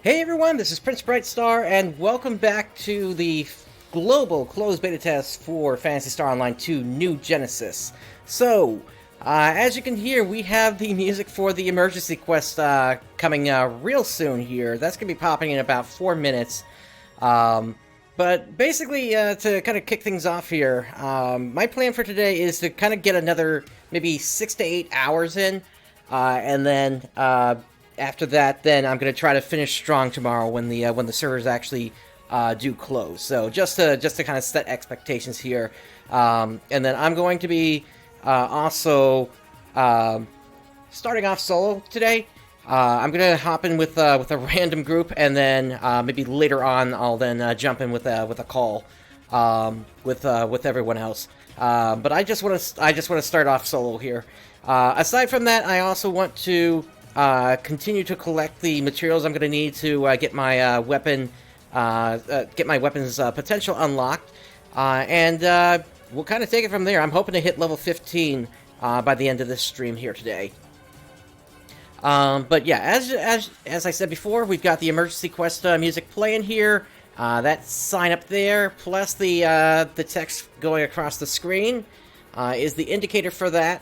Hey everyone, this is PrinceBrightstar, and welcome back to the global closed beta test for Phantasy Star Online 2 New Genesis. So, as you can hear, we have the music for the emergency quest coming real soon here. That's going to be popping in about 4 minutes. But basically, to kind of kick things off here, my plan for today is to kind of get another maybe 6 to 8 hours in, and then after that, then I'm going to try to finish strong tomorrow when the servers actually do close. So just to kind of set expectations here, and then I'm going to be also starting off solo today. I'm gonna hop in with a random group, and then maybe later on I'll then jump in with a call with everyone else. But I just want to start off solo here. Aside from that, I also want to continue to collect the materials I'm gonna need to get my weapons potential unlocked, and we'll kind of take it from there. I'm hoping to hit level 15 by the end of this stream here today. But yeah, as I said before, we've got the emergency quest music playing here. That sign up there, plus the text going across the screen, is the indicator for that.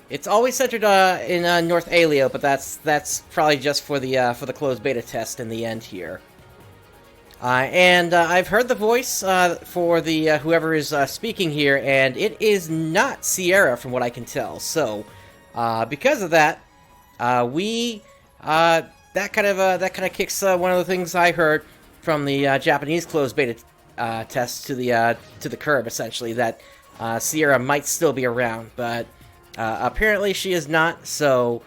It's always centered in North Alio, but that's probably just for the closed beta test in the end here. And I've heard the voice for the whoever is speaking here, and it is not Sierra, from what I can tell. So. Because of that, that kind of kicks one of the things I heard from the Japanese closed beta test to the curb, essentially, that Sierra might still be around, but apparently she is not. So,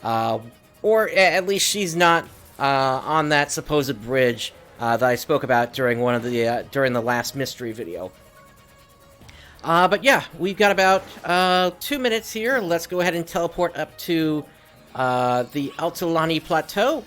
or at least she's not on that supposed bridge that I spoke about during during the last mystery video. But yeah, we've got about 2 minutes here. Let's go ahead and teleport up to the Altolani Plateau.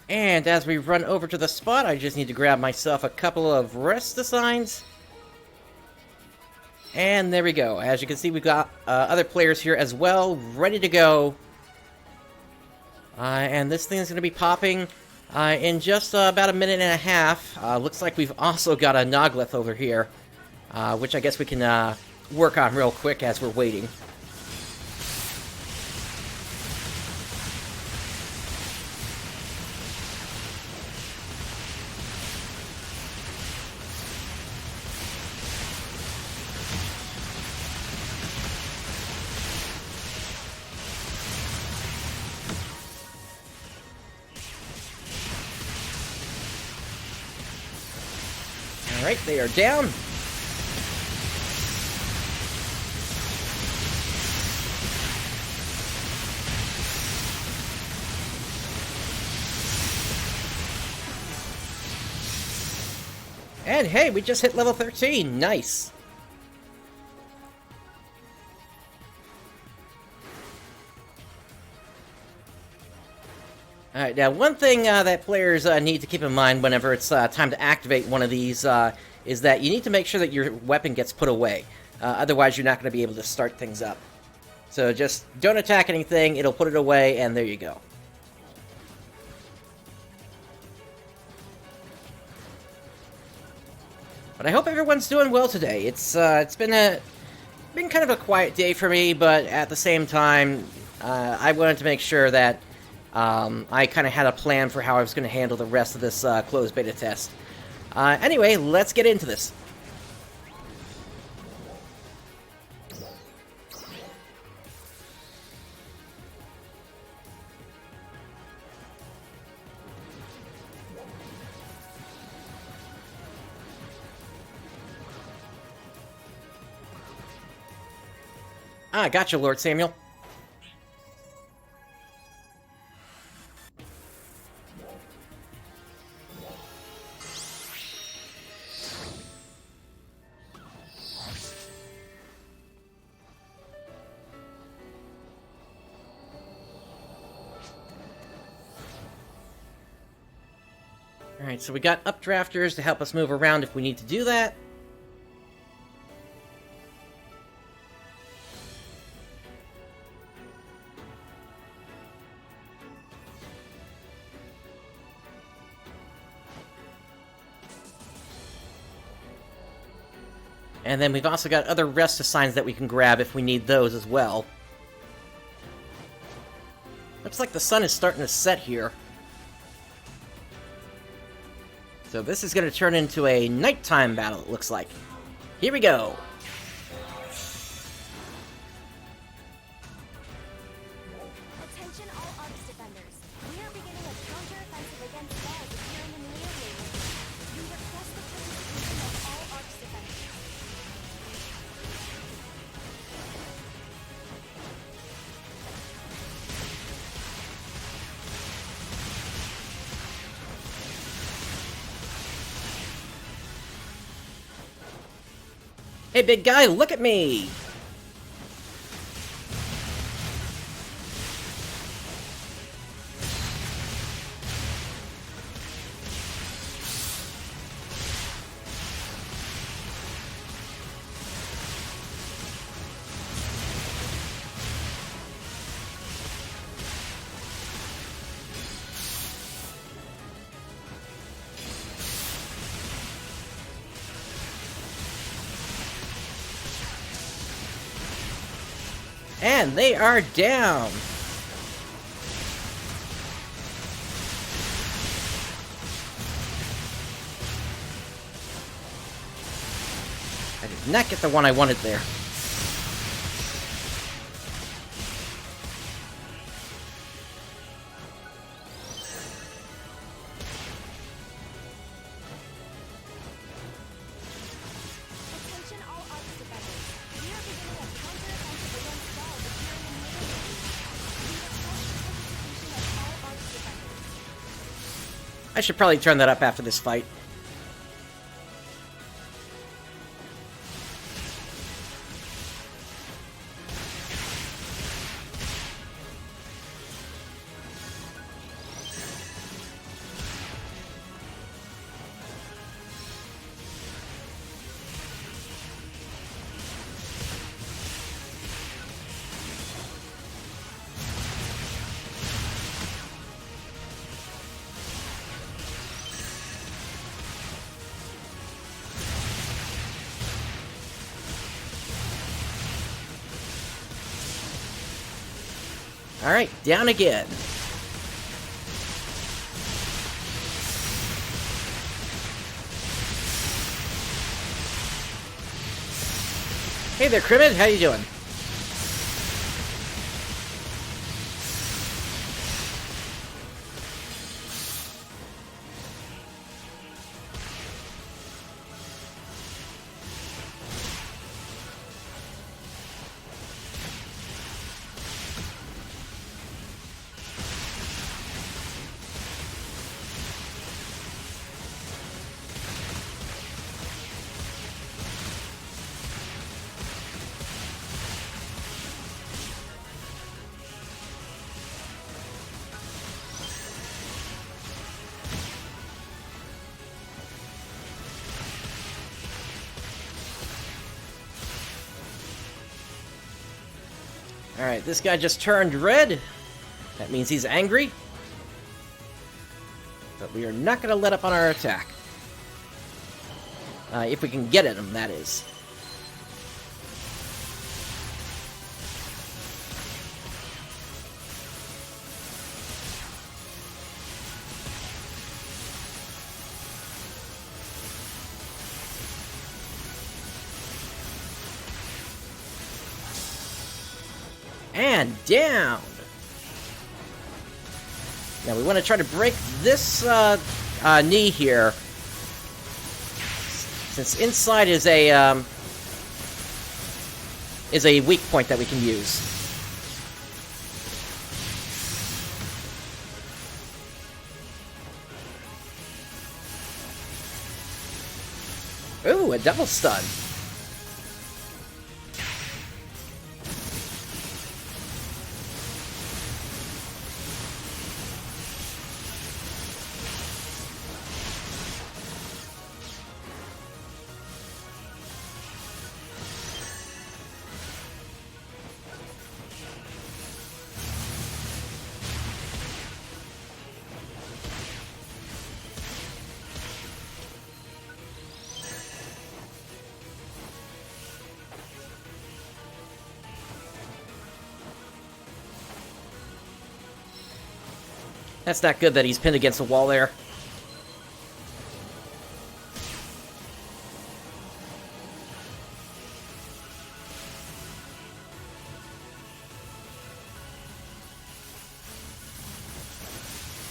And as we run over to the spot, I just need to grab myself a couple of rest assigns. And there we go. As you can see, we've got other players here as well, ready to go. And this thing's going to be popping in just about a minute and a half. Looks like we've also got a Noglith over here, which I guess we can work on real quick as we're waiting. Alright, they are down. And hey, we just hit level 13. Nice. Alright, now one thing that players need to keep in mind whenever it's time to activate one of these is that you need to make sure that your weapon gets put away. Otherwise, you're not going to be able to start things up. So just don't attack anything, it'll put it away, and there you go. But I hope everyone's doing well today. It's been kind of a quiet day for me, but at the same time, I wanted to make sure that I kind of had a plan for how I was going to handle the rest of this closed beta test. Anyway, let's get into this. Gotcha, Lord Samuel. Alright, so we got updrafters to help us move around if we need to do that. And then we've also got other rest assigns that we can grab if we need those as well. Looks like the sun is starting to set here. So this is going to turn into a nighttime battle, it looks like. Here we go! Attention all Arcs defenders. We are beginning a counter-offensive against walls appearing in the near range. We request the participation of all Arcs defenders. Hey, big guy, look at me! And they are down! I did not get the one I wanted there. Attention all Arcs defenders. We are beginning a counter-offensive against walls appearing in the near range. We request the participation of all Arcs defenders. I should probably turn that up after this fight. Alright, down again. Hey there, Cribbit, how you doing? Alright, this guy just turned red. That means he's angry. But we are not going to let up on our attack. If we can get at him, that is. And down! Now we want to try to break this knee here, since inside is a weak point that we can use. Ooh, a double stun. That's not good that he's pinned against the wall there.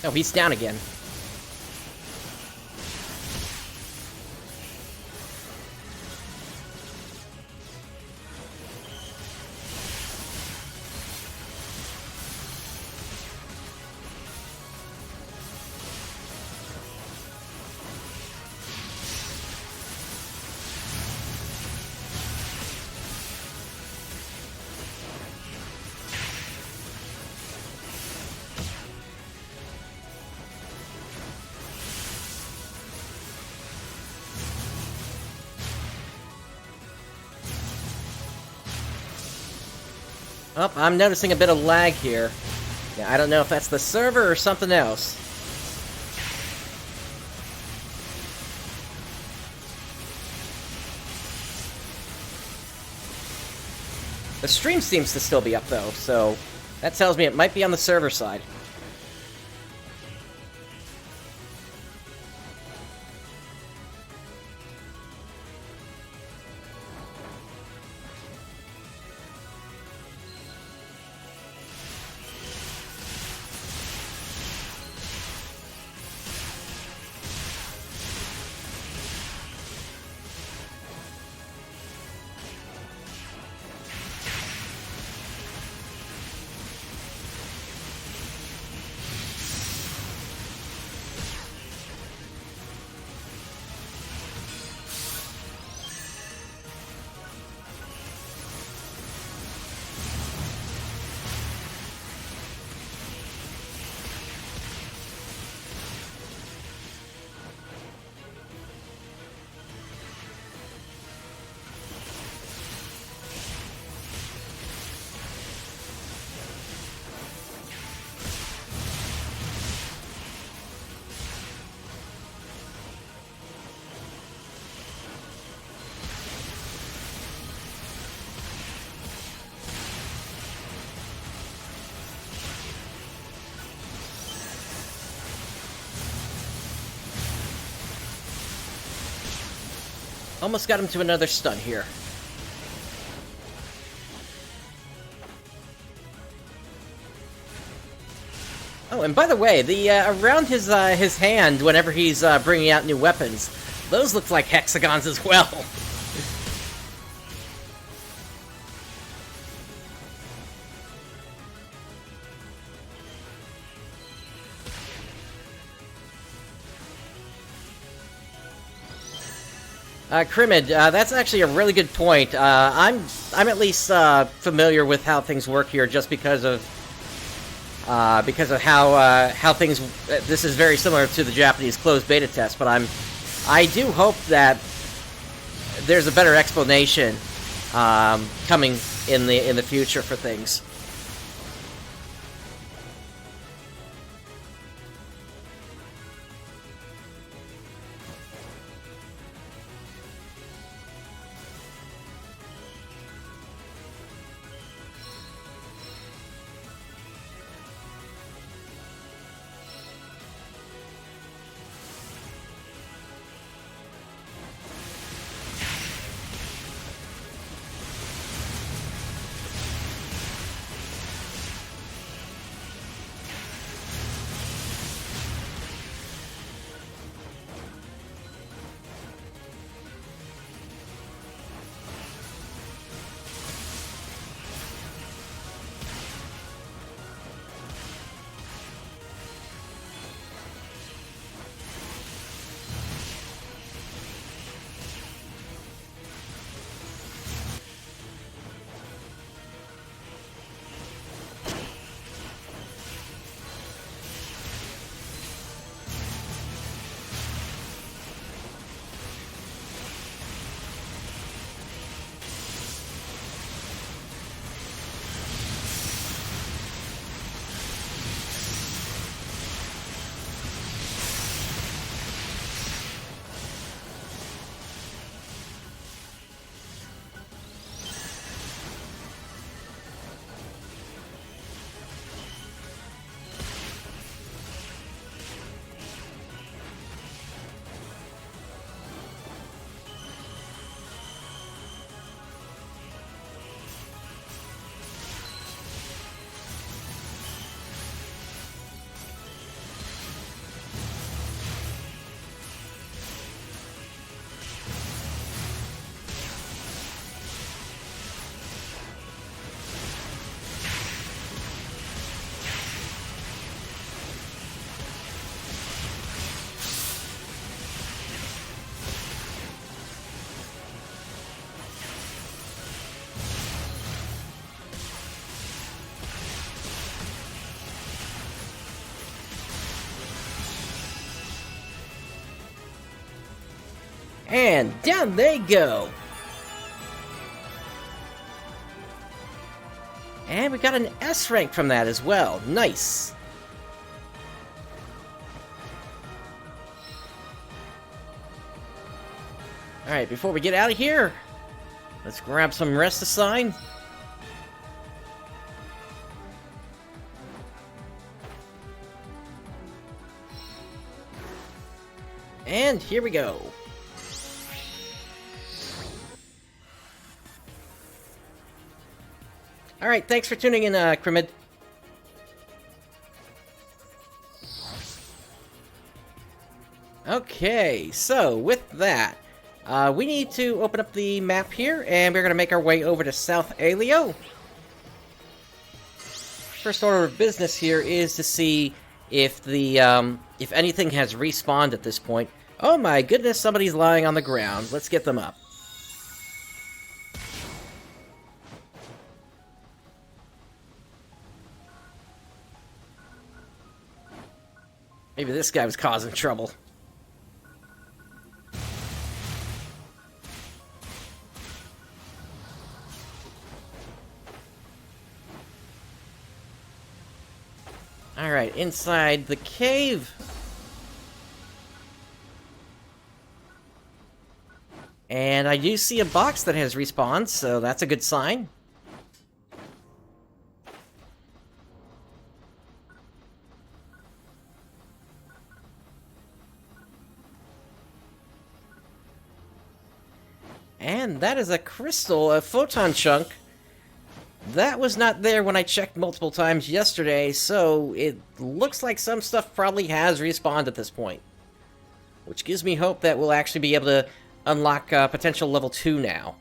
Oh, he's down again. Oh, I'm noticing a bit of lag here. Yeah, I don't know if that's the server or something else. The stream seems to still be up, though, so that tells me it might be on the server side. Almost got him to another stun here. Oh, and by the way, the around his hand, whenever he's bringing out new weapons, those look like hexagons as well. Crimid, that's actually a really good point. I'm at least familiar with how things work here, just because of how things. This is very similar to the Japanese closed beta test, but I do hope that there's a better explanation coming in the future for things. And down they go! And we got an S rank from that as well. Nice! Alright, before we get out of here, let's grab some rest assign. And here we go. Alright, thanks for tuning in, Crimid. Okay, so with that, we need to open up the map here, and we're going to make our way over to South Alio. First order of business here is to see if the, if anything has respawned at this point. Oh my goodness, somebody's lying on the ground. Let's get them up. Maybe this guy was causing trouble. Alright, inside the cave. And I do see a box that has respawned, so that's a good sign. And that is a crystal, a photon chunk. That was not there when I checked multiple times yesterday, so it looks like some stuff probably has respawned at this point. Which gives me hope that we'll actually be able to unlock potential level 2 now.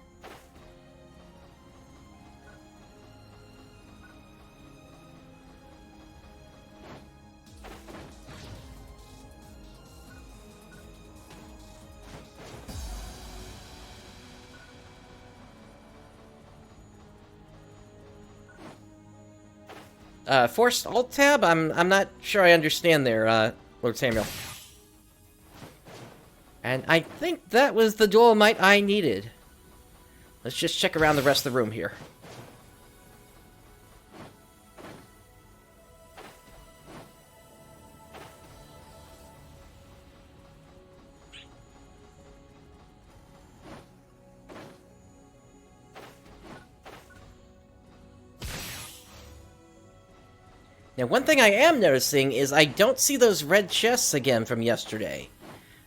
Forced Alt-Tab? I'm not sure I understand there, Lord Samuel. And I think that was the Dolomite I needed. Let's just check around the rest of the room here. Now, one thing I am noticing is I don't see those red chests again from yesterday.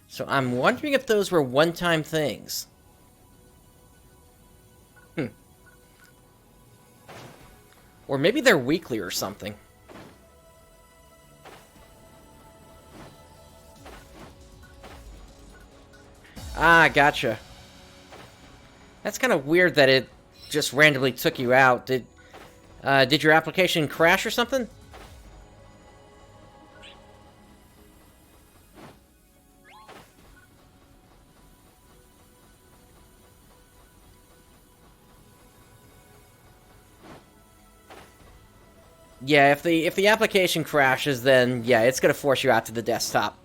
So I'm wondering if those were one-time things. Or maybe they're weekly or something. Ah, gotcha. That's kind of weird that it just randomly took you out. Did your application crash or something? Yeah, if the application crashes, then yeah, it's gonna force you out to the desktop.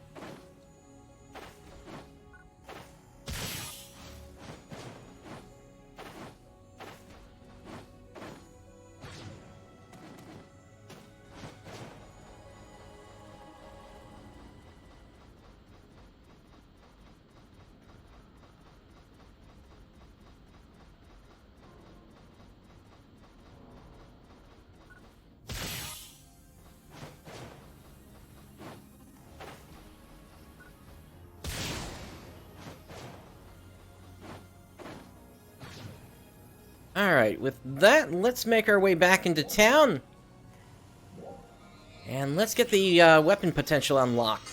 Alright, with that, let's make our way back into town. And let's get the weapon potential unlocked.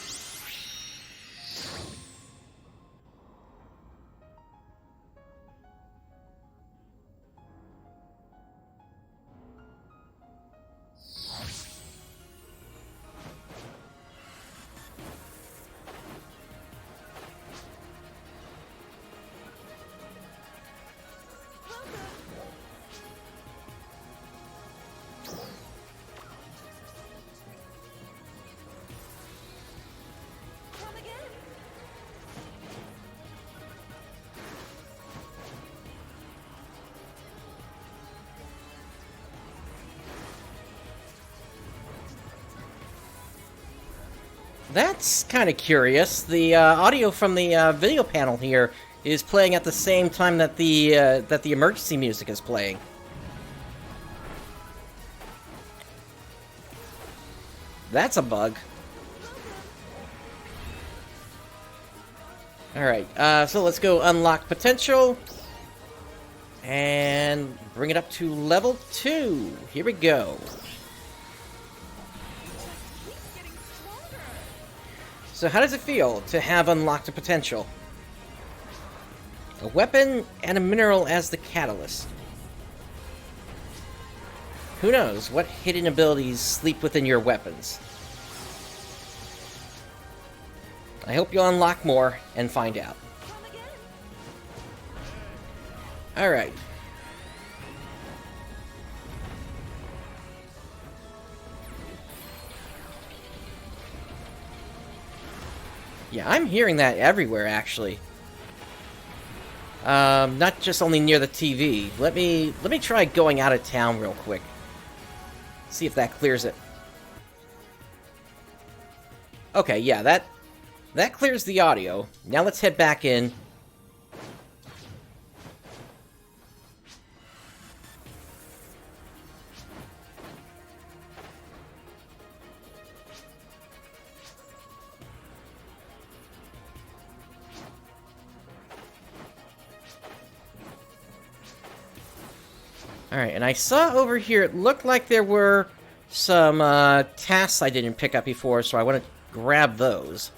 That's kind of curious. The audio from the video panel here is playing at the same time that the emergency music is playing. That's a bug. Alright, so let's go unlock potential. And bring it up to level 2. Here we go. So how does it feel to have unlocked a potential? A weapon and a mineral as the catalyst. Who knows what hidden abilities sleep within your weapons? I hope you'll unlock more and find out. Alright. Yeah, I'm hearing that everywhere, actually. Not just only near the TV. Let me try going out of town real quick. See if that clears it. Okay, yeah, that clears the audio. Now let's head back in. Alright, and I saw over here, it looked like there were some tasks I didn't pick up before, so I want to grab those.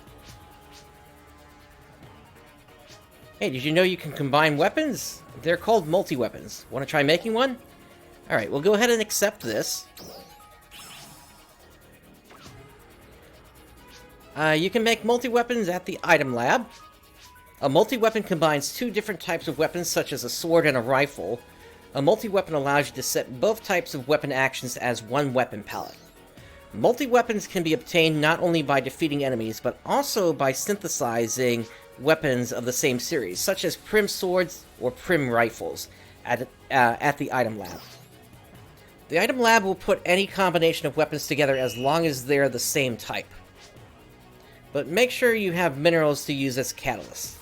Hey, did you know you can combine weapons? They're called multi-weapons. Want to try making one? Alright, we'll go ahead and accept this. You can make multi-weapons at the item lab. A multi-weapon combines two different types of weapons, such as a sword and a rifle. A multi-weapon allows you to set both types of weapon actions as one weapon palette. Multi-weapons can be obtained not only by defeating enemies, but also by synthesizing weapons of the same series, such as Prim swords or Prim rifles, at the item lab. The item lab will put any combination of weapons together as long as they're the same type. But make sure you have minerals to use as catalysts.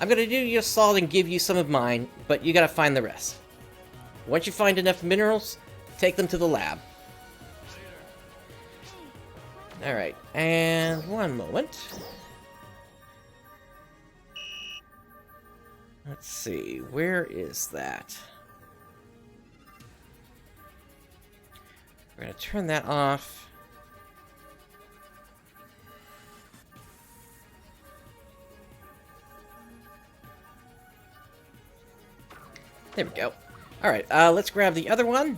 I'm going to do you a solid and give you some of mine, but you gotta find the rest. Once you find enough minerals, take them to the lab. Alright, and one moment. Let's see, where is that? We're gonna turn that off. There we go. Alright, let's grab the other one.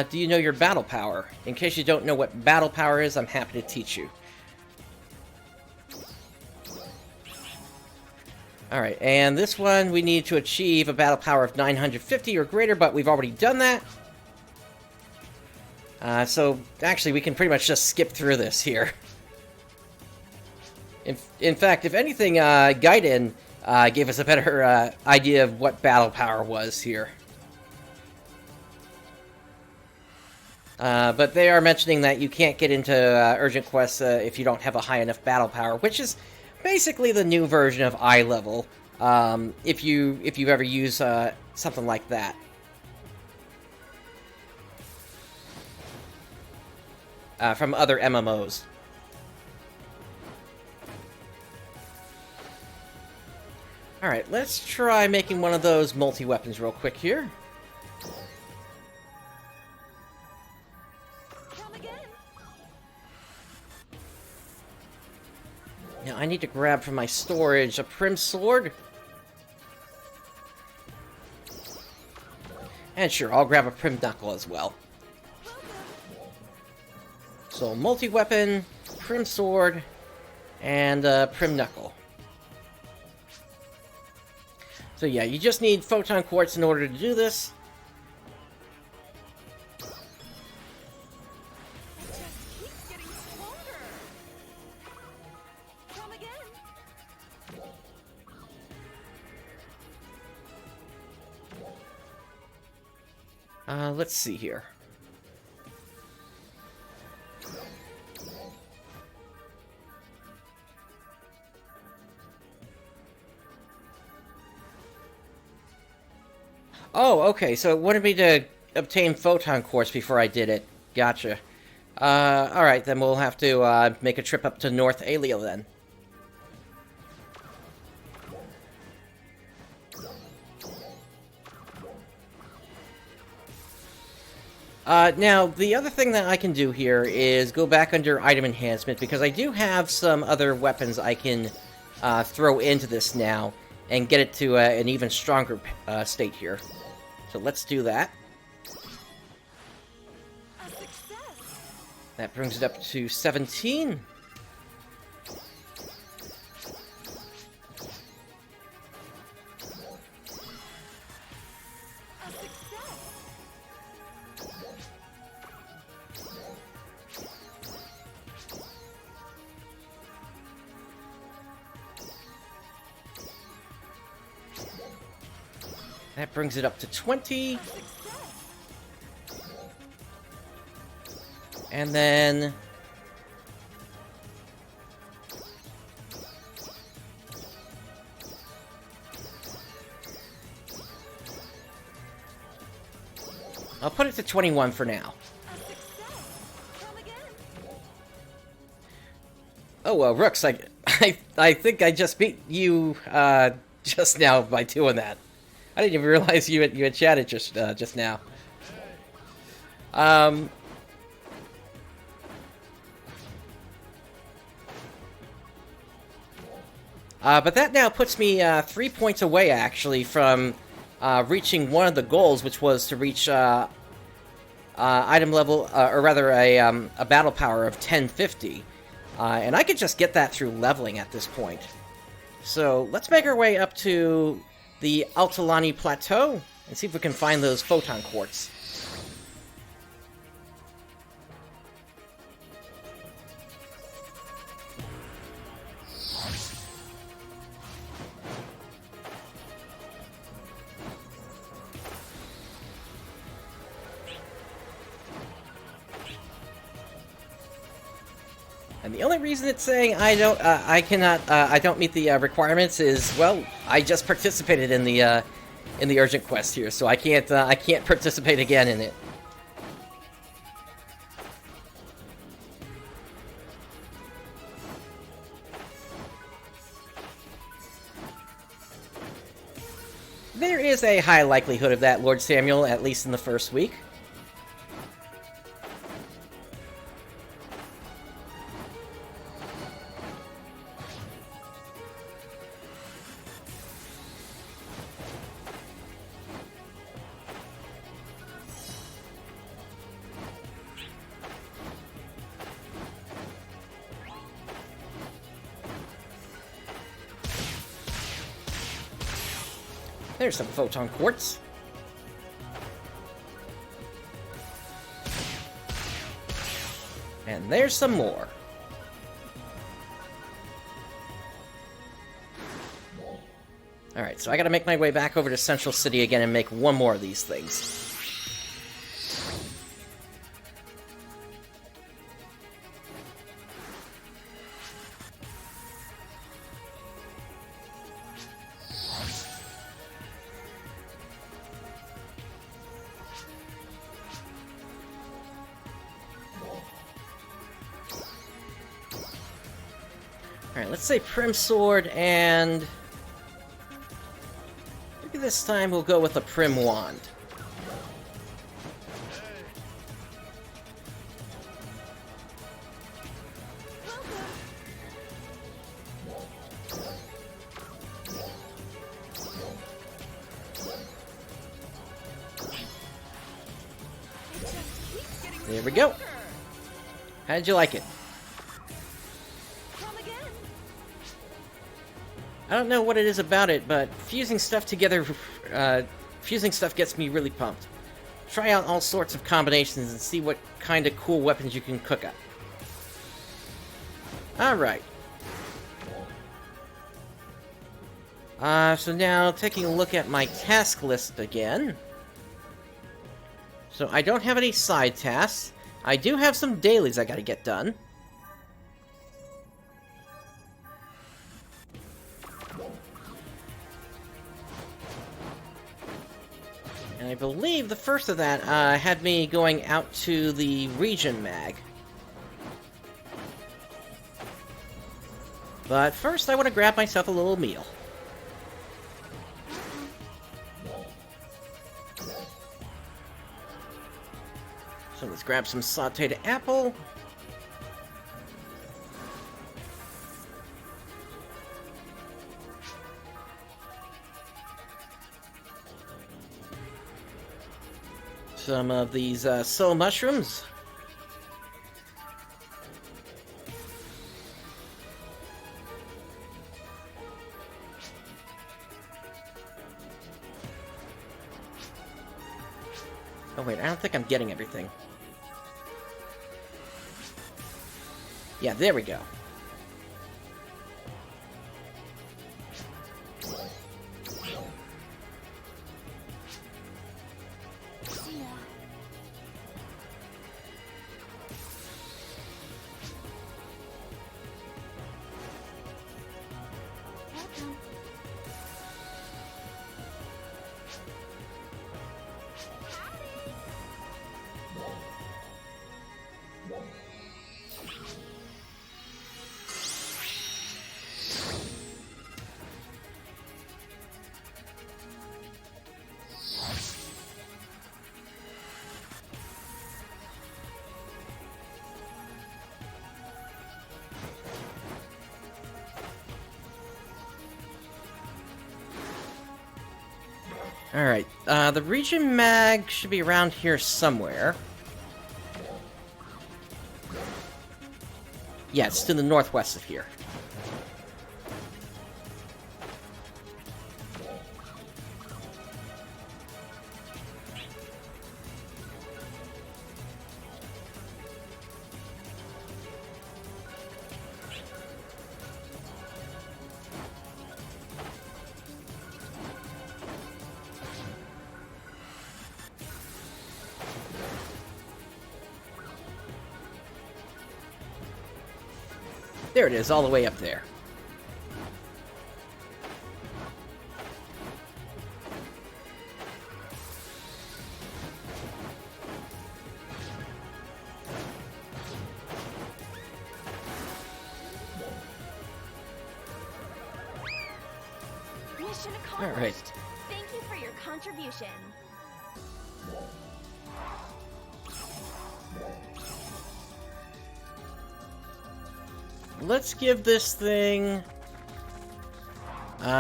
Do you know your battle power? In case you don't know what battle power is, I'm happy to teach you. Alright, and this one we need to achieve a battle power of 950 or greater, but we've already done that. So, actually, we can pretty much just skip through this here. In fact, if anything, Gaiden gave us a better idea of what battle power was here. But they are mentioning that you can't get into urgent quests if you don't have a high enough battle power, which is basically the new version of eye level. If you ever use something like that. From other MMOs. Alright, let's try making one of those multi-weapons real quick here. Come again. Now, I need to grab from my storage a Prim sword. And sure, I'll grab a Prim knuckle as well. So, multi-weapon, Prim sword, and Prim knuckle. So yeah, you just need photon quartz in order to do this. It just keeps getting stronger. Come again. Let's see here. Oh, okay, so it wanted me to obtain photon quartz before I did it. Gotcha. Alright, then we'll have to, make a trip up to North Alio then. Now, the other thing that I can do here is go back under item enhancement, because I do have some other weapons I can throw into this now, and get it to an even stronger state here. So let's do that. A success. That brings it up to 17. A success. That brings it up to 20. Success. And then... I'll put it to 21 for now. A success. Come again. Oh, Rooks, I think I just beat you, just now by doing that. I didn't even realize you had chatted just now. But that now puts me 3 points away, actually, from reaching one of the goals, which was to reach item level, or rather a battle power of 1050. And I could just get that through leveling at this point. So let's make our way up to the Altalani Plateau and see if we can find those photon quartz. And the only reason it's saying I don't meet the requirements is, well, I just participated in the urgent quest here, so I can't participate again in it. There is a high likelihood of that, Lord Samuel, at least in the first week. There's some photon quartz. And there's some more. Alright, so I gotta make my way back over to Central City again and make one more of these things. Alright, let's say Prim Sword, and maybe this time we'll go with a Prim Wand. There we go. How did you like it? Come again. I don't know what it is about it, but fusing stuff together, fusing stuff gets me really pumped. Try out all sorts of combinations and see what kind of cool weapons you can cook up. Alright. So now, taking a look at my task list again. So I don't have any side tasks. I do have some dailies I gotta get done. And I believe the first of that had me going out to the region mag. But first I want to grab myself a little meal. So let's grab some sauteed apple. Some of these soul mushrooms. Oh wait, I don't think I'm getting everything. Yeah, there we go. Alright, the region mag should be around here somewhere. Yeah, it's to the northwest of here. There it is, all the way up there. Mission accomplished. All right. Thank you for your contribution. Let's give this thing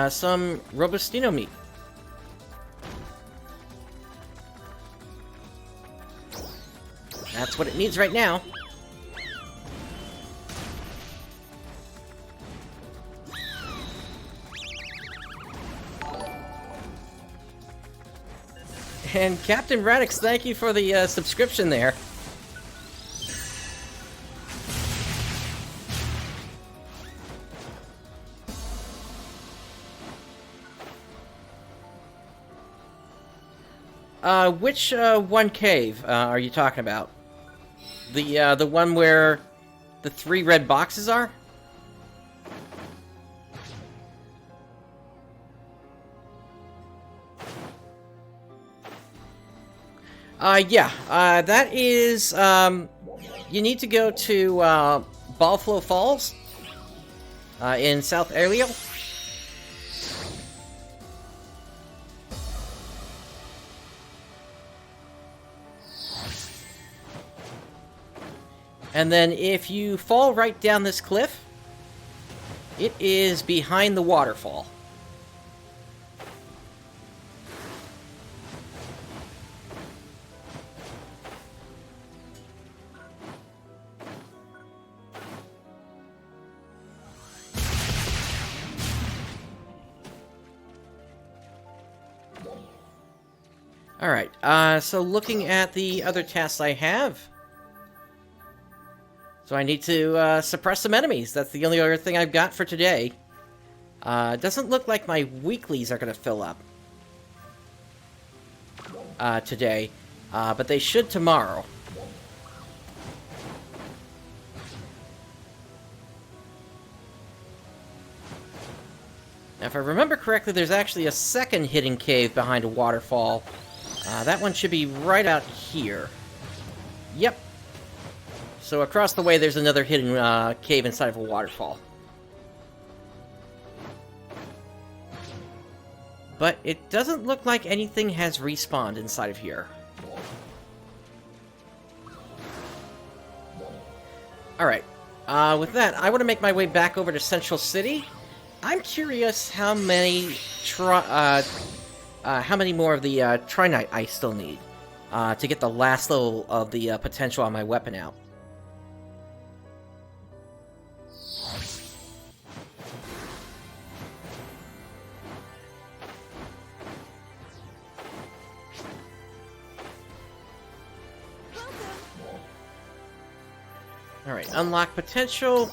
some Robustino meat. That's what it needs right now. And Captain Radix, thank you for the subscription there. Which one cave are you talking about? The one where the 3 red boxes are? Yeah, that is, you need to go to, Ballflow Falls, in South Ariel. And then if you fall right down this cliff, it is behind the waterfall. Alright, so looking at the other tasks I have... So I need to suppress some enemies. That's the only other thing I've got for today. It doesn't look like my weeklies are going to fill up today, but they should tomorrow. Now, if I remember correctly, there's actually a second hidden cave behind a waterfall That one should be right out here. Yep. So across the way, there's another hidden cave inside of a waterfall. But it doesn't look like anything has respawned inside of here. Alright. With that, I want to make my way back over to Central City. I'm curious how many more of the Trinite I still need to get the last level of the potential on my weapon out. Alright, unlock potential.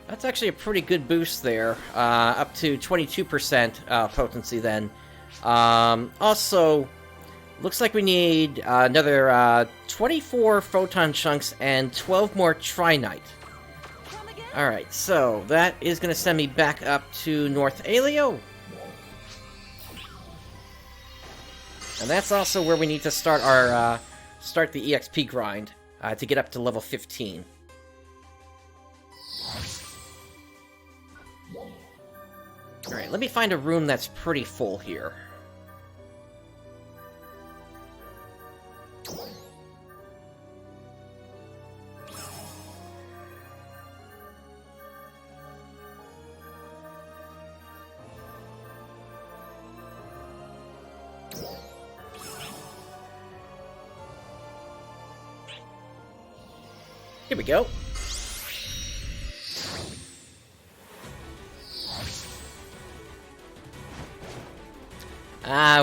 That's actually a pretty good boost there. Up to 22% potency then. Also, looks like we need another 24 photon chunks and 12 more Trinite. Alright, so that is going to send me back up to North Alio. And that's also where we need to start our start the EXP grind to get up to level 15. Alright, let me find a room that's pretty full here. Here we go.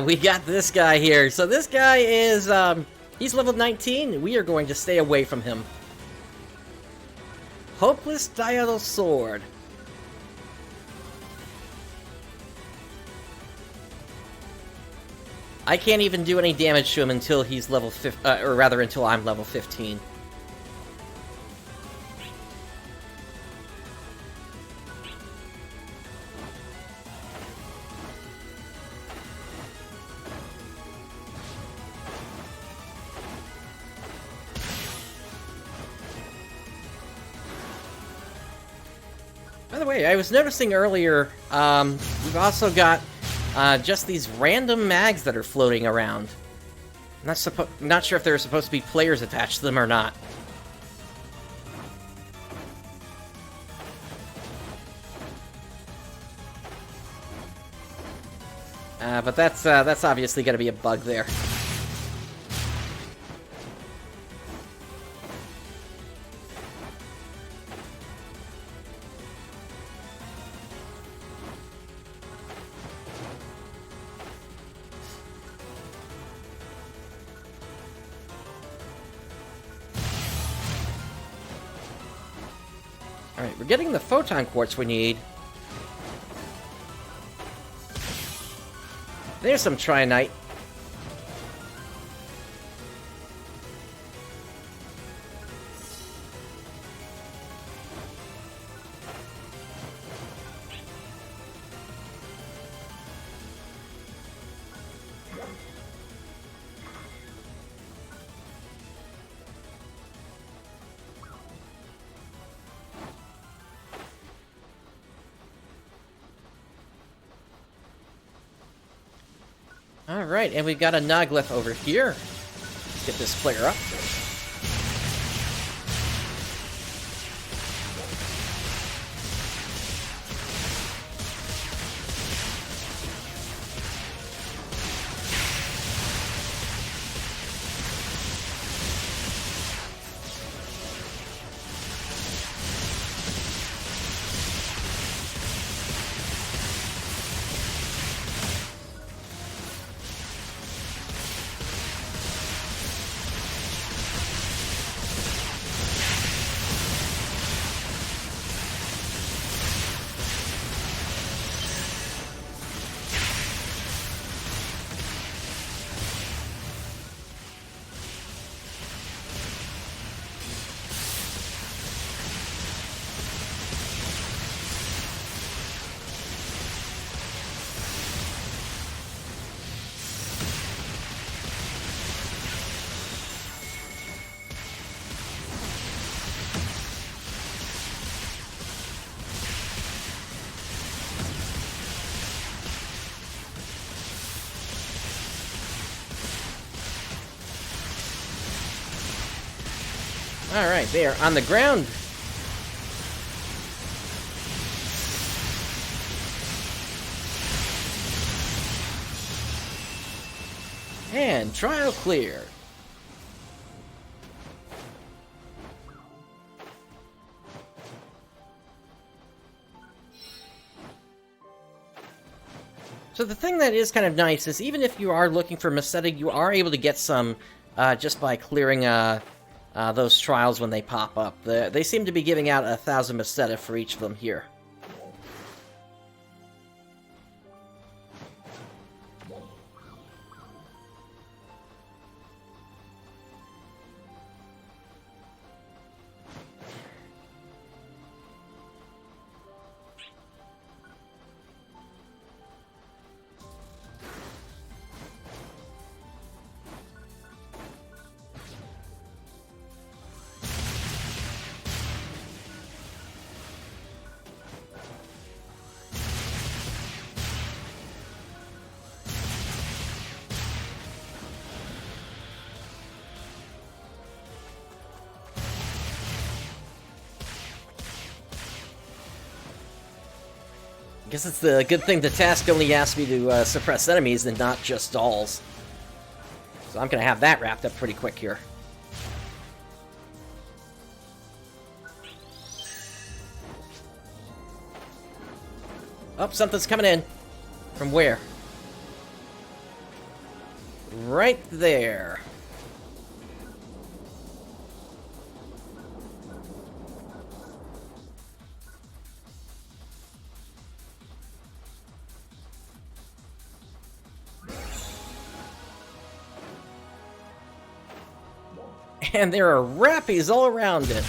We got this guy here. So this guy is, he's level 19. We are going to stay away from him. Hopeless Diagonal Sword. I can't even do any damage to him until he's level or rather until I'm level 15. By the way, I was noticing earlier, we've also got just these random mags that are floating around. Not sure if there are supposed to be players attached to them or not. But that's obviously going to be a bug there. Alright, we're getting the photon quartz we need. There's some Trinite. Alright, and we've got a Noglyph over here. Let's get this player up. Alright, they are on the ground. And trial clear. So the thing that is kind of nice is even if you are looking for Meseta, you are able to get some just by clearing those trials when they pop up. They seem to be giving out 1,000 Meseta for each of them here. I guess it's the good thing the task only asks me to suppress enemies and not just dolls. So I'm gonna have that wrapped up pretty quick here. Oh, something's coming in. From where? Right there. And there are rappies all around it.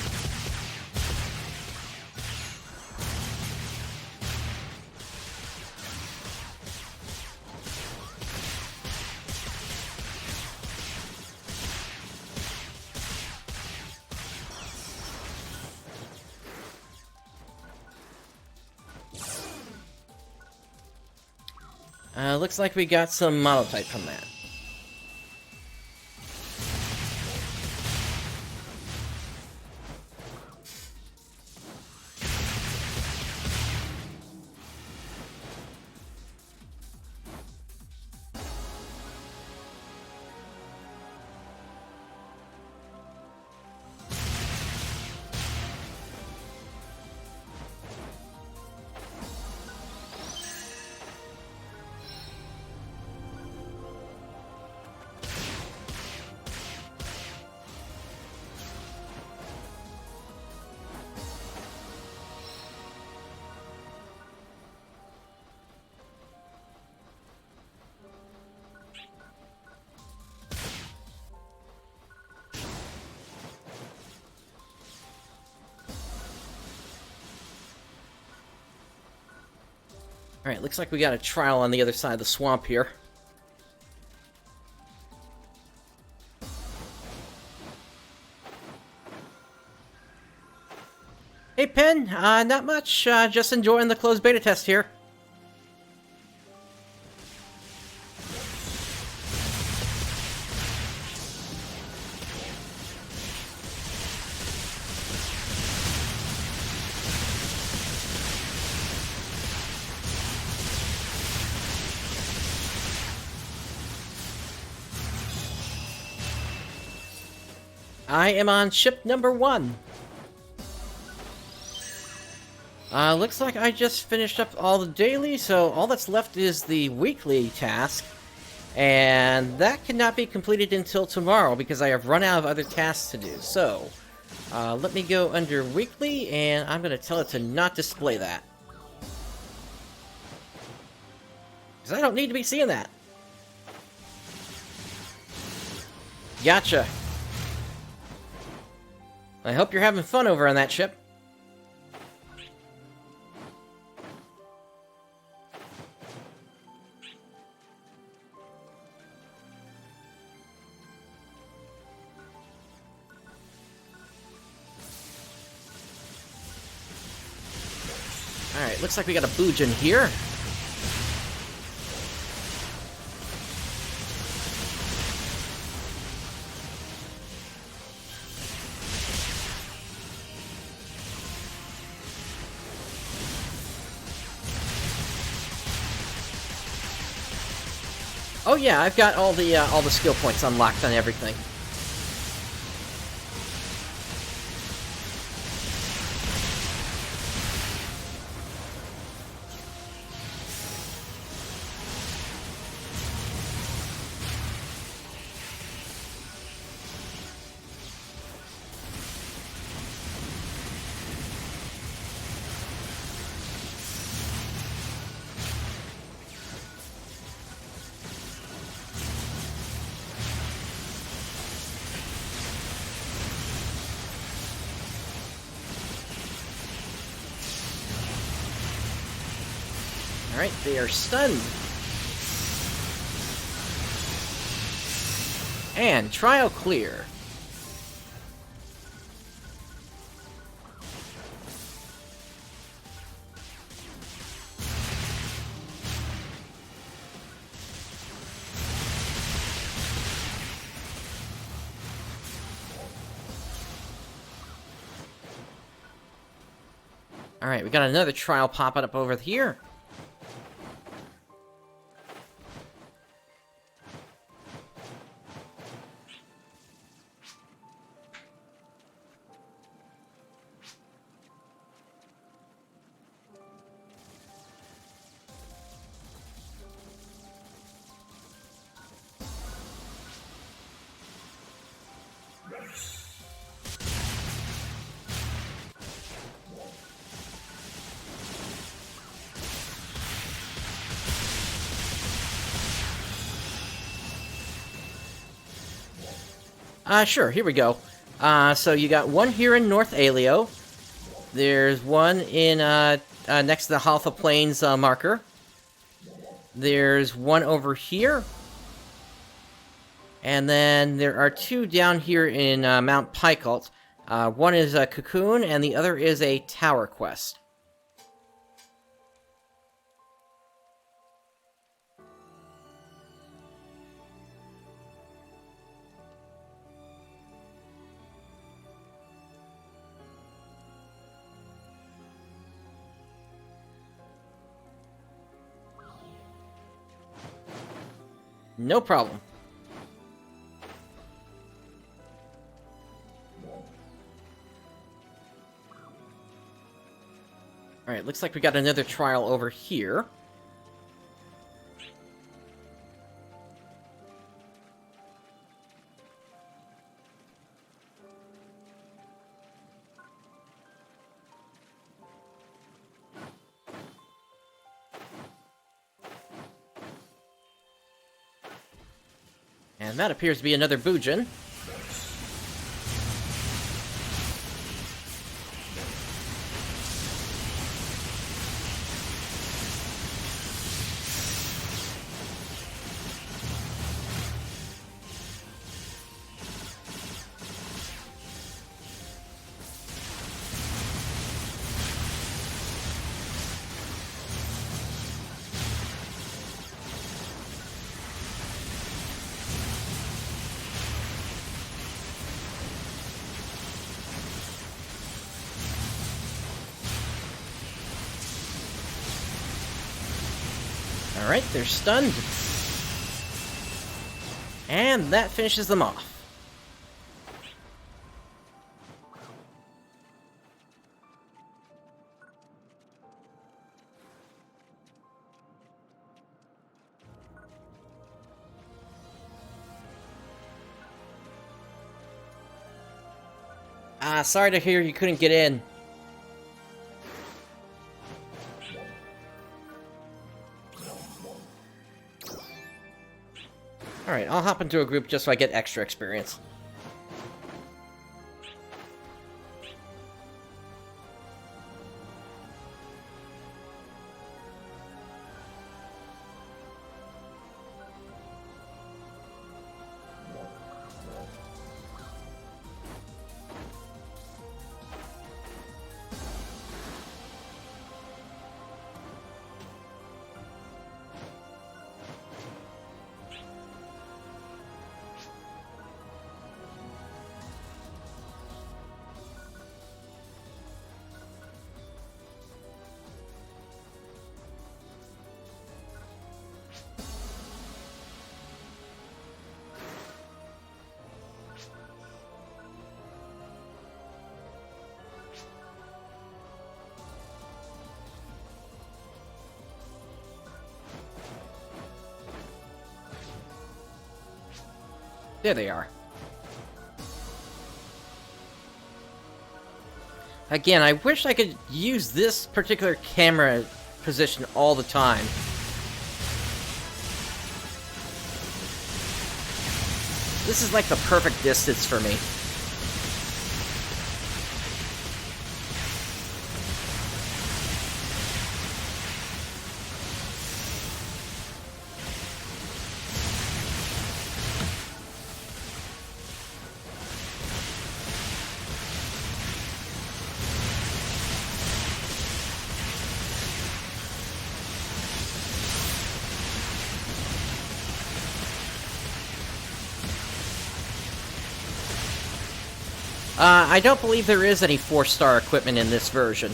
Looks like we got some monotype from that. Alright, looks like we got a trial on the other side of the swamp here. Hey, Pen. Not much. Just enjoying the closed beta test here. I am on ship number 1. Looks like I just finished up all the daily, so all that's left is the weekly task. And that cannot be completed until tomorrow because I have run out of other tasks to do. So, let me go under weekly, and I'm going to tell it to not display that. Because I don't need to be seeing that. Gotcha. I hope you're having fun over on that ship. Alright, looks like we got a Boojin here. Oh yeah, I've got all the skill points unlocked on everything. Alright, they are stunned. And trial clear. Alright, we got another trial popping up over here. Sure, here we go. So you got one here in North Alio. There's one in, next to the Halfa Plains, marker. There's one over here. And then there are two down here in, Mount Picult. One is a Cocoon, and the other is a Tower Quest. No problem. Alright, looks like we got another trial over here. And that appears to be another Boojin. Alright, they're stunned. And that finishes them off. Sorry to hear you couldn't get in. Alright, I'll hop into a group just so I get extra experience. There they are. Again, I wish I could use this particular camera position all the time. This is like the perfect distance for me. I don't believe there is any 4-star equipment in this version.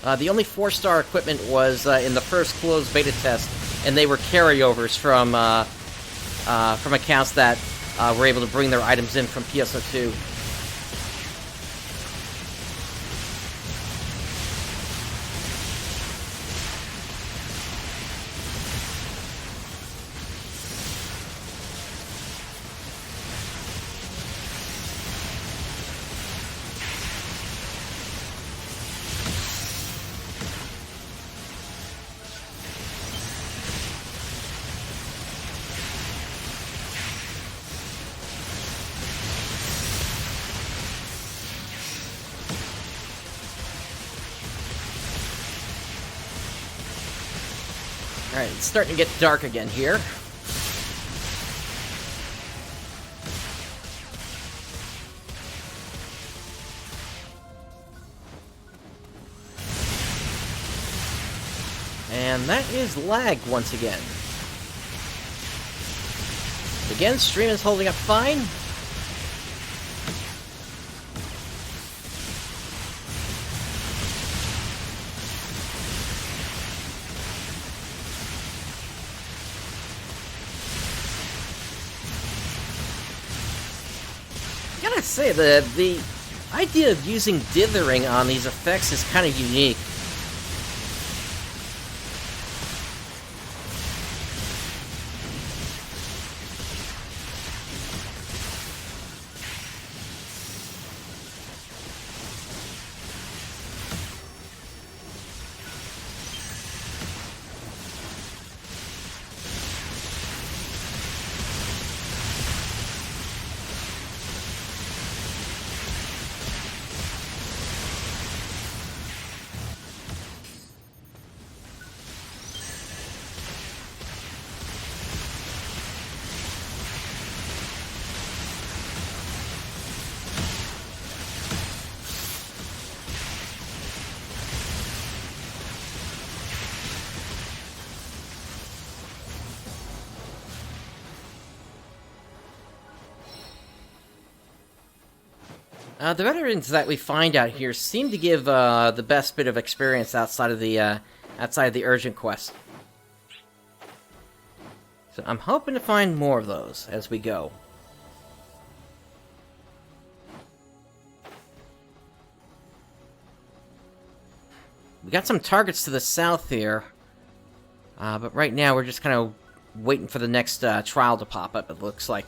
The only 4-star equipment was in the first closed beta test, and they were carryovers from accounts that were able to bring their items in from PSO2. Alright, it's starting to get dark again here. And that is lag once again. Again, stream is holding up fine. I gotta say, the idea of using dithering on these effects is kind of unique. The veterans that we find out here seem to give the best bit of experience outside of the urgent quest. So I'm hoping to find more of those as we go. We got some targets to the south here, but right now we're just kind of waiting for the next trial to pop up. It looks like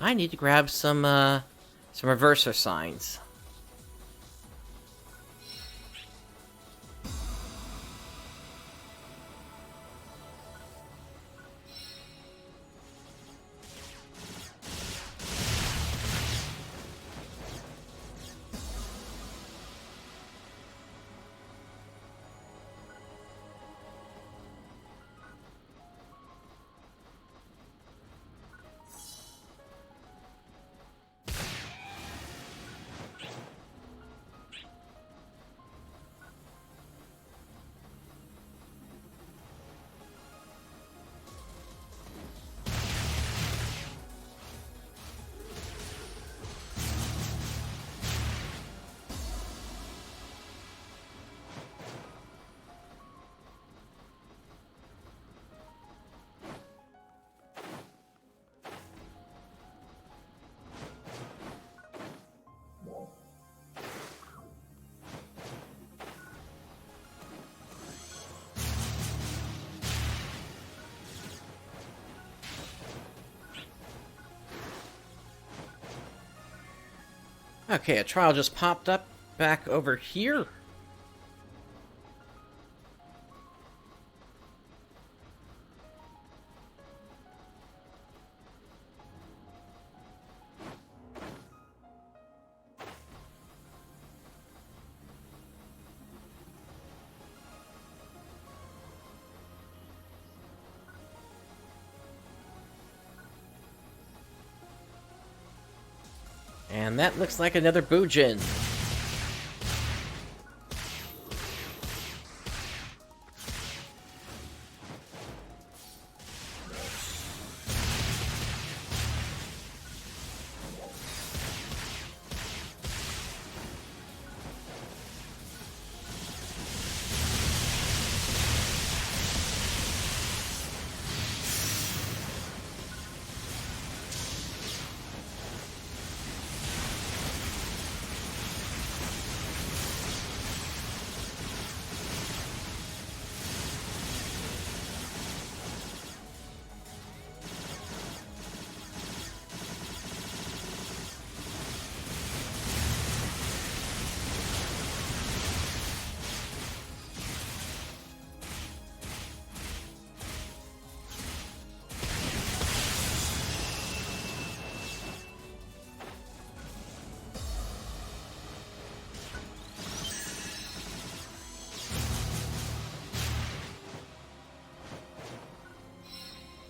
I need to grab some reverser signs. Okay, a trial just popped up back over here. And that looks like another Boojin.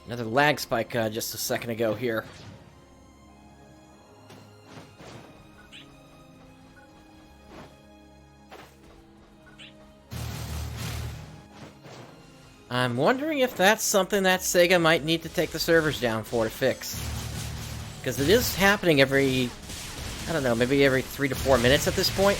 Another lag spike just a second ago here. I'm wondering if that's something that Sega might need to take the servers down for to fix. Because it is happening every, I don't know, maybe every 3 to 4 minutes at this point.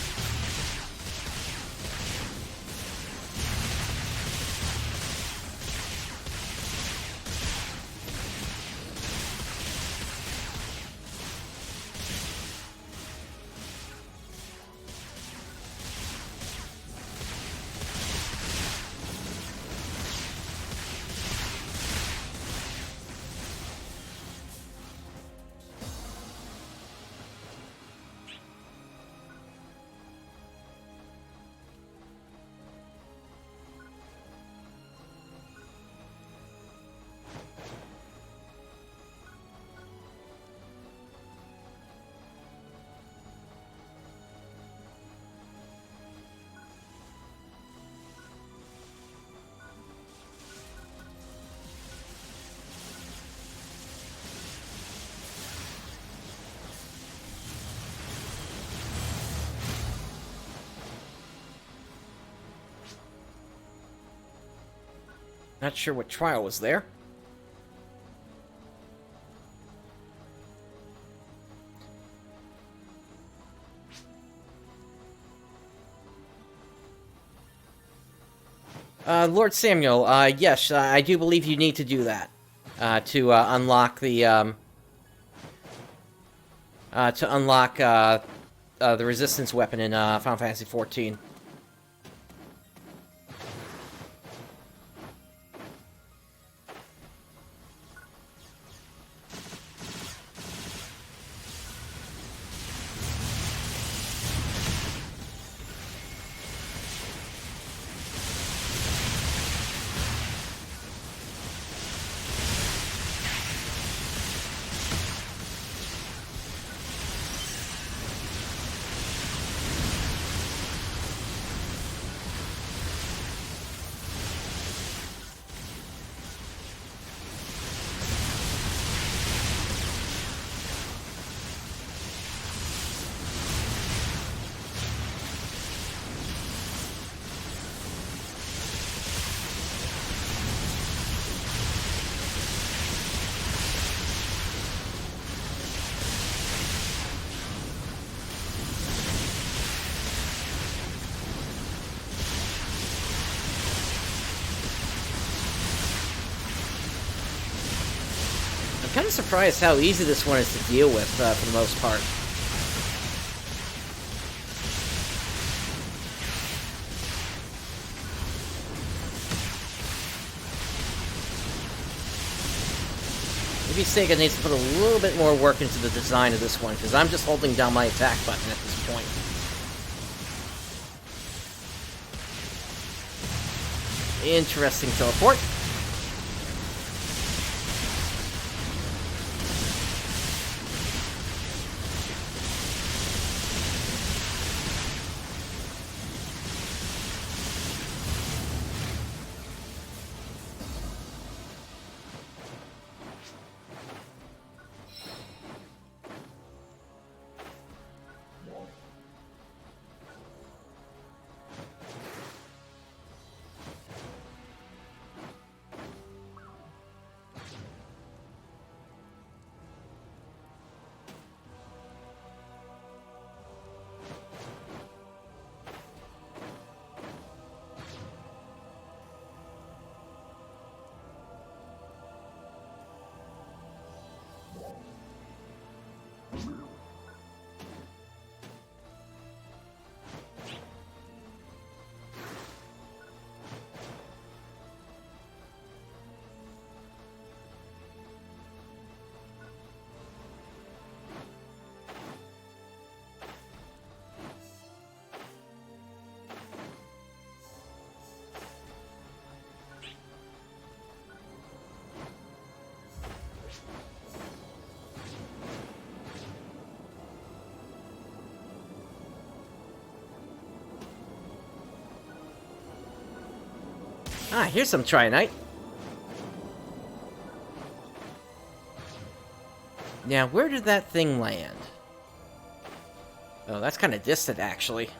Not sure what trial was there. Lord Samuel, yes, I do believe you need to do that. To unlock the, the resistance weapon in, Final Fantasy XIV. I'm kind of surprised how easy this one is to deal with, for the most part. maybe Sega needs to put a little bit more work into the design of this one, because I'm just holding down my attack button at this point. Interesting teleport. Ah, here's some Trionite. Now, where did that thing land? Oh, that's kind of distant, actually.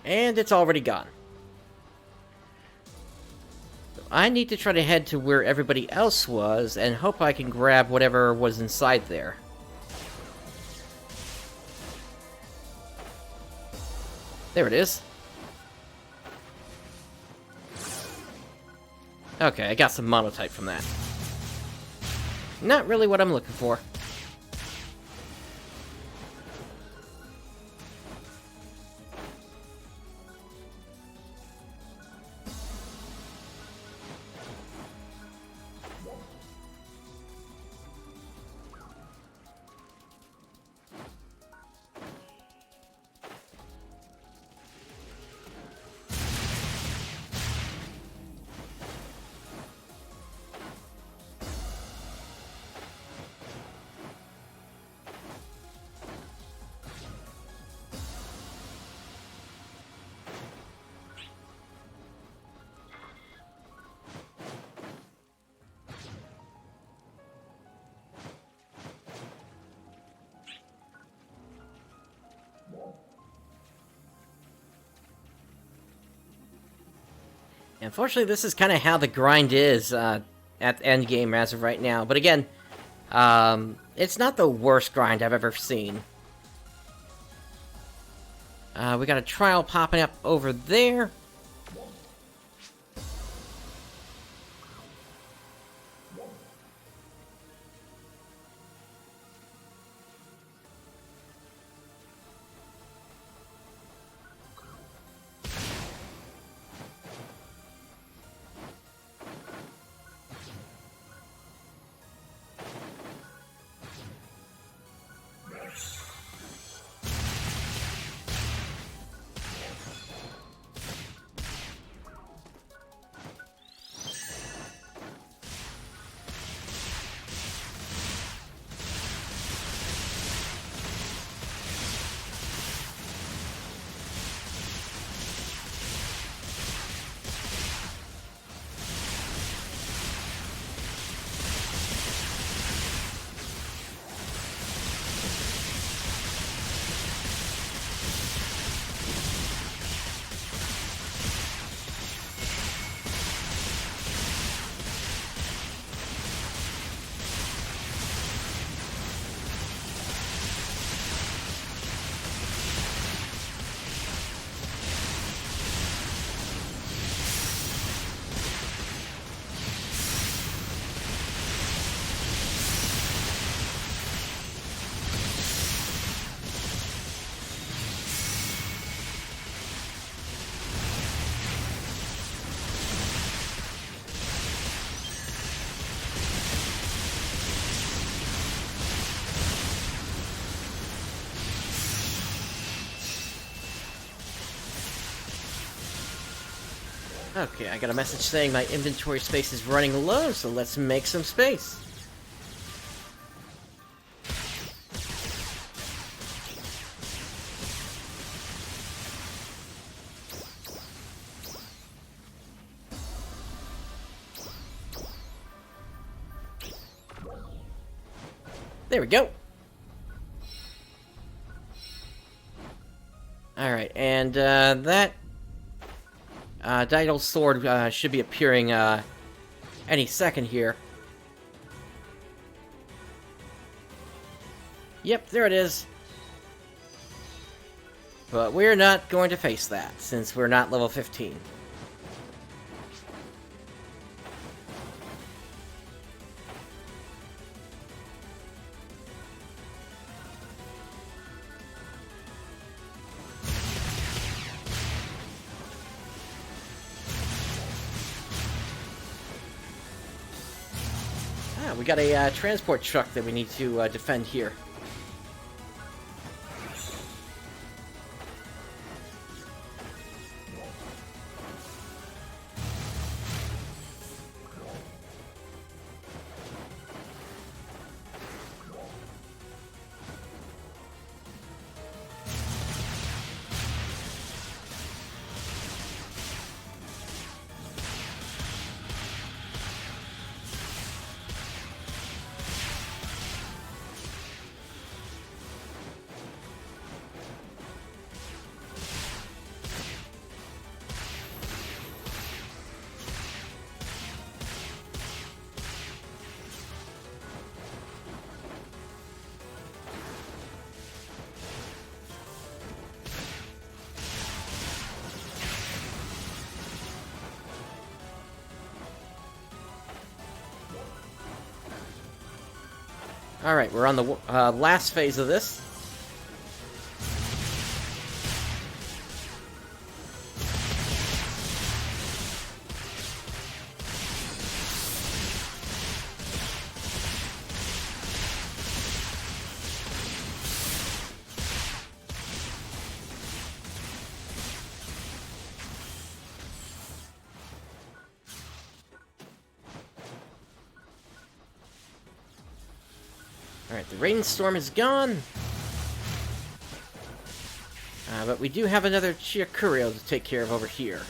And it's already gone. So I need to try to head to where everybody else was and hope I can grab whatever was inside there. There it is. Okay, I got some monotype from that. Not really what I'm looking for. Unfortunately, this is kind of how the grind is at endgame as of right now. But again, it's not the worst grind I've ever seen. We got a trial popping up over there. Okay, I got a message saying my inventory space is running low, so let's make some space. There we go. Alright, and that Didal Sword should be appearing any second here. Yep, there it is. But we're not going to face that, since we're not level 15. We got a transport truck that we need to defend here. Alright, we're on the last phase of this. Alright, the rainstorm is gone. But we do have another Chiakurio to take care of over here.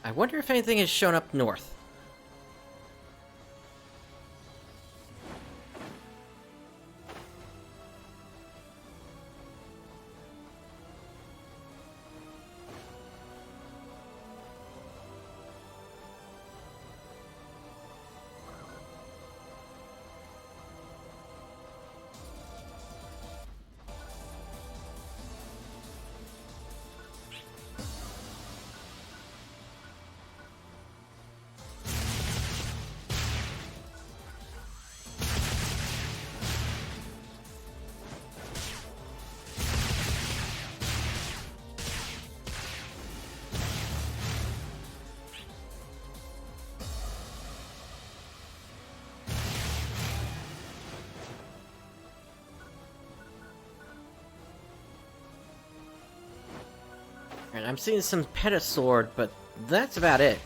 I wonder if anything has shown up north. And I'm seeing some Petasaur, but that's about it.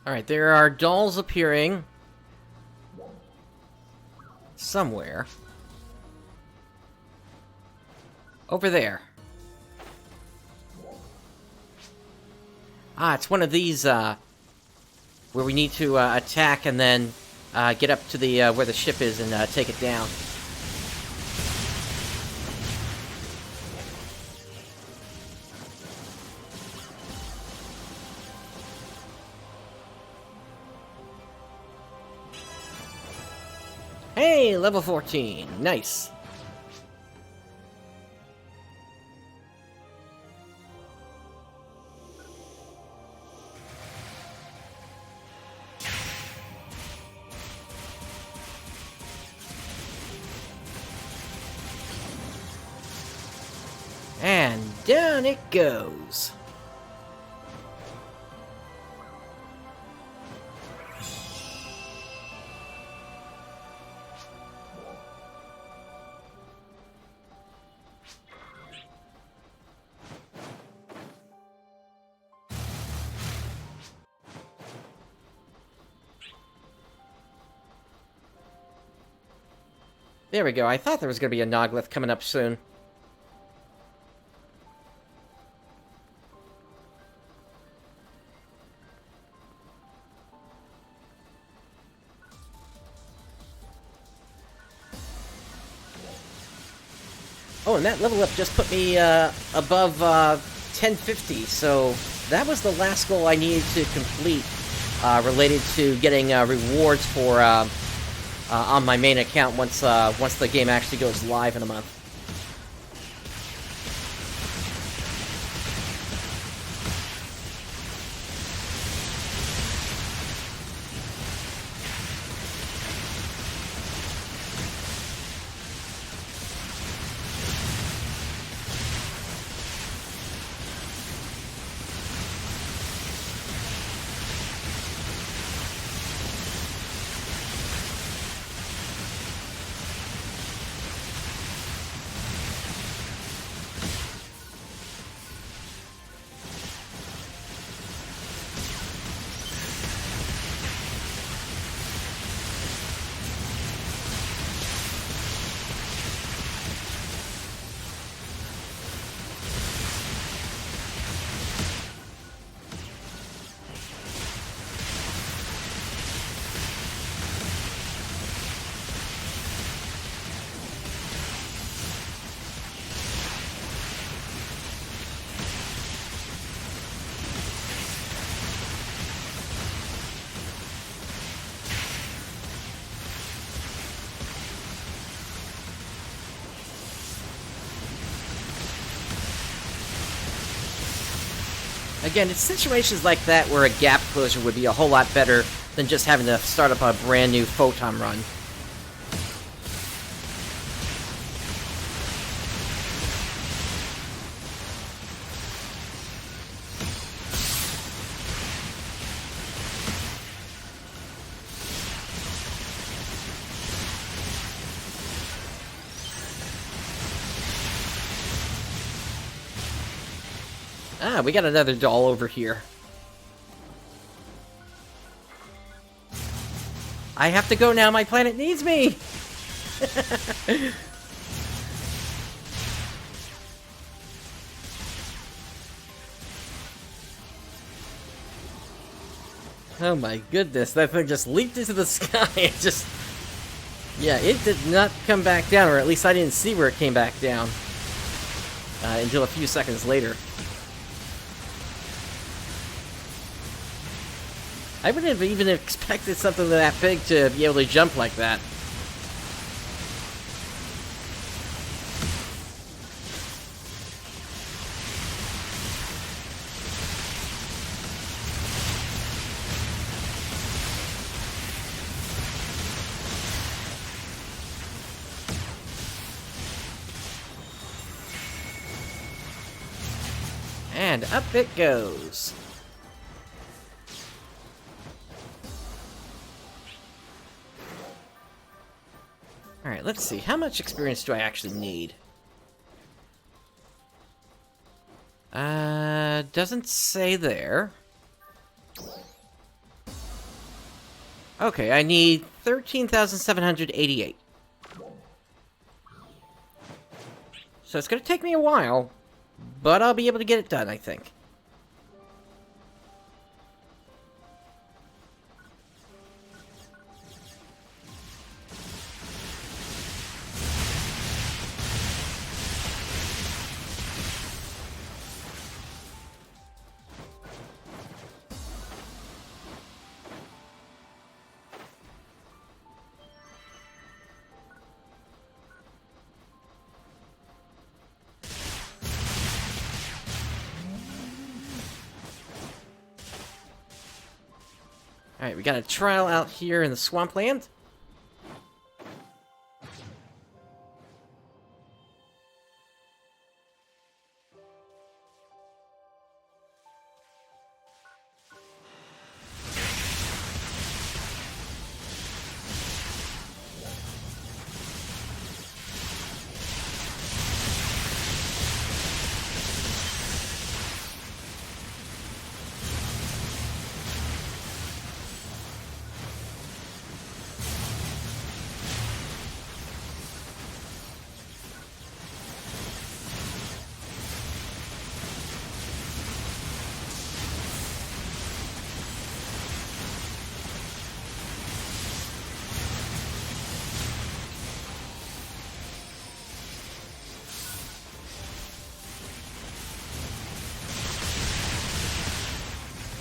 Alright, there are dolls appearing somewhere. Over there. Ah, it's one of these, where we need to, attack and then, get up to the, where the ship is and, take it down. Hey, level 14. Nice. And down it goes. There we go. I thought there was going to be a Noglith coming up soon. Oh, and that level up just put me above 1050, so that was the last goal I needed to complete related to getting rewards for on my main account once the game actually goes live in a month. Again, it's situations like that where a gap closure would be a whole lot better than just having to start up a brand new photon run. Ah, we got another doll over here. I have to go now, my planet needs me! Oh my goodness, that thing just leaped into the sky and just... Yeah, it did not come back down, or at least I didn't see where it came back down. Until a few seconds later. I wouldn't have even expected something that big to be able to jump like that. And up it goes. Alright, let's see. How much experience do I actually need? Doesn't say there. Okay, I need 13,788. So it's gonna take me a while, but I'll be able to get it done, I think. Alright, we got a trial out here in the swampland.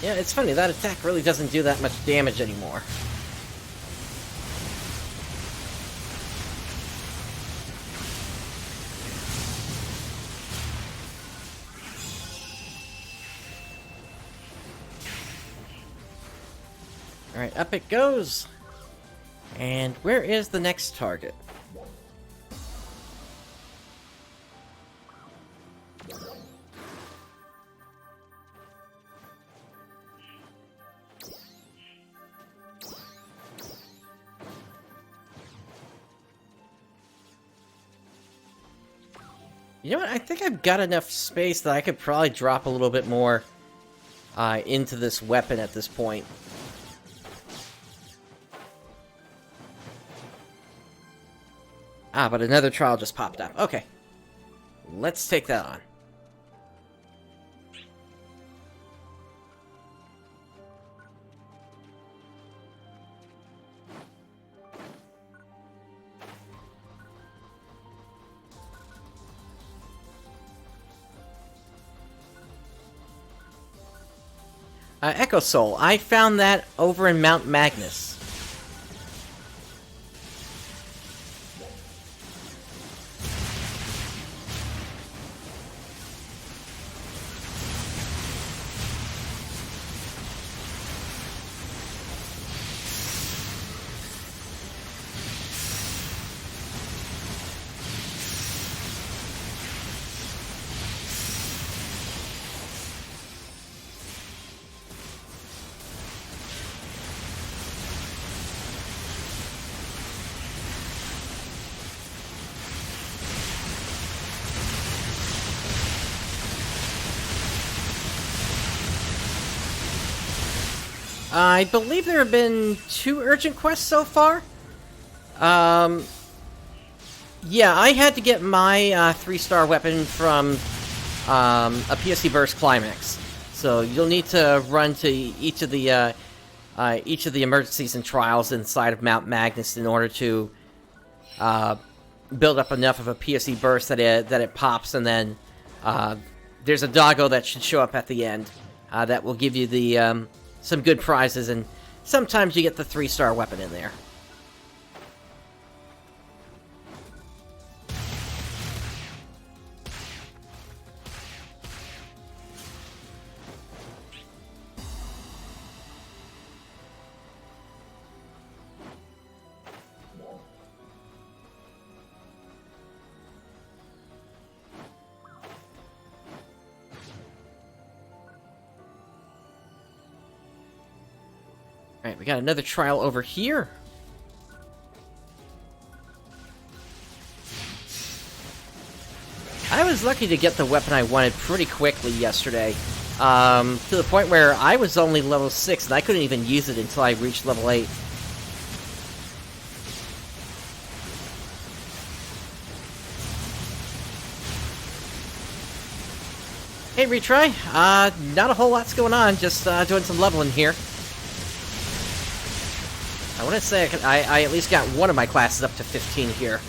Yeah, it's funny, that attack really doesn't do that much damage anymore. Alright, up it goes! And where is the next target? You know what? I think I've got enough space that I could probably drop a little bit more into this weapon at this point. Ah, but another trial just popped up. Okay. Let's take that on. Echo Soul. I found that over in Mount Magnus. I believe there have been 2 urgent quests so far. Yeah, I had to get my 3-star weapon from a PSC Burst Climax. So you'll need to run to each of the emergencies and trials inside of Mount Magnus in order to build up enough of a PSC Burst that it pops, and then there's a doggo that should show up at the end that will give you the some good prizes, and sometimes you get the 3-star weapon in there. Alright, we got another trial over here. I was lucky to get the weapon I wanted pretty quickly yesterday. To the point where I was only level 6 and I couldn't even use it until I reached level 8. Hey, retry. Not a whole lot's going on, just doing some leveling here. I want to say I at least got one of my classes up to 15 here.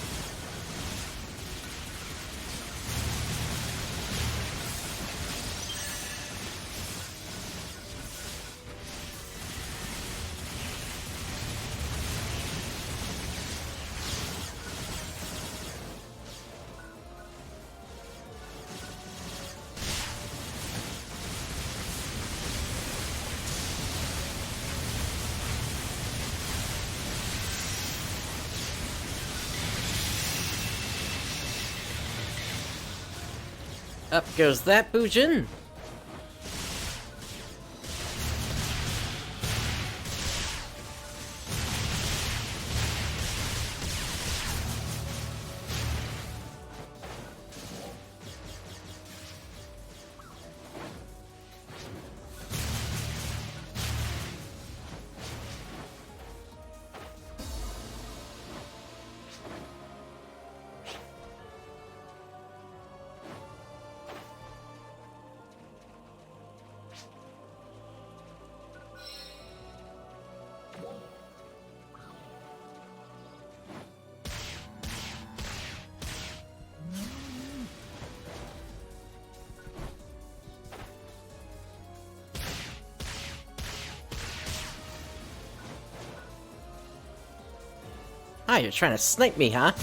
Up goes that Boojin. Ah, you're trying to snipe me, huh?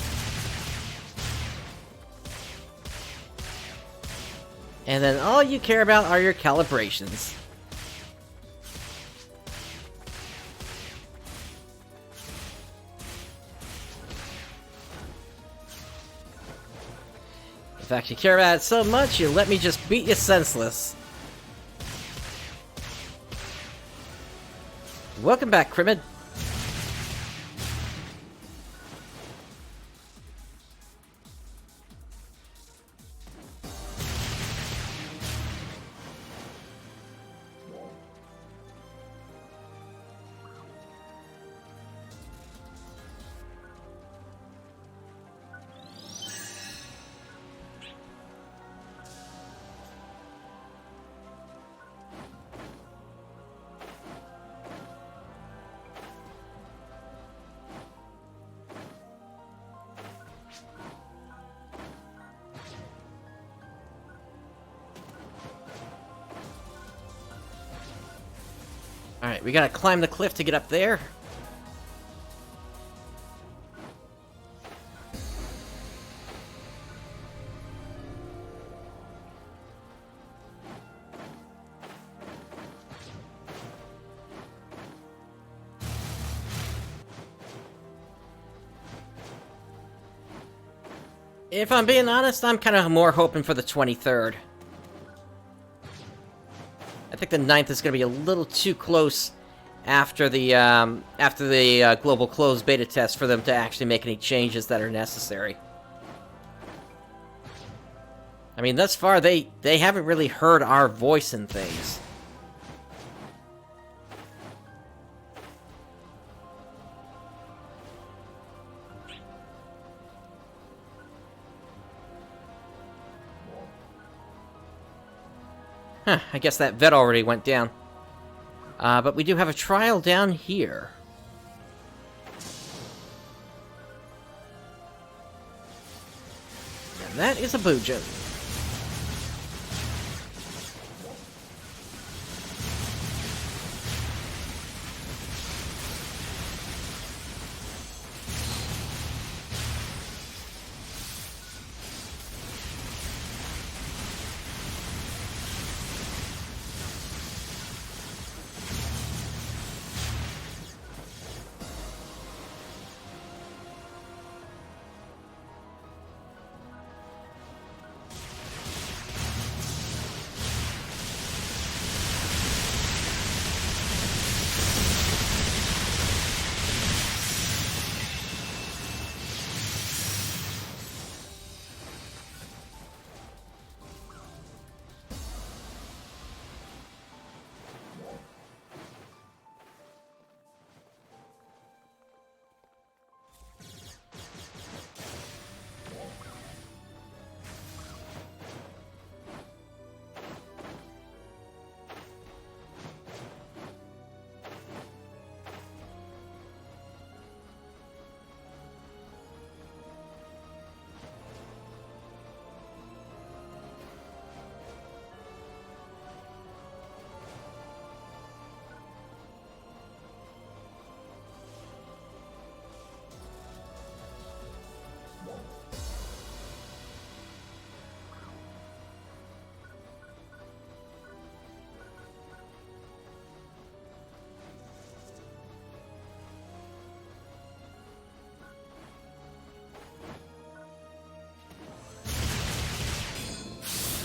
And then all you care about are your calibrations. In fact, you care about it so much, you let me just beat you senseless. Welcome back, Crimid. Alright, we gotta climb the cliff to get up there. If I'm being honest, I'm kind of more hoping for the 23rd. I think the 9th is going to be a little too close after the global closed beta test for them to actually make any changes that are necessary. I mean, thus far, they haven't really heard our voice in things. Huh, I guess that vet already went down. But we do have a trial down here. And that is a Boojin.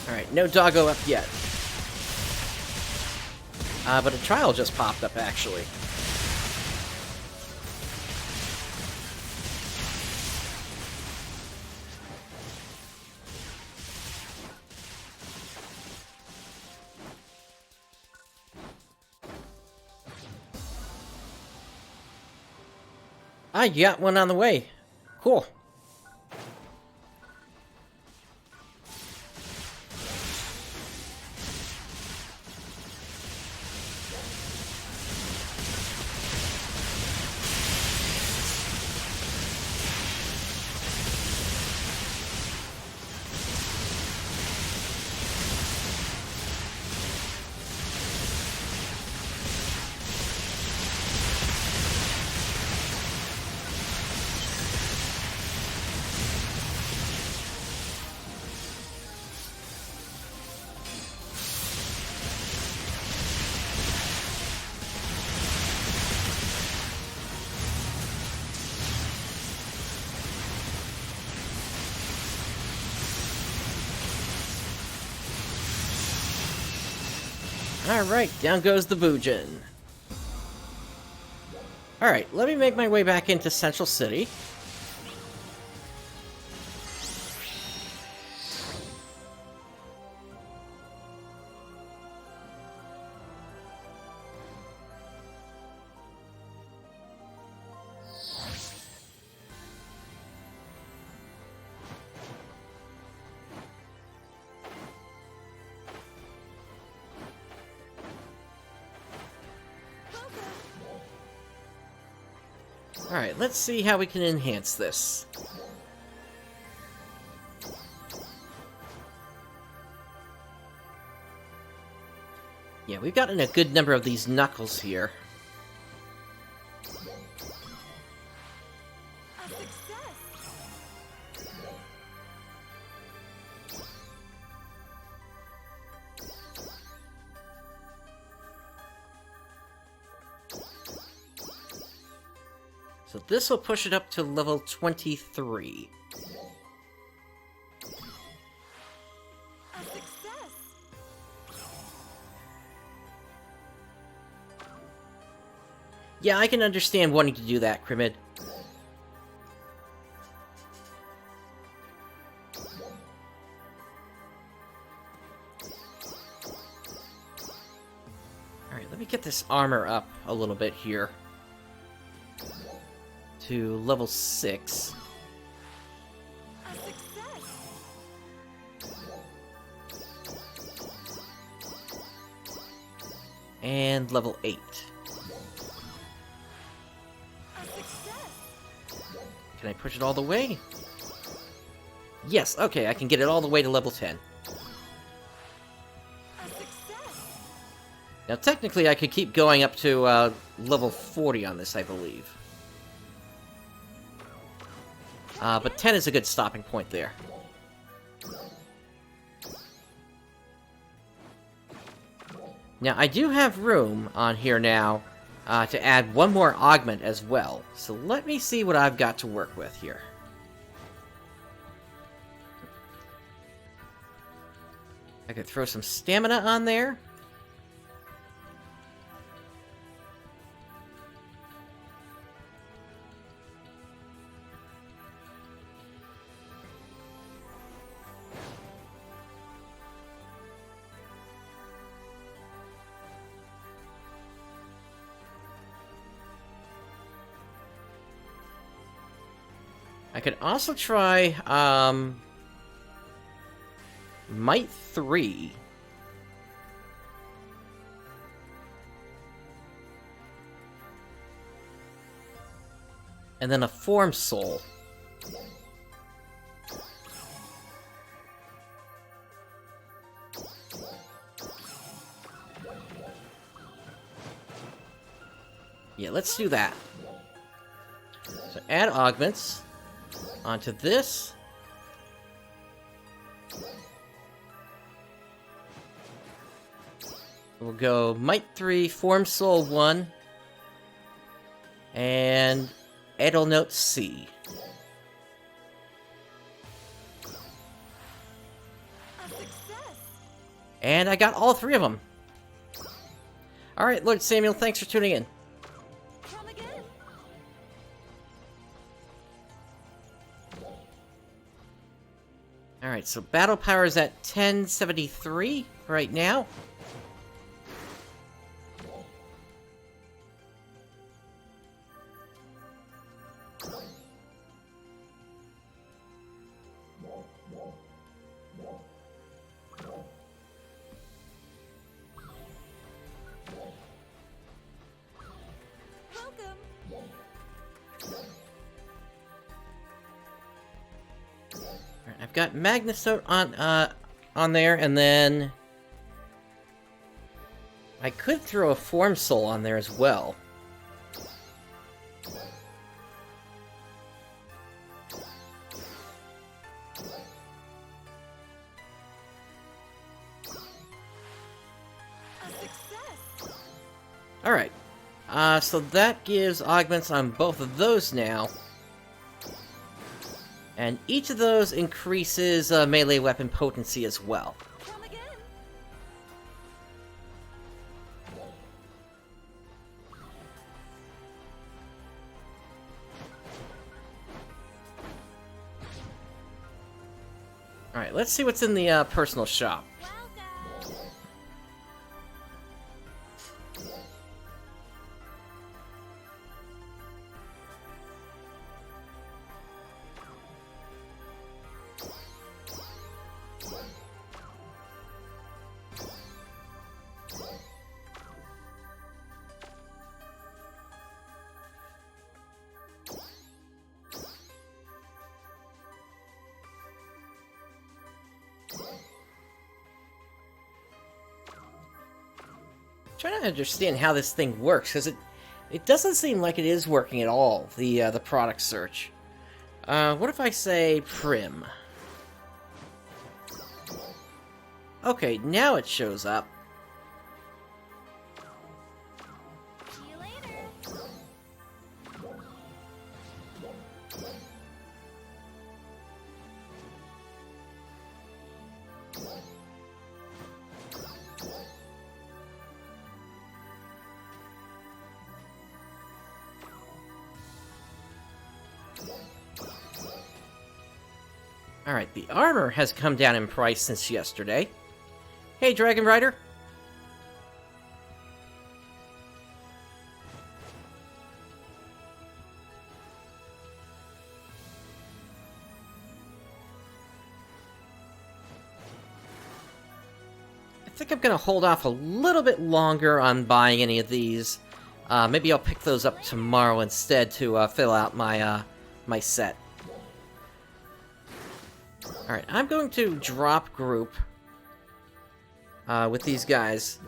Alright, no doggo up yet. But a trial just popped up, actually. Ah, you got one on the way. Cool. Alright, down goes the Boojin. Alright, let me make my way back into Central City. Alright, let's see how we can enhance this. Yeah, we've gotten a good number of these knuckles here. A success. So this will push it up to level 23. A success. Yeah, I can understand wanting to do that, Crimid. Alright, let me get this armor up a little bit here. To level 6. A success. And level 8. A success. Can I push it all the way? Yes, okay, I can get it all the way to level 10. A success. Now, technically, I could keep going up to level 40 on this, I believe. But 10 is a good stopping point there. Now, I do have room on here now to add one more augment as well. So let me see what I've got to work with here. I could throw some stamina on there. I could also try, Might 3. And then a Form Soul. Yeah, let's do that. So add augments onto this. We'll go Might 3, Form Soul 1, and Edelnote C. A And I got all 3 of them. Alright, Lord Samuel, thanks for tuning in. Come again. Alright, so battle power is at 1073 right now. Welcome. Alright, I've got Magnesote on there, and then I could throw a Form Soul on there as well. A success. Alright, so that gives augments on both of those now. And each of those increases melee weapon potency as well. Come again. Alright, let's see what's in the personal shop. Welcome. Trying to understand how this thing works, because it doesn't seem like it is working at all, the product search. What if I say Prim? Okay, now it shows up. See you later. Alright, the armor has come down in price since yesterday. Hey, Dragon Rider. I think I'm gonna hold off a little bit longer on buying any of these. Maybe I'll pick those up tomorrow instead to fill out my my set. Alright, I'm going to drop group with these guys.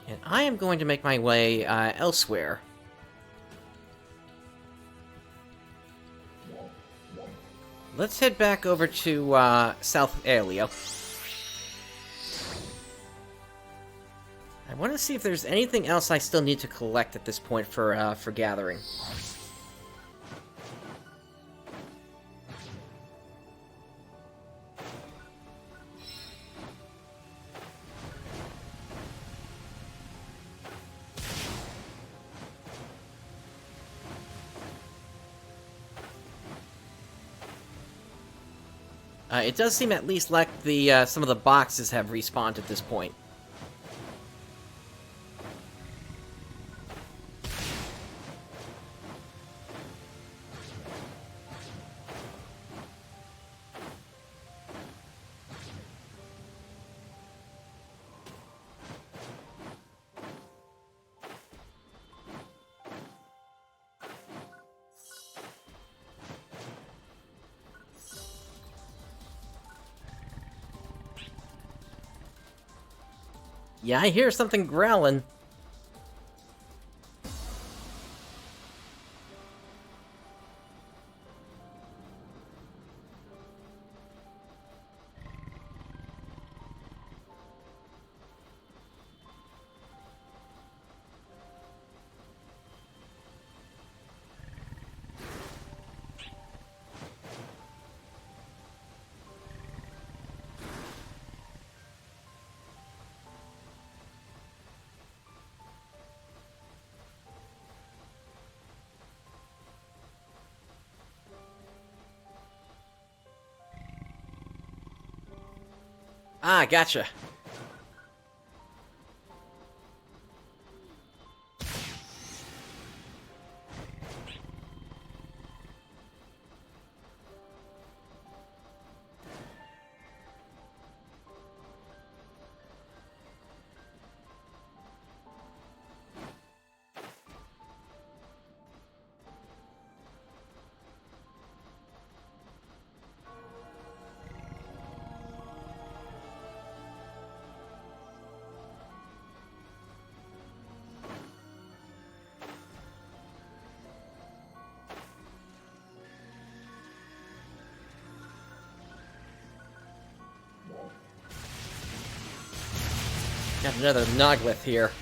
And I am going to make my way elsewhere. Let's head back over to South Aelio. I want to see if there's anything else I still need to collect at this point for gathering. It does seem at least like the some of the boxes have respawned at this point. Yeah, I hear something growling. Ah, gotcha. Got another Noglith here.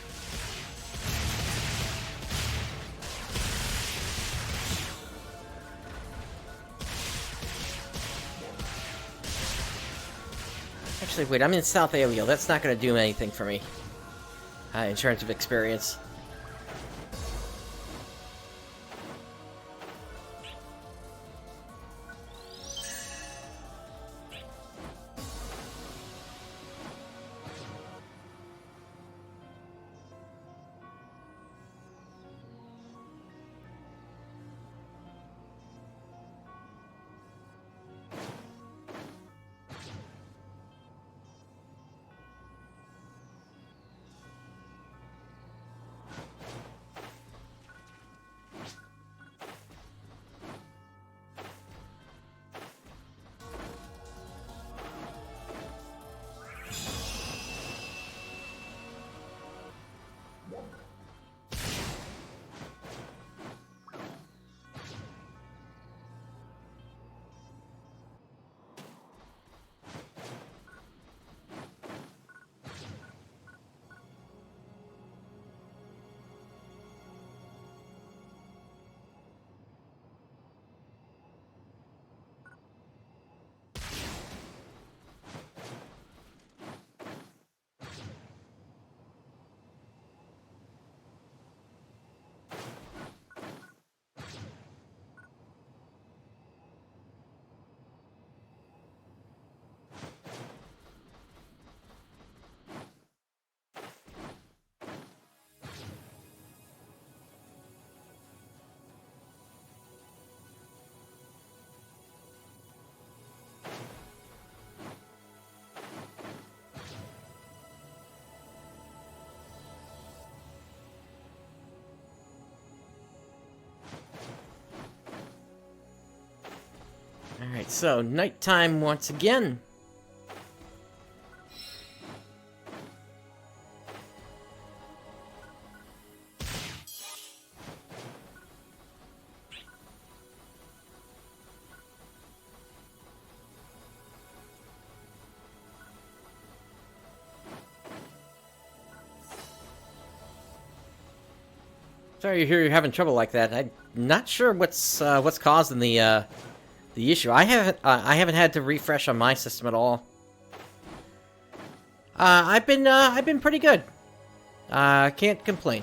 Actually, wait, I'm in South Alio. That's not going to do anything for me. In terms of experience. Alright, so nighttime once again. Sorry to hear you're having trouble like that. I'm not sure what's causing the issue. I haven't had to refresh on my system at all. I've been pretty good. Can't complain.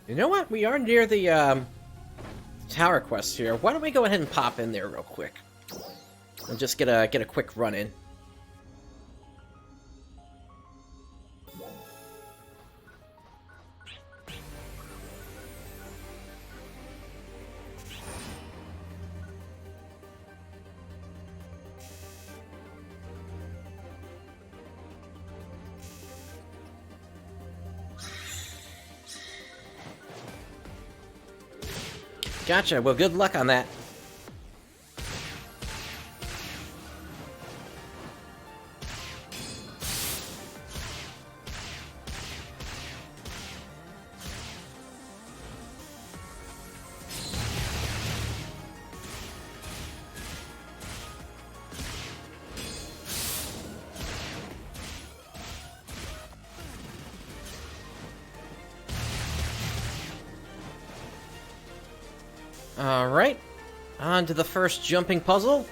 You know what? We are near the tower quest here. Why don't we go ahead and pop in there real quick? and just get a quick run in. Gotcha. Well, good luck on that. Alright, on to the first jumping puzzle.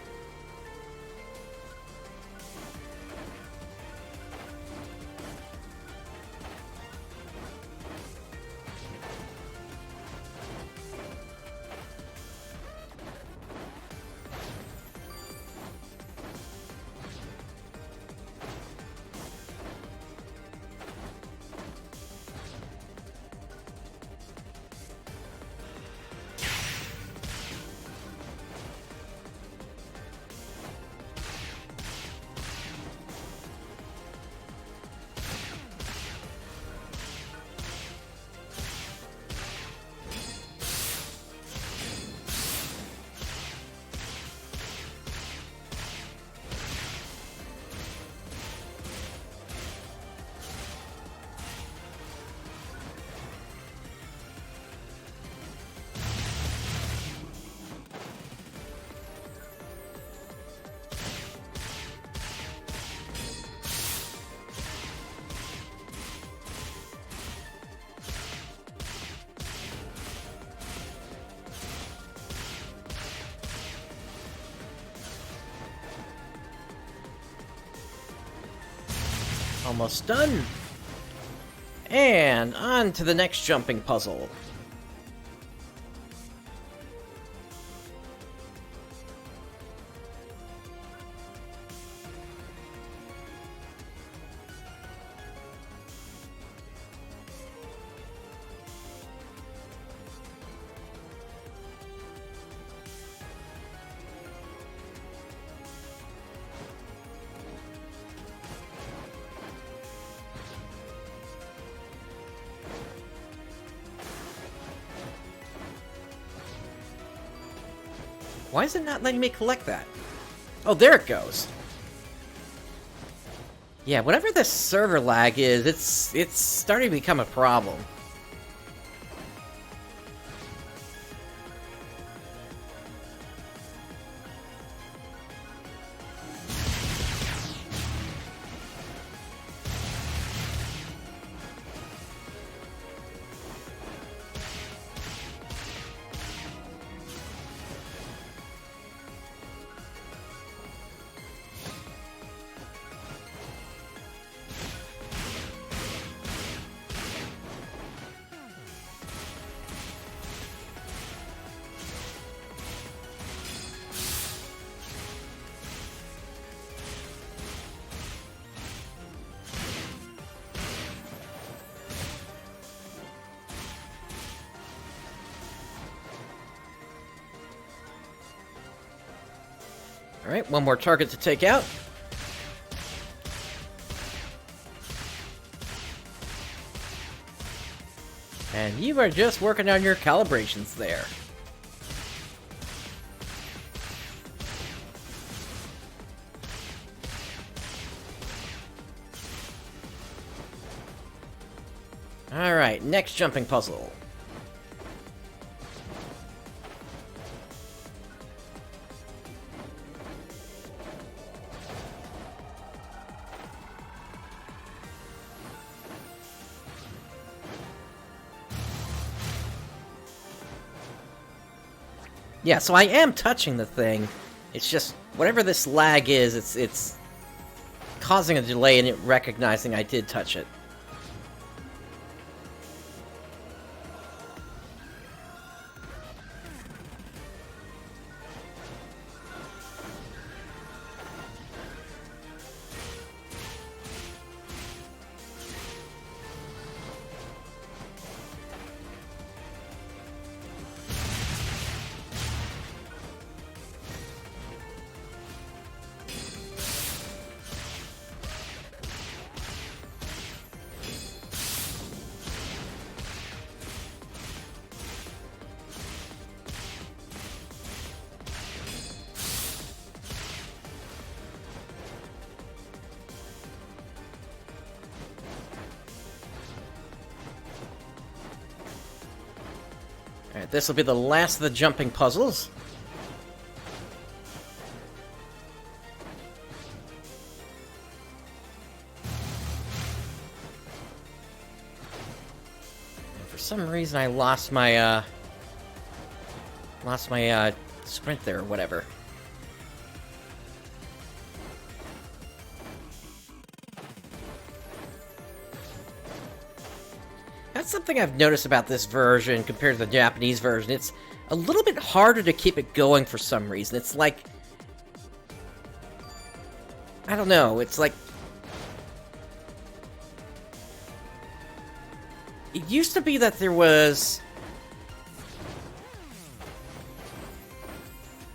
Almost done. And on to the next jumping puzzle. Why is it not letting me collect that? Oh, there it goes. Yeah, whatever this server lag is, it's starting to become a problem. Alright, one more target to take out. And you are just working on your calibrations there. Alright, next jumping puzzle. Yeah, so I am touching the thing. It's just, whatever this lag is, it's causing a delay in it recognizing I did touch it. Alright, this will be the last of the jumping puzzles. And for some reason I lost my sprint there or whatever. That's something I've noticed about this version compared to the Japanese version. It's a little bit harder to keep it going for some reason. It's like... I don't know, it's like... It used to be that there was...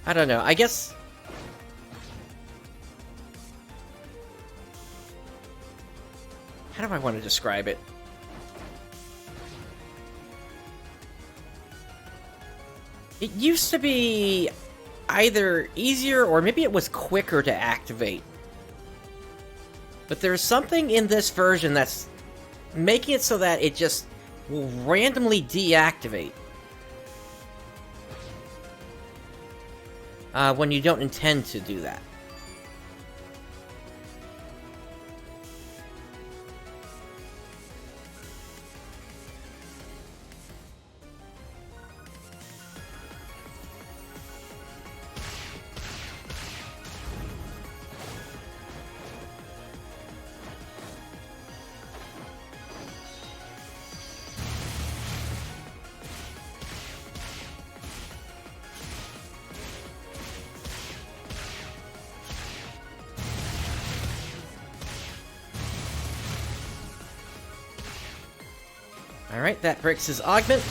I don't know, I guess... How do I want to describe it? It used to be either easier or maybe it was quicker to activate. But there's something in this version that's making it so that it just will randomly deactivate. When you don't intend to do that. Alright, that breaks his augment.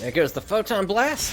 There goes the Photon Blast.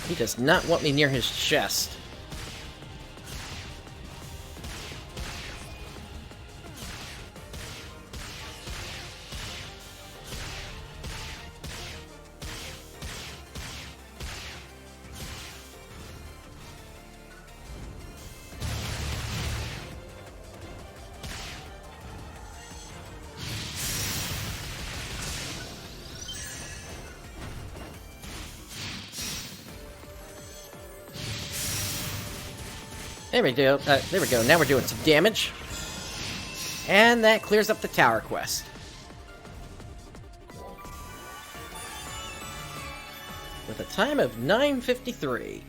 He does not want me near his chest. There we go. There we go. Now we're doing some damage. And that clears up the tower quest. With a time of 9:53.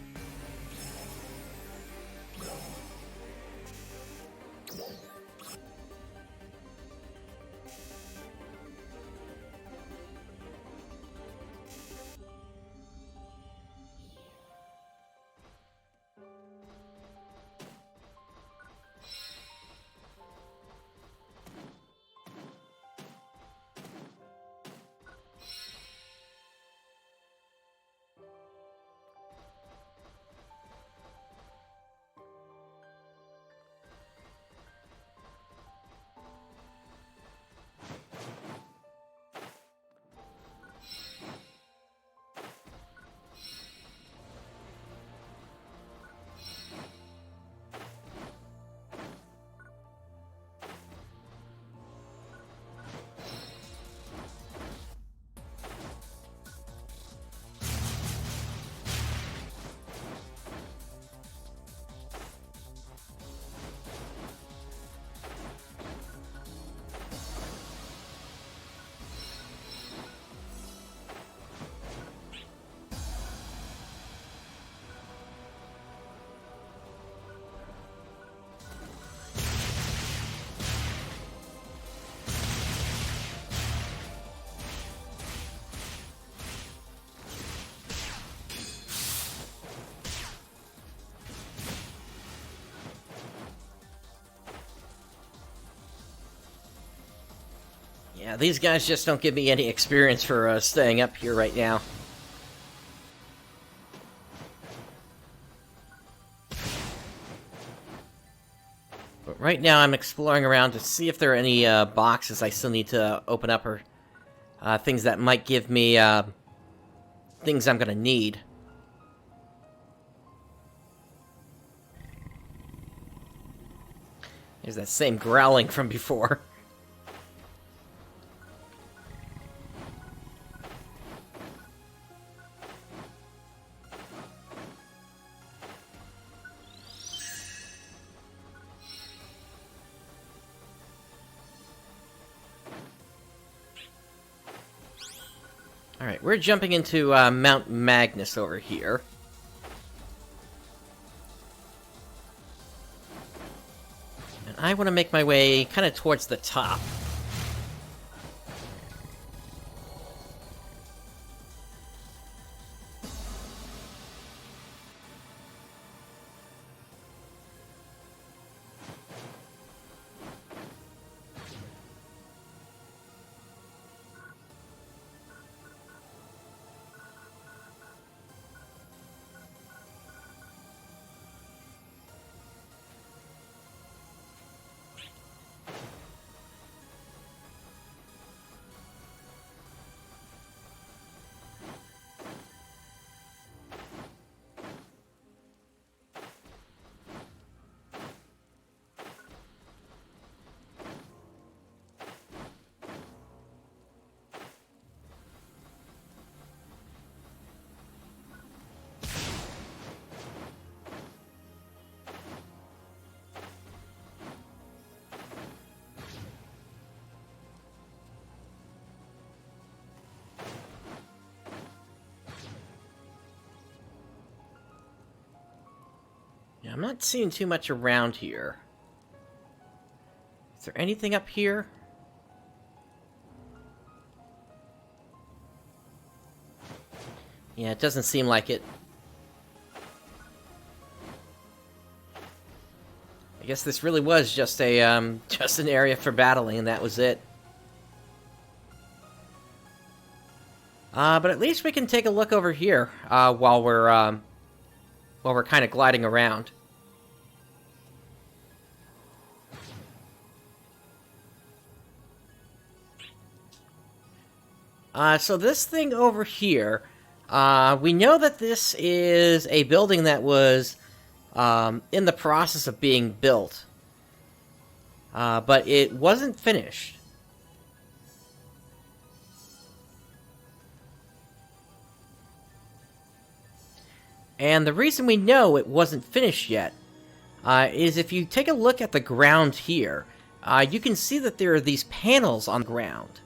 Yeah, these guys just don't give me any experience for staying up here right now. But right now I'm exploring around to see if there are any boxes I still need to open up, or things that might give me things I'm gonna need. There's that same growling from before. Alright, we're jumping into Mount Magnus over here. And I want to make my way kind of towards the top. Yeah, I'm not seeing too much around here. Is there anything up here? Yeah, it doesn't seem like it. I guess this really was just a just an area for battling, and that was it. But at least we can take a look over here while we're kind of gliding around. So this thing over here, we know that this is a building that was in the process of being built, but it wasn't finished. And the reason we know it wasn't finished yet is if you take a look at the ground here, you can see that there are these panels on the ground.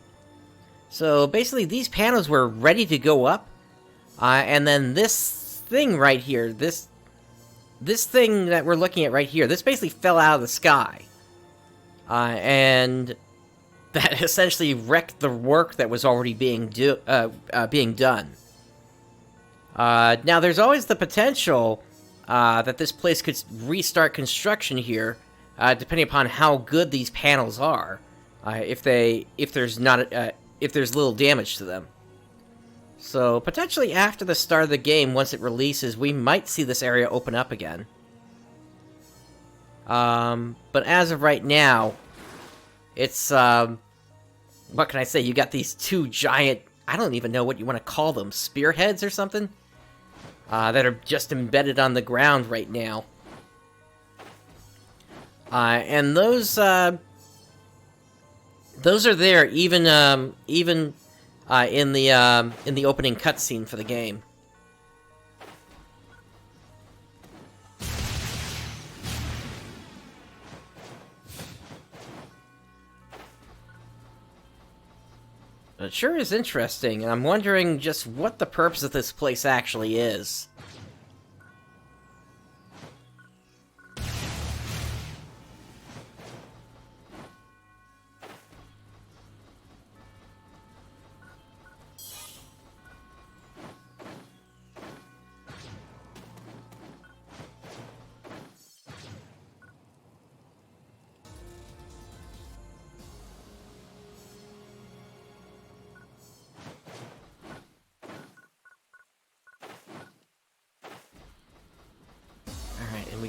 So basically these panels were ready to go up, and then this thing right here, this thing that we're looking at right here, this basically fell out of the sky. And that essentially wrecked the work that was already being done. Now, there's always the potential that this place could restart construction here, depending upon how good these panels are. If there's little damage to them. So, potentially after the start of the game, once it releases, we might see this area open up again. But as of right now, it's, what can I say? You got these two giant, I don't even know what you want to call them, spearheads or something? That are just embedded on the ground right now. And those are there even in the opening cutscene for the game. It sure is interesting, and I'm wondering just what the purpose of this place actually is.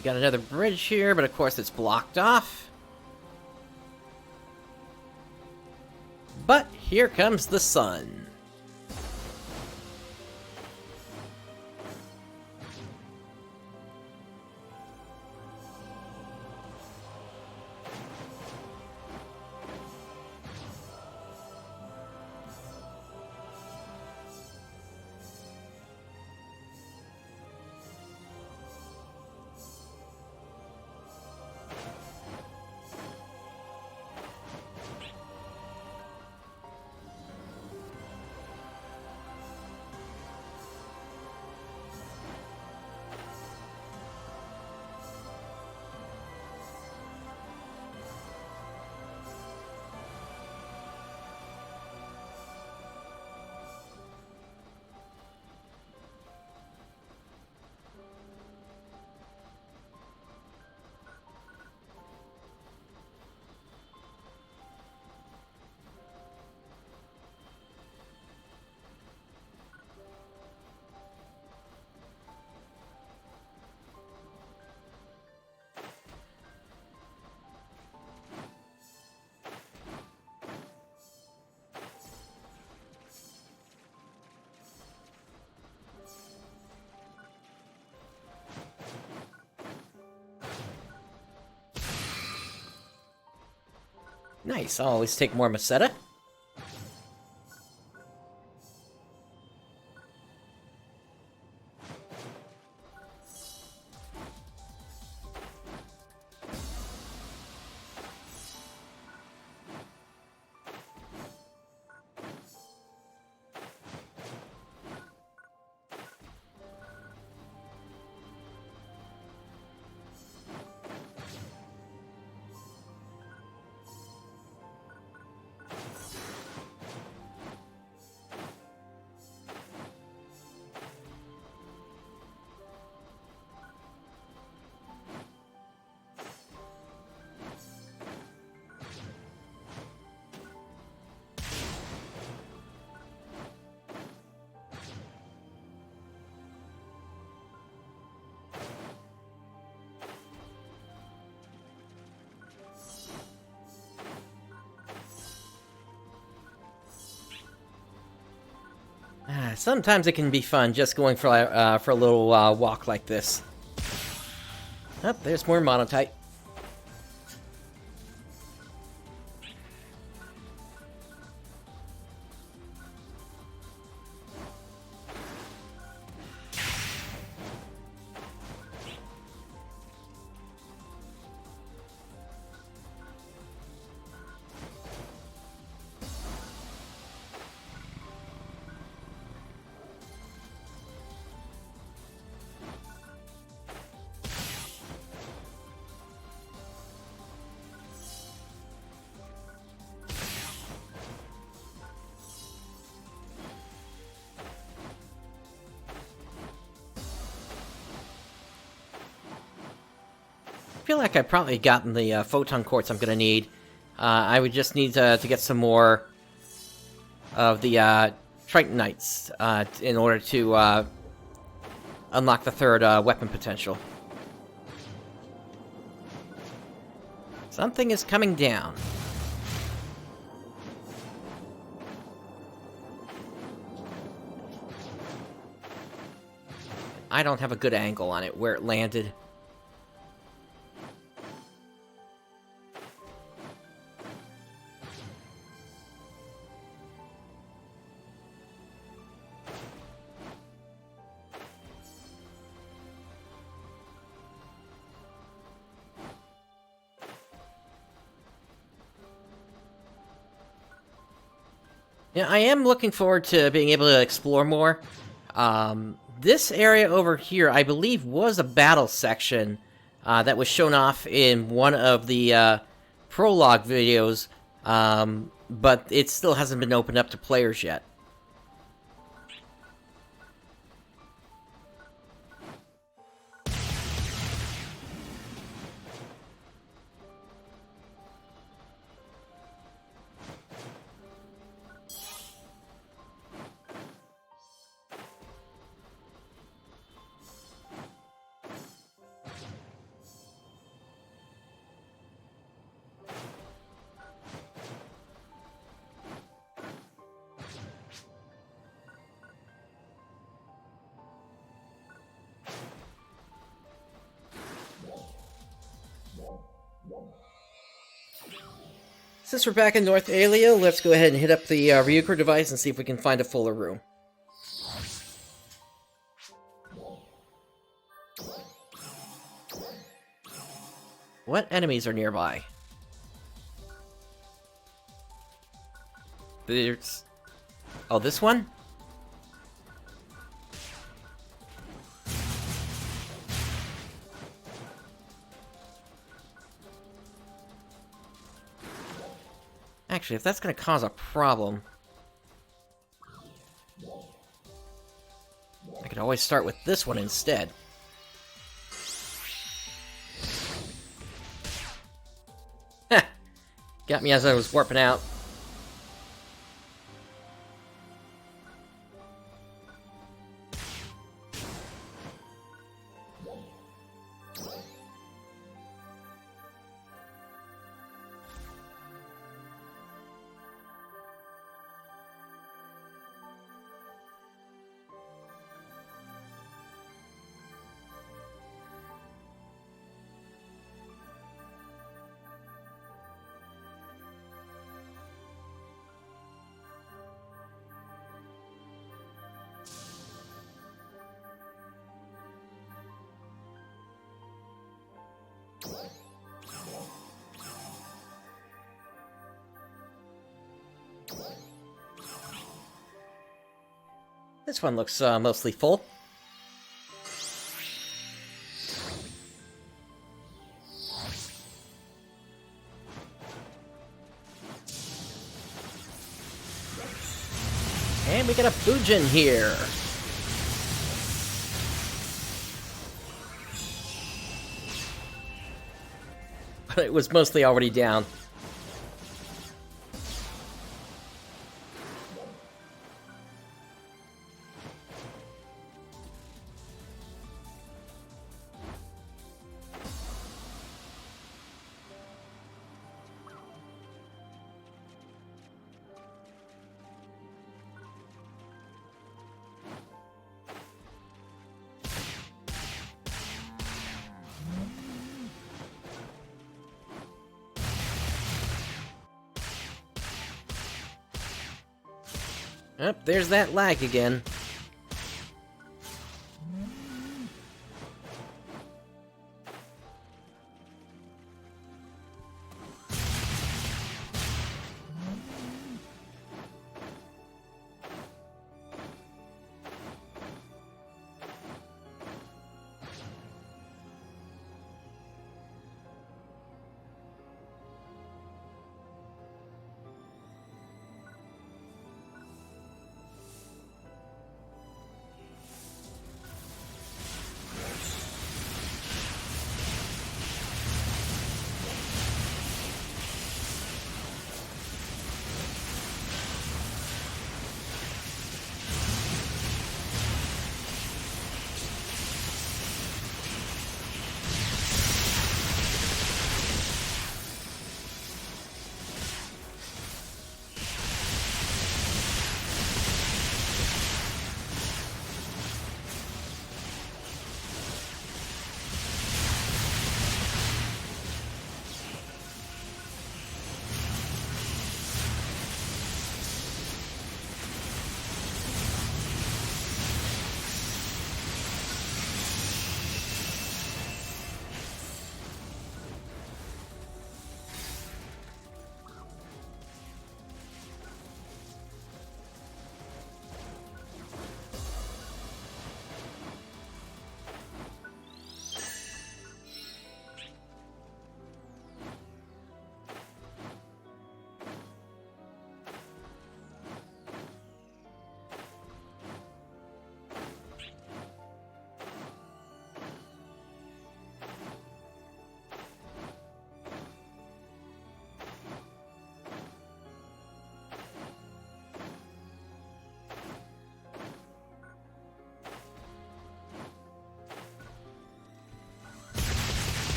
we got another bridge here, but of course it's blocked off. But here comes the sun. Nice, I'll always take more Maceta. Sometimes it can be fun just going for a little walk like this. Oh, there's more Monotype. I feel like I've probably gotten the Photon Quartz I'm gonna need. I would just need to get some more of the Tritonites in order to unlock the third weapon potential. Something is coming down. I don't have a good angle on it, where it landed. Yeah, I am looking forward to being able to explore more. This area over here, I believe, was a battle section that was shown off in one of the prologue videos, but it still hasn't been opened up to players yet. Since we're back in North Alia, let's go ahead and hit up the Ryuker device and see if we can find a fuller room. What enemies are nearby? There's... Oh, this one? Actually, if that's gonna cause a problem... I could always start with this one instead. Heh! Got me as I was warping out. This one looks mostly full. And we got a Fujin here. But it was mostly already down. Oh, there's that lag again.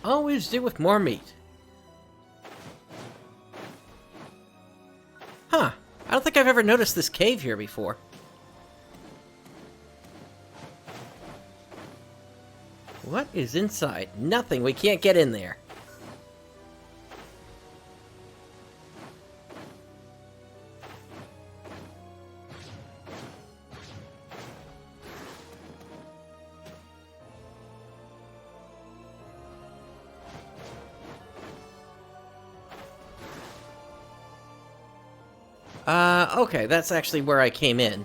Always do with more meat. Huh. I don't think I've ever noticed this cave here before. What is inside? Nothing. We can't get in there. Okay, that's actually where I came in.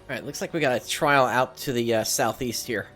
Alright, looks like we got a trial out to the southeast here.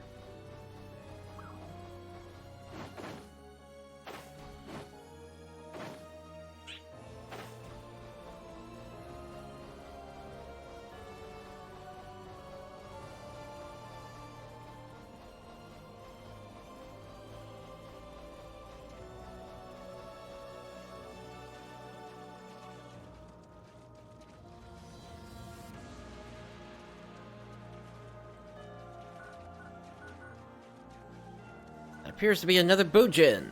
Appears to be another Bujin.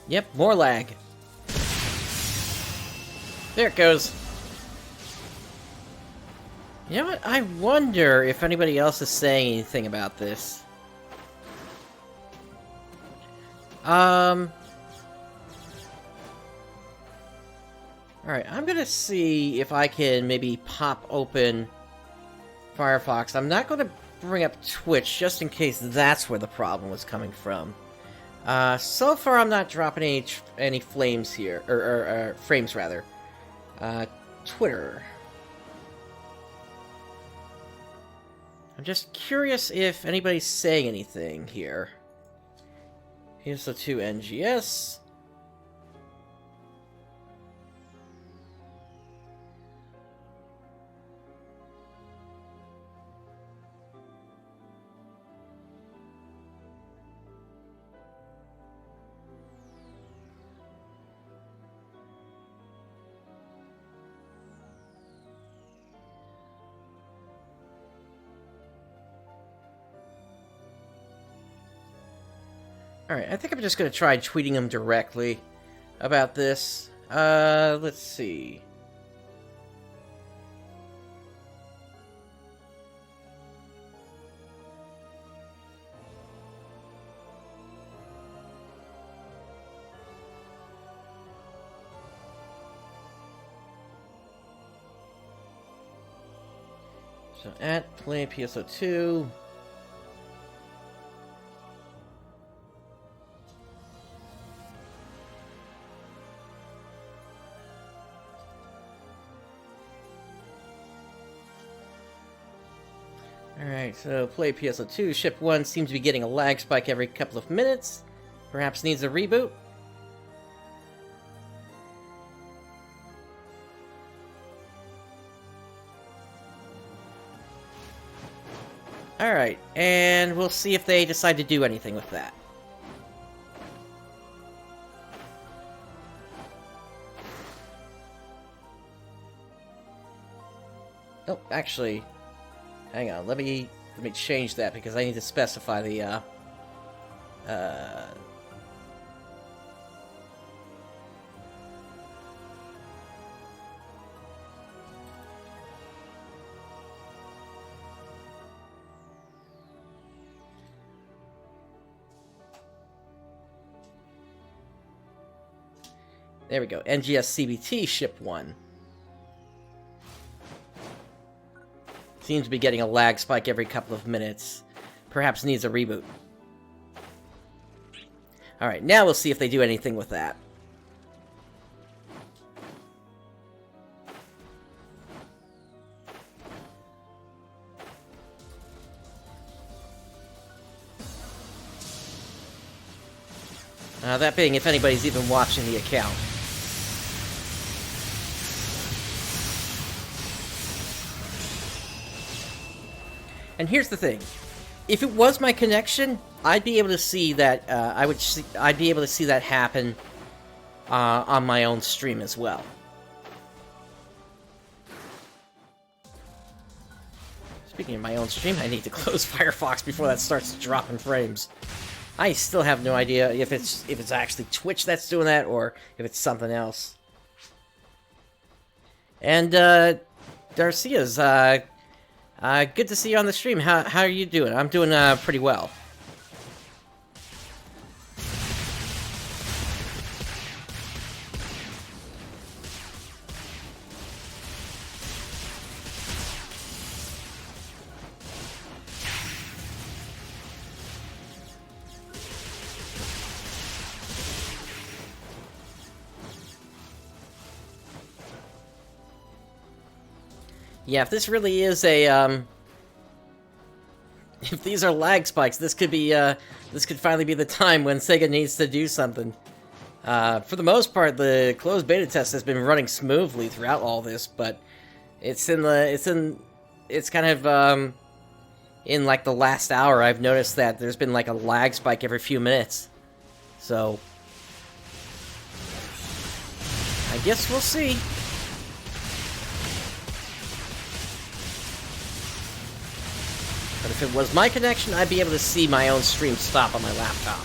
Yep, more lag. There it goes. You know what? I wonder if anybody else is saying anything about this. Alright, I'm gonna see if I can maybe pop open Firefox. I'm not gonna bring up Twitch, just in case that's where the problem was coming from. So far I'm not dropping any flames here, or frames rather. Twitter. I'm just curious if anybody's saying anything here. Here's the 2 NGS. Alright, I think I'm just gonna try tweeting him directly about this. Let's see. So at play PSO2. Alright, so play PSO2. Ship 1 seems to be getting a lag spike every couple of minutes. Perhaps needs a reboot. Alright, and we'll see if they decide to do anything with that. Oh, actually, hang on, let me change that because I need to specify the, there we go. NGS CBT Ship 1. Seems to be getting a lag spike every couple of minutes. Perhaps needs a reboot. Alright, now we'll see if they do anything with that. That being if anybody's even watching the account. And here's the thing: if it was my connection, I'd be able to see that. I'd be able to see that happen on my own stream as well. Speaking of my own stream, I need to close Firefox before that starts dropping frames. I still have no idea if it's actually Twitch that's doing that or if it's something else. And Darcia's good to see you on the stream. How are you doing? I'm doing pretty well. Yeah, if this really is a, if these are lag spikes, this could be, this could finally be the time when Sega needs to do something. For the most part, the closed beta test has been running smoothly throughout all this, but it's kind of, in like the last hour, I've noticed that there's been like a lag spike every few minutes. So, I guess we'll see. But if it was my connection, I'd be able to see my own stream stop on my laptop.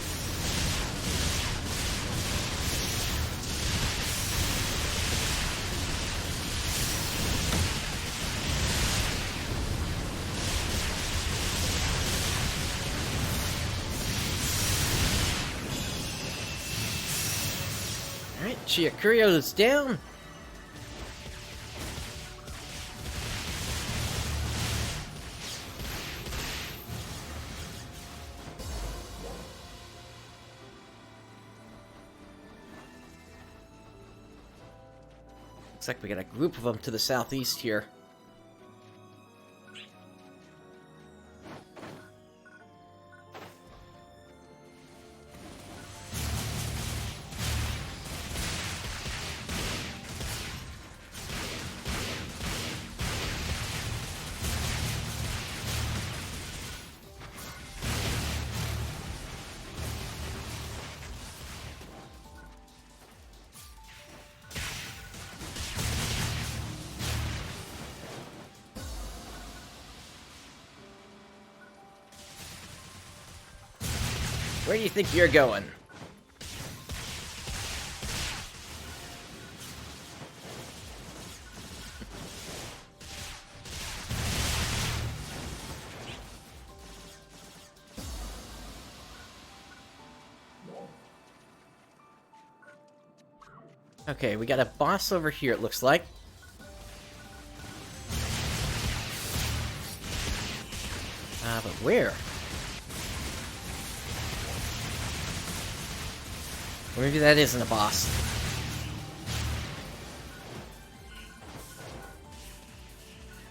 Alright, Chiakurio's down. Looks like we got a group of them to the southeast here. Where do you think you're going? Okay, we got a boss over here, it looks like. But where? Or maybe that isn't a boss.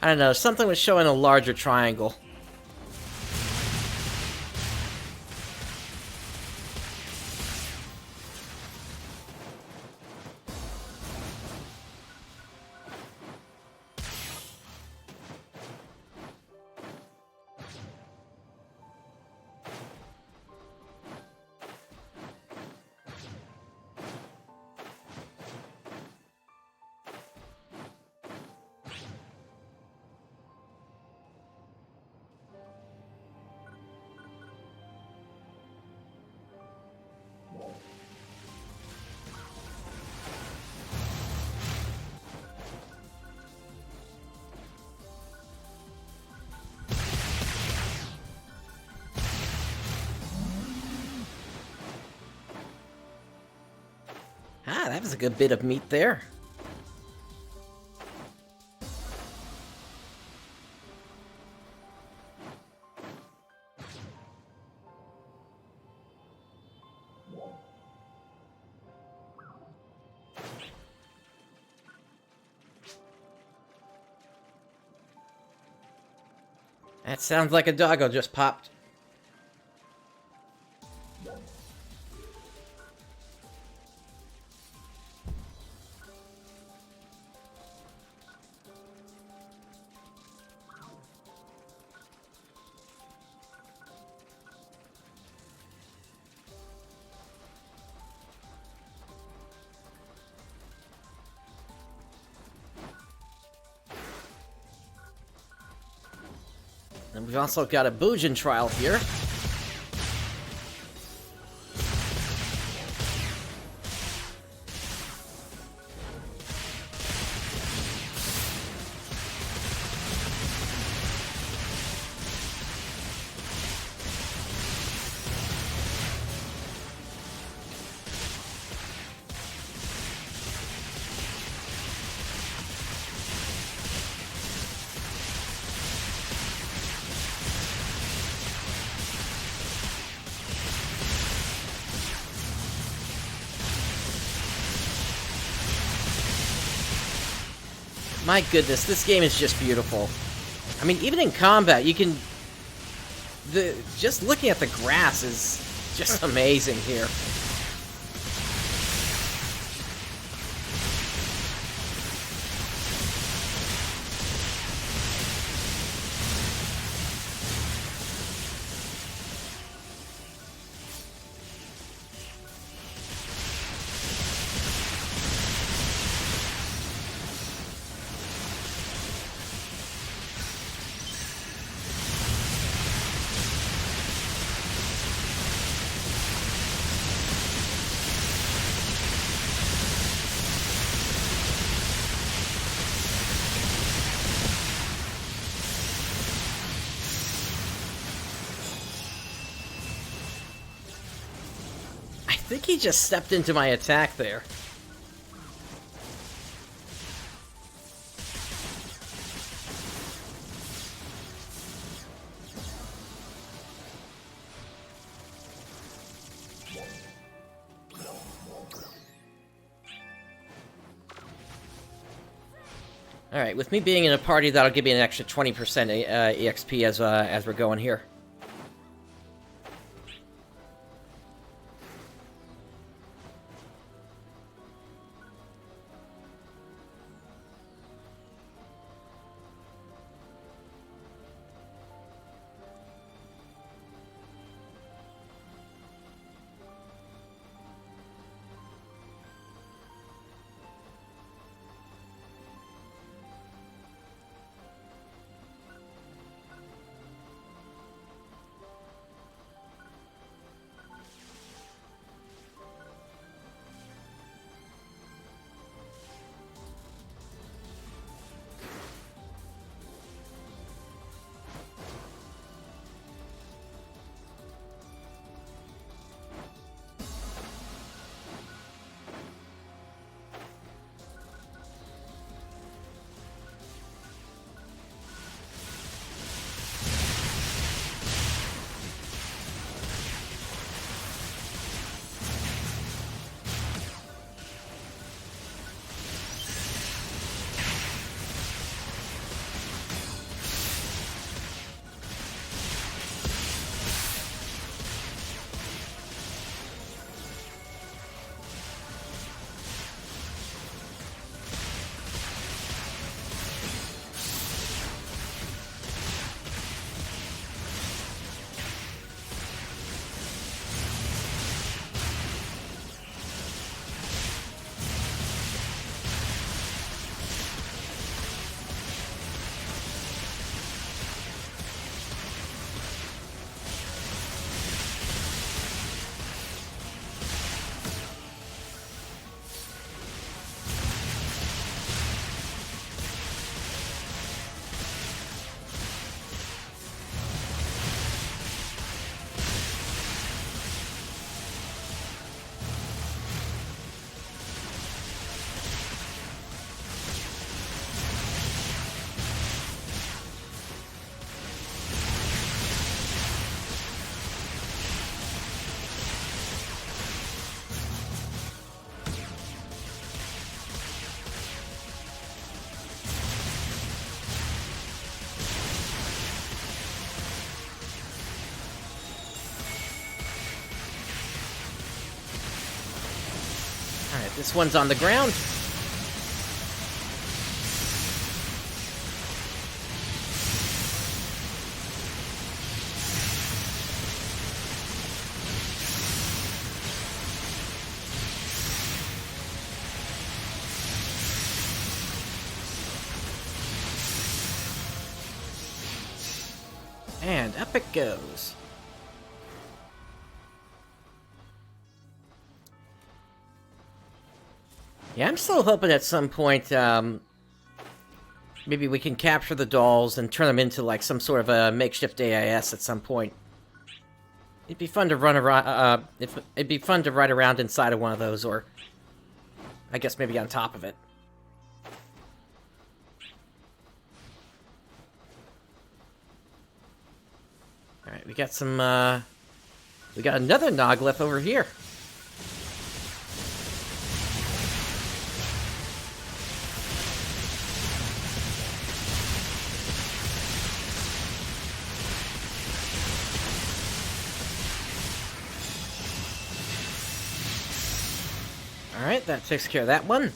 I don't know, something was showing a larger triangle. Ah, that was a good bit of meat there. That sounds like a doggo just popped. And we've also got a Boojin trial here. My goodness, this game is just beautiful. I mean, even in combat, you can... just looking at the grass is just amazing here. I think he just stepped into my attack there. Alright, with me being in a party, that'll give me an extra 20% EXP as we're going here. This one's on the ground. And up it goes. Yeah, I'm still hoping at some point, maybe we can capture the dolls and turn them into, like, some sort of a makeshift AIS at some point. It'd be fun to run around, it'd be fun to ride around inside of one of those, or I guess maybe on top of it. Alright, we got some, we got another Noglyph over here. Alright, that takes care of that one.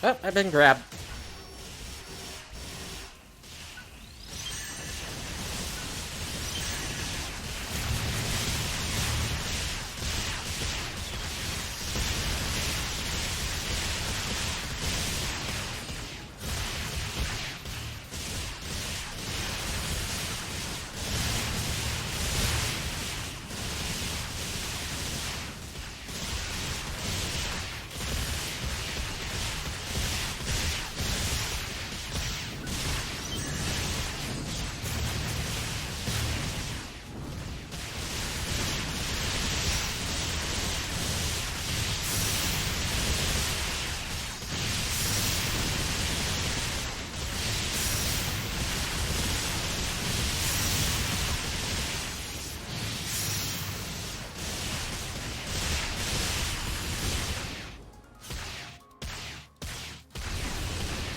Oh, I've been grabbed.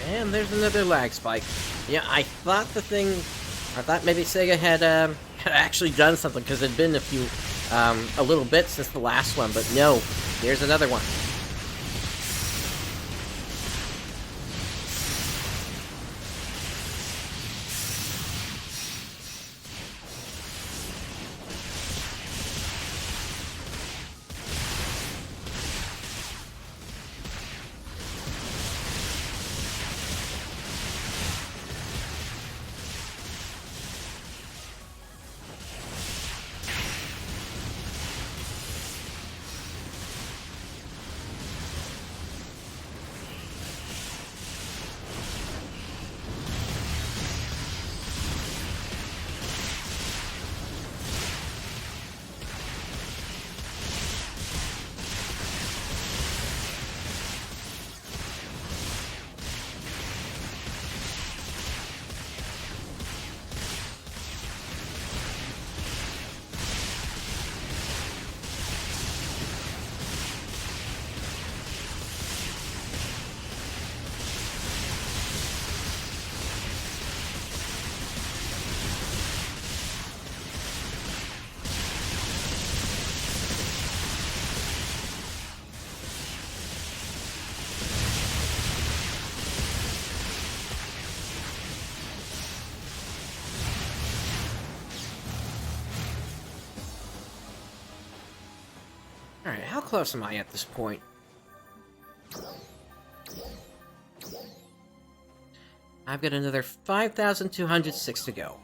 And there's another lag spike. Yeah, I thought maybe Sega had actually done something, because it'd been a little bit since the last one, but no, here's another one. Alright, how close am I at this point? I've got another 5,206 to go.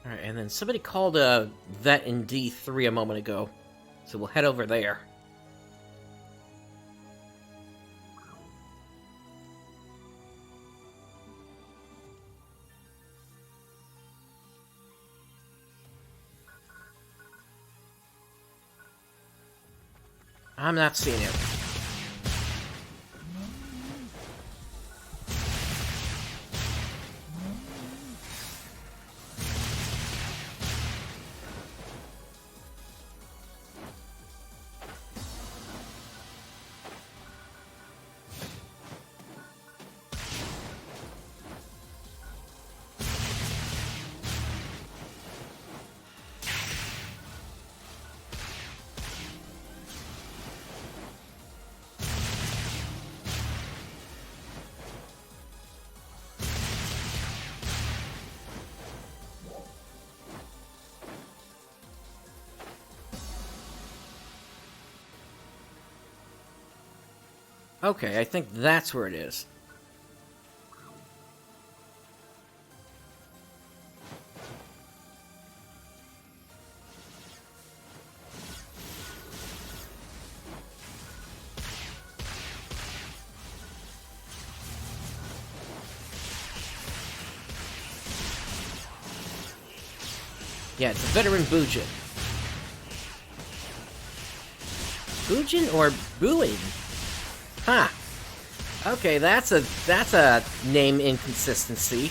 Alright, and then somebody called a vet in D3 a moment ago, so we'll head over there. I'm not seeing it. Okay, I think that's where it is. Yeah, it's a veteran Boojin. Boojin or Booing? Huh. Okay, that's a name inconsistency.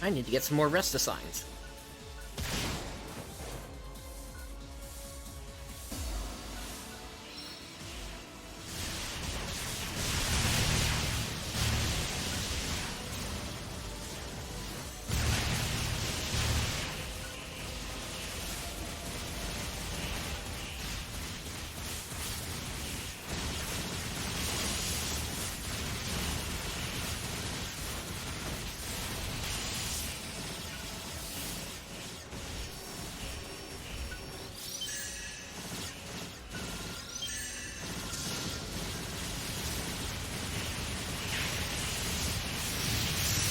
I need to get some more rest assigns.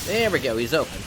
There we go, he's open.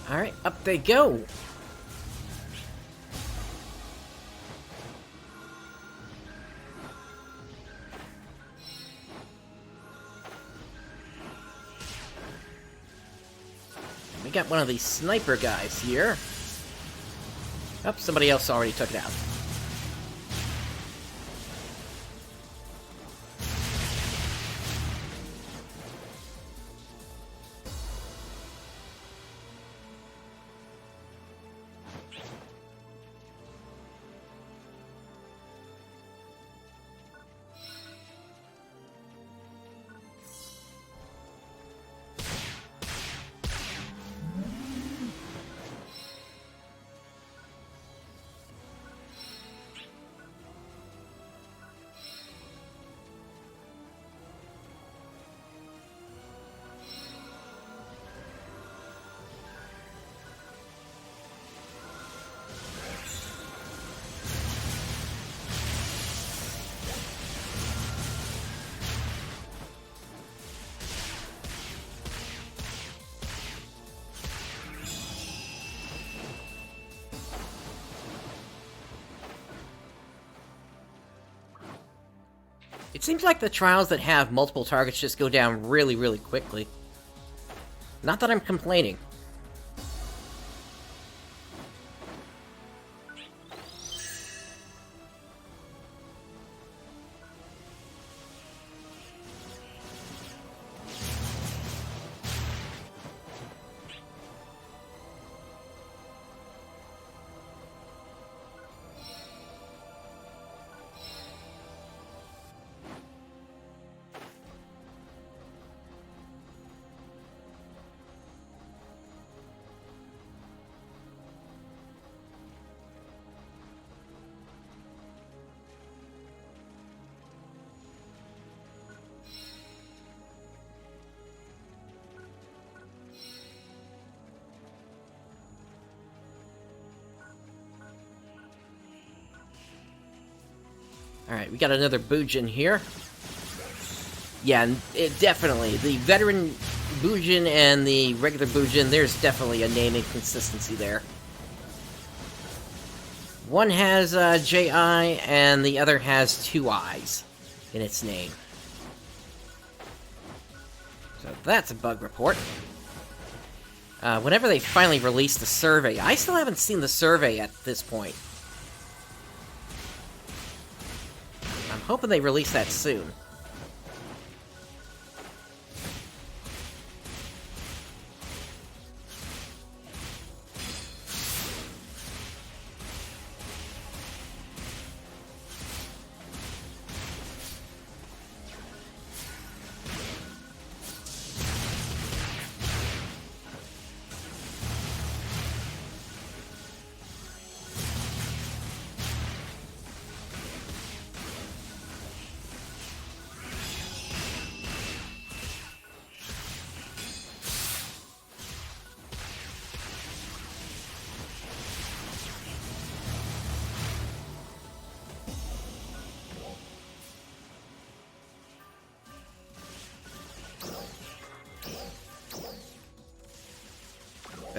Alright, up they go! We got one of these sniper guys here. Oh, somebody else already took it out. It seems like the trials that have multiple targets just go down really, really quickly. Not that I'm complaining. Alright, we got another Bujin here. Yeah, definitely. The veteran Bujin and the regular Bujin, there's definitely a naming consistency there. One has J-I, and the other has two I's in its name. So that's a bug report. Whenever they finally release the survey, I still haven't seen the survey at this point. I'm hoping they release that soon.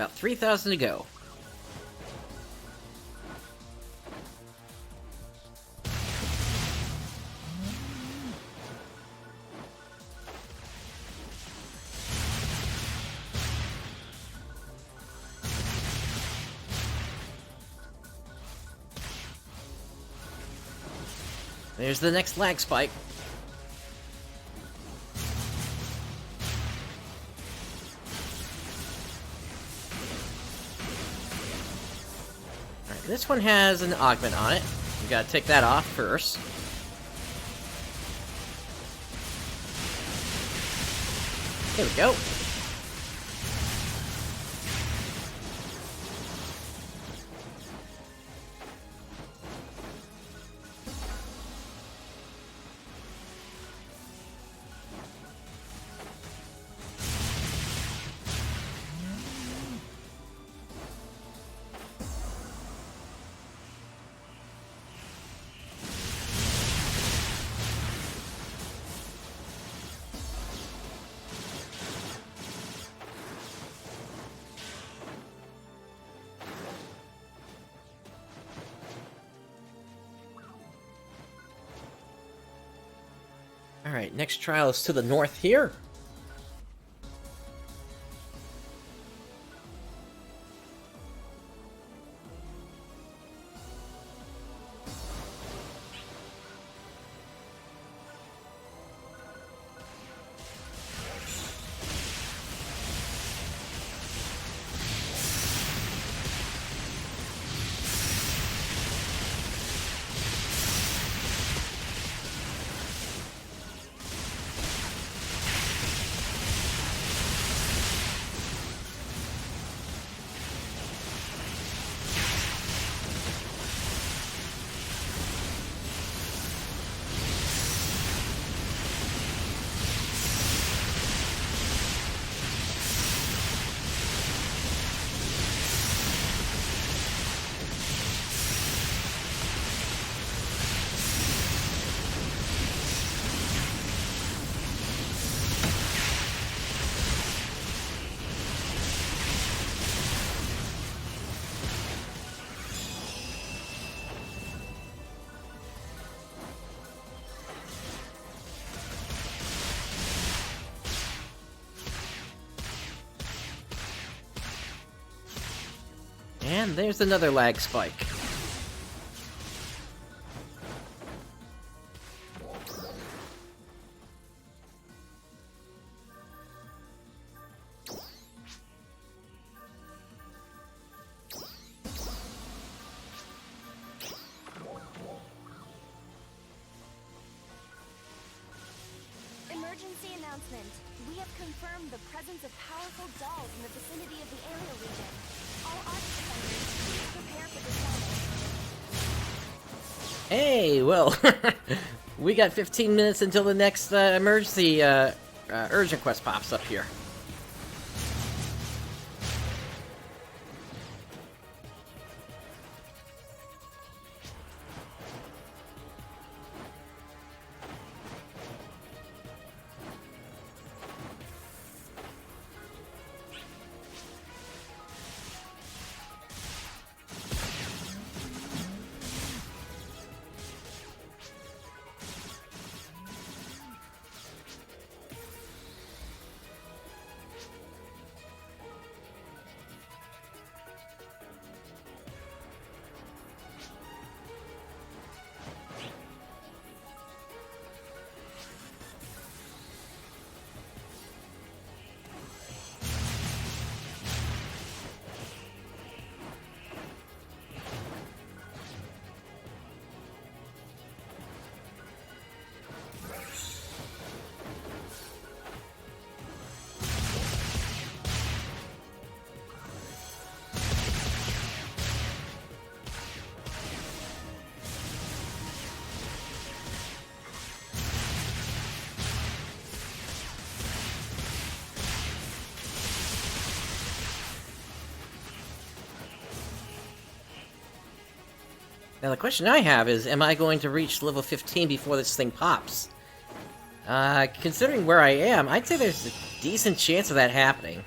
About 3,000 to go. There's the next lag spike. Alright, this one has an augment on it. We gotta take that off first. There we go. Alright, next trial is to the north here. And there's another lag spike. Emergency announcement. We have confirmed the presence of powerful dolls in the vicinity of the area region. All Arch defenders, please prepare for deployment. Hey, well, we got 15 minutes until the next emergency urgent quest pops up here. Now the question I have is, am I going to reach level 15 before this thing pops? Considering where I am, I'd say there's a decent chance of that happening.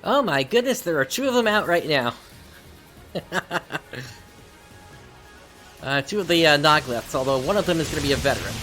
Oh my goodness, there are 2 of them out right now. 2 of the Nogleths, although one of them is going to be a veteran.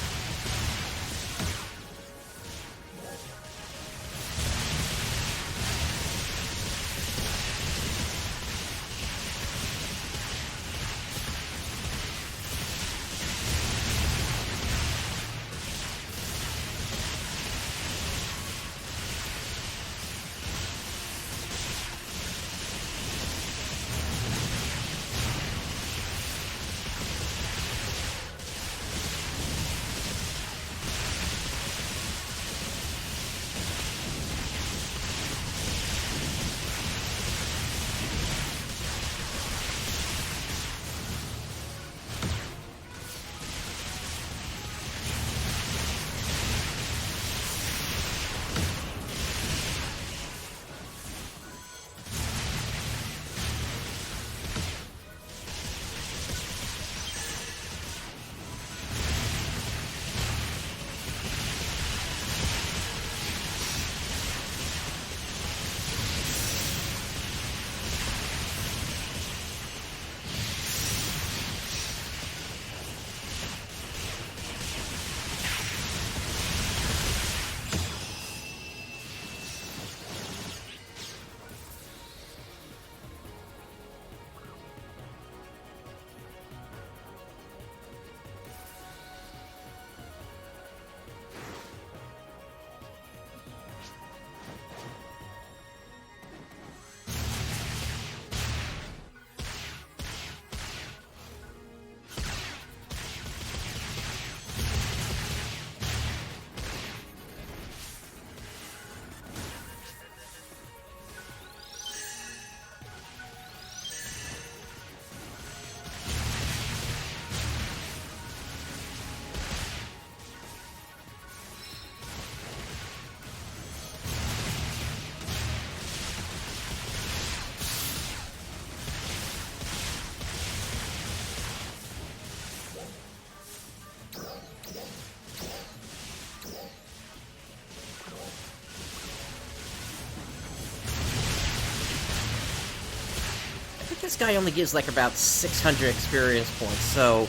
This guy only gives like about 600 experience points, so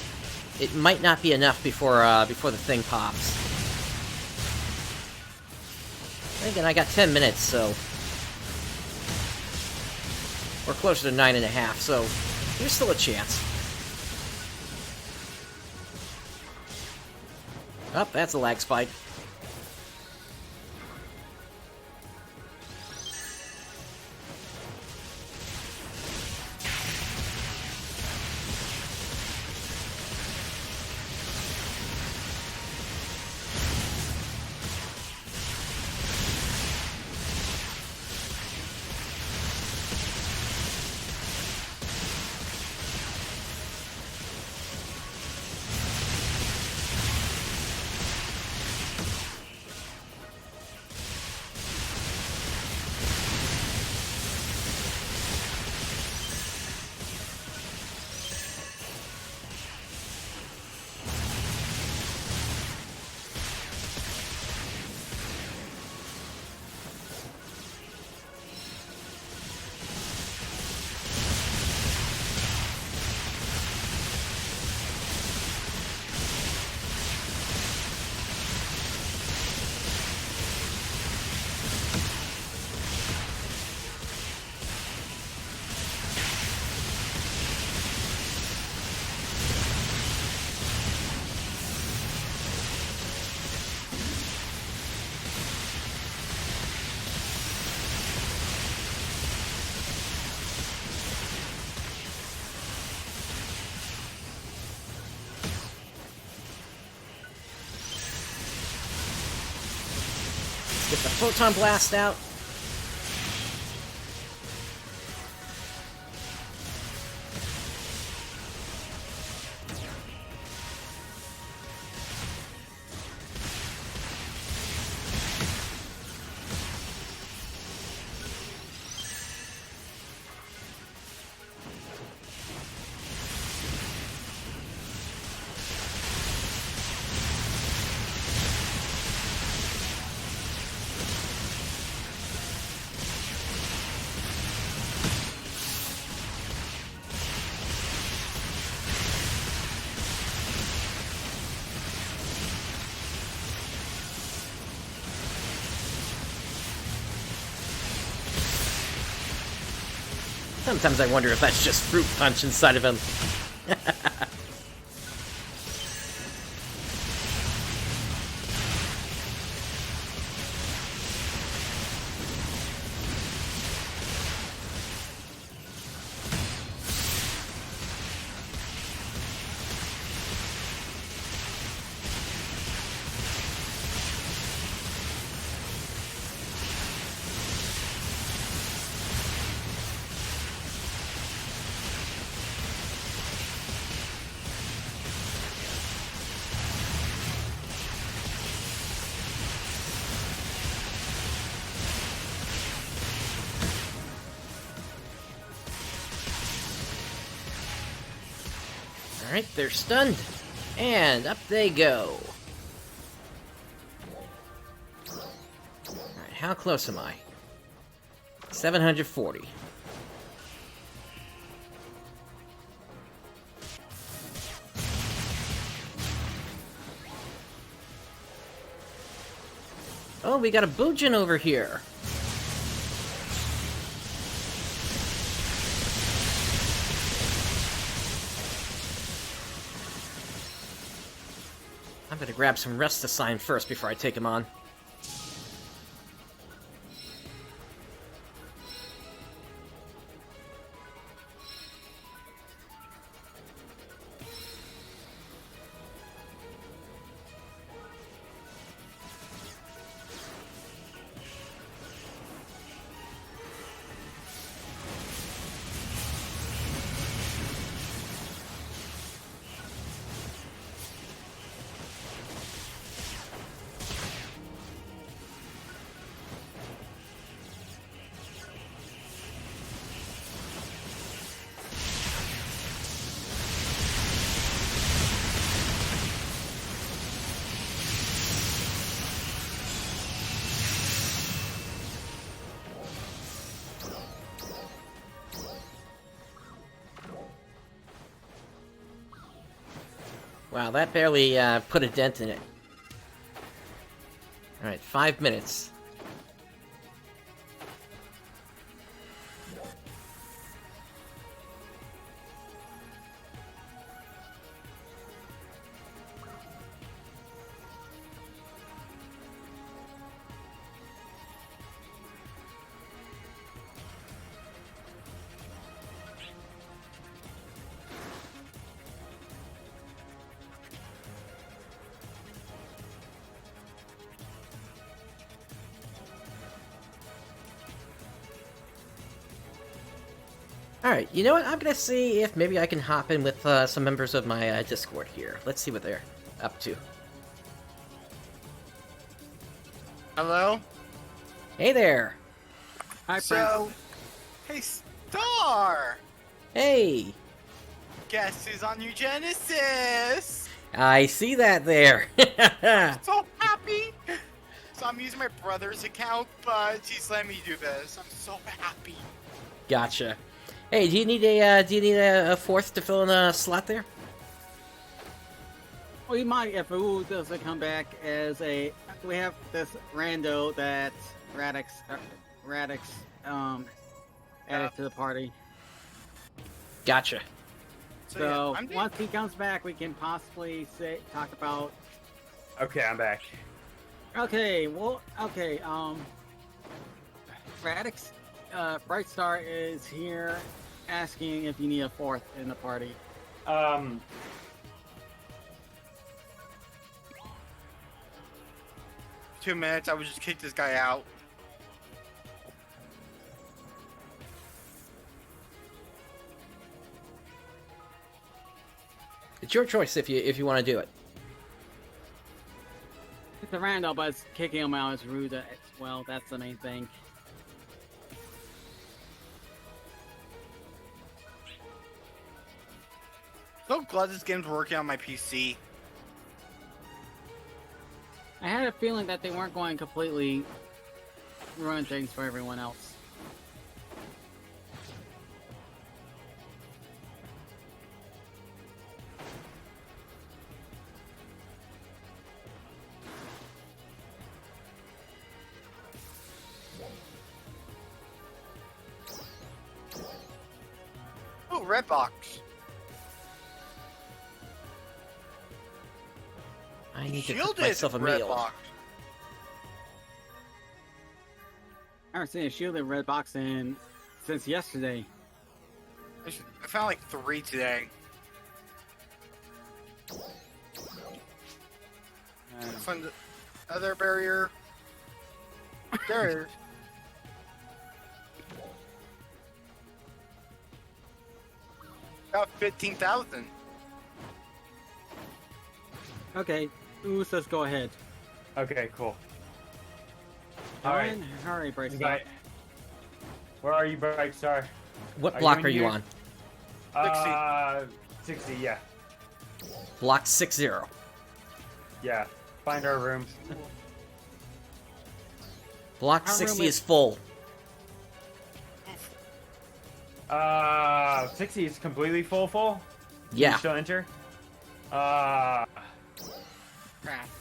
it might not be enough before before the thing pops. And again, I got 10 minutes, so we're closer to 9.5, so there's still a chance. Oh, that's a lag spike. Get the Photon Blast out. Sometimes I wonder if that's just fruit punch inside of him. Alright, they're stunned. And up they go. Alright, how close am I? 740. Oh, we got a Boojin over here. I'm gonna grab some rest assign first before I take him on. Wow, that barely put a dent in it. Alright, 5 minutes. Alright, you know what? I'm gonna see if maybe I can hop in with some members of my Discord here. Let's see what they're up to. Hello? Hey there! Hi, So, hey, Star! Hey! Guess who's on New Genesis? I see that there! So happy! So I'm using my brother's account, but he's letting me do this. I'm so happy. Gotcha. Hey, do you need a fourth to fill in a slot there? We might if Wu doesn't come back as a. We have this rando that Radix added to the party. Gotcha. So yeah, once he comes back, we can possibly talk about. Okay, I'm back. Okay, well, okay. Radix, Brightstar is here, asking if you need a fourth in the party. 2 minutes, I would just kick this guy out. It's your choice if you want to do it. It's a rando, but it's kicking him out is rude as well. That's the main thing. So glad this game's working on my PC. I had a feeling that they weren't going to completely ruin things for everyone else. red box. I need to cook Shielded myself a red meal. box. I haven't seen a shielded red box since yesterday. I found like 3 today. From the other barrier. There it is. About 15,000. Okay, Usos, go ahead. Okay, cool. Go All right. in, hurry, Brightstar. Right. Where are you, Brightstar? What Are block you in are you here? on? 60, yeah. Block 60. Yeah. Find our rooms. Block Our room 60 is- is full. 60 is completely full? Can Yeah. you still enter? Crap.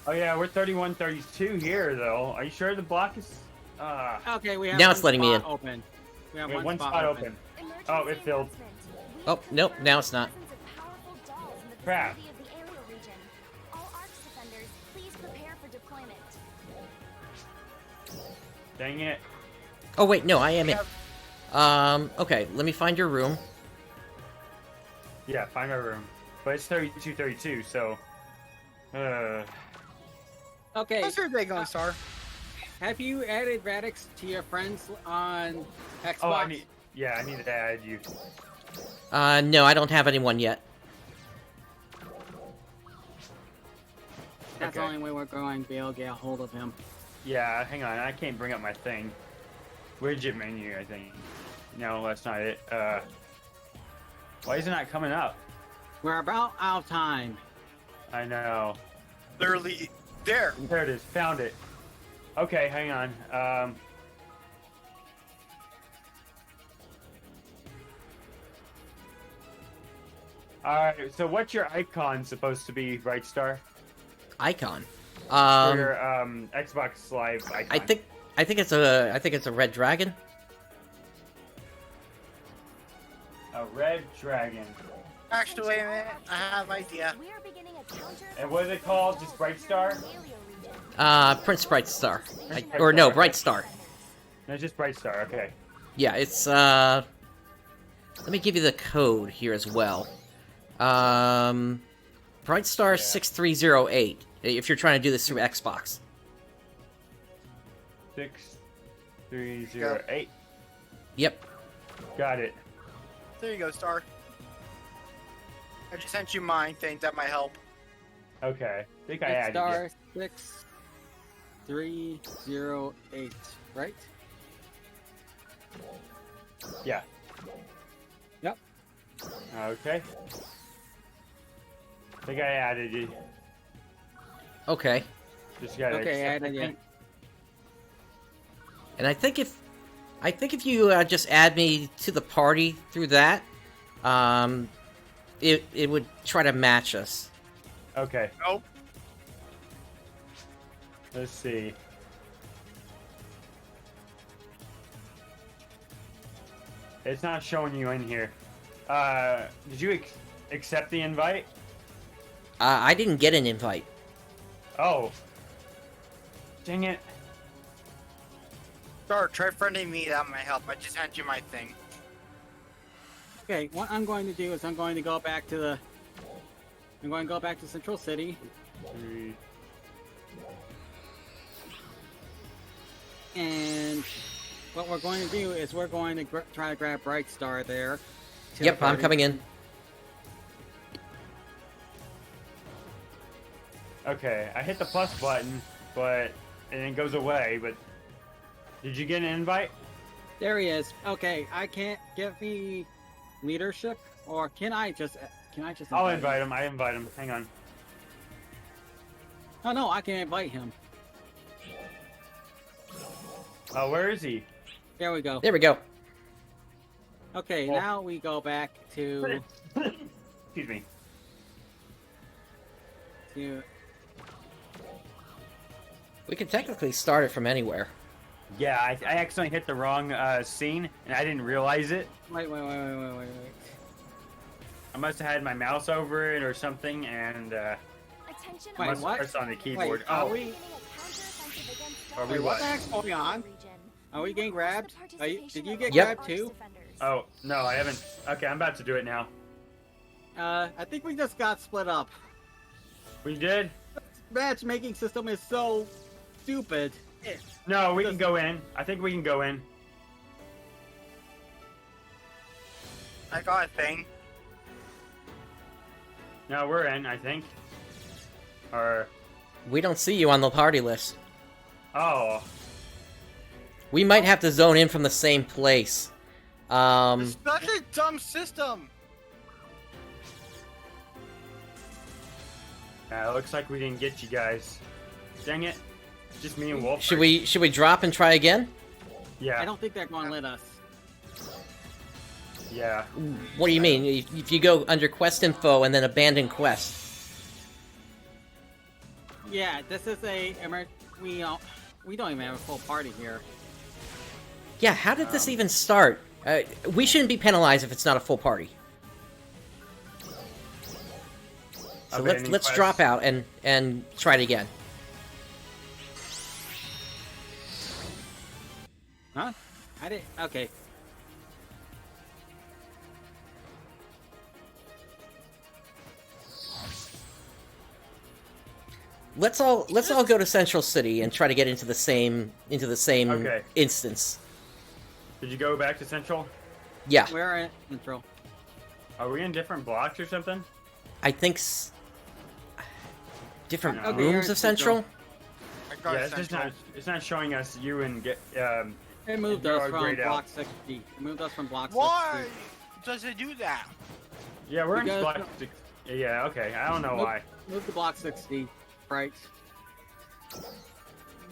Oh yeah, we're 31, 32 here, though. Are you sure the block is... Okay, we have Now one it's letting me spot in. Open. We have we have one spot spot open. Emergency Oh, it filled. announcement. We Oh, have nope, confirmed now it's not. the presence of powerful dolls in the Crap. vicinity of the aerial region. All Arcs defenders, please prepare for deployment. Dang it. Oh, wait, no, I am in. Yeah. Okay, let me find your room. Yeah, find our room. But it's 32, 32, so... Okay, How's your day going, Star? have you added Radix to your friends on Xbox? Oh, I need to add you. No, I don't have anyone yet. That's Okay. the only way we're going to be able to get a hold of him. Yeah, hang on, I can't bring up my thing. Widget menu, I think. No, that's not it. Why is it not coming up? We're about out of time. I know. Literally there. There it is, found it. Okay, hang on. Alright, so what's your icon supposed to be, Brightstar? Icon. For your Xbox Live icon. I think it's a red dragon. A red dragon. Actually, wait a minute. I have an idea. We are beginning a counter. And what is it called? Just Brightstar? PrinceBrightstar. Or no, Brightstar. No, just Brightstar, okay. Yeah, it's let me give you the code here as well. Brightstar 6308. If you're trying to do this through Xbox. 6308. Yep. Got it. There you go, Star. I just sent you mine. Think that might help. Okay. I think I added you. Star 6308, right? Yeah. Yep. Okay. I think I added you. Okay. Just gotta Okay, accept added it. you. And I think if you just add me to the party through that, it would try to match us. Okay. Nope. Let's see. It's not showing you in here. Did you accept the invite? I didn't get an invite. Oh. Dang it. Star, try friending me. That might help. I just sent you my thing. Okay, what I'm going to do is I'm going to go back to Central City. 3. And what we're going to do is we're going to try to grab Brightstar there. to Yep, the I'm party. coming in. Okay, I hit the plus button, and it goes away, but... Did you get an invite? There he is. Okay, I can't give me leadership, or can I just I'll invite him. I invite him. Hang on. Oh no, I can invite him. Oh, where is he? There we go. There we go. Okay, Oh. now we go back to Excuse me. We can technically start it from anywhere. Yeah, I accidentally hit the wrong scene, and I didn't realize it. wait. must have had my mouse over it or something, and Attention Wait, all must what? press on the keyboard. are oh, we- beginning a counteroffensive against Are we Stars what? of the What's going on? region. Are we getting grabbed? Request the Are you, did participation you of get all Yep. grabbed Arcs too? defenders. oh, no, I haven't. Okay, I'm about to do it now. I think we just got split up. We did? Matchmaking system is so stupid. No, we can go in. I think we can go in. I got a thing. No, we're in, I think. Or, We don't see you on the party list. oh, We might have to zone in from the same place. It's such a dumb system. it looks like we didn't get you guys. Dang it. Just me and Wolf. Should we drop and try again? Yeah, I don't think they're going to let us. yeah. What do you mean? If you go under quest info and then abandon quest. Yeah, this is we don't even have a full party here. Yeah, how did this even start? We shouldn't be penalized if it's not a full party. So Abandon let's quest. drop out and try it again. Huh? I didn't. Okay. Let's all go to Central City and try to get into the same Okay. instance. Did you go back to Central? Yeah, We're in intro. Are we in different blocks or something? I think different Okay, rooms here's of Central. I got Yeah, a it's just central. it's not showing us you and get, It moved You us are from grayed out. block 60. It moved us from block Why 60. does it do that? yeah, we're in Because- block six. Yeah, okay, I don't know why. Move to block 60. Right.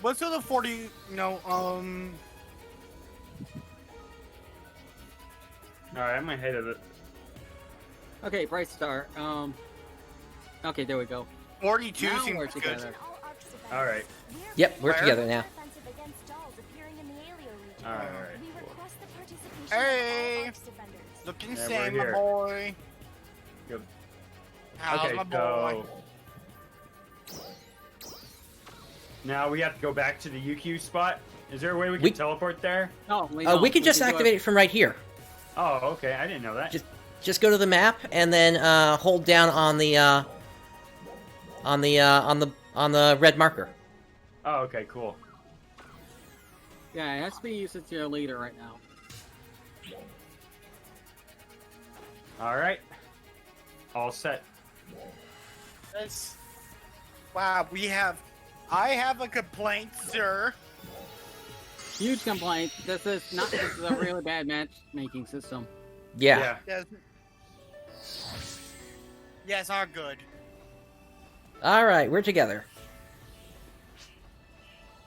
What's the 40? No, Alright, I'm ahead of it. Okay, Brightstar. Okay, there we go. 42 Now seems we're good. together. Attention all Arcs defenders. Alright. We are Yep, we're Where? together now. offensive against dolls appearing in the Alio region. Alright. We request the participation Hey. of all Arcs defenders. Looking Yeah, same, we're my here. boy. Good. How's Okay, my boy? so now we have to go back to the UQ spot. Is there a way we can We- teleport there? No, we We don't. can just do activate it from right here. Oh, okay, I didn't know that. Just go to the map and then hold down on the red marker. Oh, okay, cool. Yeah, it has to be used as your leader right now. Alright. All set. That's... Wow, I have a complaint, sir. Huge complaint. This is a really bad matchmaking system. Yeah. Yes. Yes, are good. All right, we're together.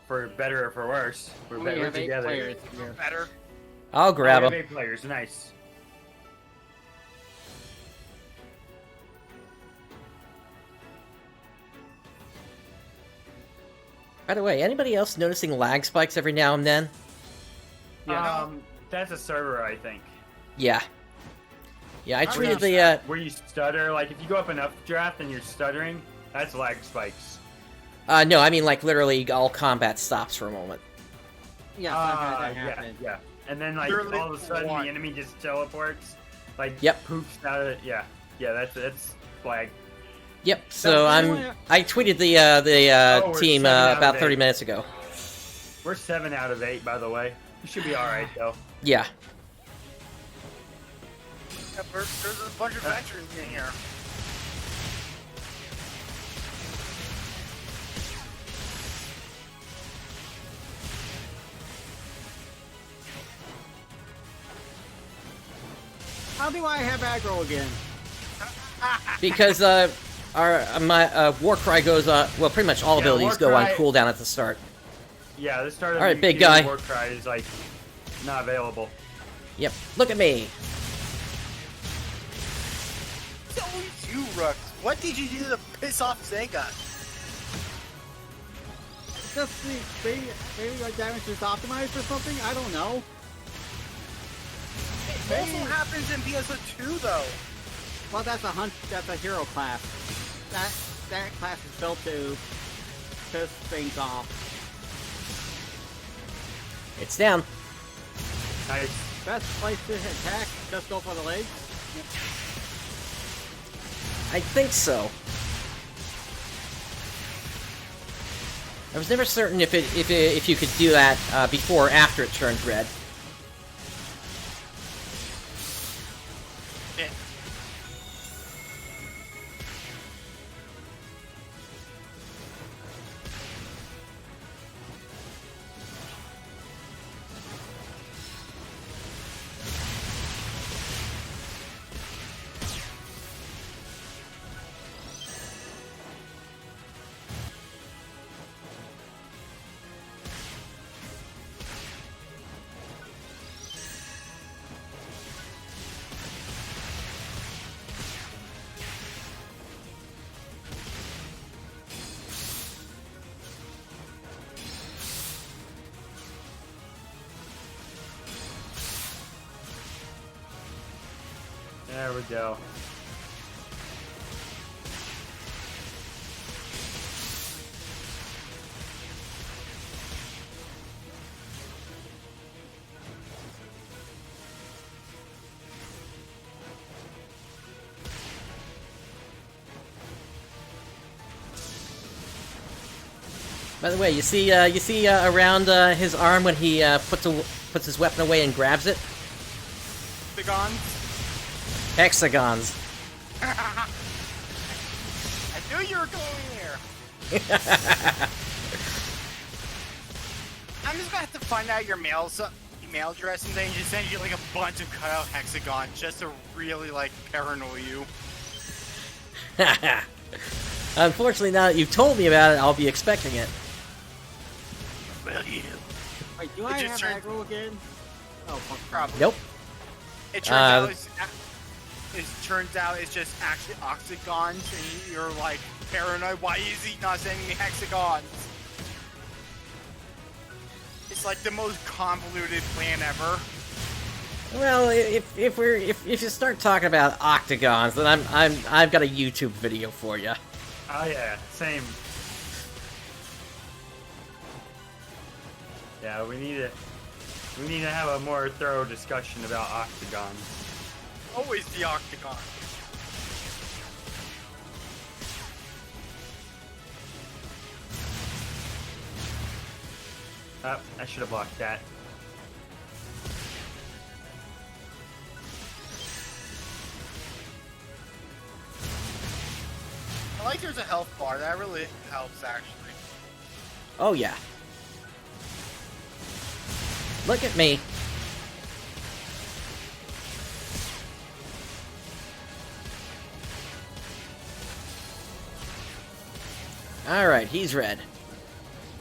For better or for worse, we're, We we're have 8 together. players here. Better. I'll grab we have him. 8 players, nice. By the way, anybody else noticing lag spikes every now and then? Yeah. That's a server, I think. Yeah. Yeah, I I'm treated not the Where you stutter, like if you go up enough draft and you're stuttering, that's lag spikes. no, I mean like literally all combat stops for a moment. Yeah, sometimes that yeah, happens. yeah. And then like Literally all of a sudden one. the enemy just teleports, like Yep. poofs out of it. Yeah, yeah, that's flag. Yep. So anyway- I tweeted the Oh, we're team 7 out of about 8. 30 minutes ago. We're 7 out of 8, by the way. We should be all right though. Yeah. Yeah, there's a bunch of veterans in here. How do I have aggro again? Because my war cry goes on. Well, pretty much all Yeah, abilities war go on cry- cooldown at the start. Yeah, the start of All right, the big UQ guy. war cry is like not available. Yep. Look at me. It's always you, Rux. What did you do to piss off Sega? Just maybe my damage is optimized or something? I don't know. It also happens in PSO2, though. Well, that's a hero class. That class is built to piss things off. It's down. Nice. Best place to attack, just go for the legs. I think so. I was never certain if you could do that before or after it turned red. Yeah. There we go. By the way, you see around his arm when he puts his weapon away and grabs it? Begon. Hexagons. I knew you were going here. I'm just gonna have to find out your email address and then just send you like a bunch of cutout hexagons just to really like paranoid you. Unfortunately, now that you've told me about it, I'll be expecting it. Will you? Wait, do I It have just turned- aggro again? Oh, fuck. Probably. Nope. It turns out it's just actually octagons, and you're like paranoid. Why is he not sending me hexagons? It's like the most convoluted plan ever. Well, if you start talking about octagons, then I've got a YouTube video for you. Oh yeah, same. Yeah, we need to have a more thorough discussion about octagons. Always the octagon. Oh, I should have blocked that. I like there's a health bar. That really helps, actually. Oh yeah. Look at me. Alright, he's red.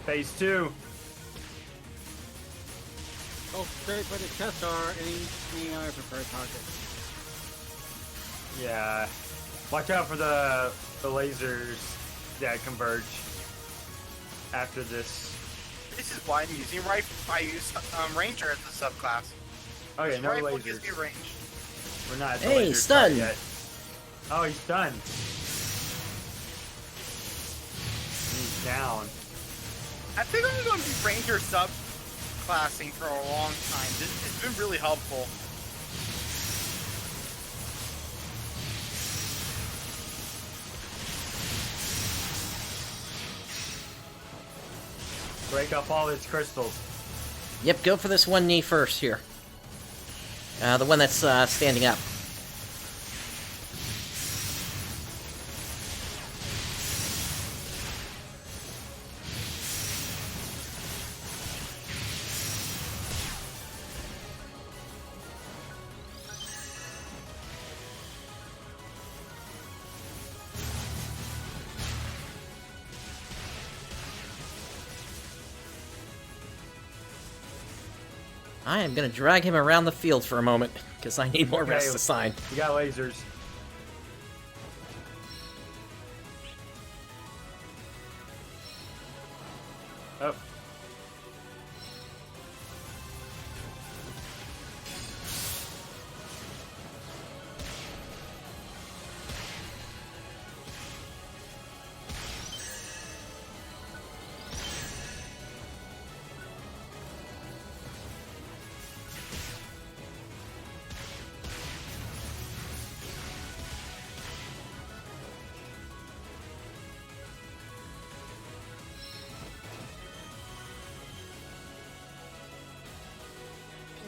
Phase 2. Go straight for the chest or any other preferred target. Yeah. Watch out for the lasers that converge after this. This is why I'm using rifle. I use ranger as a subclass. Oh yeah, no Rifle gives lasers. me range. We're not at the Hey, laser stun. part yet. Oh, he's stunned. He's down. I think I'm going to be ranger subclassing for a long time. This has been really helpful. Break up all his crystals. Yep, go for this one knee first here. The one that's standing up. I am gonna drag him around the field for a moment, because I need more Okay. rest to sign. You got lasers. Oh.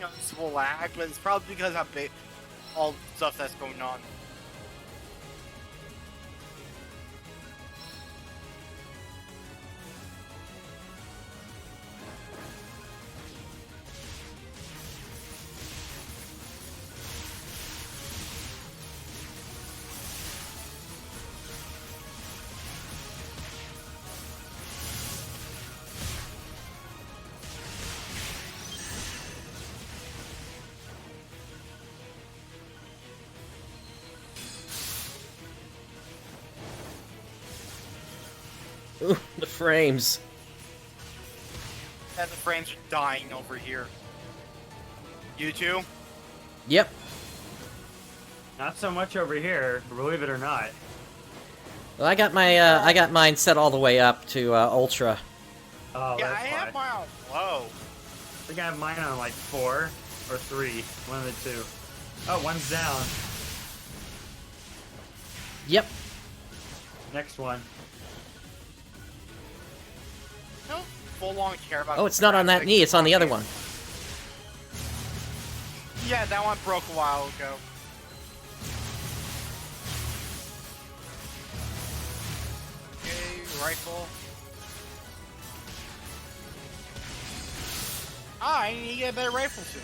noticeable lag, but it's probably because of all the stuff that's going on. Ooh, the frames. And the frames are dying over here. You too? Yep. Not so much over here, believe it or not. Well, I got mine set all the way up to ultra. Oh, Yeah, that's I fine. have mine on low. I think I have mine on like 4 or 3. One of the two. Oh, one's down. Yep. Next one. I don't full on care about. Oh, it's not on that graphics. knee. It's on the other one. Yeah, that one broke a while ago. Okay, rifle. Ah, I need to get a better rifle soon.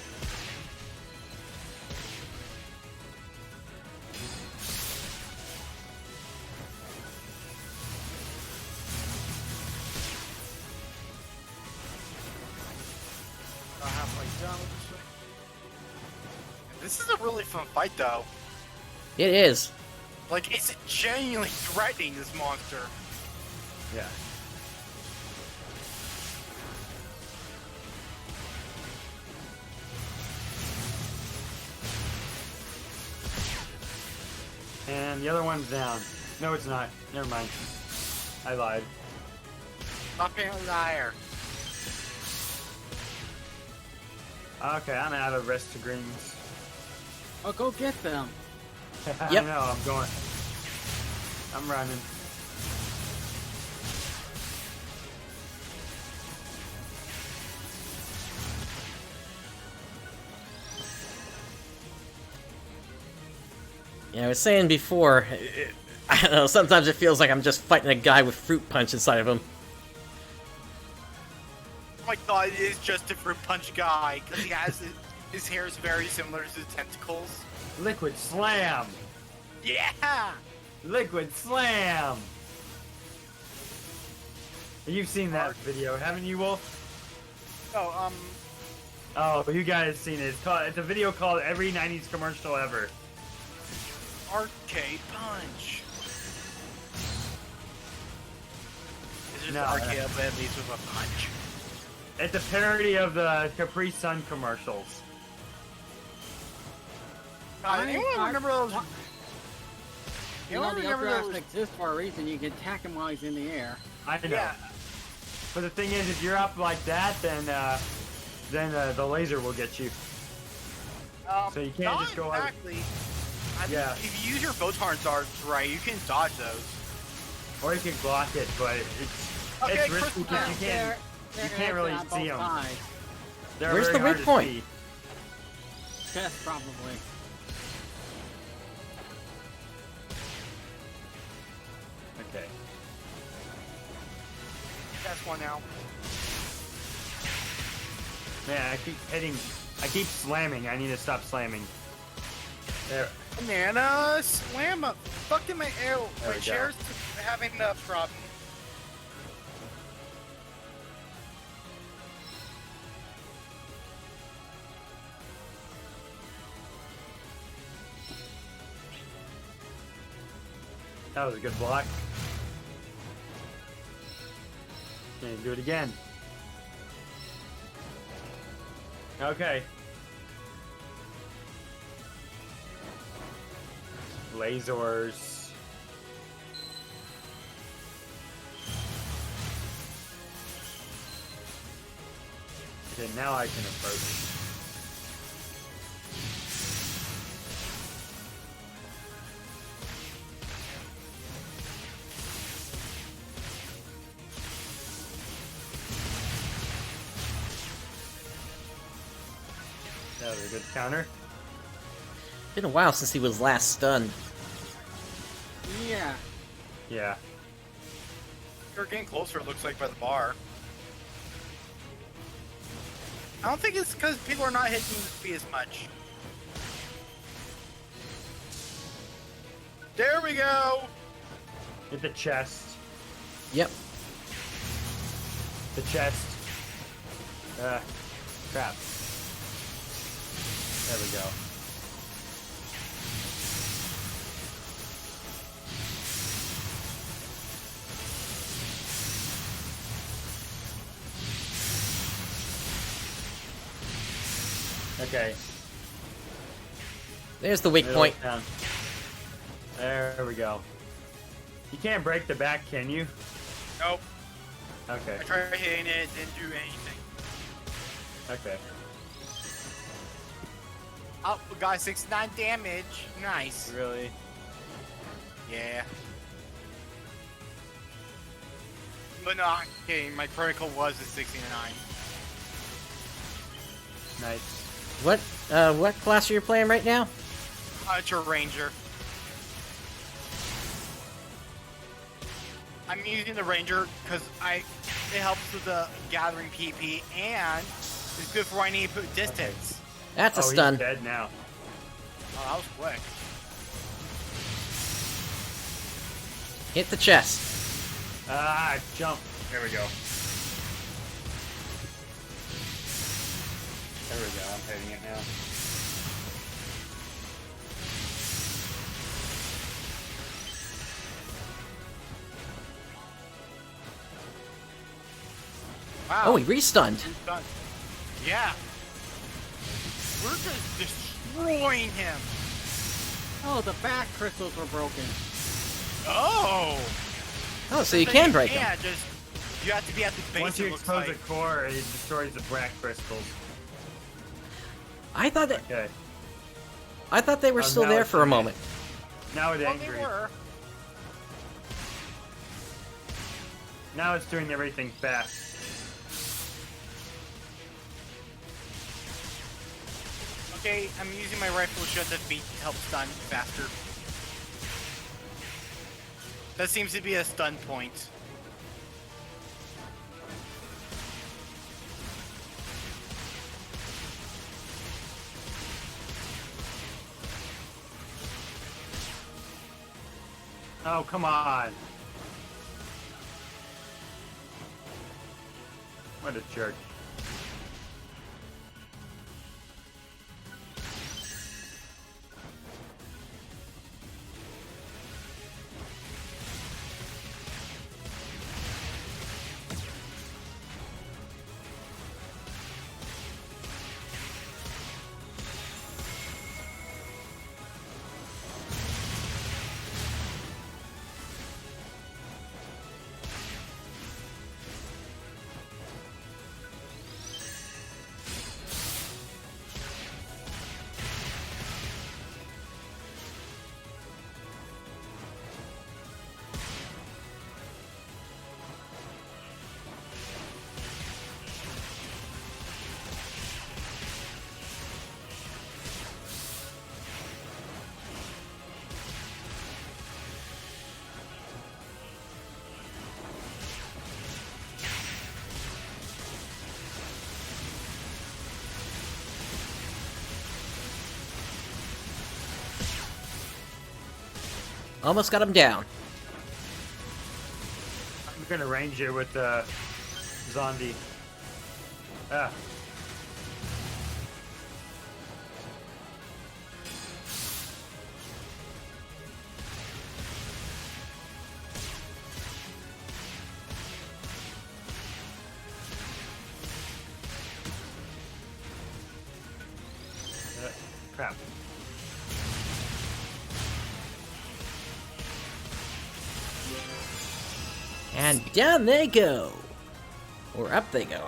About halfway done with this. This is a really fun fight, though. It is. Like, it's genuinely threatening, this monster. Yeah. And the other one's down. No, it's not. Never mind. I lied. Stop being a liar. Okay, I'm out of rest greens. Oh, go get them. I Yep. know, I'm going. I'm running. Yeah, I was saying before, I don't know, sometimes it feels like I'm just fighting a guy with fruit punch inside of him. Oh my god, it is just a fruit punch guy, because he has his hair is very similar to the tentacles. Liquid slam! Yeah! Liquid slam! You've seen that video, haven't you, Wolf? Oh, Oh, you guys seen it. It's a video called Every 90s Commercial Ever. arcade punch. It's just No, arcade, but at least with a punch. It's a parody of the Capri Sun commercials. God, anyone remember those? You know, the remember updraft those? exists for a reason. You can attack him while he's in the air. I know. Yeah. But the thing is, if you're up like that, then the laser will get you. So you can't not just go out- exactly. I Yeah. mean, if you use your photon darts right, you can dodge those. Or you can block it, but Okay, it's risky crystal because down. you can't really on see both 'em. sides. They're Where's very the hard weak to point? see. Chest, probably. Okay. That's one now. Man, I keep slamming. I need to stop slamming. There. Banana slam up. Fucking my arrow. There My we go. chair's having a problem. That was a good block. Okay, do it again. Okay. Lasers. Okay, now I can approach. That was a good counter. Been a while since he was last stunned. Yeah. Yeah. You're getting closer, it looks like, by the bar. I don't think it's because people are not hitting the speed as much. There we go! Hit the chest. Yep. The chest. Crap. There we go. Okay. There's the weak Middle point. down. There we go. You can't break the back, can you? Nope. Okay. I tried hitting it, didn't do anything. Okay. Oh, we got 69 damage. Nice. Really? Yeah. But no, okay, my critical was a 69. Nice. What class are you playing right now? It's a ranger. I'm using the ranger because it helps with the gathering PP and it's good for when I need to put distance. That's a Oh, stun. he's dead now. Oh, that was quick. Hit the chest. Ah, jump. There we go. There we go. I'm hitting it now. Wow. Oh, he restunned. Done. Yeah. We're just destroying him. Oh, the back crystals were broken. Oh. Oh, so you can break him. Yeah, just you have to be at the base. Once you it looks expose like. the core, it destroys the black crystals. I thought Okay. they were still now there it's for a in. moment. Now it's Well, they angry. were. Now it's doing everything fast. Okay, I'm using my rifle to shut the feet to help stun faster. That seems to be a stun point. Oh, come on. What a jerk. Almost got him down. I'm gonna range it with Zombie. Ah. Crap. And down they go. Or up they go.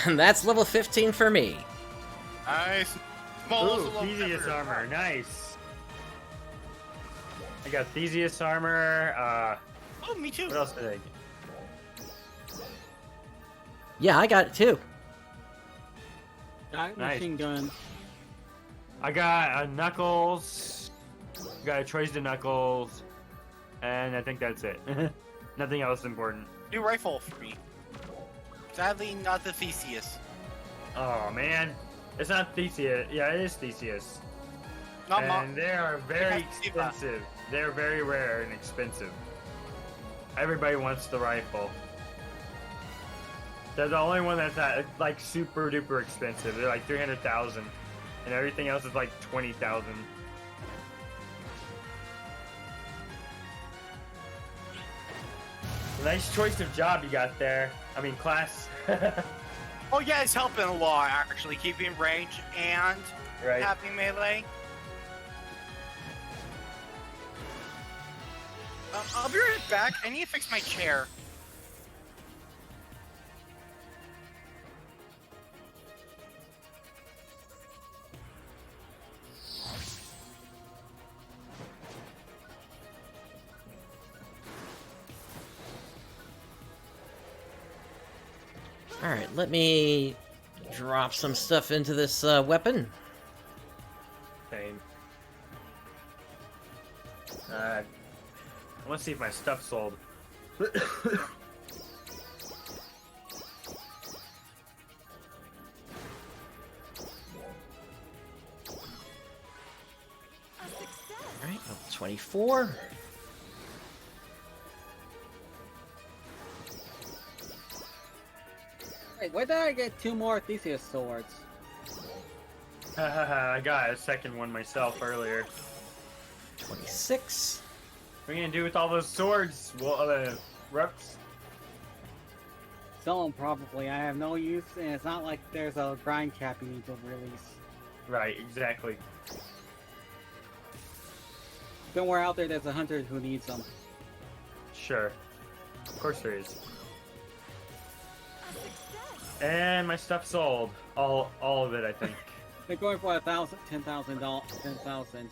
And that's level 15 for me. Nice. Small Ooh, level Theseus pepper. armor, nice. I got Theseus armor. Oh, me too. What else did I get? Yeah, I got it too. Got Nice. machine gun. I got a Knuckles. Got a Choice to Knuckles. And I think that's it. Nothing else important. New rifle for me. Sadly, not the Theseus. Oh man. It's not Theseus. Yeah, it is Theseus. Not And they are very It has to be that. expensive. They're very rare and expensive. Everybody wants the rifle. They're the only one that's not, like super duper expensive. They're like 300,000, and everything else is like 20,000. Nice choice of job you got there. I mean, class. Oh yeah, it's helping a lot actually, keeping range and Right. having melee. I'll be right back. I need to fix my chair. Alright, let me drop some stuff into this weapon. Same. I want to see if my stuff sold. A success. Alright, level 24. Wait, where did I get 2 more Theseus swords? I got a second one myself earlier. 26. What are you gonna do with all those swords? Well, reps? Sell them probably. I have no use, and it's not like there's a grind cap you need to release. Right, exactly. Somewhere out there, there's a hunter who needs them. Sure. Of course there is. A success. And my stuff sold. All of it, I think. They're going for $10,000. 10,000.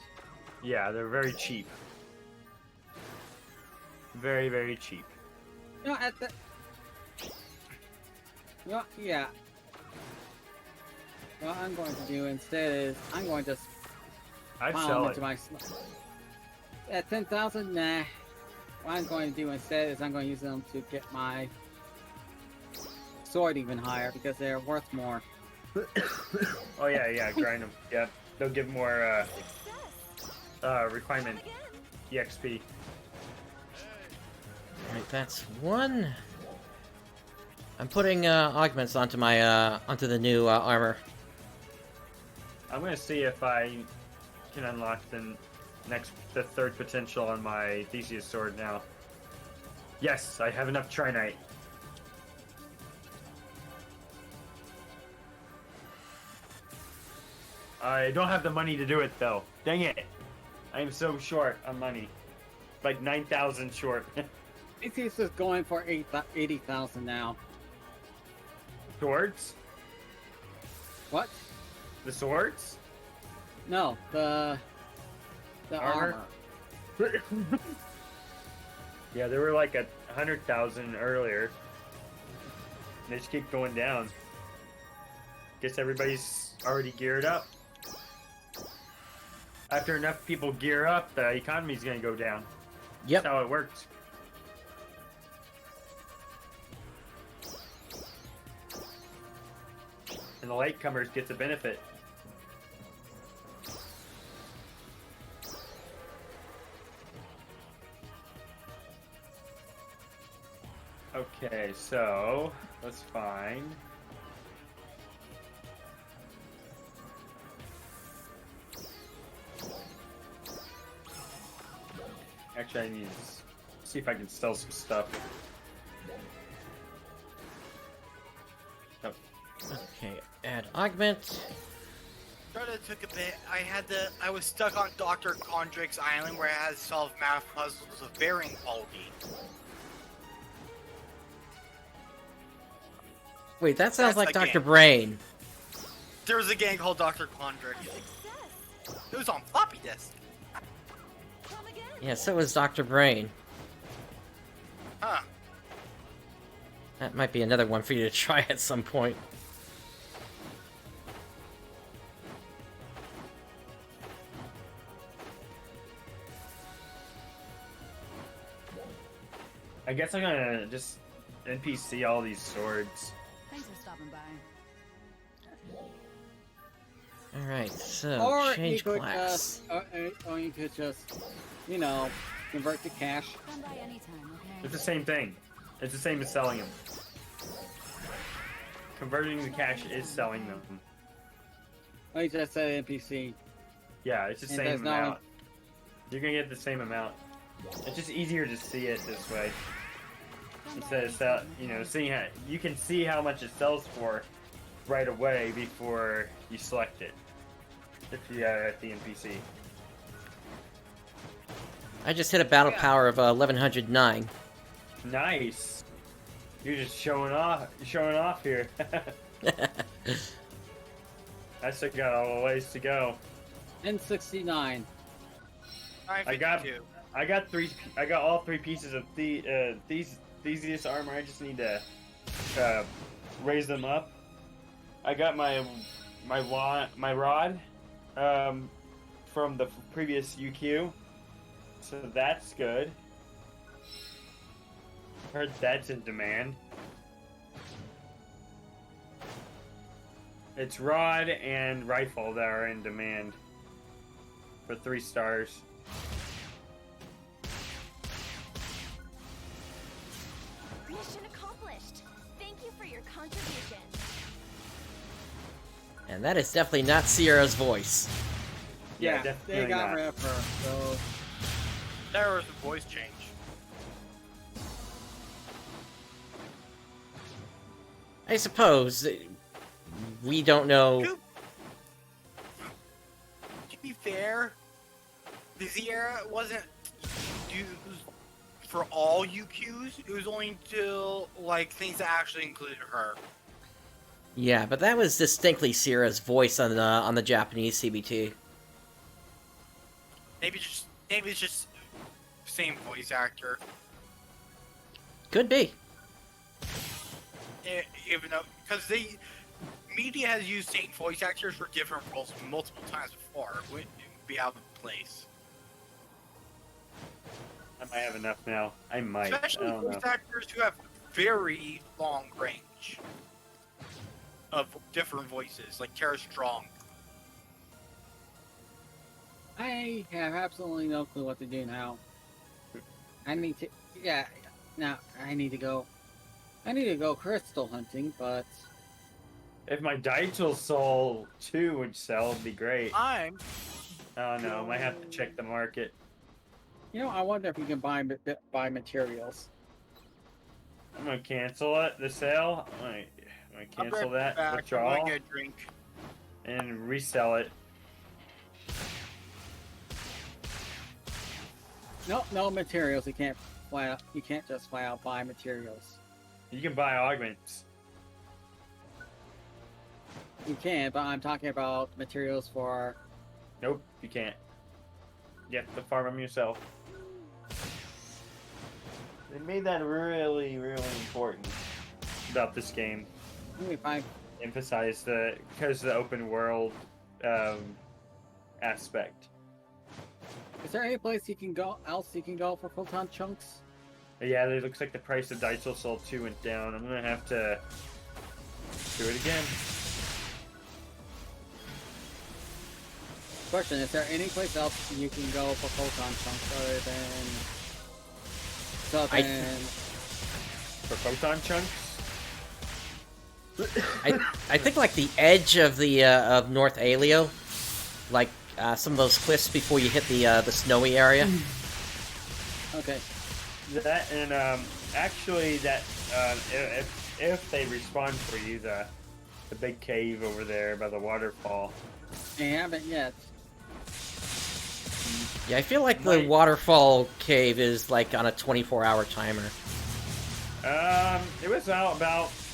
Yeah, they're very cheap. Very, very cheap. You know, at the. You know, yeah. What I'm going to do instead is I'm going to I'd pile sell them it. into my. At 10,000, nah. What I'm going to do instead is I'm going to use them to get my sword even higher because they're worth more. Oh yeah, yeah, grind them. Yeah, they'll give more Success. refinement Again. EXP. Alright, that's one. I'm putting augments onto my onto the new armor. I'm gonna see if I can unlock the third potential on my Theseus sword now. Yes, I have enough Trinite. I don't have the money to do it though. Dang it! I am so short on money. Like 9,000 short. Theseus is going for 80,000 now. Swords? What? The swords? No, the Armor? armor. Yeah, they were like 100,000 earlier. They just keep going down. Guess everybody's already geared up. After enough people gear up, the economy's gonna go down. Yep. That's how it works. And the latecomers get the benefit. Okay, so let's find. Actually, I need to see if I can sell some stuff. Oh, Okay, add augment. Started took a bit. I was stuck on Dr. Condrick's island where I had to solve math puzzles of varying quality. Wait, that sounds That's like the Dr. game. Brain. There was a game called Dr. Condrick. Success. It was on floppy disk. Come again. Yeah, so was Dr. Brain. Huh. That might be another one for you to try at some point. I guess I'm gonna just NPC all these swords. Thanks for stopping by. Alright, so Or you change could class. or you could just, you know, convert to cash. Come by anytime, okay? It's the same thing. It's the same as selling them. Converting the cash is selling them. Oh, you just said NPC. Yeah, it's the And same there's no- amount. You're gonna get the same amount. It's just easier to see it this way. Instead of seeing how you can see how much it sells for right away before you select it. If you are at the NPC. I just hit a battle power of 1109. Nice. You're just showing off. You're showing off here. I still got all the ways to go. N69. I got all 3 pieces of the Theseus armor. I just need to raise them up. I got my rod from the previous UQ, so that's good. Heard that's in demand. It's rod and rifle that are in demand for 3 stars. Mission accomplished. Thank you for your contribution. And that is definitely not Sierra's voice. Yeah, They definitely got not. rid of her. So There was a voice change. I suppose we don't know. To be fair, the Sierra wasn't used for all UQs. It was only until like things that actually included her. Yeah, but that was distinctly Sierra's voice on the Japanese CBT. Maybe it's just same voice actor. Could be. Even though, because media has used same voice actors for different roles multiple times before. It would be out of place. I might have enough now. I might. Especially I don't know. voice actors who have very long range of different voices, like Tara Strong. I have absolutely no clue what to do now. I need to, now I need to go crystal hunting, but If my Daichel Soul 2 would sell, it'd be great. I'm Oh no, I might have to check the market. you know, I wonder if you can buy materials. I'm gonna cancel it, the sale. I'm gonna cancel that, back. I'm withdrawal, gonna get a drink. and resell it. No materials. You can't fly out. You can't just fly out buy materials. You can buy augments. You can, but I'm talking about materials for. Nope, you can't. You have to farm them yourself. They made that really, really important about this game. Let me find. Emphasize because of the open world aspect. Is there any place you can go for photon chunks? Yeah, it looks like the price of Daichel Soul 2 went down. I'm gonna have to do it again. Question: is there any place else you can go for photon chunks other than For photon chunks? I think like the edge of the of North Aleo, like some of those cliffs before you hit the snowy area. Okay. That and actually that if they respond for you, the big cave over there by the waterfall. I haven't yet. Yeah, I feel like the waterfall cave is like on a 24-hour timer. It was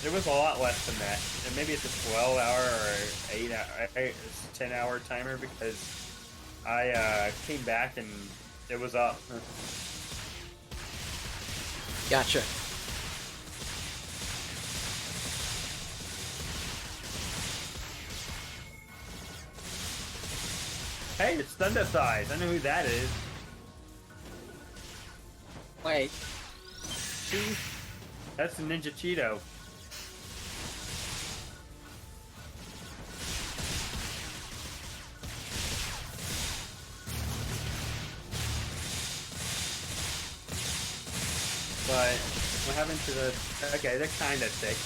it was a lot less than that. And maybe it's a 12-hour or 10-hour timer because I came back and it was up. Gotcha. Hey, it's Thunder Thighs. I know who that is. Wait. see? That's the Ninja Cheeto. But what happened to the... Okay, they're kind of thick.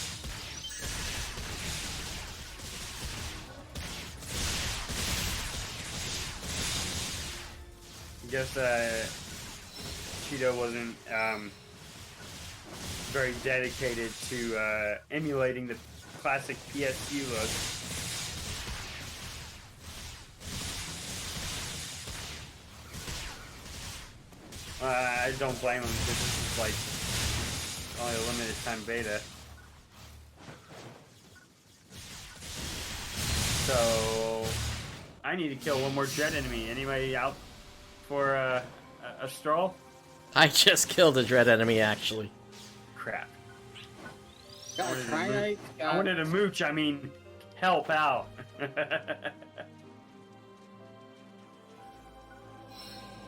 I guess Cheeto wasn't very dedicated to emulating the classic PSU look. I don't blame him because this is like only a limited time beta. So I need to kill one more dread enemy. Anybody out for a stroll? I just killed a dread enemy, actually. Crap. Got I wanted to Trinite, I wanted to mooch, I mean, help out.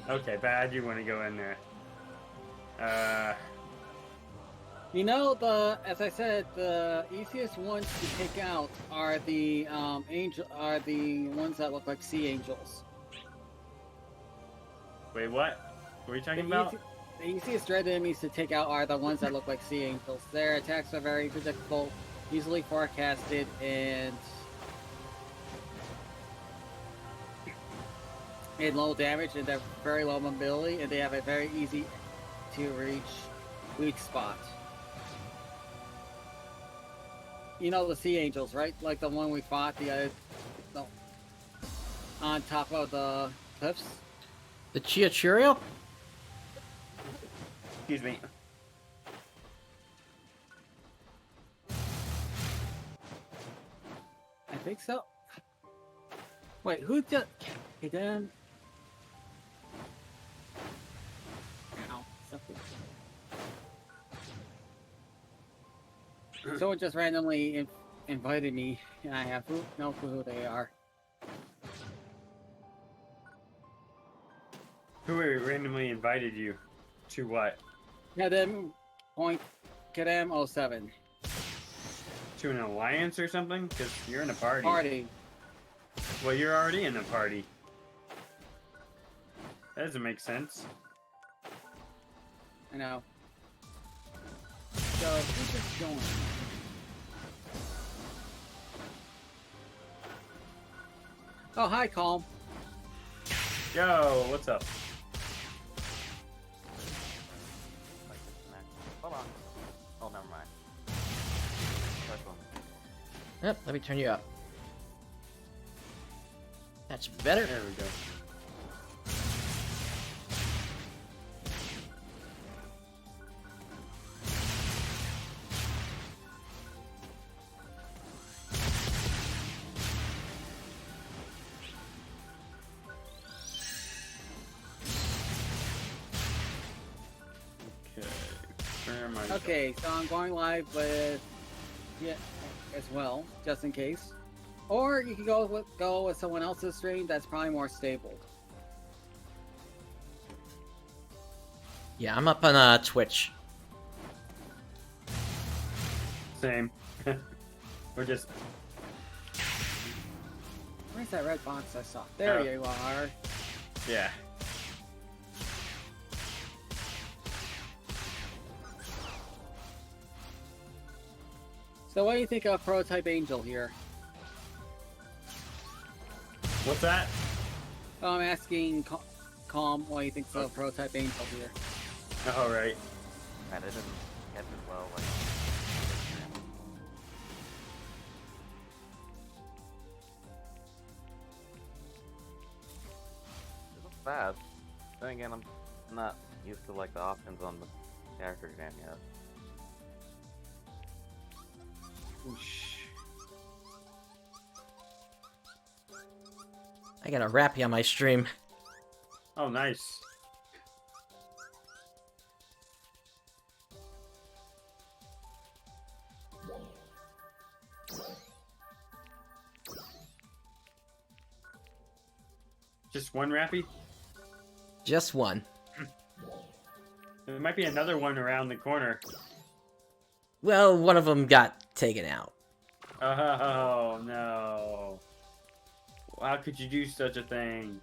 Okay, but I do want to go in there. You know, as I said, the easiest ones to take out are the ones that look like sea angels. Wait, what? What are you talking about? The easiest dread enemies to take out are the ones that look like sea angels. Their attacks are very predictable, easily forecasted, and low damage, and they're very low mobility, and they have a very easy to reach weak spot. You know the sea angels, right? Like the one we fought on top of the cliffs. The Chiachurio? Excuse me. I think so. Wait, who did? Okay, then. Ow, something. Someone just randomly invited me, and I have no clue who they are. Who randomly invited you to what? Kadem point Kadem 07 To an alliance or something? Because you're in a party. party. Well, you're already in a party. That doesn't make sense. I know. So who's just going? Oh, hi, Calm. Yo, what's up? Hold on. Oh, never mind. First one. Yep, let me turn you up. That's better. There we go. Okay. Where am I? Okay, so I'm going live with as well, just in case. Or you can go with someone else's stream that's probably more stable. Yeah, I'm up on Twitch. Same. We're just... Where's that red box I saw? There Oh. you are. Yeah. So what do you think of Prototype Angel here? What's that? Oh, I'm asking Calm what do you think of Prototype Angel here? Oh, right. I didn't catch it well. Like, it looks bad. Then again, I'm not used to like the options on the character game yet. Whoosh. I got a Rappy on my stream. Oh, nice. Just one Rappy? Just one. There might be another one around the corner. Well, one of them got taken out. Oh, no. How could you do such a thing?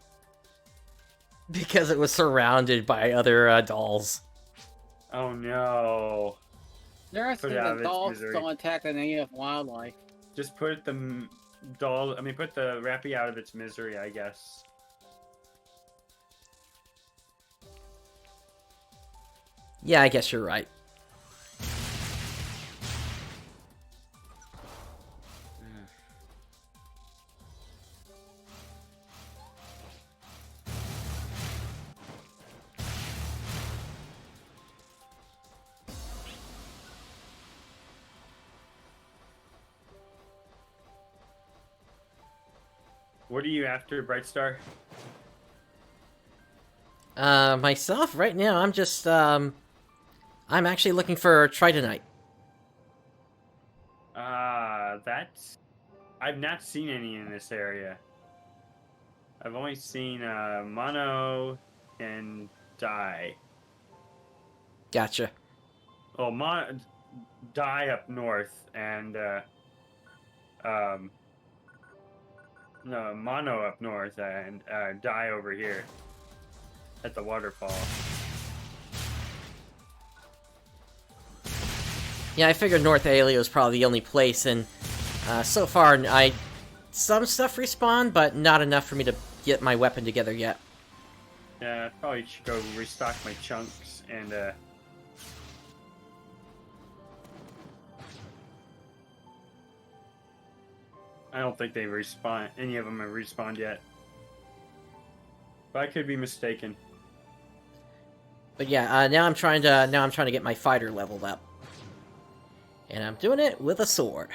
Because it was surrounded by other dolls. Oh, no. Interesting Put it out of that its dolls misery. don't attack the native wildlife. Just put the put the Rappy out of its misery, I guess. Yeah, I guess you're right. What are you after, Brightstar? Myself, right now, I'm just, I'm actually looking for Tritonite. That's... I've not seen any in this area. I've only seen, Mono and Die. Gotcha. Well, Die up north, and, no, Mono up north, and, Die over here. At the waterfall. Yeah, I figured North Alio is probably the only place, and so far, some stuff respawned, but not enough for me to get my weapon together yet. Yeah, I probably should go restock my chunks, and, I don't think they respawn. Any of them have respawned yet. But I could be mistaken. But yeah, now I'm trying to get my fighter leveled up, and I'm doing it with a sword.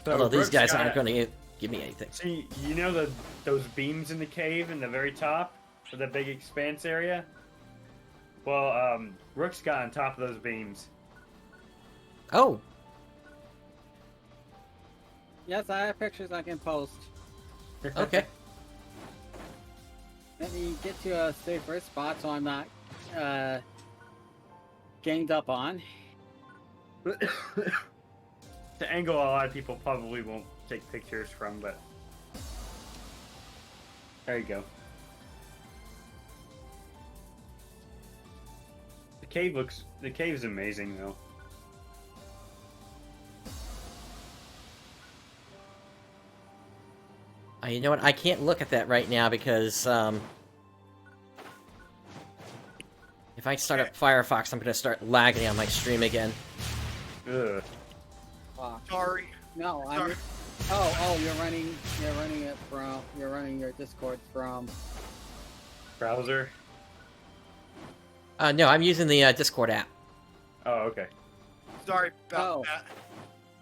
So Although these Brooks guys got- aren't going to give me anything. See, you know those beams in the cave in the very top? For the big expanse area? Well, Rook's got on top of those beams. Oh, Yes, I have pictures I can post. okay. Let me get to a safer spot so I'm not ganged up on. The angle a lot of people probably won't take pictures from, but there you go. The cave's amazing though. You know what? I can't look at that right now because if I start up Firefox, I'm going to start lagging on my stream again. Ugh. Fuck. Sorry. No, Sorry. you're running your Discord from. Browser? No, I'm using the Discord app. Oh, okay. Sorry about Oh. that.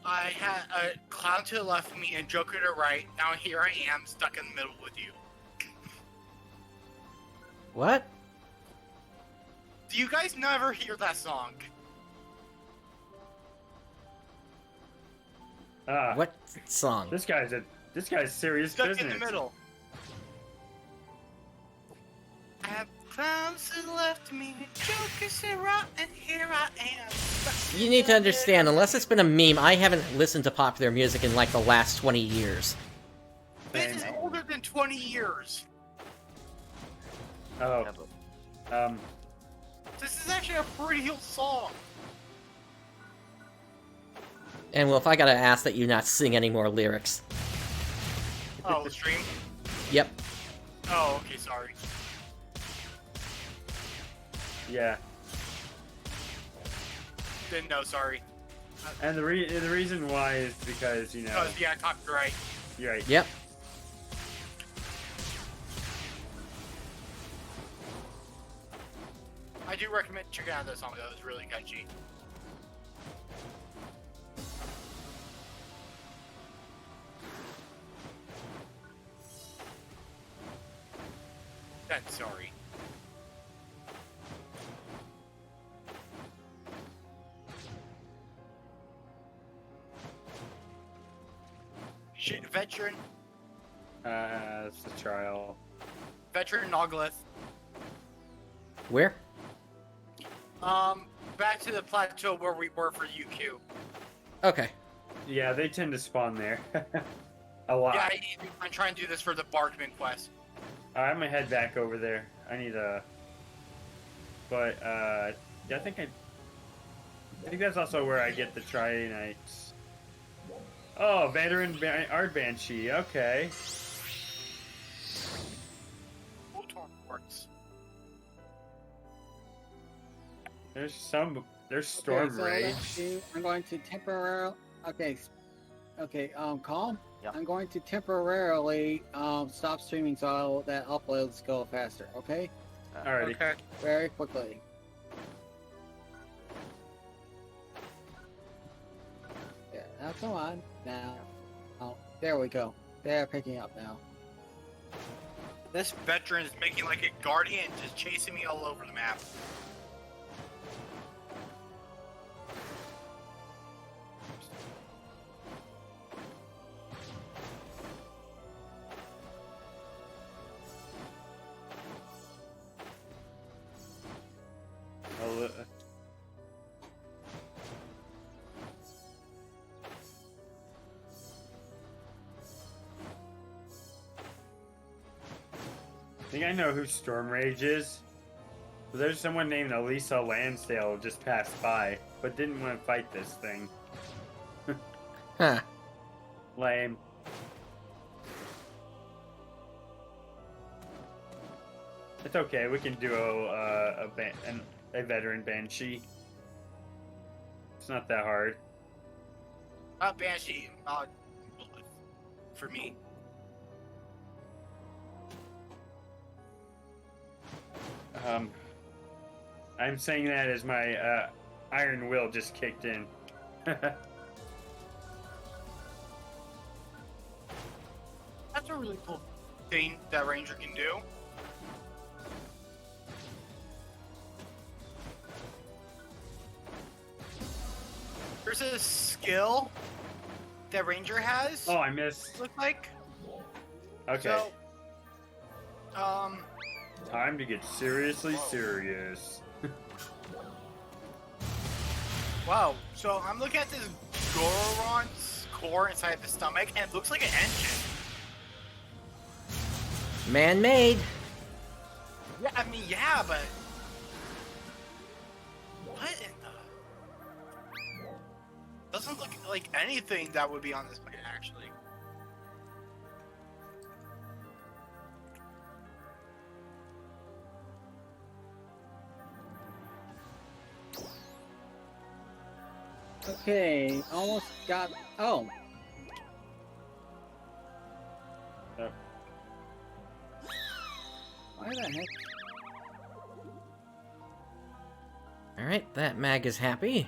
I had a clown to the left of me and Joker to the right. Now here I am, stuck in the middle with you. What? Do you guys never hear that song? Ah, What song? This guy's serious Stuck business. in the middle. I have clowns to the left of me and Joker to the right, and here I am. stuck You in need to the understand, middle. unless it's been a meme, I haven't listened to popular music in like the last 20 years. This is older than 20 years. Oh, Yeah, but This is actually a pretty old song. And well, if I gotta ask that you not sing any more lyrics. Oh, the stream? Yep. Oh, okay, sorry. yeah. Didn't know, sorry. And the reason why is because, you know, Because, yeah, I talked right. you're right. Yep. I do recommend checking out that song, though. It's really catchy. That's sorry. Veteran. It's a trial. Veteran Nautilus. Where? Back to the plateau where we were for UQ. Okay. Yeah, they tend to spawn there. A lot. Yeah, I'm trying to do this for the Barkman quest. I'm gonna head back over there. I need a. But yeah, I think that's also where I get the Tri-Knights. Oh, veteran art banshee. Okay. Works. There's storm so rage. I'm going to temporarily. Okay. Calm. Yep. I'm going to temporarily stop streaming so that uploads go faster. Okay. Alrighty. Okay. Very quickly. Yeah. Now come on. Now. Oh, there we go. They're picking up now. This veteran is making like a guardian, just chasing me all over the map. I think I know who Storm Rage is. There's someone named Elisa Lansdale who just passed by, but didn't want to fight this thing. Huh. Lame. It's okay. We can do a veteran banshee. It's not that hard. Not Banshee, for me. I'm saying that as my iron will just kicked in. That's a really cool thing that Ranger can do. There's a skill that Ranger has. Oh, I missed. Look like. Okay. So, Time to get seriously serious. wow. So I'm looking at this Goron's core inside the stomach, and it looks like an engine. Man-made. Yeah, I mean, yeah, but what in the? Doesn't look like anything that would be on this planet, actually. Okay, almost got. Oh. Yep. Why the heck? Alright, that mag is happy.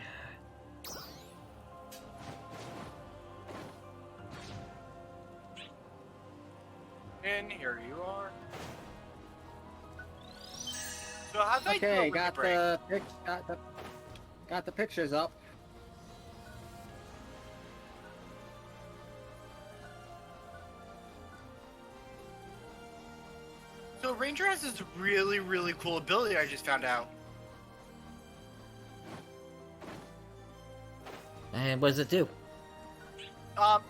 And here you are. So how'd I do Okay, over got break? got the pictures up. So Ranger has this really, really cool ability I just found out. And what does it do?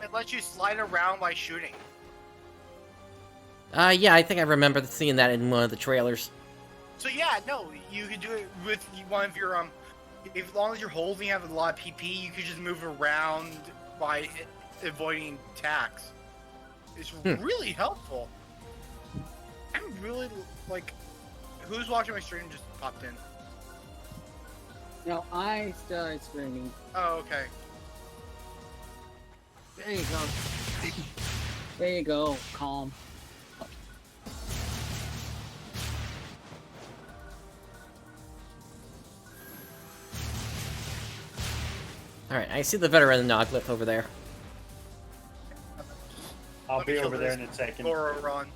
It lets you slide around by shooting. Yeah, I think I remember seeing that in one of the trailers. So yeah, no, you could do it with one of your as long as you're holding, you have a lot of PP, you could just move around by avoiding attacks. It's really helpful. I'm really like, who's watching my stream just popped in? No, I started screaming. Oh, okay. There you go. There you go. Calm. Alright, I see the veteran Noglyph over there. I'll Let me be kill over there this in a second. Goro run.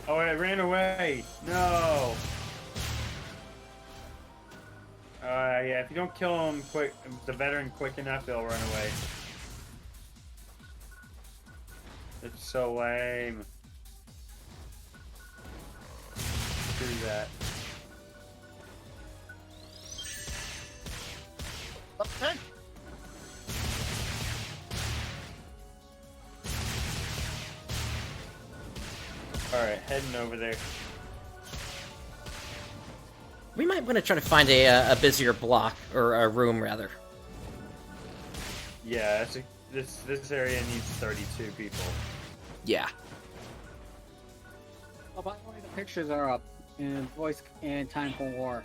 Oh, it ran away. No. Yeah, if you don't kill him quick, the veteran quick enough, he'll run away. It's so lame. Screw that. Okay. Alright, heading over there. We might want to try to find a busier block, or a room, rather. Yeah, this area needs 32 people. Yeah. Oh, by the way, the pictures are up in Voice and Time for War.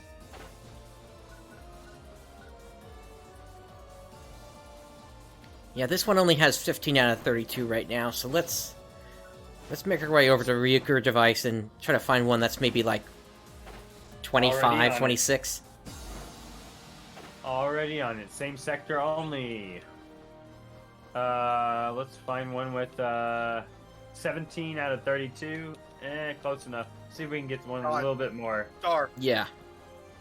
Yeah, this one only has 15 out of 32 right now, so let's make our way over to Ryuger device and try to find one that's maybe like 25, 26. Already on it. Same sector only. Let's find one with 17 out of 32. Close enough. See if we can get one a little bit more. Star. Yeah.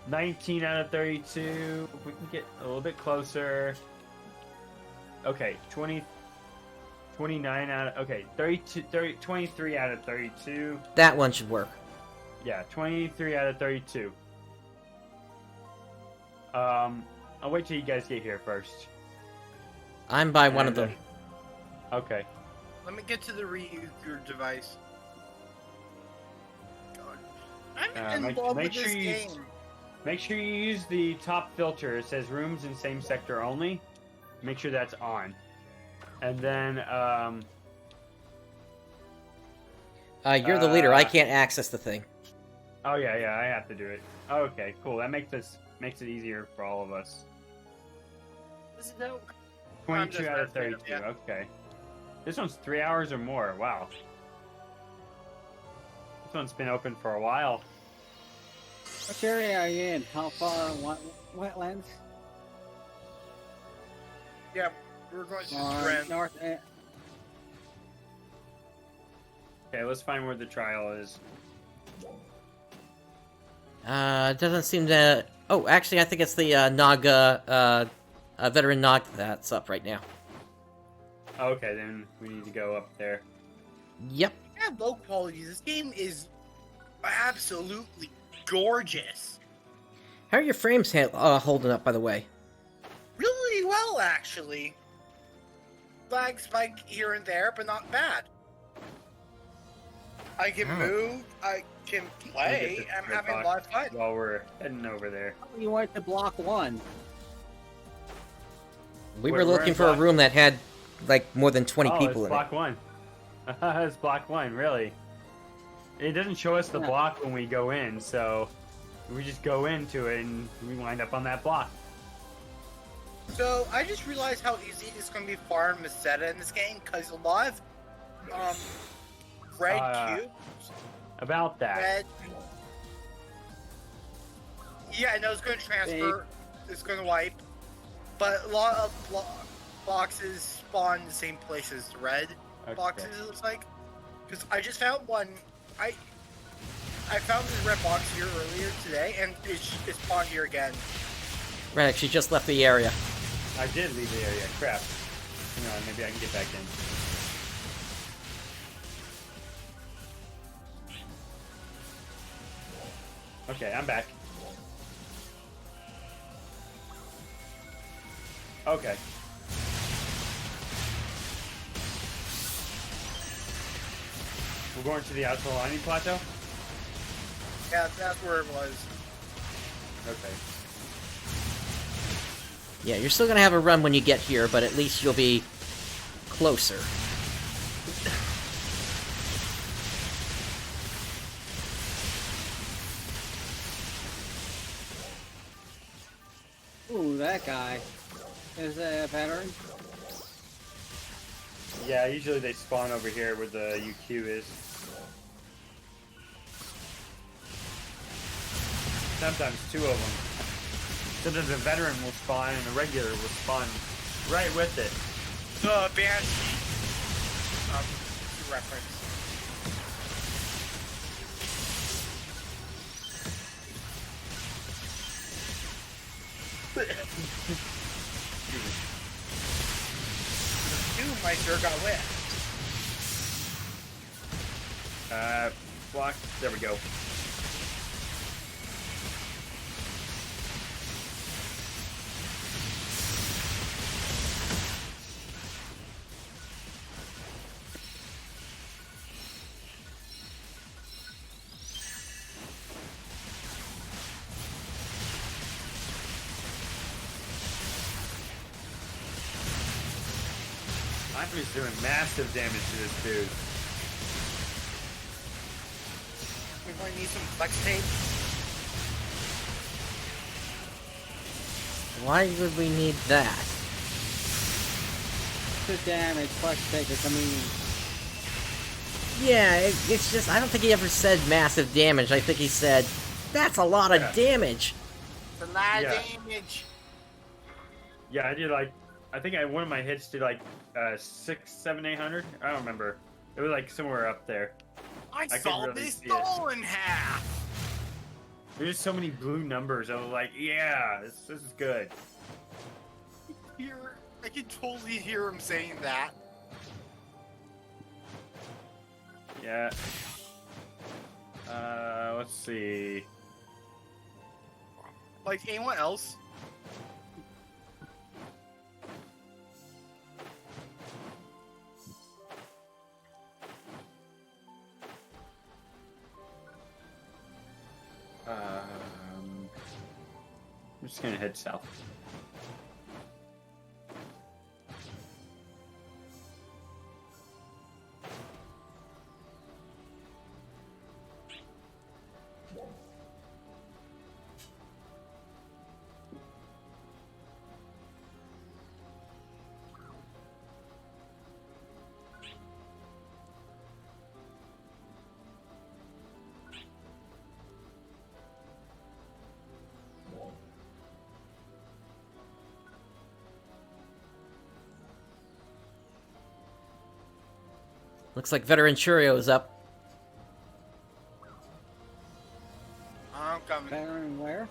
19 out of 32. If we can get a little bit closer. Okay, 29 out of... Okay, 23 out of 32. That one should work. Yeah, 23 out of 32. I'll wait till you guys get here first. I'm by one of them. Okay. Let me get to the Ryuger device. God. I'm in love with this game. Make sure you use the top filter. It says rooms in same sector only. Make sure that's on. And then, You're the leader. I can't access the thing. Oh yeah, I have to do it. Okay, cool. That makes it easier for all of us. This is no. 22 out of 32. Yeah. Okay. This one's 3 hours or more. Wow. This one's been open for a while. Which area are you in? How far? What wetlands? Yeah, we're going to Or north? Okay, let's find where the trial is. It doesn't seem to... Oh, actually, I think it's the Naga, veteran Naga that's up right now. Okay, then we need to go up there. Yep. Yeah, low quality. This game is absolutely gorgeous. How are your frames holding up, by the way? Really well, actually. Lag spike here and there, but not bad. I can move, I can play, I'm having a lot of fun. While we're heading over there. You went to block 1. We were We're looking in for a block- room that had, like, more than 20 people it's in block 1. It's block 1, really. It doesn't show us the block when we go in, so we just go into it and we wind up on that block. So, I just realized how easy it's going to be farm Meseta in this game, because a lot of, red cubes, About that. red... Yeah, no, it's going to transfer, it's going to wipe, but a lot of boxes spawn in the same place as the red boxes, it looks like. Because I just found one, I found this red box here earlier today, and it spawned here again. Right, she just left the area. I did leave the area. Crap. Hang on, maybe I can get back in. Okay, I'm back. Okay. We're going to the Altalani Plateau? Yeah, that's where it was. Okay. Yeah, you're still gonna have a run when you get here, but at least you'll be closer. Ooh, that guy. Is a veteran? Yeah, usually they spawn over here where the UQ is. Sometimes two of them. Sometimes a veteran will spawn and a regular will spawn right with it. The Banshee. Reference. Doom, I sure got whipped. Block. There we go. I'm just doing massive damage to this dude. We might need some flex tape. Why would we need that? The damage, flex take is, I mean, Yeah, it's just, I don't think he ever said massive damage. I think he said, that's a lot of damage. It's a lot Yeah. of damage. Yeah, I did like, I think one of my hits did like 600, 700, 800. I don't remember. It was like somewhere up there. I could saw really this see it. skull in half. There's just so many blue numbers. I was like, yeah, this is good. I can totally hear him saying that. Yeah. Let's see. Like anyone else? I'm just gonna head south. Looks like Veteran Churio's up. I'm coming. veteran where?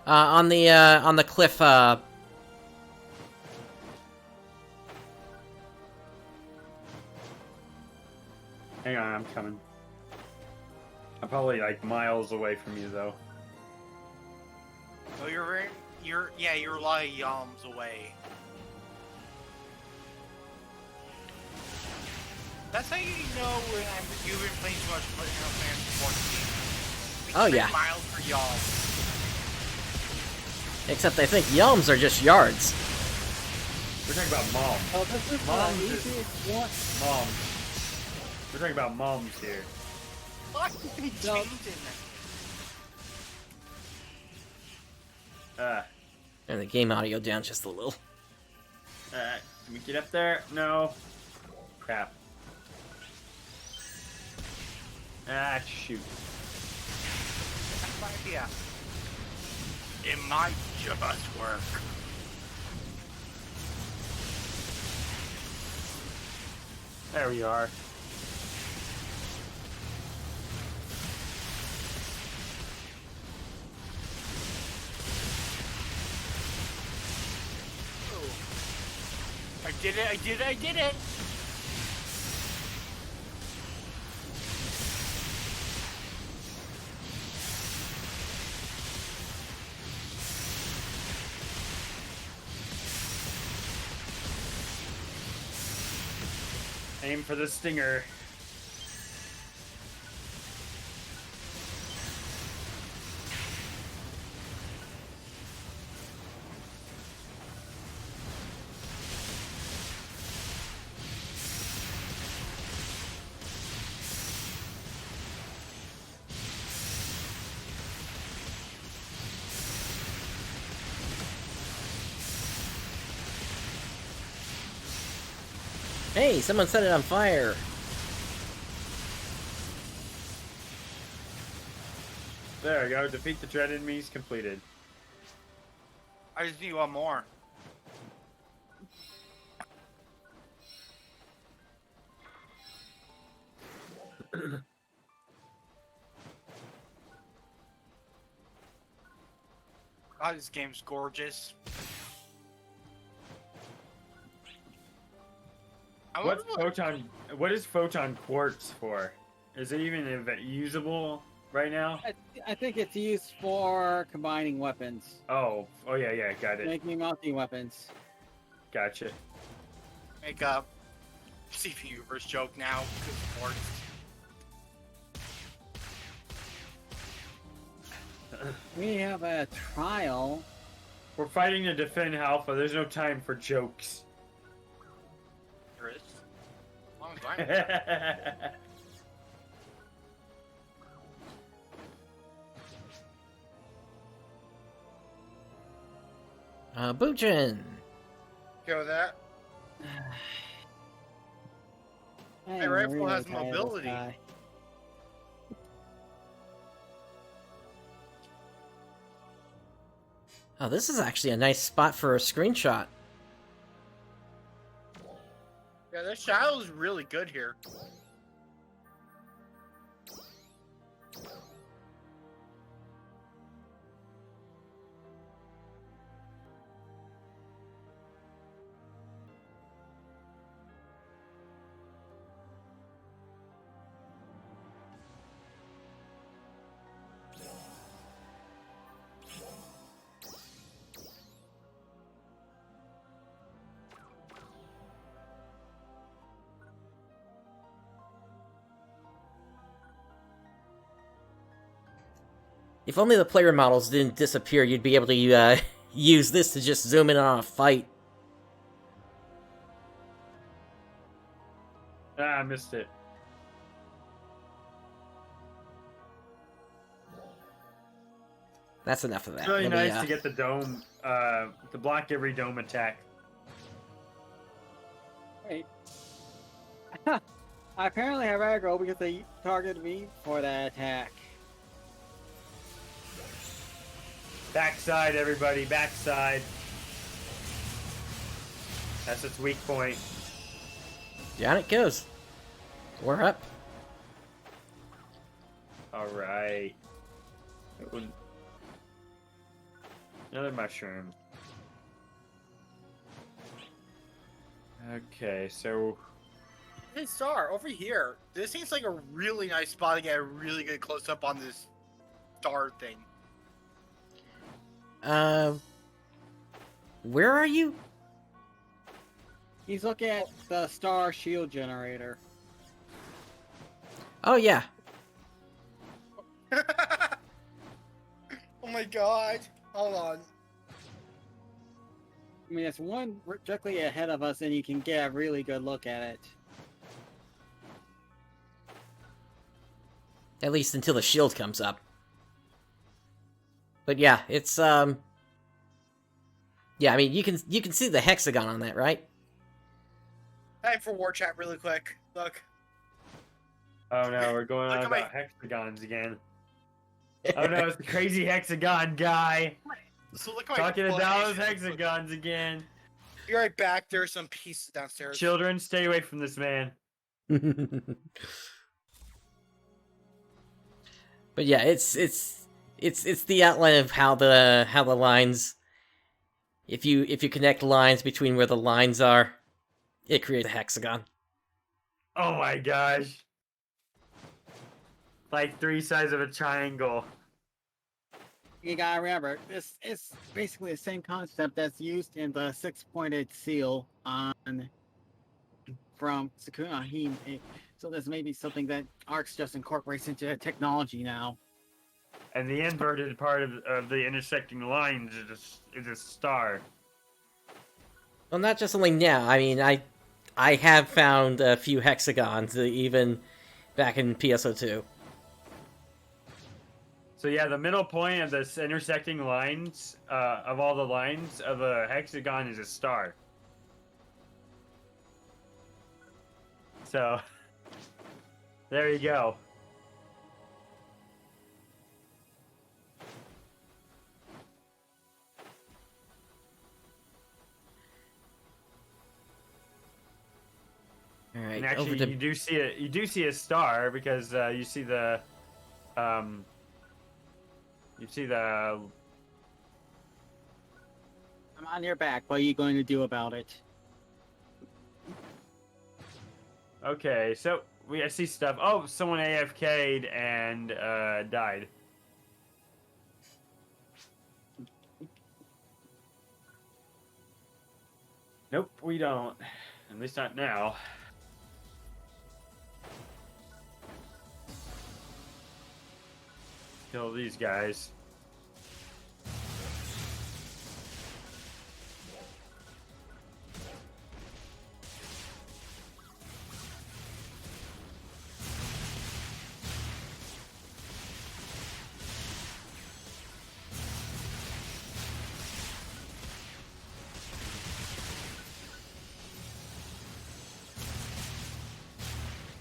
On the cliff, Hang on, I'm coming. I'm probably like miles away from you though. Oh, you're a lot of yums away. That's how you know when you've been playing too much Final Fantasy 14. Oh, yeah. Miles per yums. except I think yelms are just yards. We're talking about mom. Oh, this is Mom's the is- easiest one. Mom. We're talking about moms here. What? They No. changed it. And the game audio down just a little. Can we get up there? No. Crap. Ah, shoot. That's my idea. It might just work. There we are. I did it, I did it! Aim for the stinger. Hey, someone set it on fire. There we go. Defeat the dread enemies completed. I just need one more. God, this game's gorgeous. I What's photon? What is photon quartz for? Is it even usable right now? I think it's used for combining weapons, Oh yeah, got it. making multi-weapons. Gotcha. Make a CPU verse joke now. Good lord. We have a trial. We're fighting to defend Alpha. There's no time for jokes. There is. Long time. Boojin! Go with that. I My am rifle really has tired of this mobility. guy. Oh, this is actually a nice spot for a screenshot. Yeah, this shadow is really good here. If only the player models didn't disappear, you'd be able to use this to just zoom in on a fight. I missed it. That's enough of that. It's really Let me, nice to get the dome, to block every dome attack. Wait. I apparently have aggro because they targeted me for that attack. Backside, everybody, backside. That's its weak point. Down it goes. We're up. Alright. Another mushroom. Okay, so... Hey, Star, over here. This seems like a really nice spot to get a really good close-up on this star thing. Where are you? He's looking at the star shield generator. Oh, yeah. Oh my god. Hold on. I mean, it's one directly ahead of us, and you can get a really good look at it. At least until the shield comes up. But yeah, it's, yeah, I mean, you can see the hexagon on that, right? Time for war chat really quick. Look. Oh no, we're going on Look at my- about hexagons again. Oh no, it's the crazy hexagon guy! So look at my Talking footage. about those hexagons again. Be right back. There's some pieces downstairs. Children, stay away from this man. But yeah, it's the outline of how the lines. If you connect lines between where the lines are, it creates a hexagon. Oh my gosh. Like 3 sides of a triangle. You gotta remember, this is basically the same concept that's used in the 6-pointed seal on from Sukuna Hime. So this may be something that Arcs just incorporates into the technology now. And the inverted part of the intersecting lines is a star. Well, not just only now. I mean, I have found a few hexagons, even back in PSO2. So yeah, the middle point of this intersecting lines, of all the lines of a hexagon is a star. So, there you go. All right, And actually, over to you do see a star because you see the I'm on your back. What are you going to do about it? Okay, so I see stuff. Oh, someone AFK'd and died. Nope, we don't. At least not now. Kill these guys.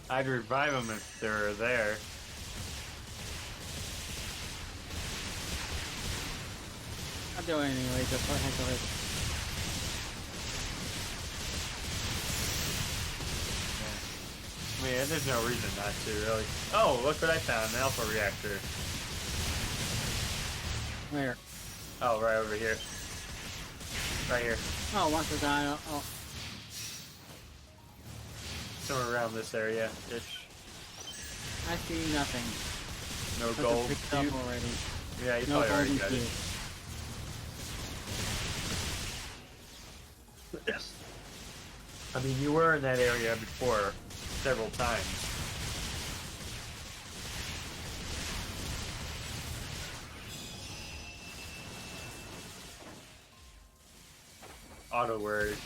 I'd revive them if they're there. I'll do it anyway, just for the heck of it. I mean, there's no reason not to, really. Oh, look what I found, an alpha reactor. Where? Oh, right over here. Right here. Oh, once I die, oh. Somewhere around this area. Ish. I see nothing. No Because gold. it's picked up cube? already. Yeah, you No probably already golden got cube. it. I mean, you were in that area before several times. Auto words.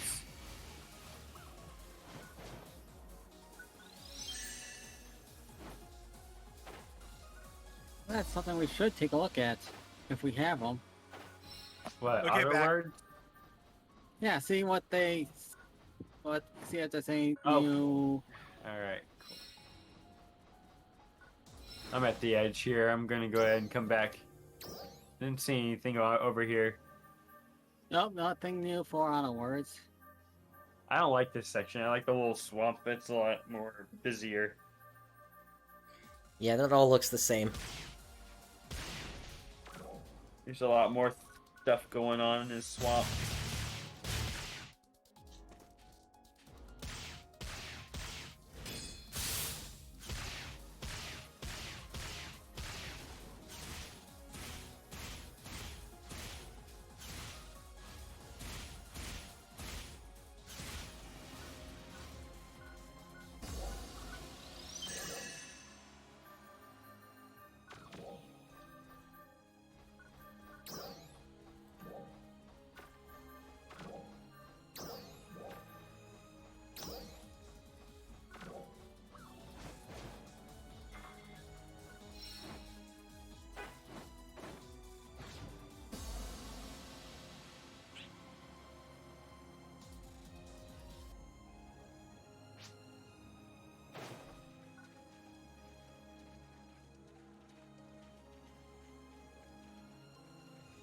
That's something we should take a look at, if we have them. What? Okay, Auto back. word? Yeah, see what they... see if there's any Oh. new... Alright, cool. I'm at the edge here. I'm gonna go ahead and come back. Didn't see anything over here. Nope, nothing new for auto words. I don't like this section. I like the little swamp. It's a lot more busier. Yeah, that all looks the same. There's a lot more stuff going on in this swamp.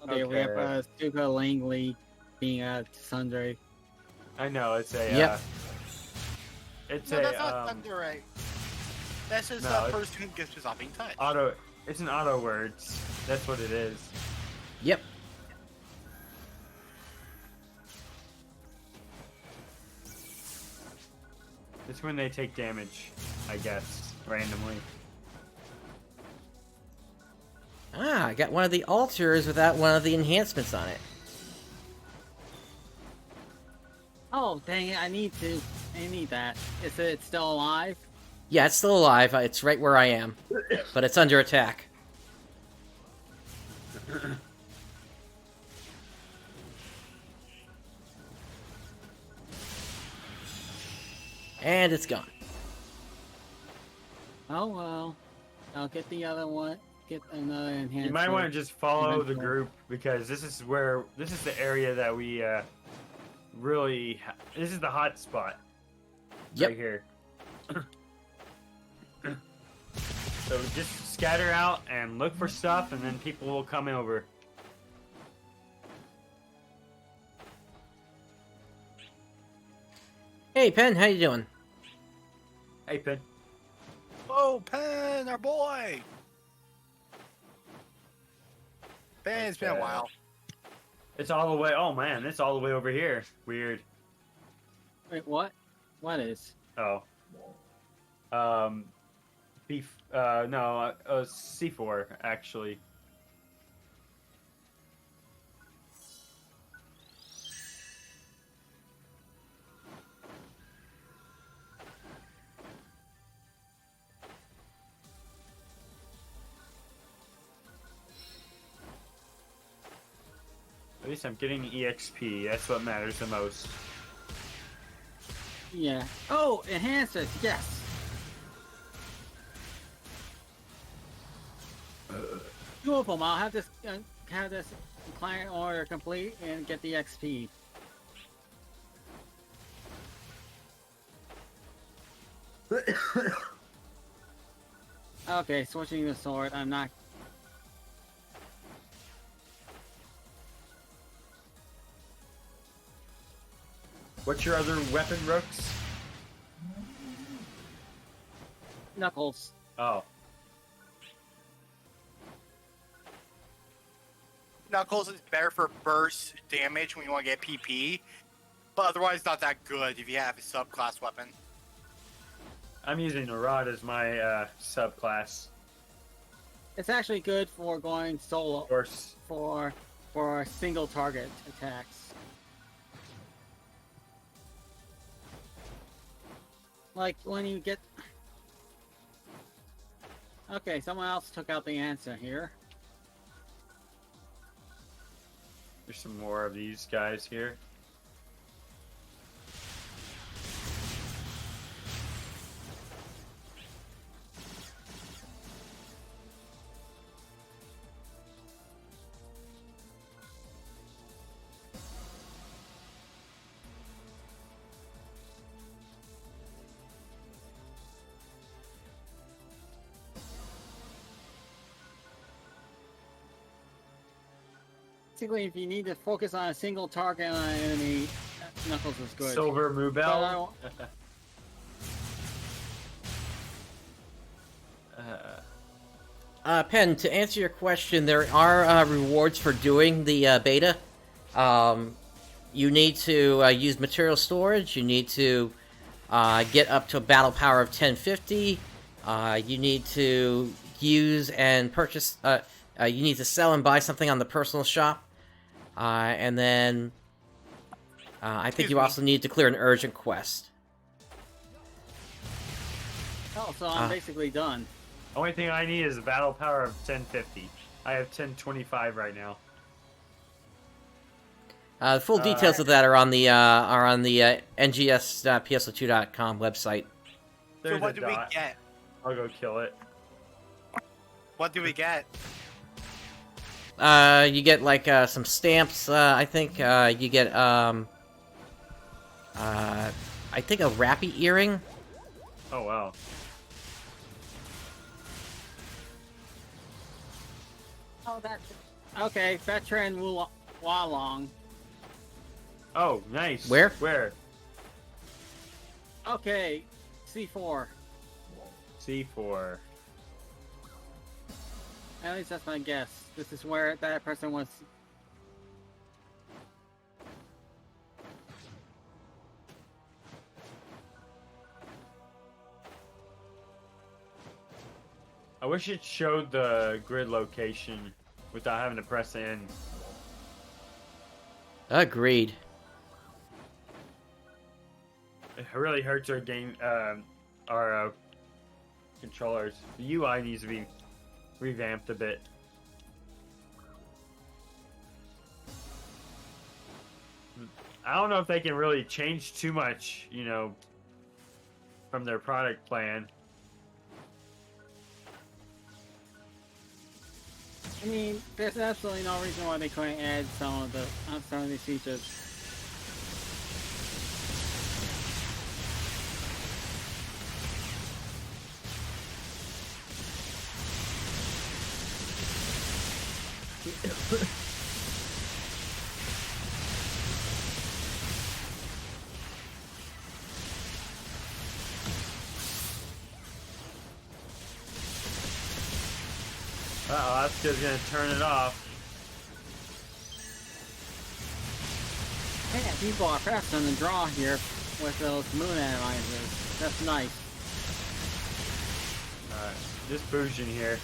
Okay, we have Okay. Stuka Langley being Sundry. I know it's a. Yep. It's No, a that's not underwrite. That's just no, a it's- person who gets without being touched. auto. It's an auto words. That's what it is. Yep. It's when they take damage, I guess, randomly. Ah, I got one of the altars without one of the enhancements on it. Oh, dang it, I need that. Is it still alive? Yeah, it's still alive. It's right where I am. But it's under attack. And it's gone. Oh well. I'll get the other one. Get another enhancement. You might want to just follow the Eventually. group because this is the area that we really. This is the hot spot. Yep. Right here. So just scatter out and look for stuff, and then people will come over. Hey, Pen, how you doing? Hey, Pin. Oh, Pen, our boy! Pen, it's been a Okay. while. It's all the way. Oh man, it's all the way over here. Weird. Wait, what? What is? Oh, C4 actually. At least I'm getting EXP. That's what matters the most. Yeah. Oh, enhancers. Yes. Two of them. I'll have this client order complete and get the XP. Okay, switching the sword. I'm not. What's your other weapon, Rooks? Knuckles. Oh. Knuckles is better for burst damage when you want to get PP, but otherwise not that good if you have a subclass weapon. I'm using the rod as my subclass. It's actually good for going solo. Of course. For single target attacks. Like when you get. Okay, someone else took out the answer here. There's some more of these guys here. Basically, if you need to focus on a single target on an enemy, Knuckles is good. Silver Moobell. Pen, to answer your question, there are rewards for doing the beta. You need to use material storage. You need to get up to a battle power of 1050. You need to use and purchase. You need to sell and buy something on the personal shop. And then I think you also need to clear an urgent quest. Oh, so I'm basically done. Only thing I need is a battle power of 1050. I have 1025 right now. The full details of that are on the NGS.PSO2.com website. There's So what a do we dot. get? I'll go kill it. What do we get? You get like some stamps. I think you get I think a Rappy earring. Oh wow. Oh, that's okay. Veteran Walong. Oh, nice. Where? Where? Okay, C4. C4. At least that's my guess. This is where that person was. I wish it showed the grid location without having to press in. Agreed. It really hurts our game, our controllers. The UI needs to be revamped a bit. I don't know if they can really change too much, you know, from their product plan. I mean, there's absolutely no reason why they couldn't add some of these features. Uh-oh, that's just gonna turn it off. Man, people are fast on the draw here with those moon analyzers. That's nice. Alright, just booging here.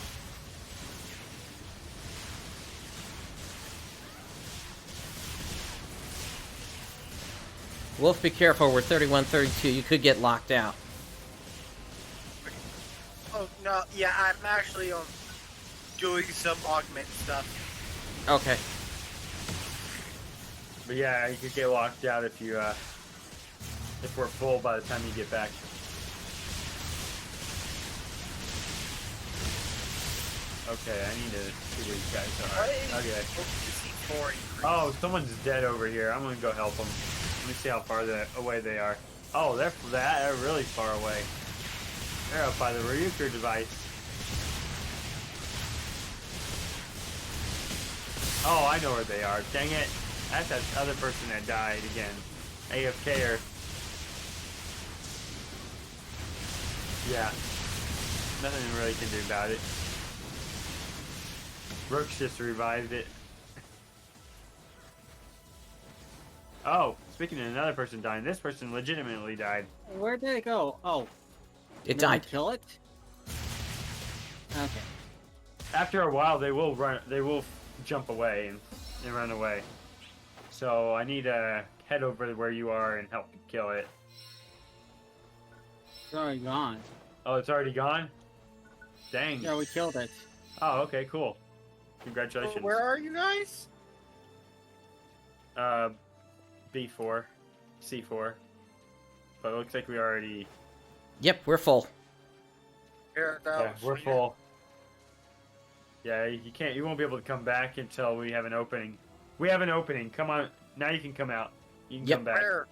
Wolf, be careful. We're 31-32. You could get locked out. Oh no, yeah, I'm actually doing some augment stuff. Okay. But yeah, you could get locked out if you if we're full by the time you get back. Okay, I need to see where you guys are. Okay. Oh, someone's dead over here. I'm gonna go help them. Let me see how far away they are. Oh, they're really far away. They're up by the Ryuker device. Oh, I know where they are. Dang it. That's that other person that died again. AFKer. Yeah. Nothing really can do about it. Roach just revived it. Oh, speaking of another person dying, this person legitimately died. Where did it go? Oh, It did died. we kill it? Okay. After a while, they will run. They will jump away and run away. So I need to head over to where you are and help kill it. It's already gone. Oh, it's already gone? Dang. Yeah, we killed it. Oh, okay, cool. Congratulations. Where are you guys? B4, C4. But it looks like we already. Yep, we're full. Here, Yeah, we're full. Yeah, you won't be able to come back until we have an opening. We have an opening. Come on, now you can come out. You can Yep. come back. Where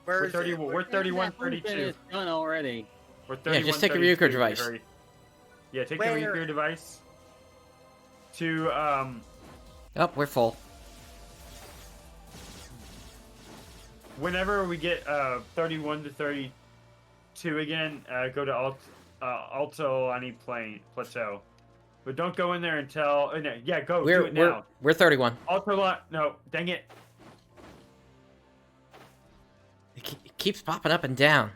We're is 30. it? We're 31, 32. It's done already. We're 31, just take a 32. Ryuker device. Hurry. Yeah, take Where? the Ryuker device. To Oh, we're full. whenever we get 31 to 32 again, go to Alto Ani Plateau. But don't go in there until no, yeah, go do it now. We're 31. No, dang it. It keeps popping up and down.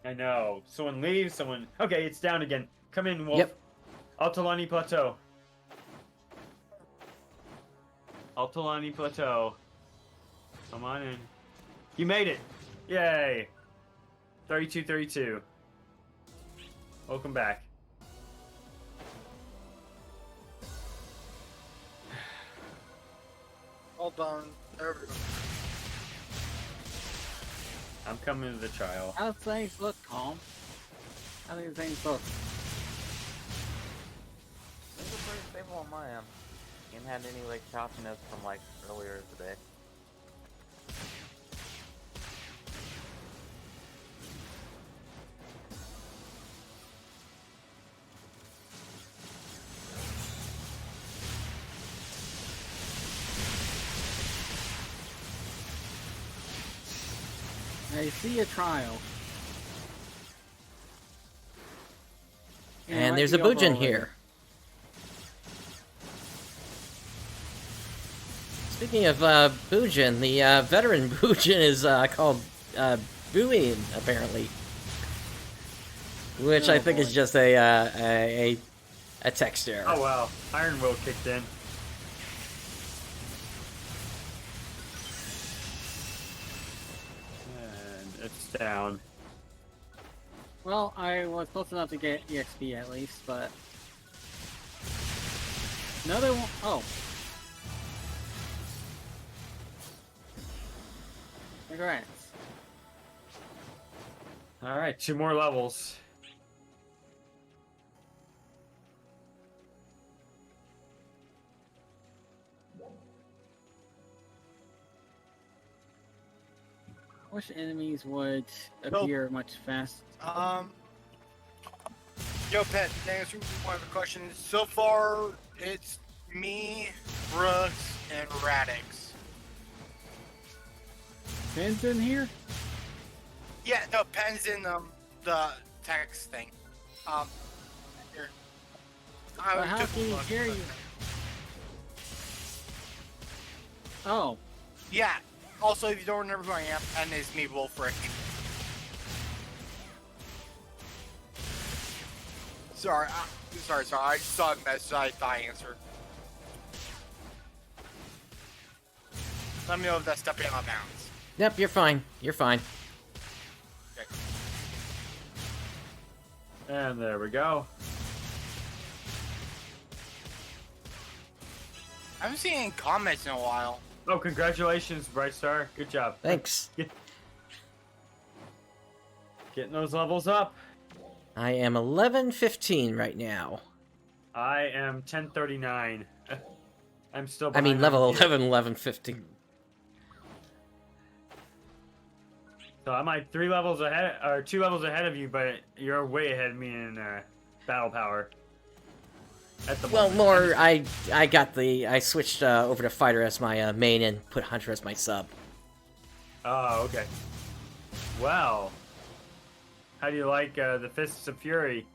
I know. Someone leaves, someone okay, it's down again. Come in, Wolf. Yep. Altolani Plateau. Altolani Plateau. Come on in. You made it! Yay! 32-32. Welcome back. Hold on. There we go. I'm coming to the trial. How do things look, Calm? How do things look? Things are pretty stable on my end. Ain't had any like choppiness from like earlier today. I see a trial. And there's a Bujin here. Speaking of Bujin, the veteran Bujin is called Buin, apparently. Which I think is just a text error. Oh wow, Iron Will kicked in. And it's down. Well, I was close enough to get EXP at least, but... Another one... Oh. Congrats. Alright, 2 more levels. Which enemies would appear much faster? Yo, Pet, to answer one of the questions, so far it's me, Brooks, and Radix. Ben's in here? Yeah, no, Pen's in the text thing. Here. But how took can a he look. hear you? Oh. Yeah. Also, if you don't remember who I am, Pen is me, Wolfric. Sorry, sorry. I just saw a message. I thought I answered. Let me know if that's stepping out of bounds. Yep, you're fine. You're fine. Okay. And there we go. I haven't seen any comments in a while. Oh, congratulations, Brightstar. Good job. Thanks. Getting those levels up. I am 11:15 right now. I am 1039. I'm still I behind mean, on level you. 11, 11:15. So I'm like 3 levels ahead, or 2 levels ahead of you, but you're way ahead of me in battle power. At the Well, moment. more, I switched over to Fighter as my main and put Hunter as my sub. Oh, okay. Well, how do you like the Fists of Fury?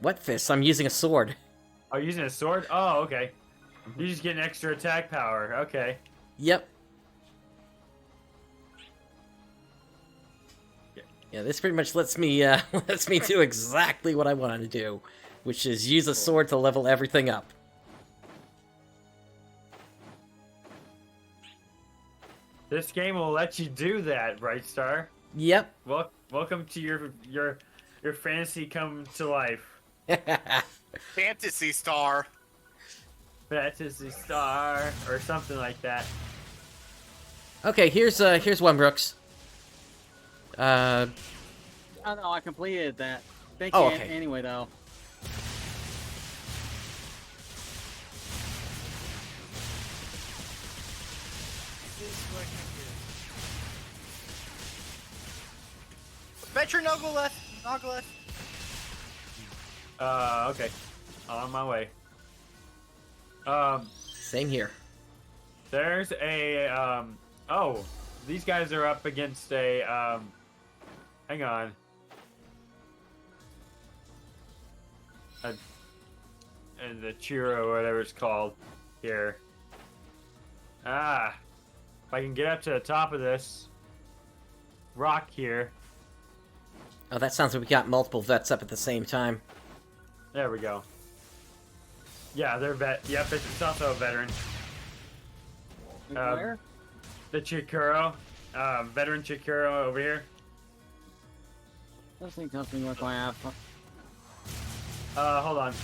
What fist? I'm using a sword. Oh, you're using a sword? Oh, okay. You just get an extra attack power. Okay. Yep. Yeah, this pretty much lets me do exactly what I wanted to do, which is use a sword to level everything up. This game will let you do that, Brightstar. Yep. Welcome to your fantasy come to life. Phantasy Star. Phantasy Star or something like that. Okay, here's one, Brooks. Oh no, I completed that. Thank Oh, you okay. anyway, though. Metro Nogoleth. Okay. On my way. Same here. There's a, oh, these guys are up against a, hang on. And the Chiro, whatever it's called, here. Ah, if I can get up to the top of this rock here. Oh, that sounds like we got multiple vets up at the same time. There we go. Yeah, they're yep, it's also a veteran. Where? The Chikuro, veteran Chikuro over here. This thing tells me what I have. Hold on.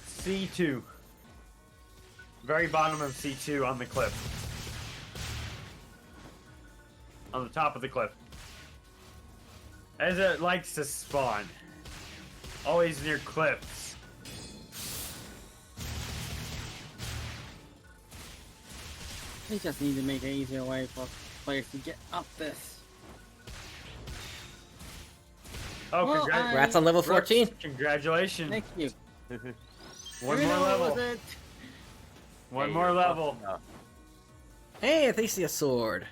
C2. Very bottom of C2 on the cliff. On the top of the cliff. As it likes to spawn. Always near cliffs. We just need to make an easier way for players to get up this. Oh, Well, Congrats on level 14. Congratulations. Thank you. One Even more though it level. wasn't- One Hey, more you're level. close enough. Hey, at least see a sword.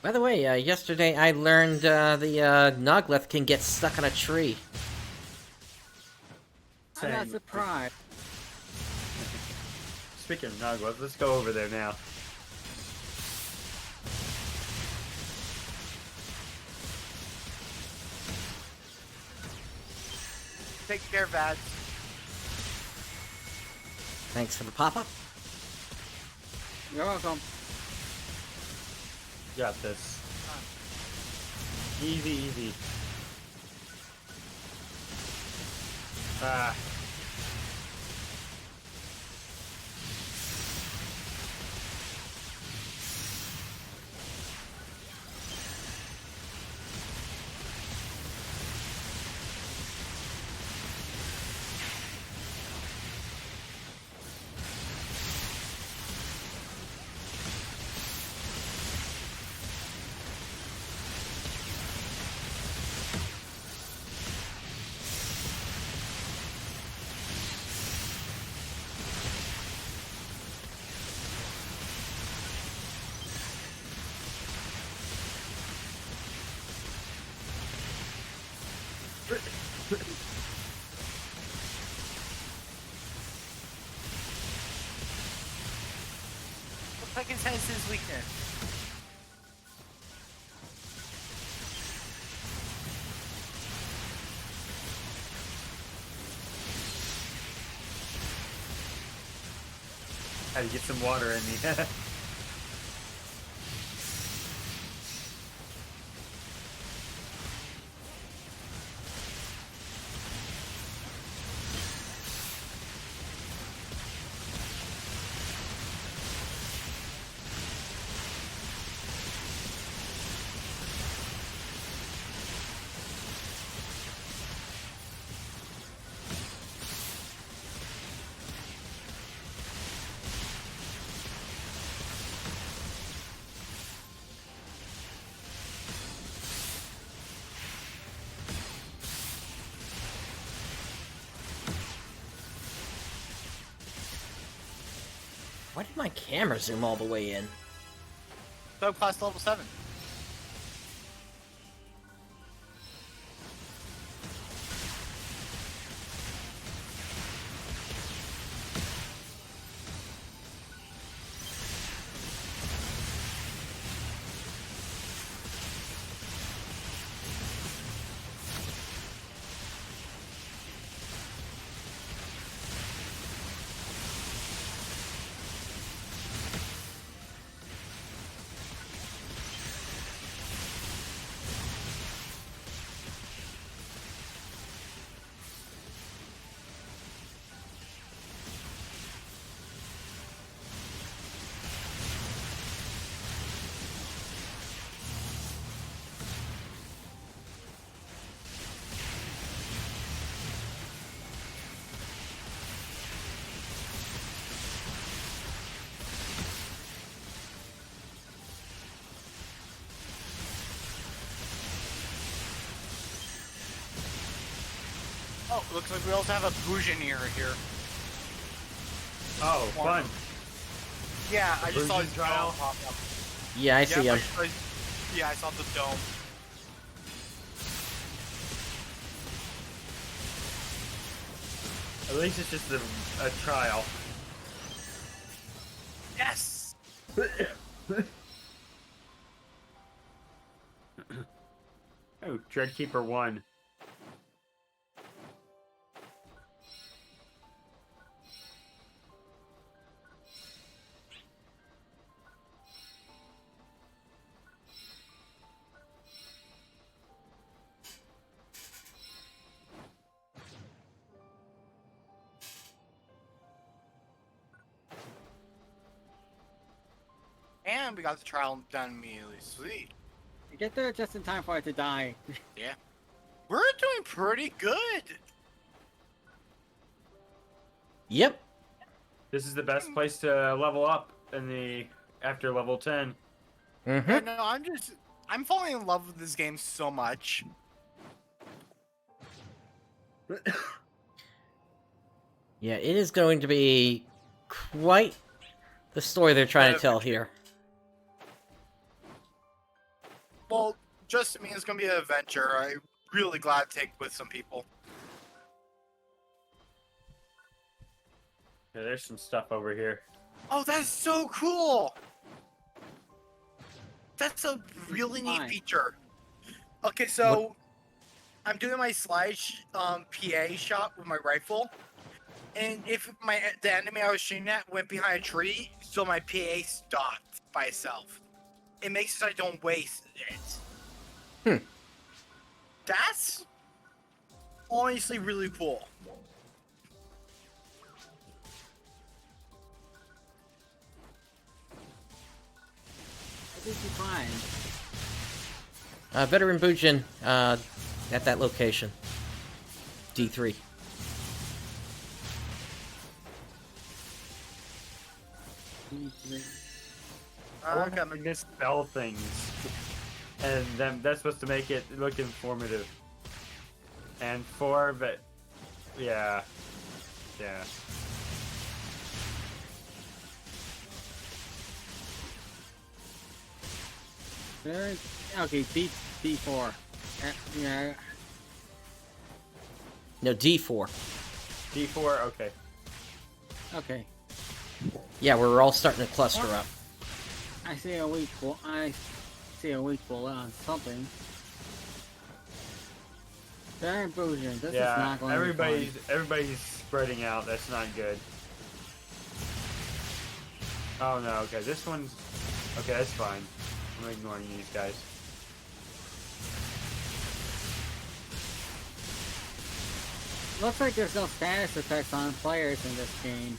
By the way, yesterday I learned the Nogleth can get stuck on a tree. I'm not Same. surprised. Speaking of Nogla, let's go over there now. Take care, Vads. Thanks for the pop-up. You're welcome. Got this. Easy, easy. Ah. seconds has his weakness. Had to get some water in me. Why did my camera zoom all the way in? Subclass level 7. Oh, looks like we also have a Bougineer here. Oh, fun. Yeah, I just saw his Bougian trial. dome pop up. Yeah, I see him. Yeah, I saw the dome. At least it's just a trial. Yes! Oh, Dreadkeeper 1. And we got the trial done immediately. Sweet. You get there just in time for it to die. Yeah. We're doing pretty good. Yep. This is the best place to level up in the after level 10. Mm-hmm. Yeah, no, I'm falling in love with this game so much. Yeah, it is going to be quite the story they're trying to tell here. Well, just I mean, it's gonna be an adventure. I'm really glad to take with some people. Yeah, there's some stuff over here. Oh, that's so cool! That's a really neat Fine. feature. Okay, so I'm doing my slide PA shot with my rifle, and if the enemy I was shooting at went behind a tree, so my PA stopped by itself. It makes it so I don't waste it. That's honestly really cool. I think you're fine. Veteran Bujin, at that location. D3. Okay, I misspell things. And then that's supposed to make it look informative. And 4, but yeah. Yeah. There, okay, D4. Yeah. No, D4. D4, okay. Okay. Yeah, we're all starting to cluster up. I see a weak pull. I see a weak pull on something. Darn Bougie, this is not going to be fun. everybody's spreading out. That's not good. Oh no, okay, this one's okay. That's fine. I'm ignoring these guys. Looks like there's no status effects on players in this game.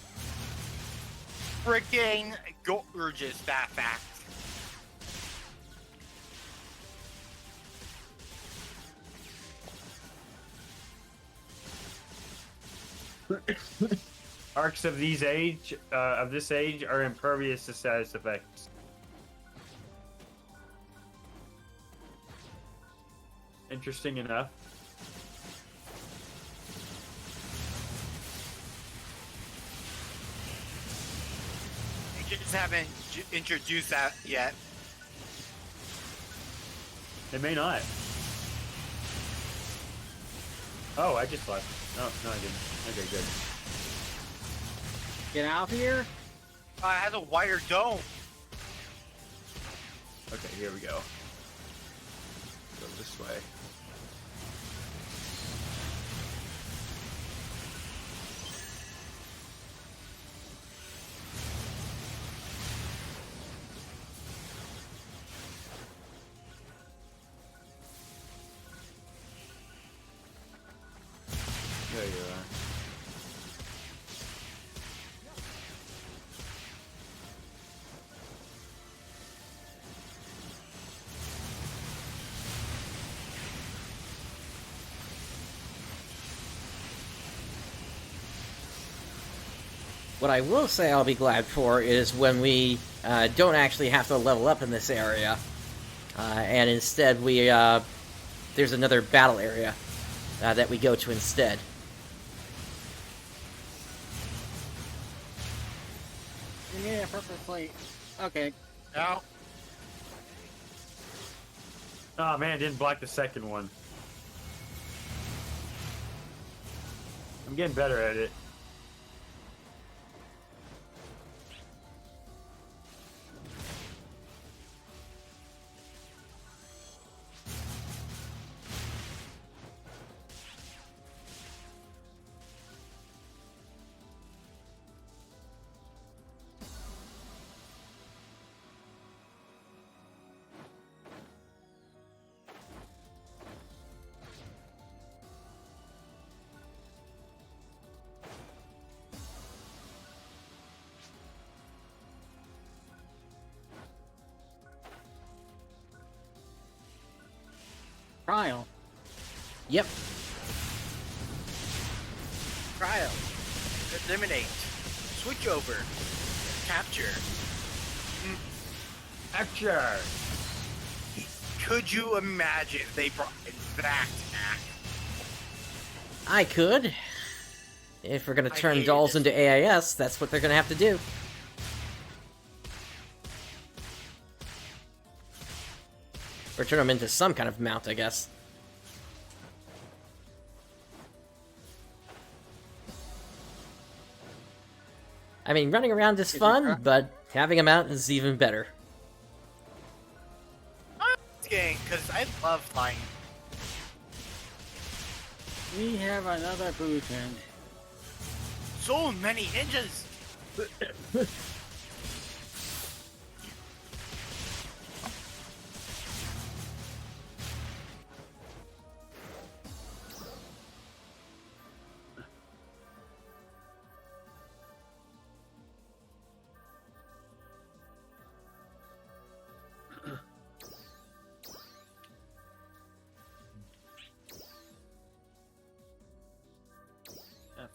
Freaking gorgeous, that fact. Arcs of this age are impervious to status effects. Interesting enough. You just haven't introduced that yet. They may not. Oh, I just left. Oh, no, I didn't. Okay, good. Get out of here. It has a wire dome. Okay, here we go. Go this way. There you are. What I will say I'll be glad for is when we don't actually have to level up in this area, and instead we there's another battle area that we go to instead. Yeah, purposely. Okay. Now, Oh man, didn't block the second one. I'm getting better at it. Trial. Yep. trial, eliminate, switch over, capture. Capture! Could you imagine if they brought it back back? I could. If we're gonna I turn hated dolls it. into AIS, that's what they're gonna have to do. Or turn them into some kind of mount, I guess. I mean, running around is fun, but having a mount is even better. This game, because I love flying. We have another Bhutan. So many ninjas.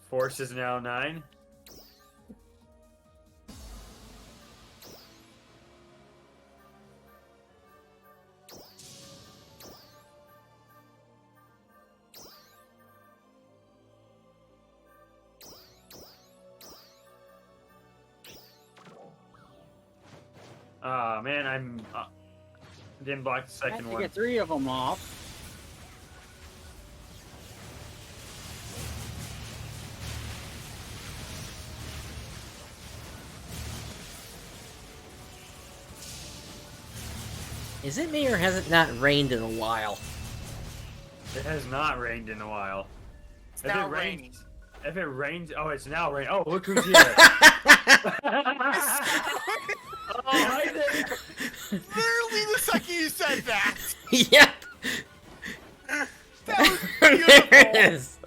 Force is now 9. Ah man, I'm didn't block the second I one. get 3 of them off. Is it me or has it not rained in a while? It has not rained in a while. It's now raining. If it rains, oh, it's now raining. Oh, look who's here. Oh, I did. Literally the second you said that. Yep. That was There it beautiful. is.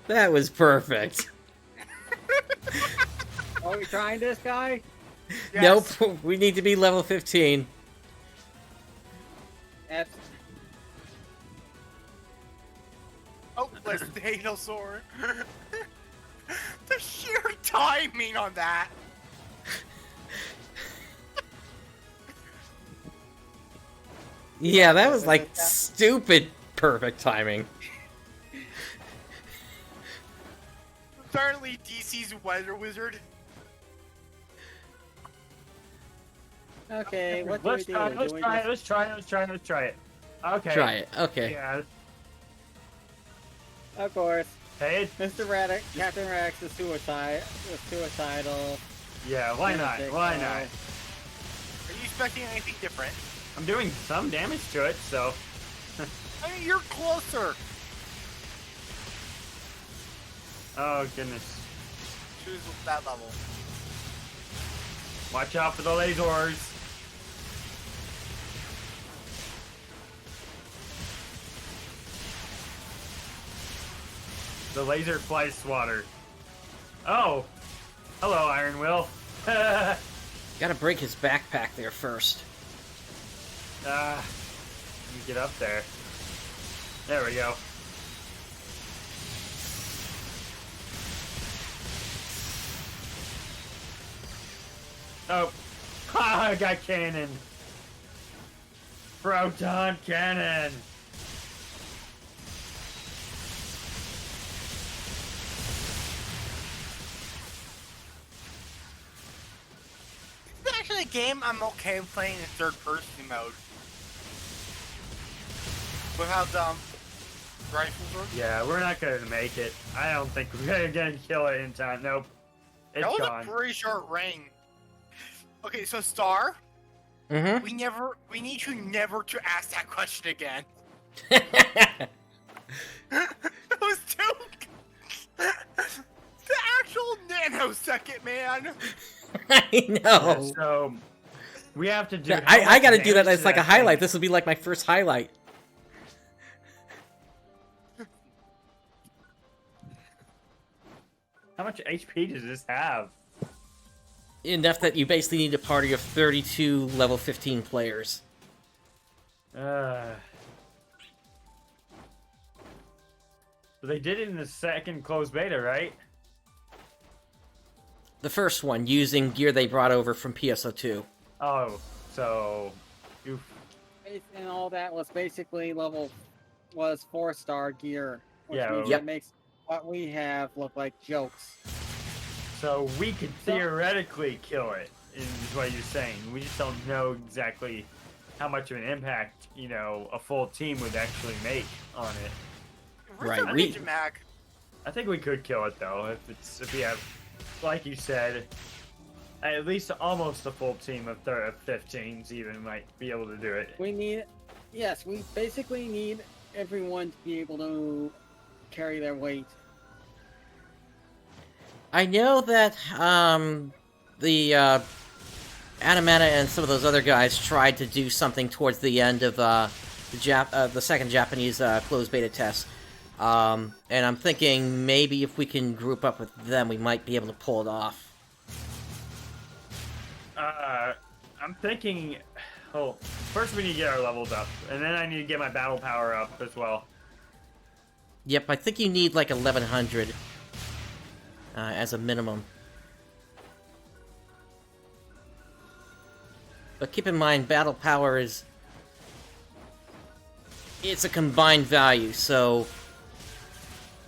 That was perfect. Are we trying this guy? Yes. Nope, we need to be level 15. That's Oh, let's dinosaur. The sheer timing on that. Yeah, that was like stupid perfect timing. Apparently, DC's weather wizard. okay. What do Let's we do? try, Do let's we try it, just- let's try it, let's try it, let's try it. Okay. Try it, okay. Yeah. Of course, Hey, Mr. Radix, Captain Rex is suicidal. yeah, why not? Why not? Are you expecting anything different? I'm doing some damage to it, so. I mean, you're closer. Oh, goodness. Choose that level. Watch out for the lasers. The laser fly swatter. Oh! Hello, Iron Will. Gotta break his backpack there first. Let me get up there. There we go. Oh. Ha! I got cannon. Proton cannon. It's actually a game I'm okay with playing in third-person mode. Without rifles work. Yeah, we're not gonna make it. I don't think we're gonna kill it in time. Nope. It's That was gone. a pretty short range. Okay, so Star, Mm-hmm. we need you never to ask that question again. It was too. The actual nanosecond, man. I know. So we have to do. Yeah, how I much gotta do that damage as to like a that highlight. thing? This will be like my first highlight. How much HP does this have? Enough that you basically need a party of 32 level 15 players. But they did it in the second closed beta, right? The first one, using gear they brought over from PSO2. Oh, so. Oof. And all that was basically was 4-star gear, which Yeah, means Yep. it makes what we have look like jokes. So we could theoretically kill it, is what you're saying. We just don't know exactly how much of an impact, you know, a full team would actually make on it. Right, Where's we- the mag? I think we could kill it though, if we have, like you said, at least almost a full team of 15s even might be able to do it. We basically need everyone to be able to carry their weight. I know that the Animata and some of those other guys tried to do something towards the end of the second Japanese closed beta test, and I'm thinking maybe if we can group up with them, we might be able to pull it off. I'm thinking, first we need to get our levels up, and then I need to get my battle power up as well. Yep, I think you need like 1100 as a minimum. But keep in mind, battle power it's a combined value, so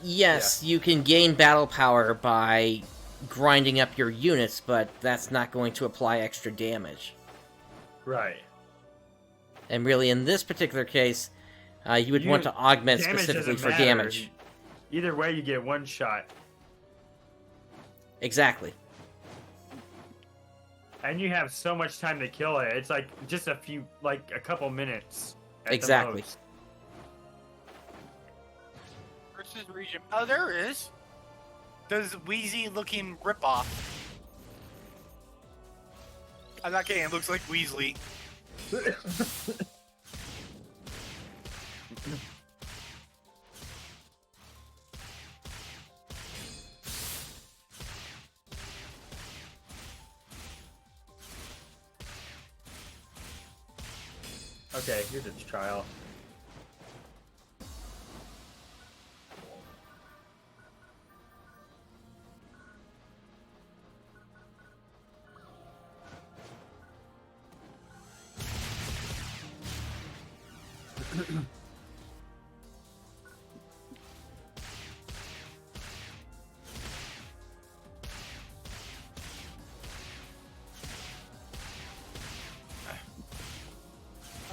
yes, you can gain battle power by grinding up your units, but that's not going to apply extra damage. Right. And really, in this particular case, you would want to augment Damage specifically doesn't for matter. damage. Either way, you get one shot. Exactly. And you have so much time to kill it. It's like just a couple minutes. At Exactly. The most. Versus region. Oh, there is. There's Wheezy looking ripoff. I'm not kidding. It looks like Weasley. Okay, here's its trial.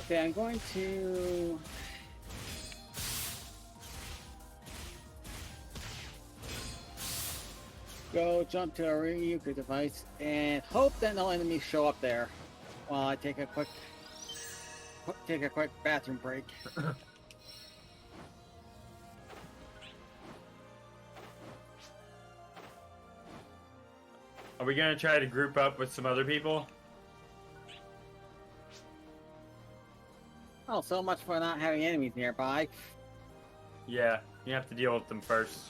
Okay, I'm going to go jump to a Ryuku device and hope that no enemies show up there while I take a quick bathroom break. Are we gonna try to group up with some other people? Oh, so much for not having enemies nearby. Yeah, you have to deal with them first.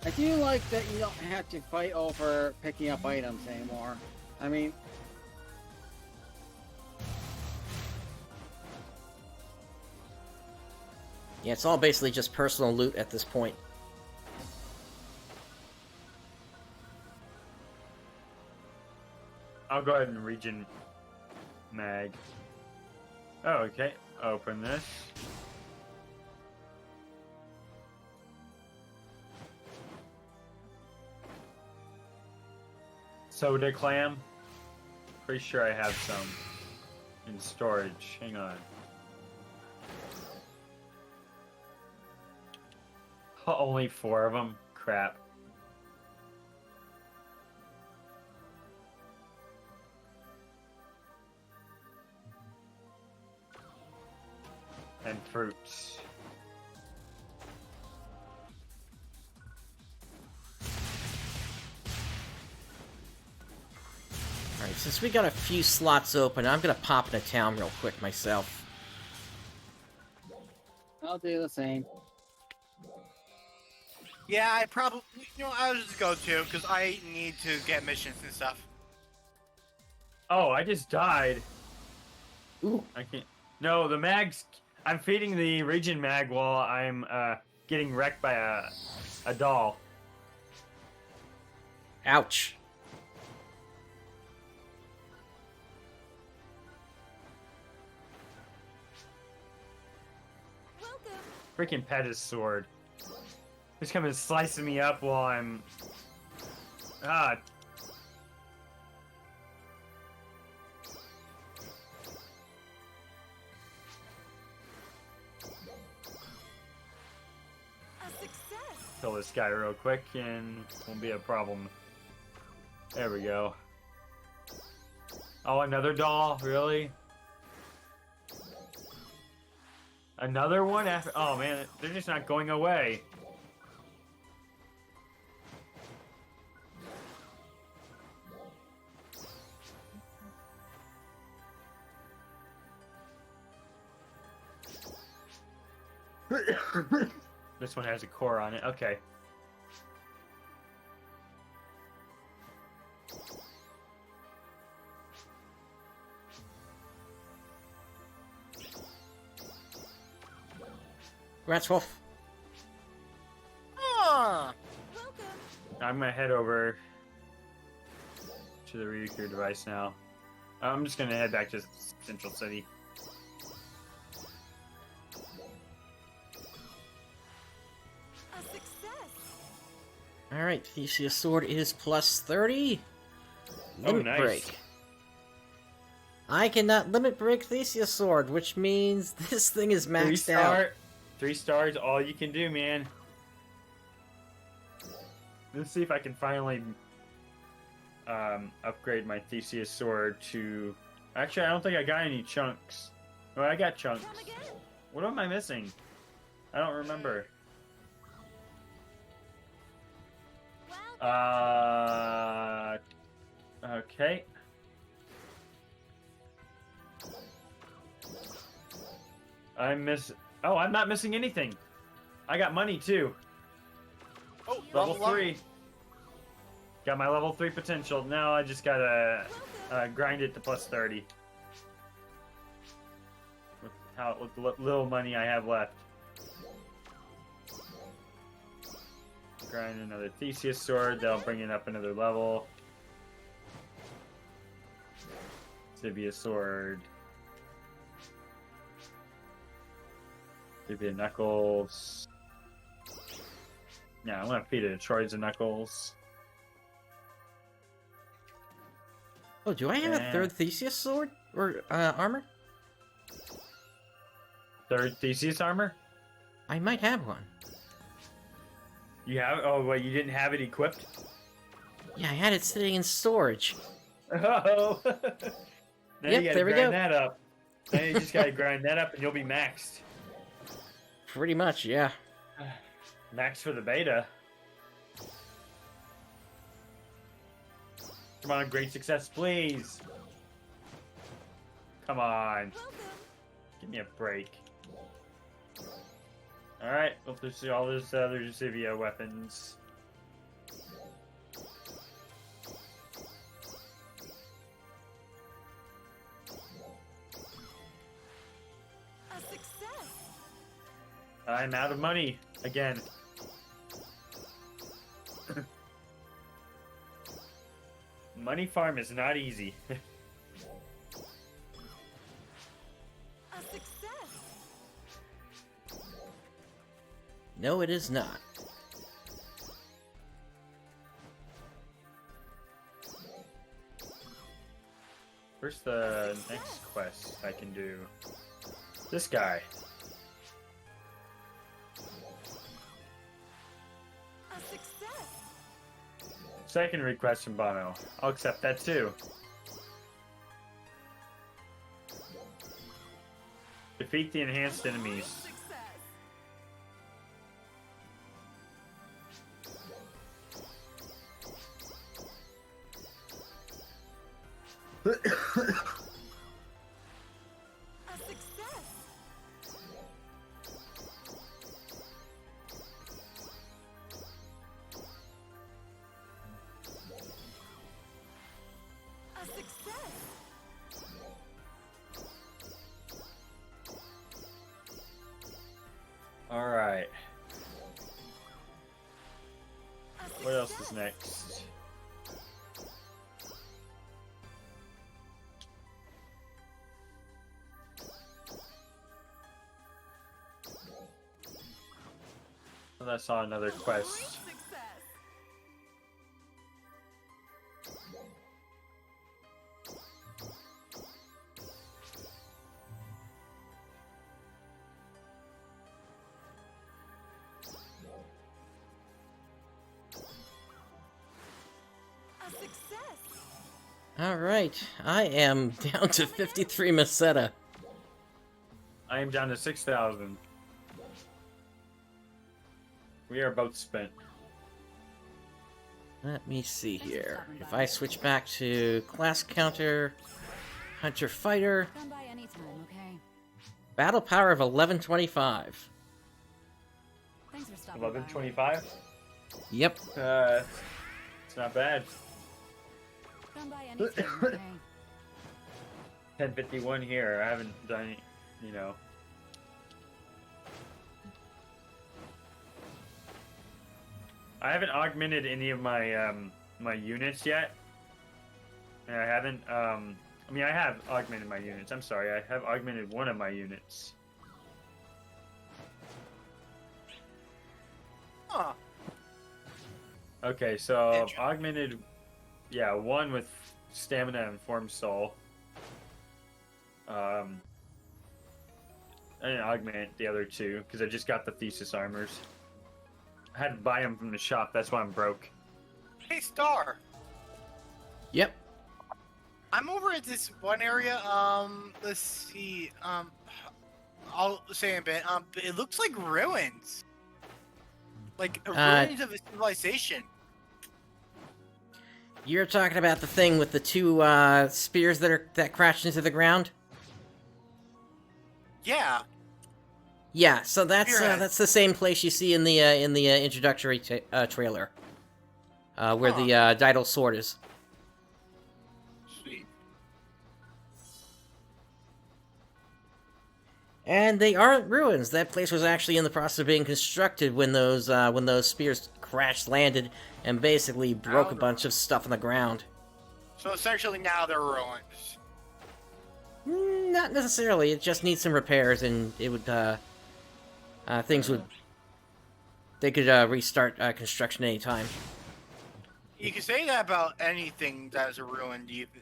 I do like that you don't have to fight over picking up items anymore. I mean, Yeah, it's all basically just personal loot at this point. I'll go ahead and region mag. Oh, okay. Open this. Soda clam. Pretty sure I have some in storage. Hang on. Only 4 of them? Crap. And fruits. Alright, since we got a few slots open, I'm gonna pop into town real quick myself. I'll do the same. Yeah, I probably, I'll just go too, because I need to get missions and stuff. Oh, I just died. Ooh. I can't. No, the mags. I'm feeding the region mag while I'm getting wrecked by a doll. Ouch. Welcome. Freaking pet his sword. He's coming slicing me up while I'm. Ah. A success. Kill this guy real quick and won't be a problem. There we go. Oh, another doll? Really? Another one after? Oh man, they're just not going away. This one has a core on it. Okay. Congrats, Wolf. Ah, Welcome. I'm gonna head over to the Ryukyu device now. I'm just gonna head back to Central City. A success. Alright, Theseus Sword is plus 30. Oh, Limit nice. break. I cannot limit break Theseus Sword, which means this thing is maxed out. 3 stars, all you can do, man. Let's see if I can finally upgrade my Theseus Sword to... Actually, I don't think I got any chunks. Oh, I got chunks. Come again. What am I missing? I don't remember. Well, Okay. Oh, I'm not missing anything. I got money too. Oh, Level 3. Got my level 3 potential. Now I just gotta grind it to plus 30. With the little money I have left. Grind another Theseus Sword. That'll bring it up another level. Tibia Sword. Tibia Knuckles. Yeah, I'm gonna feed it a Troids Knuckles. Oh, do I have a third Theseus Sword? Or, armor? Third Theseus armor? I might have one. You have? Oh, wait, you didn't have it equipped? Yeah, I had it sitting in storage. Oh! Now Yep, you gotta there we grind go. that up. Now you just gotta grind that up and you'll be maxed. Pretty much, yeah. Max for the beta. Come on, great success, please. Come on. Give me a break. Alright, let's see all those other Zivia weapons. a success. I'm out of money again. Money farm is not easy. A success. No, it is not. Where's the next quest I can do? This guy. A success. Second request from Bono. I'll accept that too. Defeat the enhanced enemies. Success. A success. A success. Alright. A What else is success. next? And I saw another quest. Great success. A success. Alright, I am down to 53 Meseta. I am down to 6,000. We are both spent. Let me see here. If I switch back to class counter, Hunter Fighter, Come by anytime, okay? battle power of 1125. Thanks for stopping by. 1125? Yep. It's not bad. Come by anytime, okay? 1051 here. I haven't done any, you know. I haven't augmented any of my my units yet. And I haven't I mean I have augmented my units. I'm sorry. I have augmented one of my units. Huh. Okay, so I've Interesting. augmented one with stamina and form soul. and augment the other two because I just got the Thesis armors. I had to buy them from the shop. That's why I'm broke. Hey, Star. Yep. I'm over at this one area. Let's see. I'll say a bit. It looks like ruins. Like ruins of a civilization. You're talking about the thing with the two spears that crashed into the ground? Yeah. Yeah, so that's Spearhead. the same place you see in the introductory trailer, where the Didal sword is. Sweet. And they aren't ruins. That place was actually in the process of being constructed when those spears crash landed and basically broke a bunch of stuff on the ground. So essentially now they're ruins. Not necessarily. It just needs some repairs, and it would they could restart construction anytime. You can say that about anything that is a ruin, even.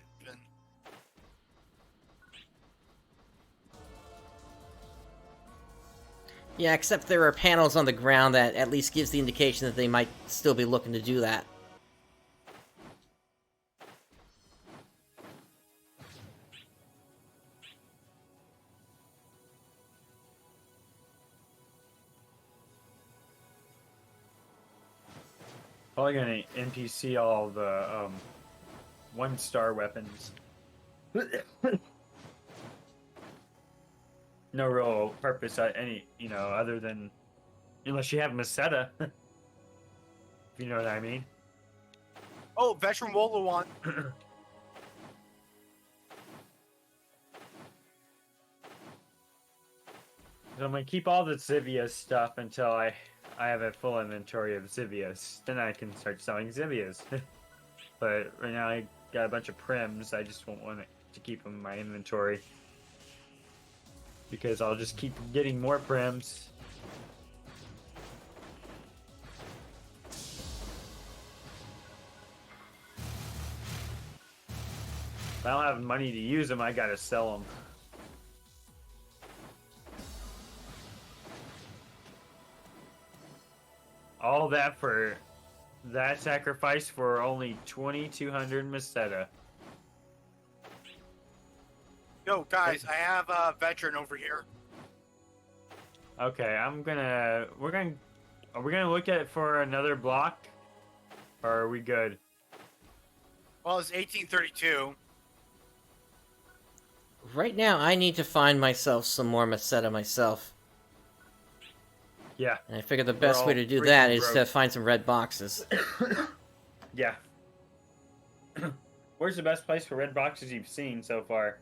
Yeah, except there are panels on the ground that at least gives the indication that they might still be looking to do that. Probably gonna NPC all the 1-star weapons. No real purpose other than unless you have Masetta. If you know what I mean. Oh, veteran Wola one. So I'm gonna keep all the Zivias stuff until I have a full inventory of Zivias. Then I can start selling Zivias. But right now I got a bunch of Prims. I just won't want to keep them in my inventory. Because I'll just keep getting more Prims. If I don't have money to use them, I gotta sell them. All that for that sacrifice for only 2,200 Masetta. Yo, guys, I have a veteran over here. Okay, are we gonna look at it for another block? Or are we good? Well, it's 1832. Right now, I need to find myself some more Masetta myself. Yeah. And I figure the best way to do that is to find some red boxes. Yeah. Where's the best place for red boxes you've seen so far?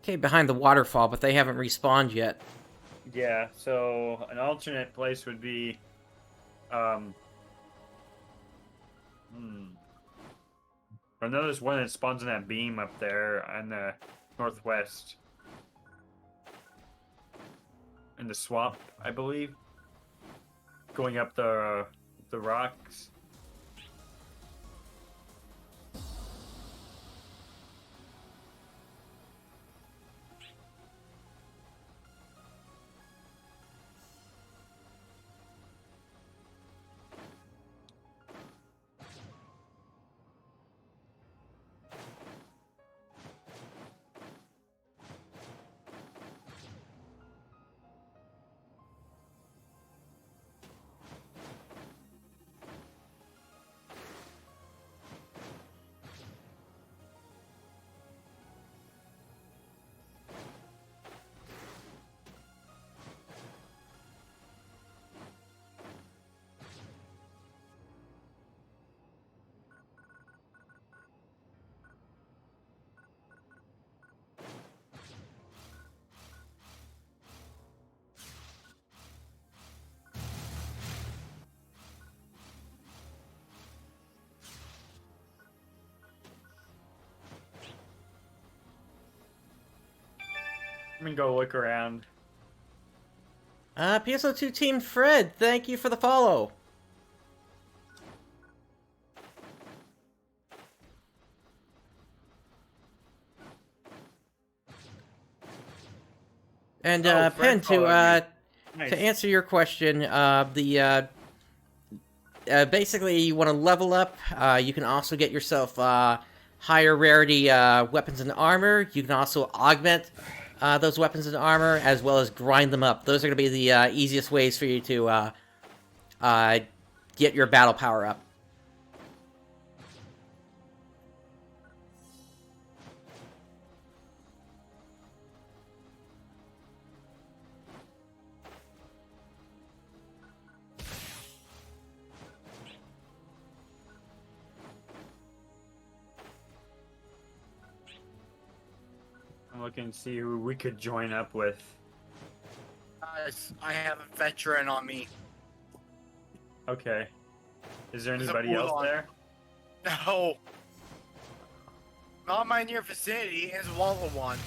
Okay, behind the waterfall, but they haven't respawned yet. Yeah, so an alternate place would be I know there's one that spawns in that beam up there on the northwest. In the swamp, I believe. Going up the rocks. I'm gonna go look around. PSO2 Team Fred, thank you for the follow. And Oh, Pen, Fred followed to answer your question, basically you want to level up. You can also get yourself higher rarity weapons and armor. You can also augment those weapons and armor, as well as grind them up. Those are going to be the easiest ways for you to get your battle power up. I'm looking to see who we could join up with. Guys, I have a veteran on me. Okay. Is there There's a anybody else Bulldog. there? No. Not my near vicinity. It's Walla one.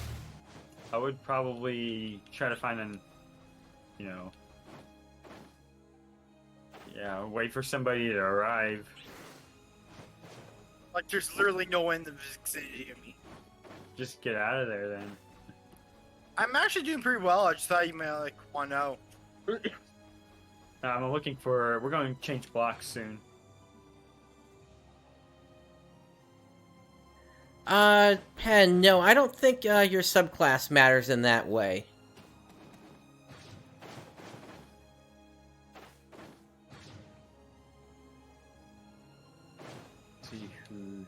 I would probably try to find an, yeah, wait for somebody to arrive. Like, there's literally no one in the vicinity of me. Just get out of there then. I'm actually doing pretty well. I just thought you might, like, want to know. I'm looking for. We're going to change blocks soon. Pen, no, I don't think your subclass matters in that way. Let's see who.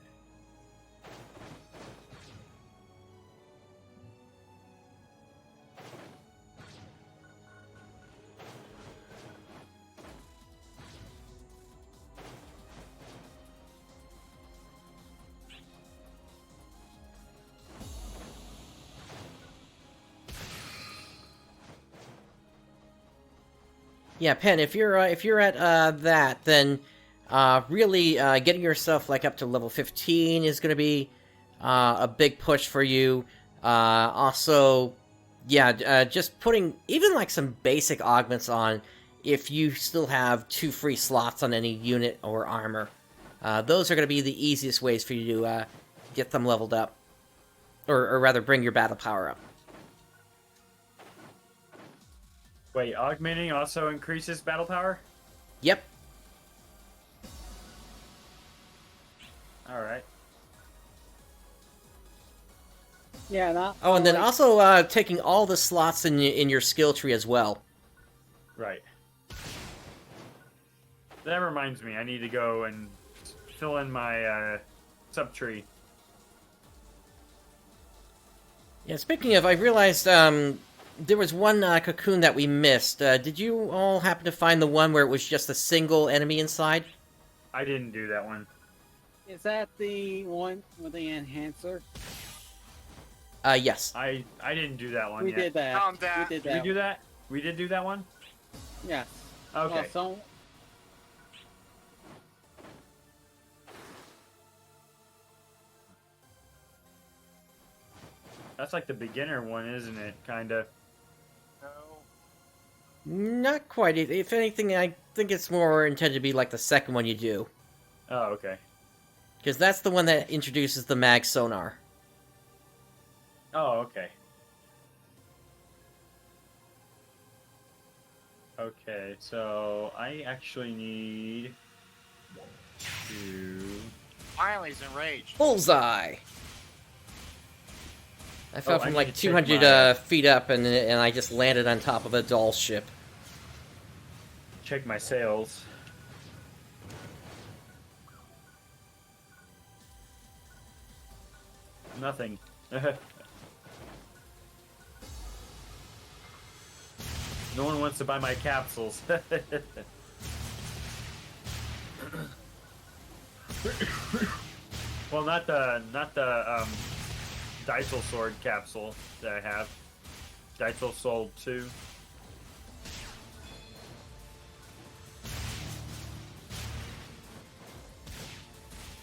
Yeah, Pen, if you're at that, then really getting yourself like up to level 15 is going to be a big push for you. Also, yeah, just putting even like some basic augments on if you still have 2 free slots on any unit or armor. Those are going to be the easiest ways for you to get them leveled up, or rather bring your battle power up. Wait, augmenting also increases battle power? Yep. Alright. Yeah, not. Oh, and then also taking all the slots in your skill tree as well. Right. That reminds me, I need to go and fill in my sub-tree. Yeah, speaking of, I realized there was one cocoon that we missed. Did you all happen to find the one where it was just a single enemy inside? I didn't do that one. Is that the one with the enhancer? Yes. I didn't do that one We yet. did that. Found that. We did Did that. we do that? We did do that one? Yes. Okay. Well, so That's like the beginner one, isn't it? Kinda. No. Not quite. If anything, I think it's more intended to be like the second one you do. Oh, okay. Because that's the one that introduces the mag sonar. Oh, okay. Okay, so I actually need to... Finally, he's enraged. Bullseye! I fell I from need like to check 200 my, feet up, and I just landed on top of a doll ship. check my sails. Nothing. No one wants to buy my capsules. Well, not the Deitzel sword capsule that I have. Deitzel sold 2.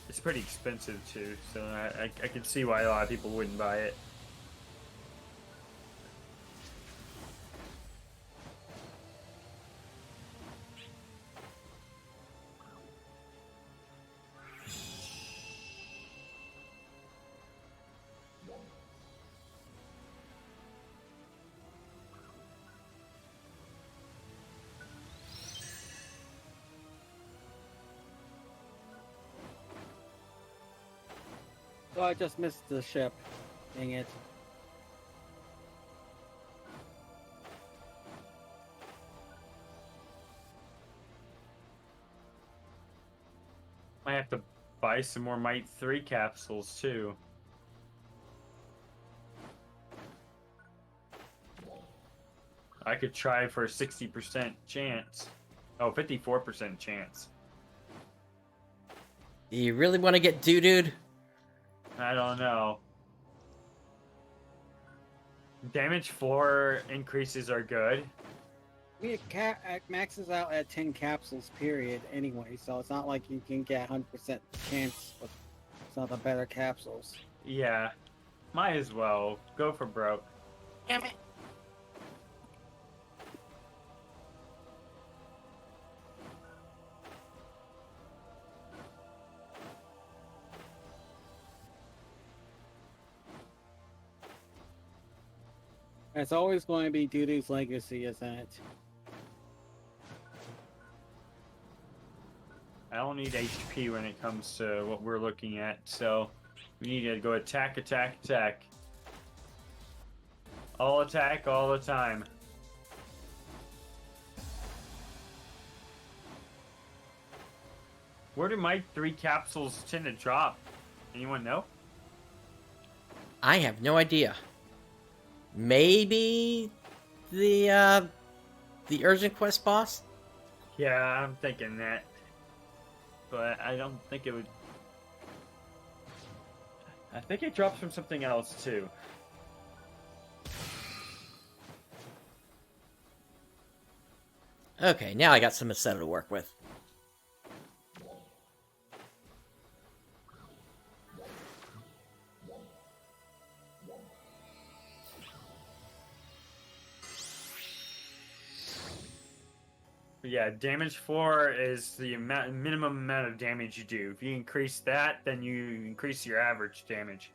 It's pretty expensive too, so I can see why a lot of people wouldn't buy it. Oh, I just missed the ship. Dang it. Might have to buy some more Might 3 capsules too. I could try for a 60% chance. Oh, 54% chance. You really want to get doo-dooed? I don't know. Damage 4 increases are good. It maxes out at 10 capsules, period, anyway, so it's not like you can get 100% chance with some of the better capsules. Yeah. Might as well. Go for broke. Damn it. It's always going to be Doo-Doo's legacy, isn't it? I don't need HP when it comes to what we're looking at, so we need to go attack, attack, attack. All attack, all the time. Where do my 3 capsules tend to drop? Anyone know? I have no idea. Maybe the urgent quest boss? Yeah, I'm thinking that. But I don't think it would... I think it drops from something else, too. Okay, now I got some Macedo to work with. Yeah, damage 4 is the minimum amount of damage you do. If you increase that, then you increase your average damage.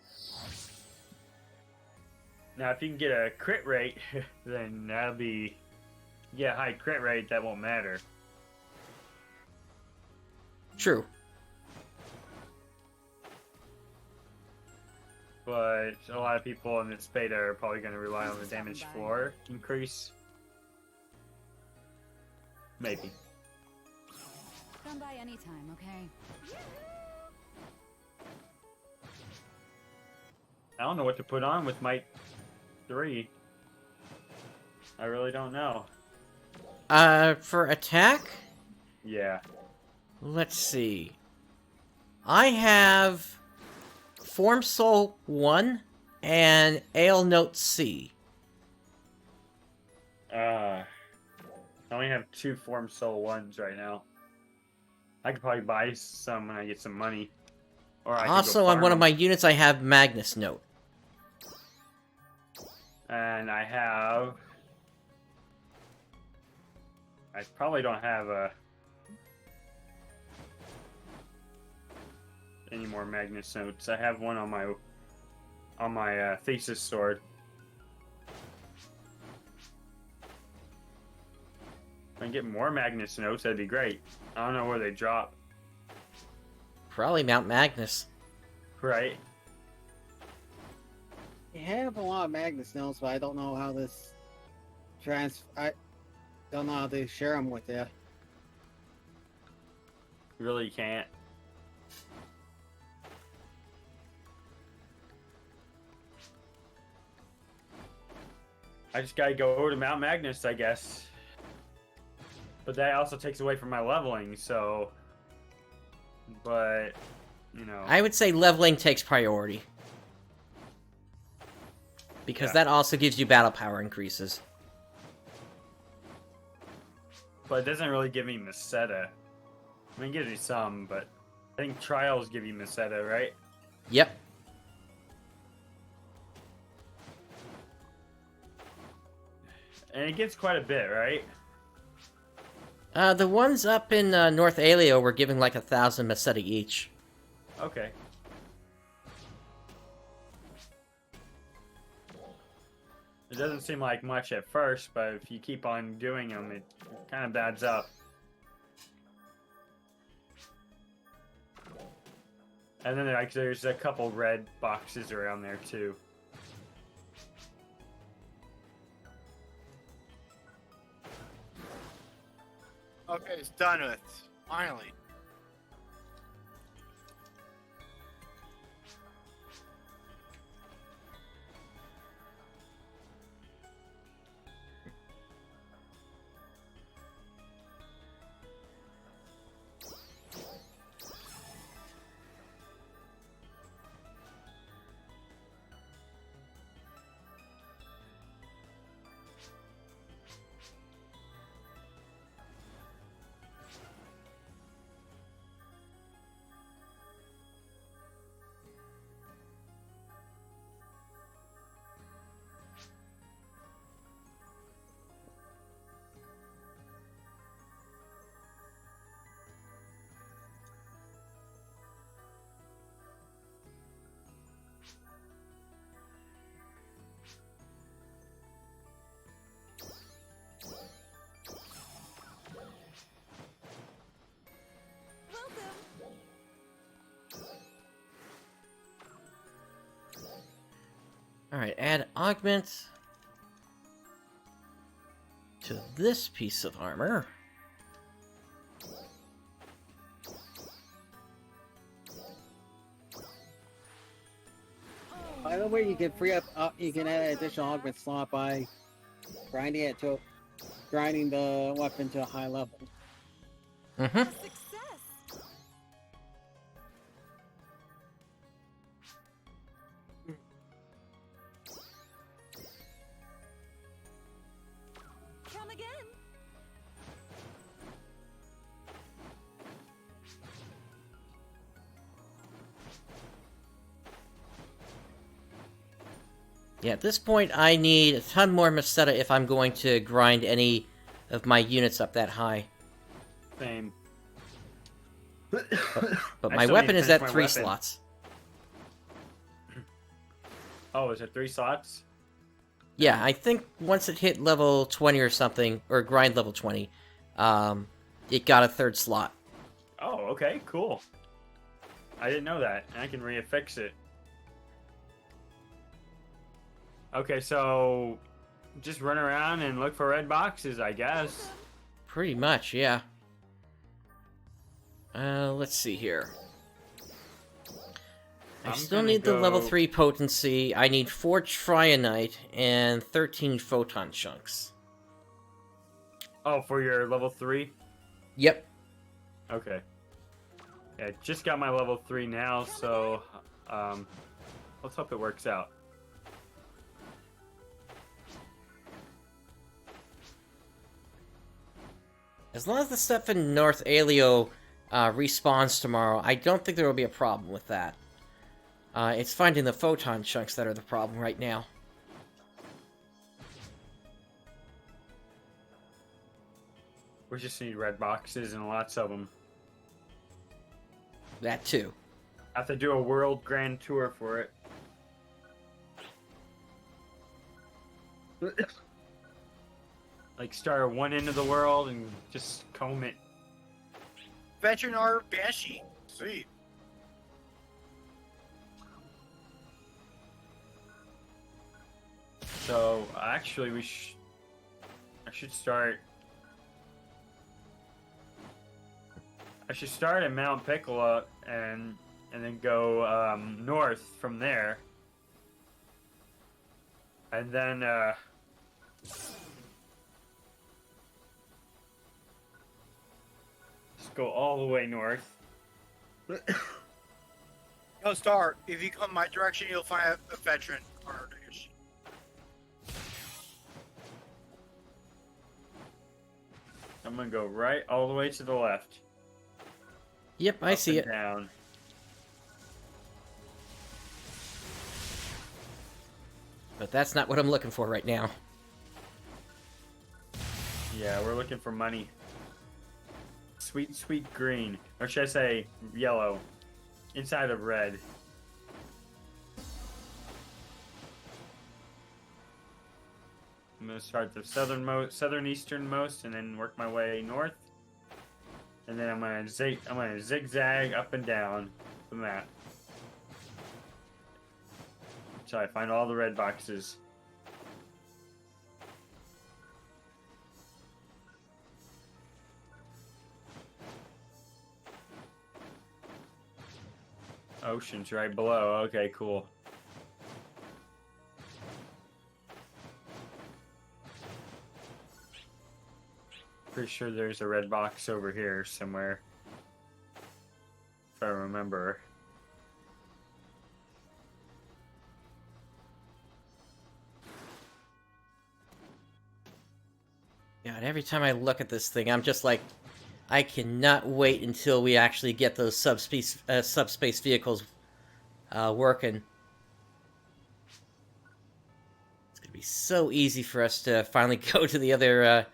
Now, if you can get a crit rate, then that'll be... Yeah, high crit rate, that won't matter. True. But a lot of people in this beta are probably going to rely on the damage 4 increase. Maybe. Come by anytime, okay? I don't know what to put on with Might 3. I really don't know. For attack? Yeah. Let's see. I have Form Soul 1 and Ale Note C. I only have 2 Form Soul 1s right now. I could probably buy some when I get some money. Or I could go Also, on farm one of them. my units, I have Magnus Note. And I have... I probably don't have any more Magnus Notes. I have one on my Thesis Sword. If I can get more Magnus Notes, that'd be great. I don't know where they drop. Probably Mount Magnus. Right? You have a lot of Magnus notes, but I don't know how this I don't know how to share them with you. Really can't. I just gotta go over to Mount Magnus, I guess. But that also takes away from my leveling, so... But, you know... I would say leveling takes priority. Because that also gives you battle power increases. But it doesn't really give me Meseta. I mean, it gives me some, but... I think Trials give you Meseta, right? Yep. And it gets quite a bit, right? The ones up in North Aleo were giving like 1,000 Meseta each. Okay. It doesn't seem like much at first, but if you keep on doing them, it kind of adds up. And then like there's a couple red boxes around there too. Okay, it's done with. Finally. Alright, add augment to this piece of armor. By the way, you can free up. You can add an additional augment slot by grinding the weapon to a high level. Mm-hmm. A success. Come again. Yeah, at this point, I need a ton more Maceta if I'm going to grind any of my units up that high. Same. But I my still weapon need to is finish at my 3 weapon. slots. Oh, is it 3 slots? Yeah, I think once it hit level 20 or something, or grind level 20, it got a 3rd slot. Oh, okay, cool. I didn't know that. I can reaffix it. Okay, so just run around and look for red boxes, I guess. Pretty much, yeah. Let's see here. I I'm still gonna need the level go- 3 potency. I need 4 Trionite and 13 Photon Chunks. Oh, for your level 3? Yep. Okay. Yeah, just got my level 3 now, so let's hope it works out. As long as the stuff in North Alio respawns tomorrow, I don't think there will be a problem with that. It's finding the Photon Chunks that are the problem right now. We just need red boxes and lots of them. That too. I have to do a world grand tour for it. Like start at one end of the world and just comb it. Veterinar Banshee. Sweet. So actually, I should start. I should start at Mount Piccola and then go north from there, and then just go all the way north. Yo, Star, if you come my direction, you'll find a veteran. I'm gonna go right all the way to the left. Yep, I Up see and it. Down. But that's not what I'm looking for right now. Yeah, we're looking for money. Sweet, sweet green. Or should I say yellow? Inside of red. I'm gonna start the southeasternmost and then work my way north. And then I'm gonna zigzag up and down the map. So I find all the red boxes. Ocean's right below. Okay, cool. Pretty sure there's a red box over here somewhere. If I remember. God, every time I look at this thing, I'm just like, I cannot wait until we actually get those subspace vehicles working. It's gonna be so easy for us to finally go to the other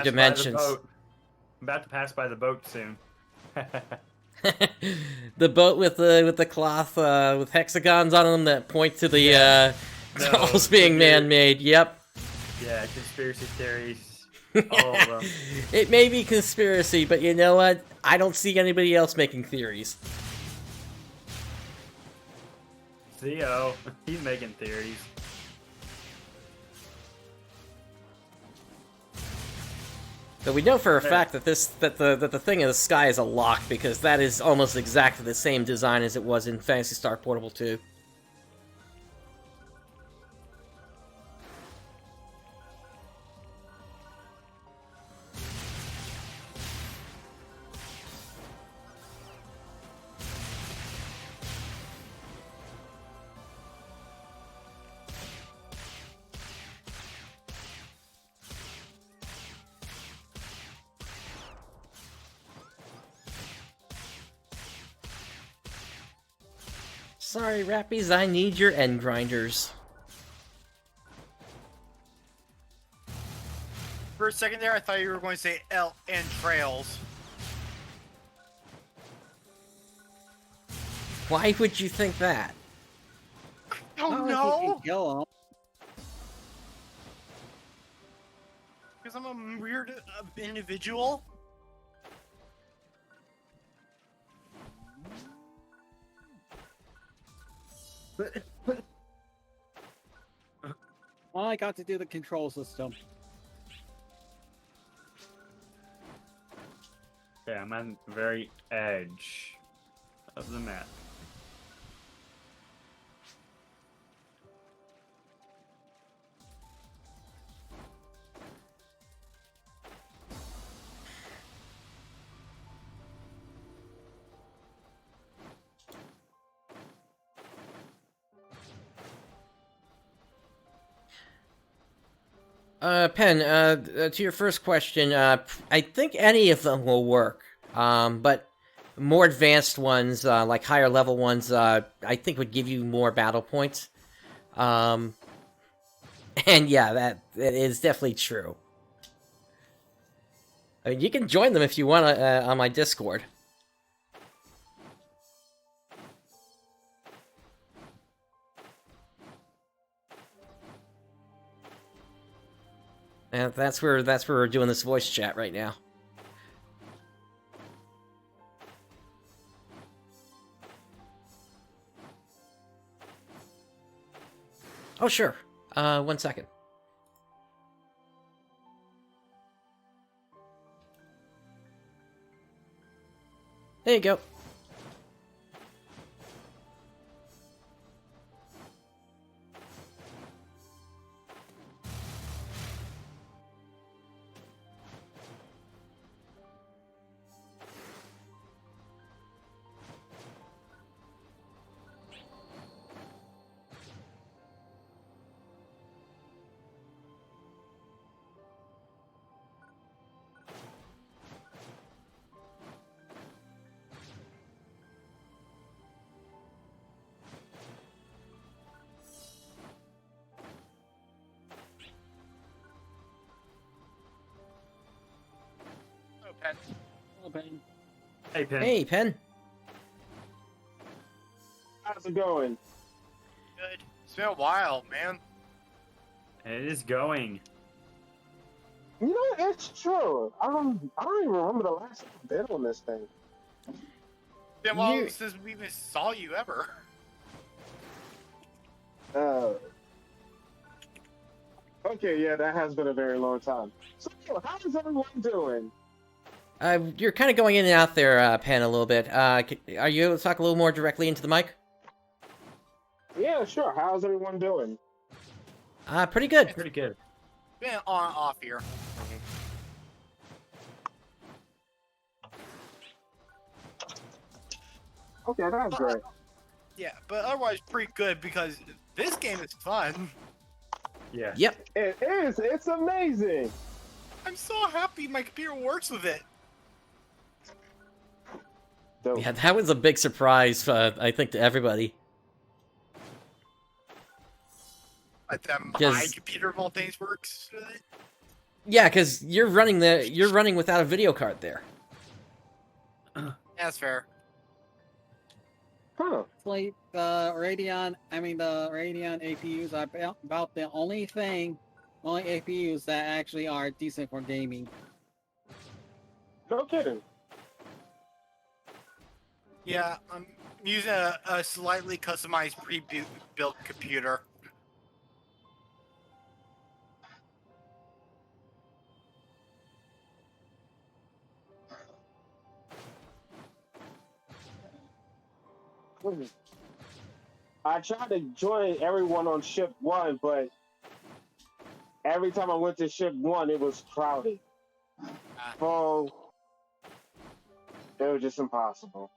dimensions. I'm about to pass by the boat soon. The boat with the cloth with hexagons on them that point to the tunnels being man-made. Yep. Yeah, conspiracy theories. All of them. It may be conspiracy, but you know what? I don't see anybody else making theories. Theo, he's making theories. But we know for a fact that the thing in the sky is a lock, because that is almost exactly the same design as it was in Phantasy Star Portable 2. Sorry, Rappies, I need your end grinders. For a second there, I thought you were going to say L and trails. Why would you think that? Oh Not like you no! can kill 'em. Because I'm a weird individual. Well, I got to do the control system. Okay, I'm on the very edge of the map. Pen, to your first question, I think any of them will work. But more advanced ones, like higher level ones, I think would give you more battle points. And yeah, that is definitely true. I mean, you can join them if you want on my Discord. And that's where we're doing this voice chat right now. Oh sure. 1 second. There you go. Oh, Pen. Oh, Bane. Hey, Pin. Hey, Pen. How's it going? Good. It's been a while, man. It is going. You know, it's true. I don't even remember the last time I've been on this thing. It's been a while You- since we even saw you ever. Uh, okay, yeah, that has been a very long time. So, how is everyone doing? You're kind of going in and out there, Pan, a little bit. Are you able to talk a little more directly into the mic? Yeah, sure. How's everyone doing? Pretty good. Pretty good. Been on off here. Okay, that's great. Yeah, but otherwise pretty good because this game is fun. Yeah. Yep. It is. It's amazing. I'm so happy my computer works with it. Dope. Yeah, that was a big surprise, I think, to everybody. But my Yes. computer of all things works with it. Yeah, because you're running without a video card there. That's fair. Huh. It's like the Radeon APUs are about the only APUs that actually are decent for gaming. No kidding. Yeah, I'm using a slightly customized pre-built computer. I tried to join everyone on ship 1, but every time I went to ship 1, it was crowded. So it was just impossible.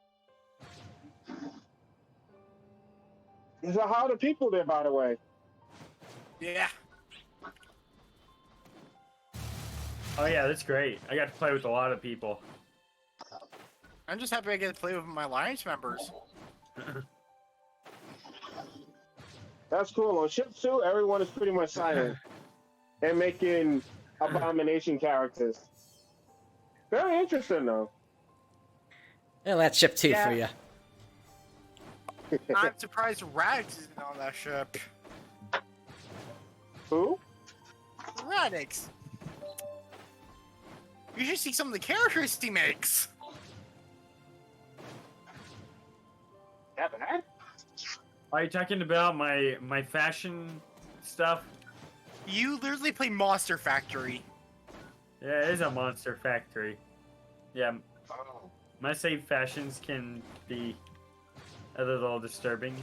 So how are the people there, by the way? Yeah. Oh yeah, that's great. I got to play with a lot of people. I'm just happy I get to play with my Alliance members. That's cool. On ship 2, everyone is pretty much silent and making abomination characters. Very interesting, though. Well, that's ship 2 Yeah. for you. I'm surprised Radix isn't on that ship. Who? Radix. You should see some of the characters he makes. That bad? Are you talking about my fashion stuff? You literally play Monster Factory. Yeah, it is a monster factory. Yeah, Oh. my save fashions can be a little disturbing.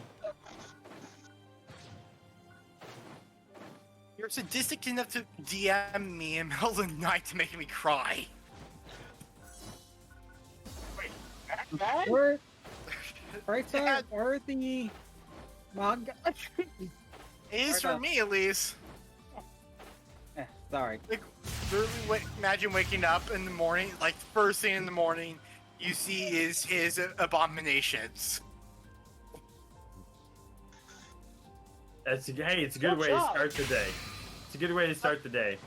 You're sadistic enough to DM me in the middle of the night to make me cry. That bad? Where, right Yeah. there, where the manga? It is for me, at least. Sorry. Like, literally, imagine waking up in the morning, like, first thing in the morning, you see is his abominations. Hey, it's a good way to start the day. It's a good way to start the day.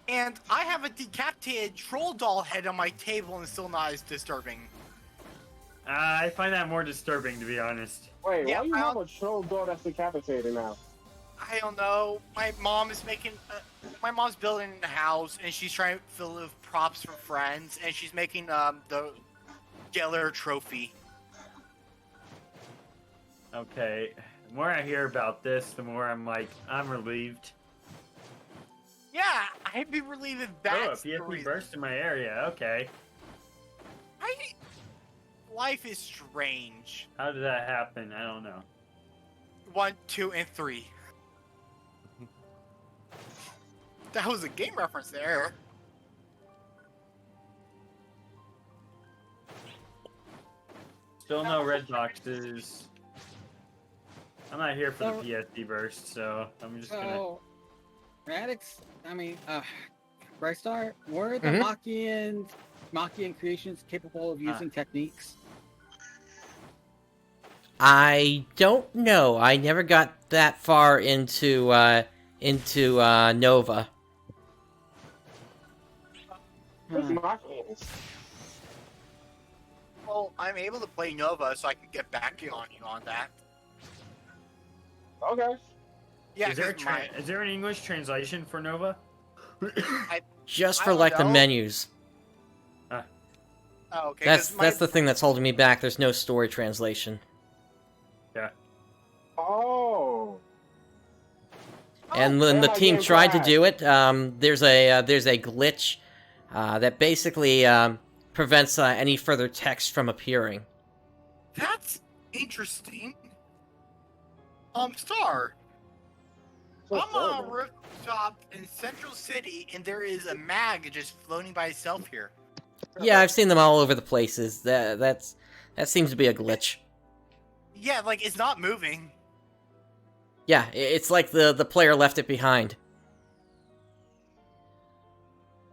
And I have a decapitated troll doll head on my table and it's still not as disturbing. I find that more disturbing, to be honest. Wait, Yeah, why you well- have a troll door that's decapitated now? I don't know. My mom is making. My mom's building a house and she's trying to fill it with props from friends and she's making the Geller trophy. Okay, the more I hear about this, the more I'm relieved. Yeah, I'd be relieved if Oh, a that's the PSP reason. burst in my area. Okay, Life is strange. how did that happen? I don't know. 1, 2, and 3. That was a game reference there. Still no red boxes. I'm not here for the PSP burst, so I'm just gonna. So, Radix, Brightstar, were the Mhm. Machian creations capable of using techniques? I don't know. I never got that far into Nova. What's Hmm. my hands? Well, I'm able to play Nova, so I can get back on you on that. Okay. Yeah, is there a 'cause my- is there an English translation for Nova? Just I for don't like the know. menus. Oh, okay. That's 'cause my- that's the thing that's holding me back. There's no story translation. Oh. And when the my team game tried to crashed. do it, there's a glitch that basically prevents any further text from appearing. That's interesting. Star, So I'm on a horrible. rooftop in Central City, and there is a mag just floating by itself here. Yeah, I've seen them all over the places. That seems to be a glitch. Yeah, like it's not moving. Yeah, it's like the player left it behind.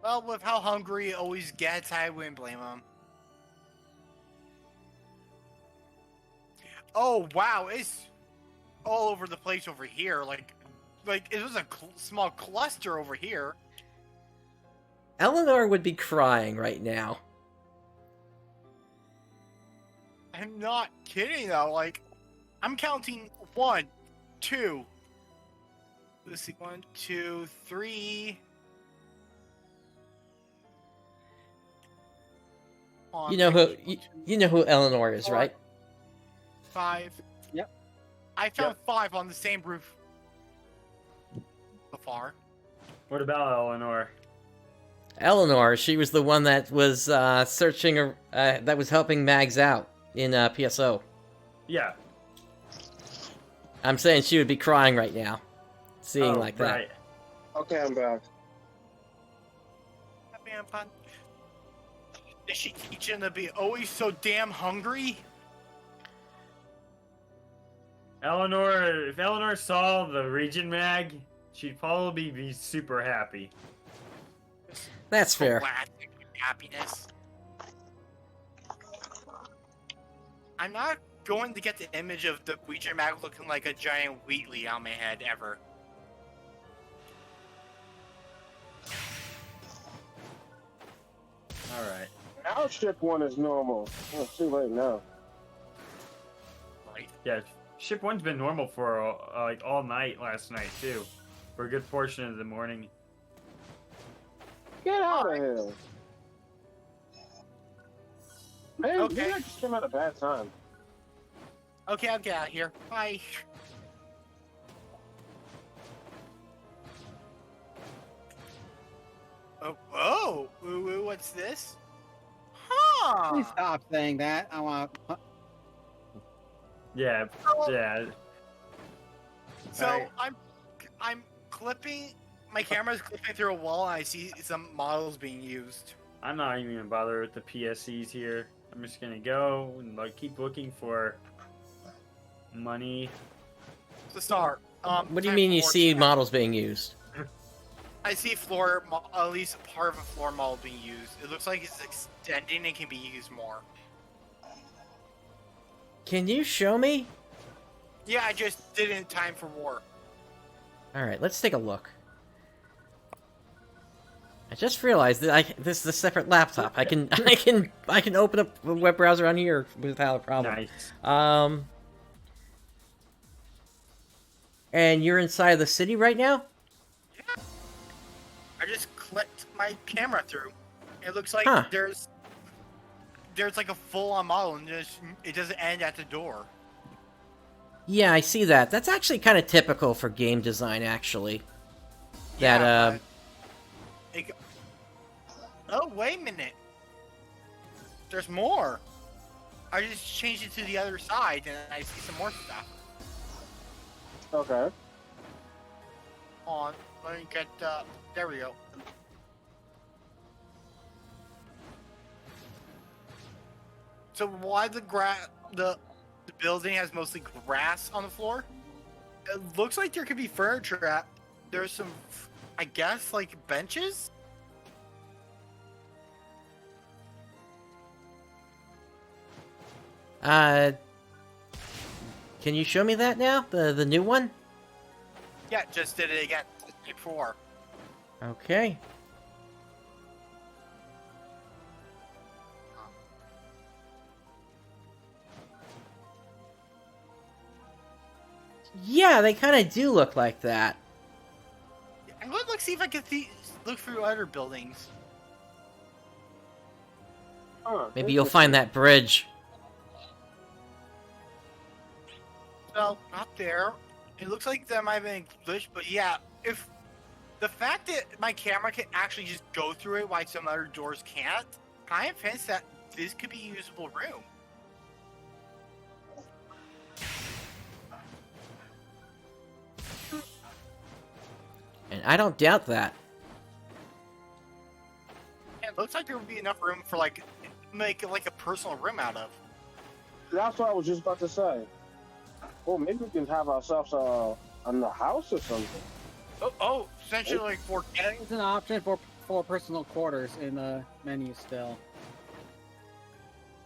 Well, with how hungry it always gets, I wouldn't blame him. Oh wow, it's all over the place over here. Like it was a small cluster over here. Eleanor would be crying right now. I'm not kidding though. Like, I'm counting 1, 2. Let's see, 1, 2, 3. You know who Eleanor is, right? 5. Yep. I found 5 on the same roof. So far. What about Eleanor? Eleanor, she was the one that was searching, that was helping Mags out in PSO. Yeah. I'm saying she would be crying right now, seeing like that. Right. Okay, I'm back. Is she teaching to be always so damn hungry? Eleanor, if Eleanor saw the region mag, she'd probably be super happy. That's fair. Galactic happiness. I'm not going to get the image of the Ouija mag looking like a giant Wheatley on my head ever. Alright. Now ship 1 is normal. Oh, it's too late now. Right? Yeah, ship 1's been normal for like all night last night too. For a good portion of the morning. Get out of here. Man, Okay. you just came at a bad time. Okay, I'll get out of here. Bye. Oh, what's this? Huh. Please stop saying that. I want. Yeah, yeah. So Alright. I'm clipping. My camera's clipping through a wall, and I see some models being used. I'm not even gonna bother with the PSCs here. I'm just gonna go and like keep looking for money. So Star. What do you time mean you for see chat. models being used? I see at least part of a floor model being used. It looks like it's extending and can be used more. Can you show me? Yeah, I just did it in time for war. Alright, let's take a look. I just realized that this is a separate laptop. I can open up a web browser on here without a problem. Nice. And you're inside the city right now? Yeah. I just clicked my camera through. It looks like Huh. there's like a full-on model, and it doesn't end at the door. Yeah, I see that. That's actually kind of typical for game design, actually. That, Oh, wait a minute. There's more. I just changed it to the other side, and I see some more stuff. Okay. On. Let me get, there we go. So why the building has mostly grass on the floor? It looks like there could be furniture there's some, I guess, like benches? can you show me that now? The new one? Yeah, just did it again before. Okay. Yeah, they kind of do look like that. I'm gonna see if I can look through other buildings. Huh, Maybe you'll find that bridge. No, not there. It looks like that might have been glitched, but yeah, if the fact that my camera can actually just go through it while some other doors can't, kind of hints that this could be a usable room. And I don't doubt that. Yeah, it looks like there would be enough room for like make it like a personal room out of. That's what I was just about to say. Well, maybe we can have ourselves a house or something. Oh, essentially like for getting. It's an option for personal quarters in the menu still.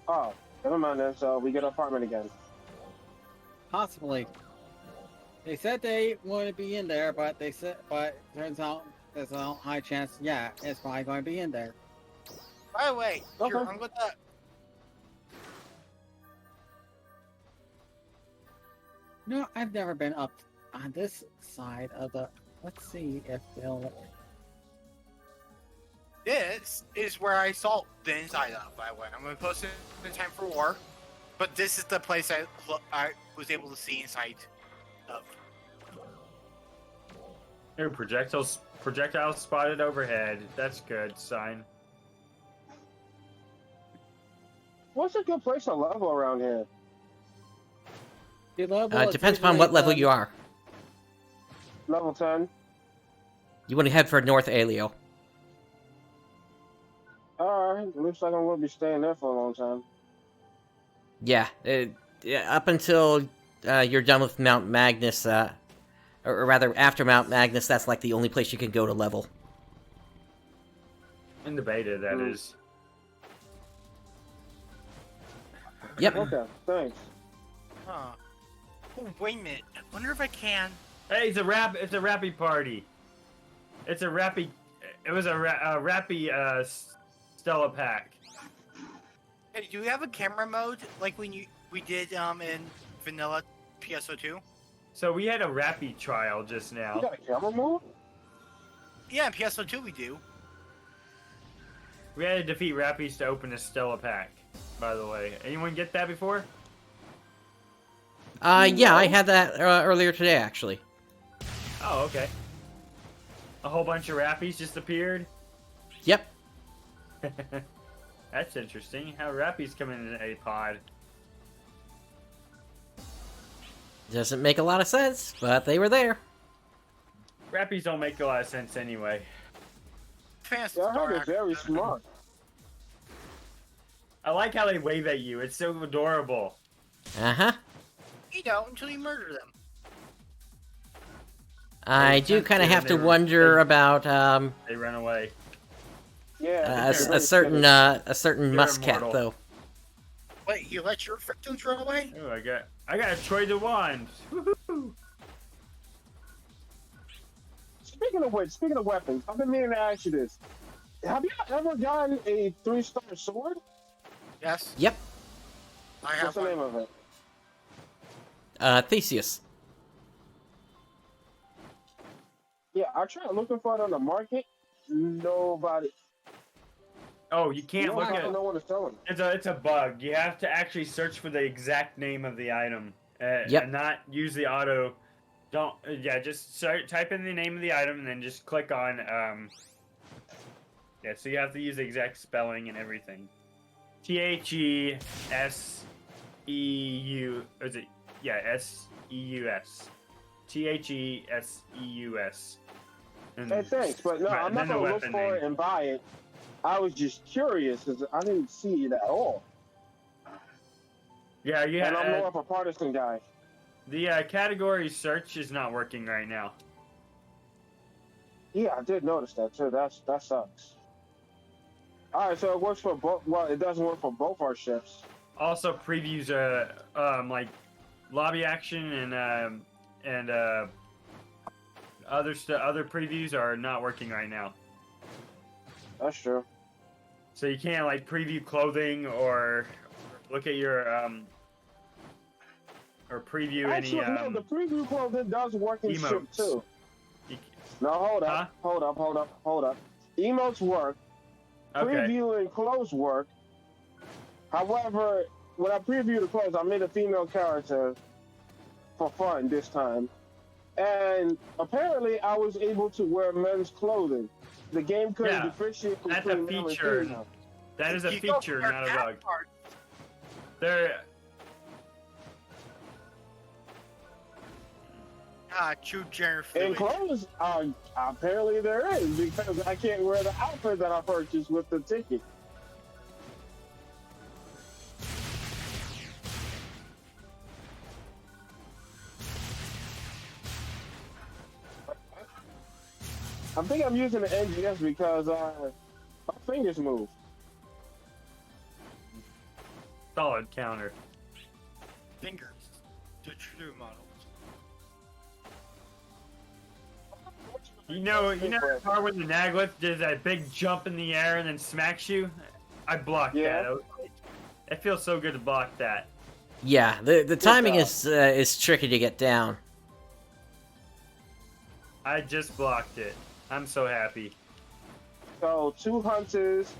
Oh, never mind then. So we get an apartment again. Possibly. They said they wouldn't be in there, but turns out there's a high chance. Yeah, it's probably going to be in there. By the way, here, Okay. I'm gonna. No, I've never been up on this side of the. Let's see if they'll. This is where I saw the inside of. By the way, I'm gonna post it in time for war, but this is the place I was able to see inside of. Here, projectiles spotted overhead. That's good sign. What's a good place to level around here? The level Depends upon what level you are. Level 10. You want to head for North Alio. Alright, looks like I'm going to be staying there for a long time. Yeah, up until you're done with Mount Magnus, or rather after Mount Magnus, that's like the only place you can go to level. In the beta, that Mm. is. Yep. Okay, thanks. Huh. Oh, wait a minute. I wonder if I can. Hey, it's a rappy party. It was a rappy Stella pack. Hey, do we have a camera mode like we did in vanilla PSO2? So we had a rappy trial just You now. got a camera mode? Yeah, in PSO2 we do. We had to defeat rappies to open a Stella pack. By the way, anyone get that before? Yeah, I had that earlier today, actually. Oh, okay. A whole bunch of rappies just appeared. Yep. That's interesting. How rappies come in a pod? Doesn't make a lot of sense, but they were there. Rappies don't make a lot of sense anyway. Fantasy Yeah, I Star heard they're actually very does. smart. I like how they wave at you. It's so adorable. Uh-huh. You don't until you murder them. I do kind of have to wonder about They run away. Yeah. a certain muscat immortal. though. Wait, you let your victims run away? Oh, I got a Troy the Wand. Woohoo! Speaking of which, speaking of weapons, I've been meaning to ask you this. Have you ever gotten a 3-star sword? Yes. Yep. I What's have the one. name of it? Theseus. Yeah, I tried looking for it on the market. Nobody. Oh, you can't look at. No one is selling it. It's a bug. You have to actually search for the exact name of the item, Yep. and not use the auto. Don't just type in the name of the item and then just click on Yeah, so you have to use the exact spelling and everything. THESEU. Is it? Yeah, SEUS. THESEUS. Hey, thanks, but no, I'm not gonna look for it and buy it. I was just curious because I didn't see it at all. Yeah, you And I'm more have of a partisan guy. the category search is not working right now. Yeah, I did notice that too. That sucks. All right, so it works for both. Well, it doesn't work for both our ships. Also, previews like lobby action and other previews are not working right now. That's true. So you can't like preview clothing or look at your or preview Actually, any no, the preview clothing does work in ship emotes. too. You- No, hold Huh? up, hold up. Emotes work. Okay. Preview and clothes work. However, when I preview the clothes, I made a female character for fun this time. and apparently I was able to wear men's clothing. The game couldn't Yeah, differentiate that's between a male and feature. female. That is a You go feature, for not a that bug. part. There, True gender In fluid. clothes, apparently there is, because I can't wear the outfit that I purchased with the ticket. I think I'm using the NGS because my fingers move. solid counter. Fingers. The true models. You know the part when the Naglith does that big jump in the air and then smacks you? I blocked Yeah. that. It feels so good to block that. Yeah, the timing is tricky to get down. I just blocked it. I'm so happy. So 2 hunters.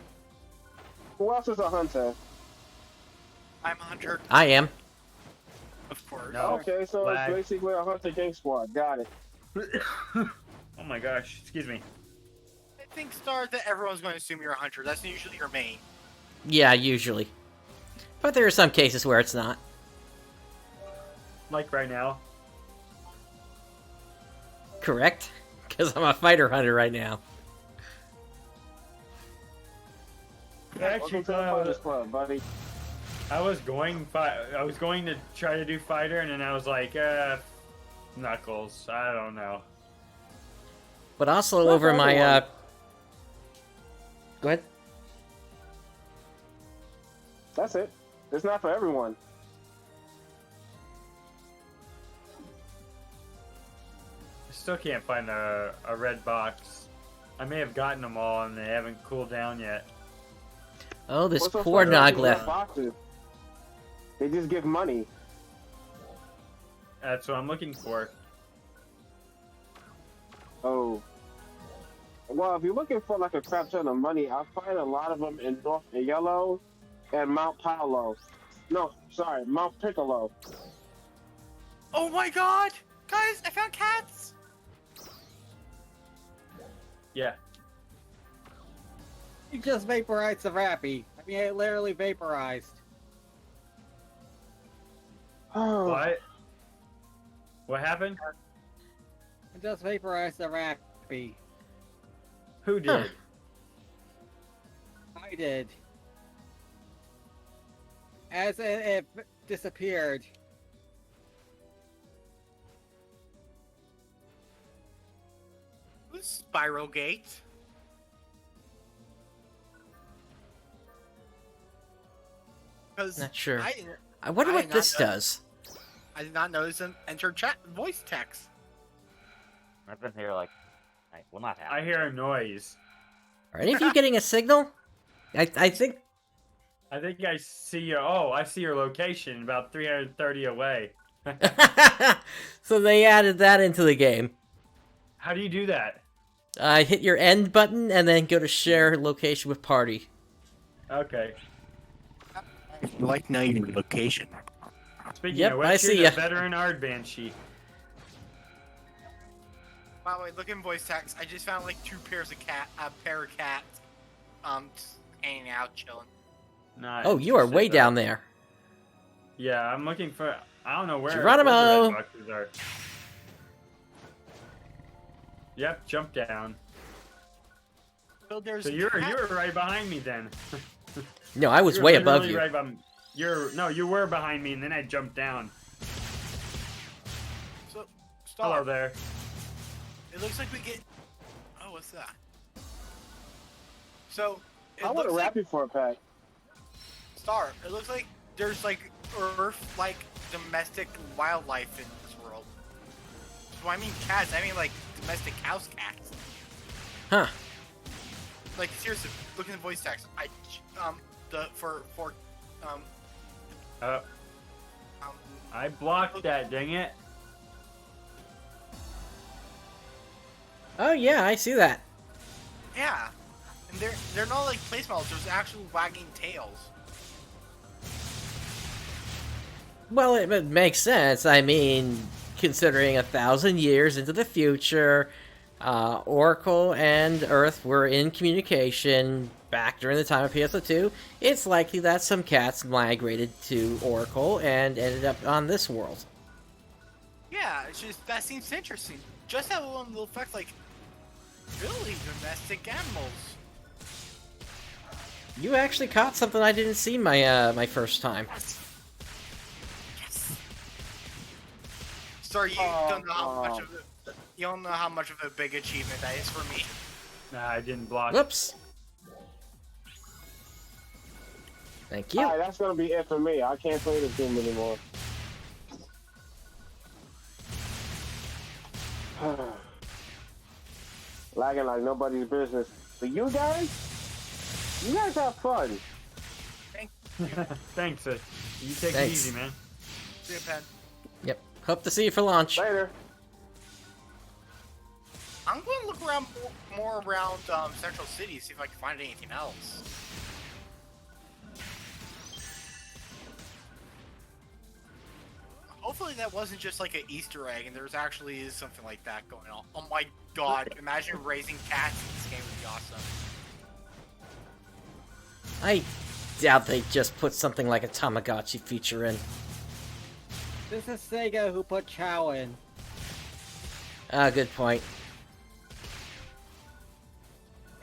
Who else is a hunter? I'm a hunter, I am. of course. No. Okay, so Flag. it's basically a hunter gang squad. Got it. Oh my gosh, excuse me. I think, Star, that everyone's going to assume you're a hunter. That's usually your main. Yeah, usually. But there are some cases where it's not. Like right now. Correct? Because I'm a fighter hunter right now. Actually, Welcome to the Fighters Club, buddy. I was going to try to do fighter, and then I was like, Knuckles. I don't know. But also over my, Go ahead. That's it. It's not for everyone. I still can't find a red box. I may have gotten them all, and they haven't cooled down yet. Oh, this What's so poor funny about Noglith. these boxes? They just give money. That's what I'm looking for. Oh. Well, if you're looking for like a crap ton of money, I find a lot of them in North Yellow and Mount Paolo. No, sorry, Mount Piccolo. Oh my god! Guys, I found cats! Yeah. You just vaporized the Rappy. I mean, it literally vaporized. Oh, What? What happened? I just vaporized the Rappy. Who did? I did. As it disappeared. Who's Spiral Gate? Because Not sure. I I wonder I what did not this know- does. I did not notice an enter chat voice text. I've been here like, well, not half. I hear a noise. Are any of you getting a signal? I think... I think I see your. Oh, I see your location about 330 away. So they added that into the game. How do you do that? Hit your end button and then go to share location with party. Okay. Like now your location. Speaking Yep, of which, I see here's ya. a veteran art banshee. By the way, look in voice text. I just found like two pairs of pair of cats, just hanging out, chilling. Nice. Oh, you are way down there. Yeah, I'm looking for. I don't know where. Geronimo! Where the red boxes are. Yep, jump down. So there's So you were right behind me then. No, I was You were way above literally you. Right you were behind me, and then I jumped down. So, Star, Hello there. it looks like we get. Oh, what's that? So it I want looks a like Rappy for a pack. Star. It looks like there's like Earth-like domestic wildlife in this world. So I mean cats. I mean like domestic house cats. Huh. Like seriously, look in the voice text. I blocked that. Dang it. Oh yeah, I see that. Yeah, and they're not like place models. There's actual wagging tails. Well, it makes sense. I mean, considering 1,000 years into the future, Oracle and Earth were in communication back during the time of PSO2. It's likely that some cats migrated to Oracle and ended up on this world. Yeah, it's just that seems interesting. Just that one little fact, like really domestic animals. You actually caught something I didn't see my first time. Yes. Sorry, you don't know how much of you don't know how much of a big achievement that is for me. Nah, I didn't block. Whoops. Thank you. Alright, that's gonna be it for me. I can't play this game anymore. Lagging like nobody's business. But you guys have fun. Thanks. You take it Thanks. easy, man. See you, Pen. Yep. Hope to see you for launch. Later. I'm going to look around more around Central City, see if I can find anything else. Hopefully that wasn't just like an Easter egg and there's actually is something like that going on. Oh my god, imagine raising cats in this game would be awesome. I doubt they just put something like a Tamagotchi feature in. This is Sega who put Chow in. Ah, good point.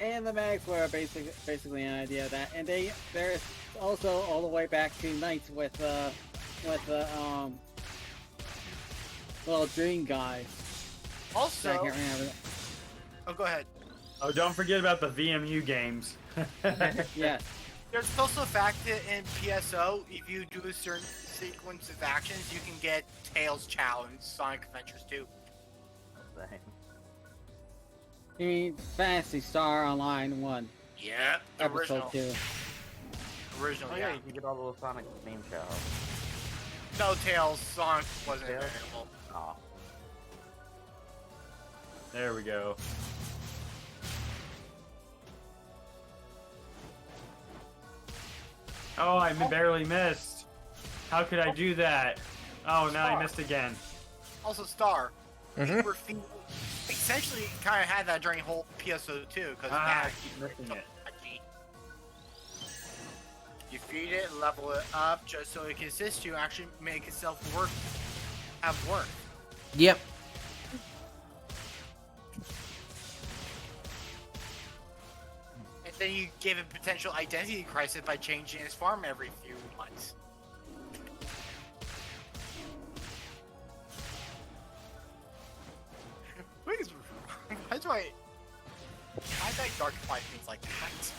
And the mags were basically an idea of that. And there's also all the way back to Knights with the little dream guys. Also, I can't remember. oh go ahead. Oh, don't forget about the VMU games. Yes. There's also a fact that in PSO, if you do a certain sequence of actions, you can get Tails Chow in Sonic Adventures 2. Same. You mean Phantasy Star Online 1, Yeah, the Episode original. 2. Original, Oh yeah. yeah, you can get all the little Sonic name cows. No, Tails, Sonic wasn't Tails? available. Aw. There we go. Oh, I barely missed. How could I do that? Oh, now I missed again. Also, Star. Mhm. You were essentially kind of had that during whole PSO 2 because I keep missing it. You feed it, level it up, just so it can assist you actually make itself have work. Yep. And then you give it potential identity crisis by changing its farm every few months. Why do I darkify things like that?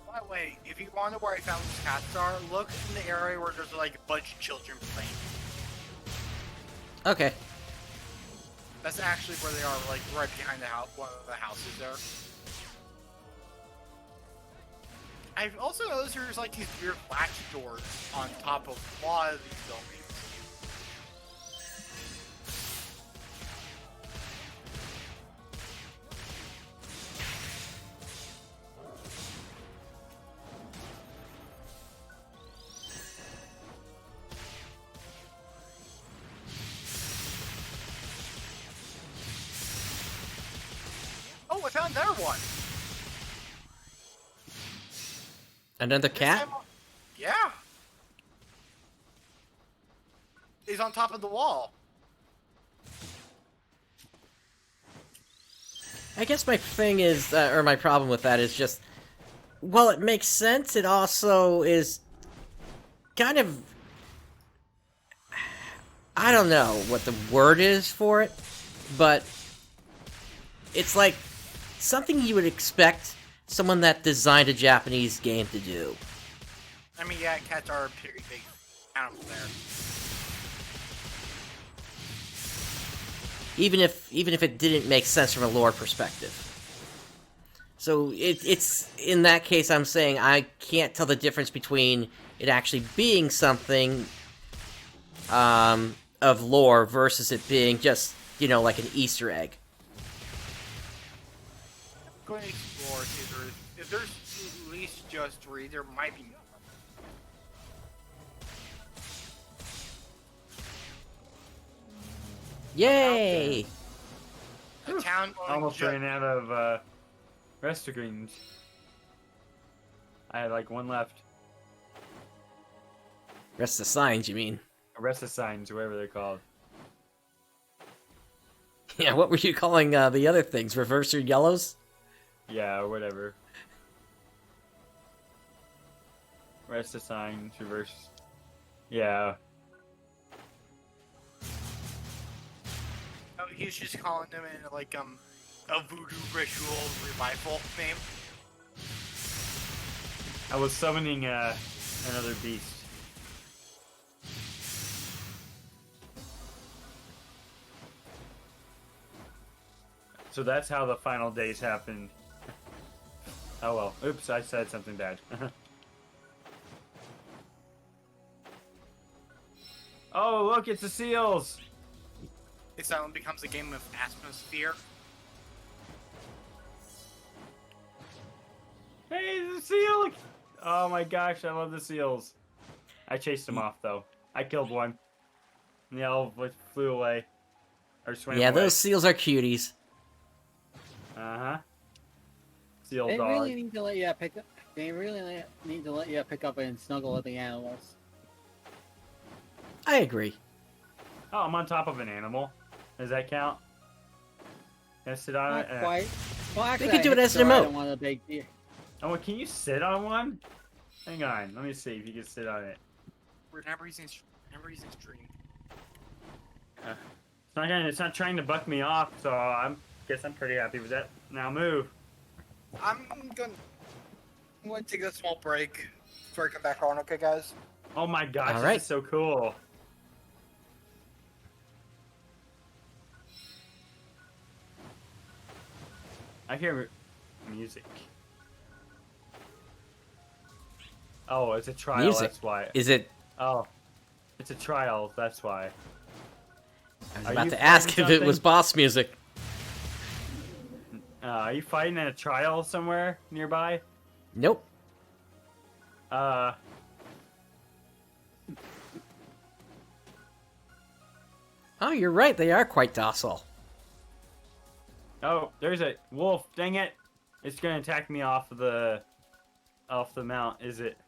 By the way, if you want to know where I found these cats are, look in the area where there's like a bunch of children playing. Okay. That's actually where they are, like right behind the house, one of the houses there. I've also noticed there's like these weird latch doors on top of a lot of these buildings. Oh, I found another one. Another This cat? time- Yeah. He's on top of the wall. I guess my thing is, or my problem with that is just, while it makes sense, it also is kind of, I don't know what the word is for it, but it's like something you would expect someone that designed a Japanese game to do. I mean, yeah, cats are a pretty big animal there. Even if it didn't make sense from a lore perspective. So it's in that case, I'm saying I can't tell the difference between it actually being something of lore versus it being just, you know, like an Easter egg. Go ahead and explore. See if there's at least just 3, there might be more. Yay! A town Almost ran out of rest greens. I had like one left. Rest of signs, you mean? Rest signs, whatever they're called. Yeah, what were you calling the other things? Reverser yellows? Yeah, or whatever. Rest signs, reverse. Yeah. Oh, he's just calling them in like a voodoo ritual revival name. I was summoning another beast. So that's how the final days happened. Oh well. Oops, I said something bad. Oh, look, it's the seals! This island becomes a game of atmosphere. Hey, the seal! Oh my gosh, I love the seals. I chased them off, though. I killed one. And they all flew away. Or swam Yeah, away. those seals are cuties. Uh-huh. Seal They dog. really need to let you pick up. They really need to let you pick up and snuggle with the animals. I agree. Oh, I'm on top of an animal. Does that count? Can I sit on Not it? quite. Well, actually, could I do it hit as an the right emote. on one of the big deer. Oh, can you sit on one? Hang on. Let me see if you can sit on it. Remember using stream. It's not trying to buck me off, so guess I'm pretty happy with that. Now move. I'm going to take a small break before I come back on, okay, guys? Oh my gosh, All right. this is so cool. I hear music. Oh, it's a trial, Music? that's why. Is it... Oh, it's a trial, that's why. I was Are about you to ask fighting if it was something? boss music. Are you fighting in a trial somewhere nearby? Nope. Oh, Oh, you're right. They are quite docile. Oh, there's a wolf. Dang it! It's gonna attack me off the mount. Is it?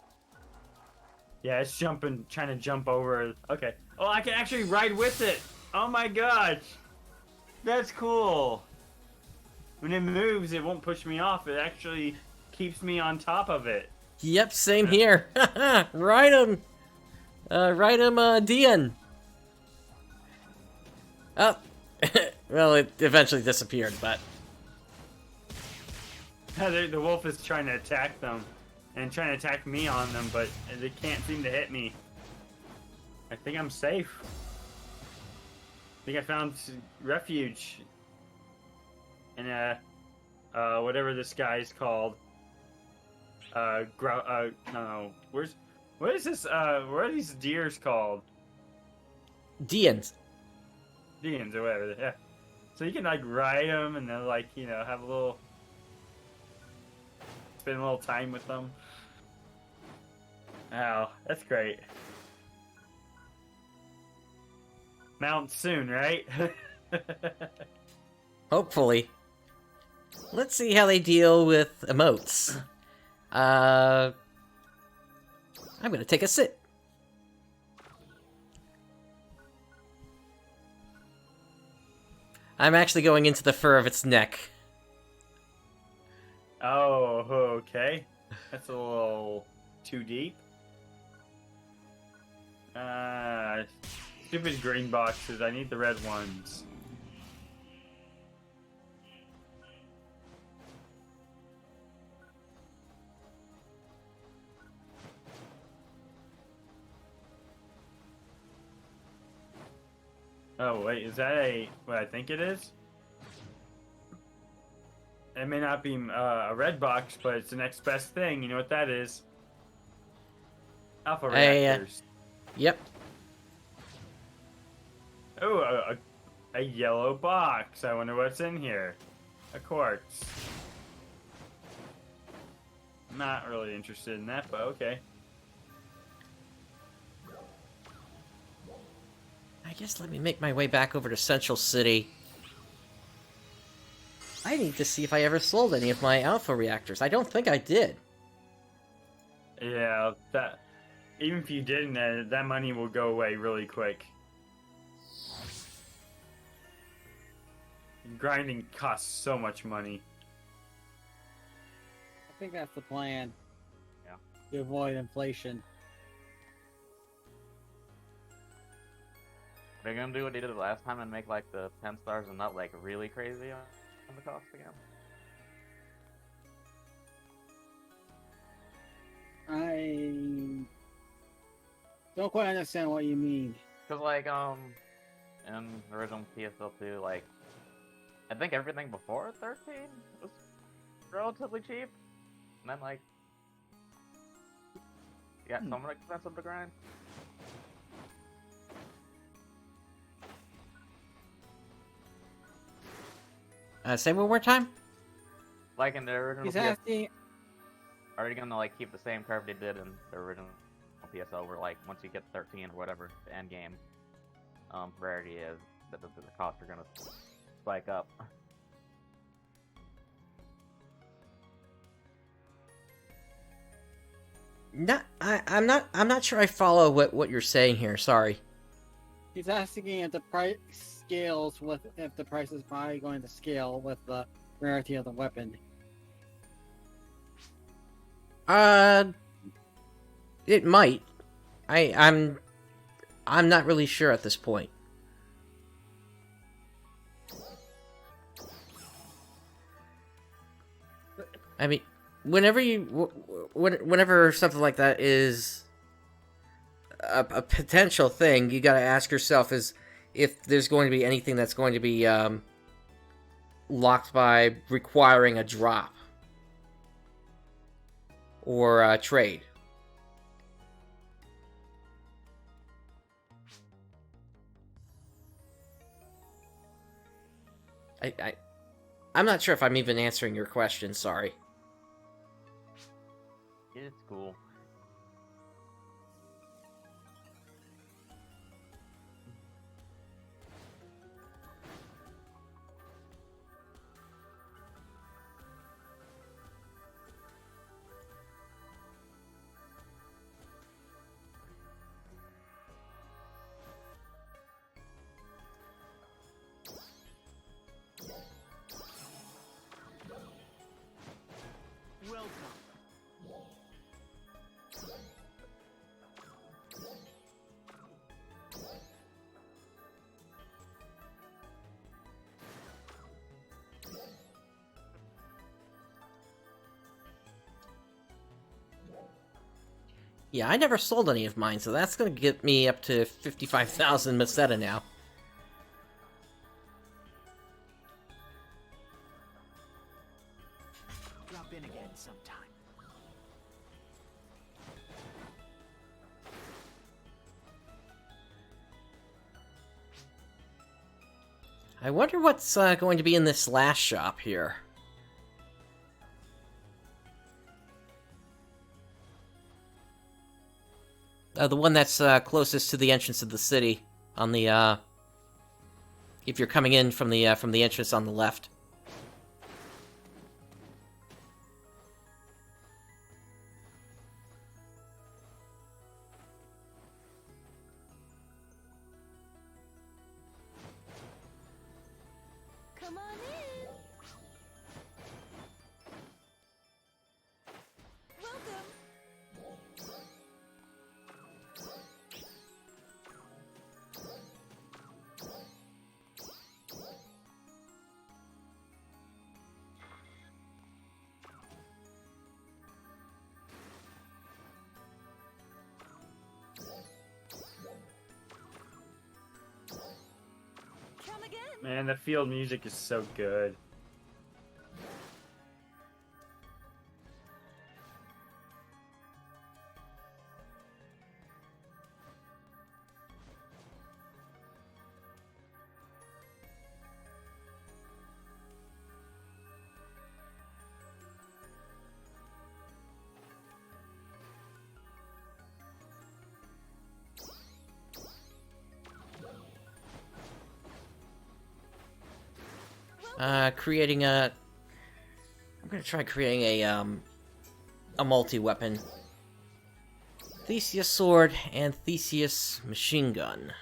Yeah, it's jumping, trying to jump over. Okay. Oh, I can actually ride with it. Oh my gosh, that's cool. When it moves, it won't push me off. It actually keeps me on top of it. Yep, same here. Ride him. Ride him, Dian. Oh. Well, it eventually disappeared, but... The wolf is trying to attack them, and trying to attack me on them, but they can't seem to hit me. I think I'm safe. I think I found refuge. In whatever this guy's called. No. What is this, what are these deers called? Dians. Deans or whatever, yeah. So you can, like, ride them and then, like, you know, have a little... Spend a little time with them. Oh, that's great. Mount soon, right? Hopefully. Let's see how they deal with emotes. I'm gonna take a sit. I'm actually going into the fur of its neck. Oh, okay. That's a little too deep. Stupid green boxes. I need the red ones. Oh, wait, is that what I think it is? It may not be a red box, but it's the next best thing. You know what that is? Alpha reactors. Yep. Oh, a yellow box. I wonder what's in here. A quartz. Not really interested in that, but okay. I guess let me make my way back over to Central City. I need to see if I ever sold any of my alpha reactors. I don't think I did. Yeah, that. Even if you didn't, that money will go away really quick. Grinding costs so much money. I think that's the plan. Yeah. To avoid inflation. They're gonna do what they did last time and make like the 10 stars and not like really crazy on the cost again. I don't quite understand what you mean. Cause like in the original PSL2, like I think everything before 13 was relatively cheap, and then like it got somewhat expensive to grind. Say one more time? Like in the original He's PSL, asking. are you gonna like keep the same curve they did in the original PSL, where like once you get 13 or whatever the end game rarity is, that the costs are gonna spike up? I'm not sure I follow what you're saying here. Sorry. He's asking if the price scales with if the price is probably going to scale with the rarity of the weapon. It might. I'm not really sure at this point. I mean, whenever something like that is a potential thing, you got to ask yourself is if there's going to be anything that's going to be locked by requiring a drop or a trade. I'm not sure if I'm even answering your question. Sorry. It's cool. Yeah, I never sold any of mine, so that's going to get me up to 55,000 Meseta now. Drop in again sometime. I wonder what's going to be in this last shop here. The one that's closest to the entrance of the city, on the if you're coming in from the entrance on the left. Come on in. Welcome. Come again. Man, the field music is so good. creating a... I'm gonna try creating a multi-weapon. Theseus sword and Theseus machine gun.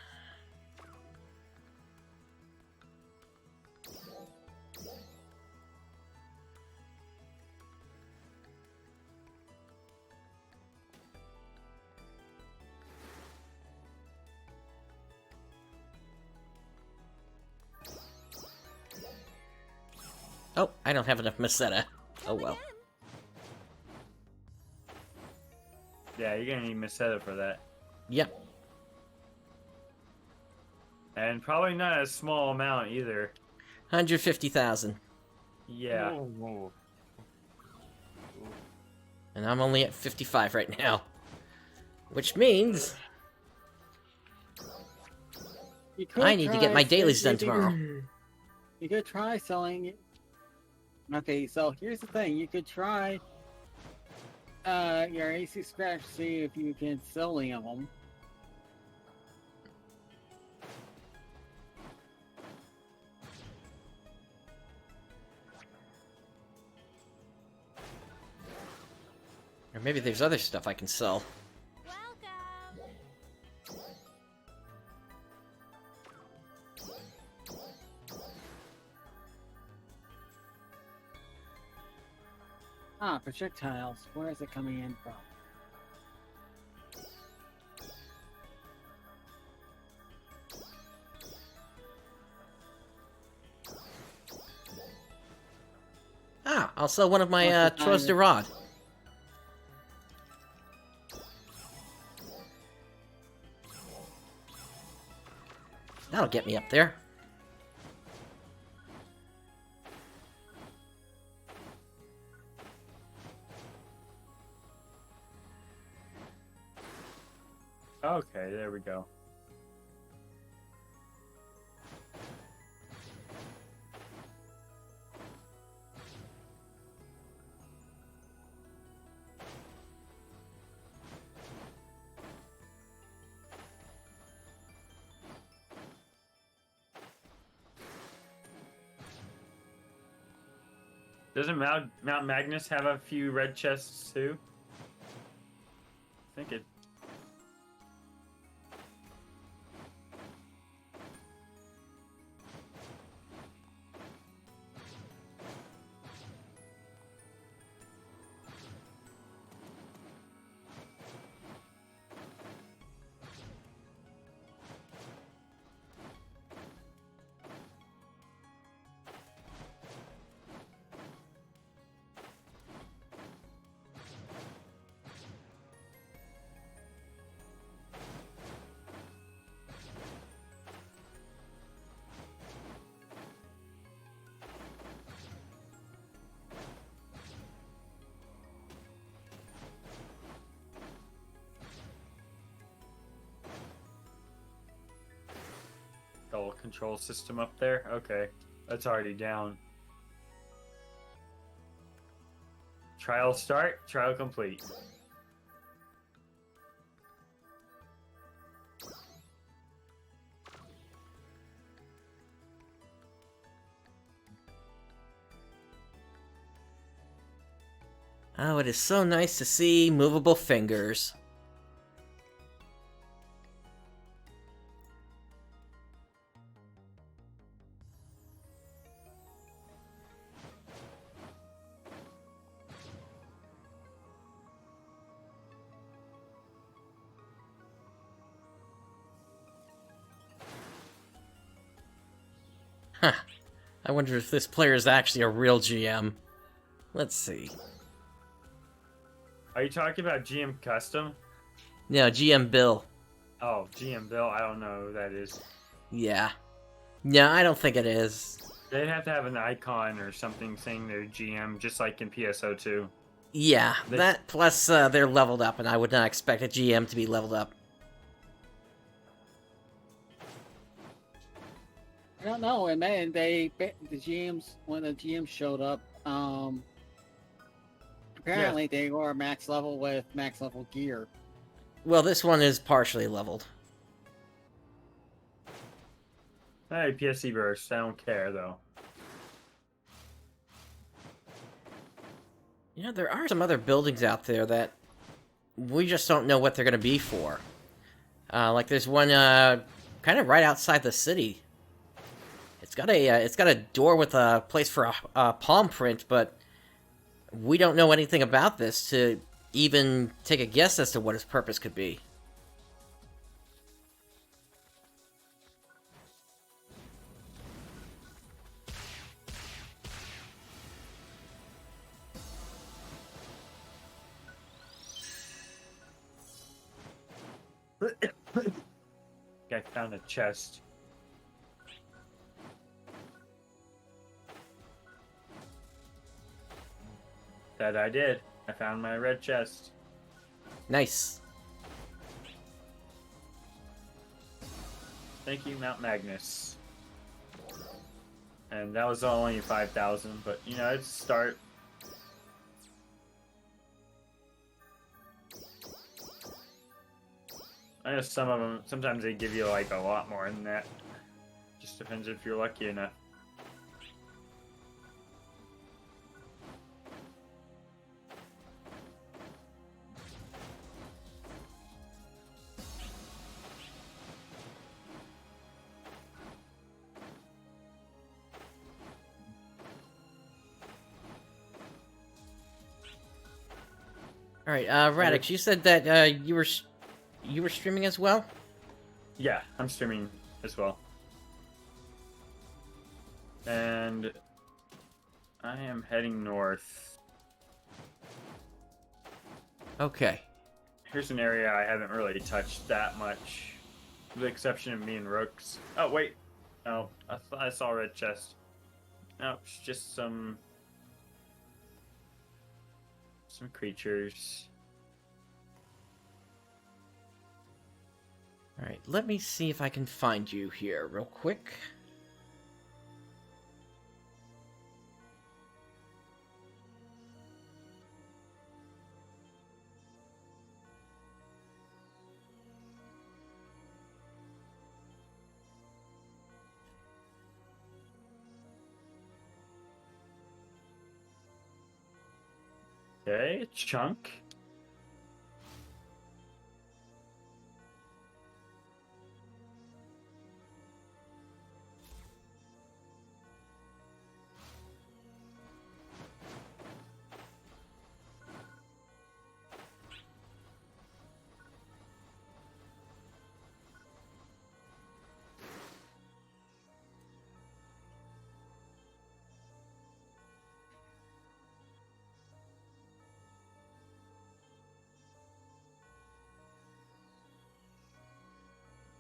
Oh, I don't have enough Meseta. Oh well. Yeah, you're gonna need Meseta for that. Yep. And probably not a small amount either. 150,000. Yeah. Ooh. And I'm only at 55 right now. Which means... I need to get my dailies done tomorrow. You could try selling it. Okay, so here's the thing. You could try your AC Scratch, see if you can sell any of them. Or maybe there's other stuff I can sell. Welcome. Ah, projectiles. Where is it coming in from? Ah, I'll sell one of my Tros de Rod. That'll get me up there. Okay, there we go. Doesn't Mount Magnus have a few red chests too? I think it. Double control system up there? Okay. That's already down. Trial start, trial complete. Oh, it is so nice to see movable fingers. Huh. I wonder if this player is actually a real GM. Let's see. Are you talking about GM Custom? No, GM Bill. Oh, GM Bill? I don't know who that is. Yeah. No, I don't think it is. They'd have to have an icon or something saying they're GM, just like in PSO2. Yeah, that plus they're leveled up, and I would not expect a GM to be leveled up. I don't know, and man, the GMs, when the GMs showed up, apparently they were max level with max level gear. Well, this one is partially leveled. Hey, PSC burst. I don't care though. You know, there are some other buildings out there that we just don't know what they're going to be for. Like there's one kind of right outside the city. It's got a door with a place for a palm print, but we don't know anything about this to even take a guess as to what its purpose could be. I found a chest. That I did. I found my red chest. Nice. Thank you, Mount Magnus. And that was only 5,000, but you know, it's a start. I know some of them, sometimes they give you like a lot more than that. Just depends if you're lucky enough. All right, Radix, you said that you were streaming as well? Yeah, I'm streaming as well. And I am heading north. Okay. Here's an area I haven't really touched that much, with the exception of me and Rooks. Oh, wait. Oh, I thought I saw a red chest. No, it's just some creatures. All right, let me see if I can find you here real quick. Okay, chunk.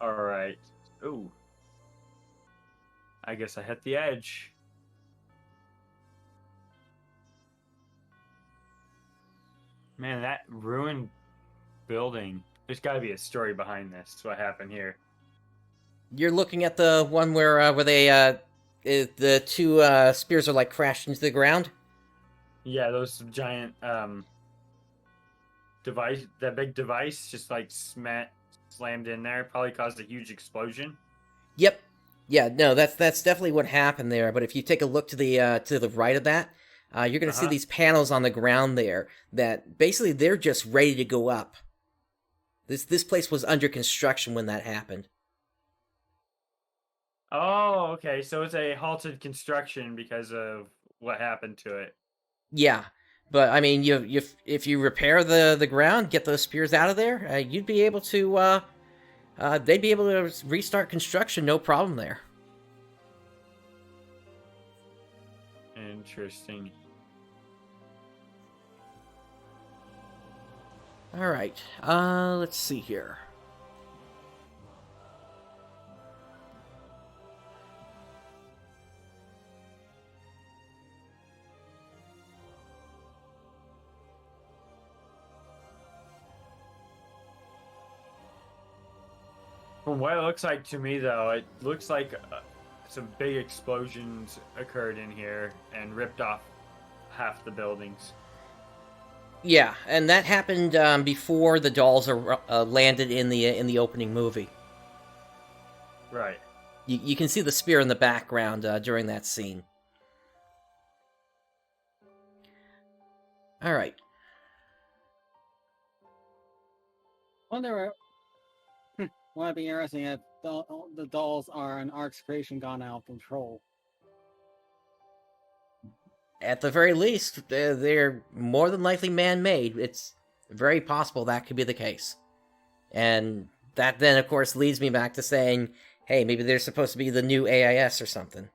Alright. Ooh. I guess I hit the edge. Man, that ruined building. There's gotta be a story behind this. What happened here? You're looking at the one where they the two spears are like crashed into the ground. Yeah, those giant device, that big device just like slammed in there, probably caused a huge explosion. Yep. Yeah, no, that's definitely what happened there. But if you take a look to the right of that, you're going to see these panels on the ground there that basically they're just ready to go up. This place was under construction when that happened. Oh, okay. So it's a halted construction because of what happened to it. Yeah, but I mean, if you repair the ground, get those spears out of there, you'd be able to. They'd be able to restart construction, no problem there. Interesting. All right. Let's see here. From what it looks like to me, though, it looks like some big explosions occurred in here and ripped off half the buildings. Yeah, and that happened before the dolls are landed in the opening movie. Right. You can see the spear in the background during that scene. Alright. Wonder would be interesting if the dolls are an Ark's creation gone out of control. At the very least, they're more than likely man-made. It's very possible that could be the case. And that then, of course, leads me back to saying, hey, maybe they're supposed to be the new AIS or something.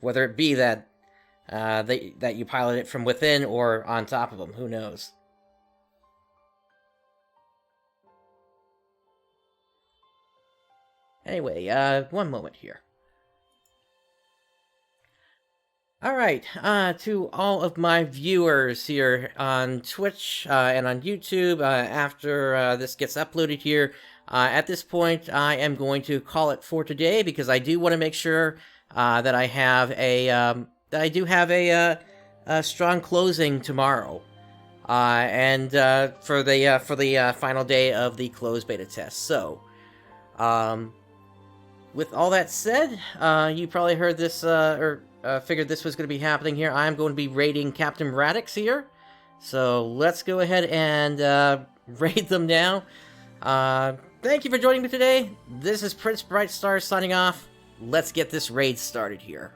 Whether it be that that you pilot it from within or on top of them, who knows? Anyway, one moment here. Alright, to all of my viewers here on Twitch and on YouTube, after this gets uploaded here, at this point I am going to call it for today, because I do want to make sure that I have a strong closing tomorrow, and for the final day of the closed beta test. So, with all that said, you probably heard this or figured this was going to be happening here. I'm going to be raiding Captain Radix here, so let's go ahead and raid them now. Thank you for joining me today. This is PrinceBrightstar signing off. Let's get this raid started here.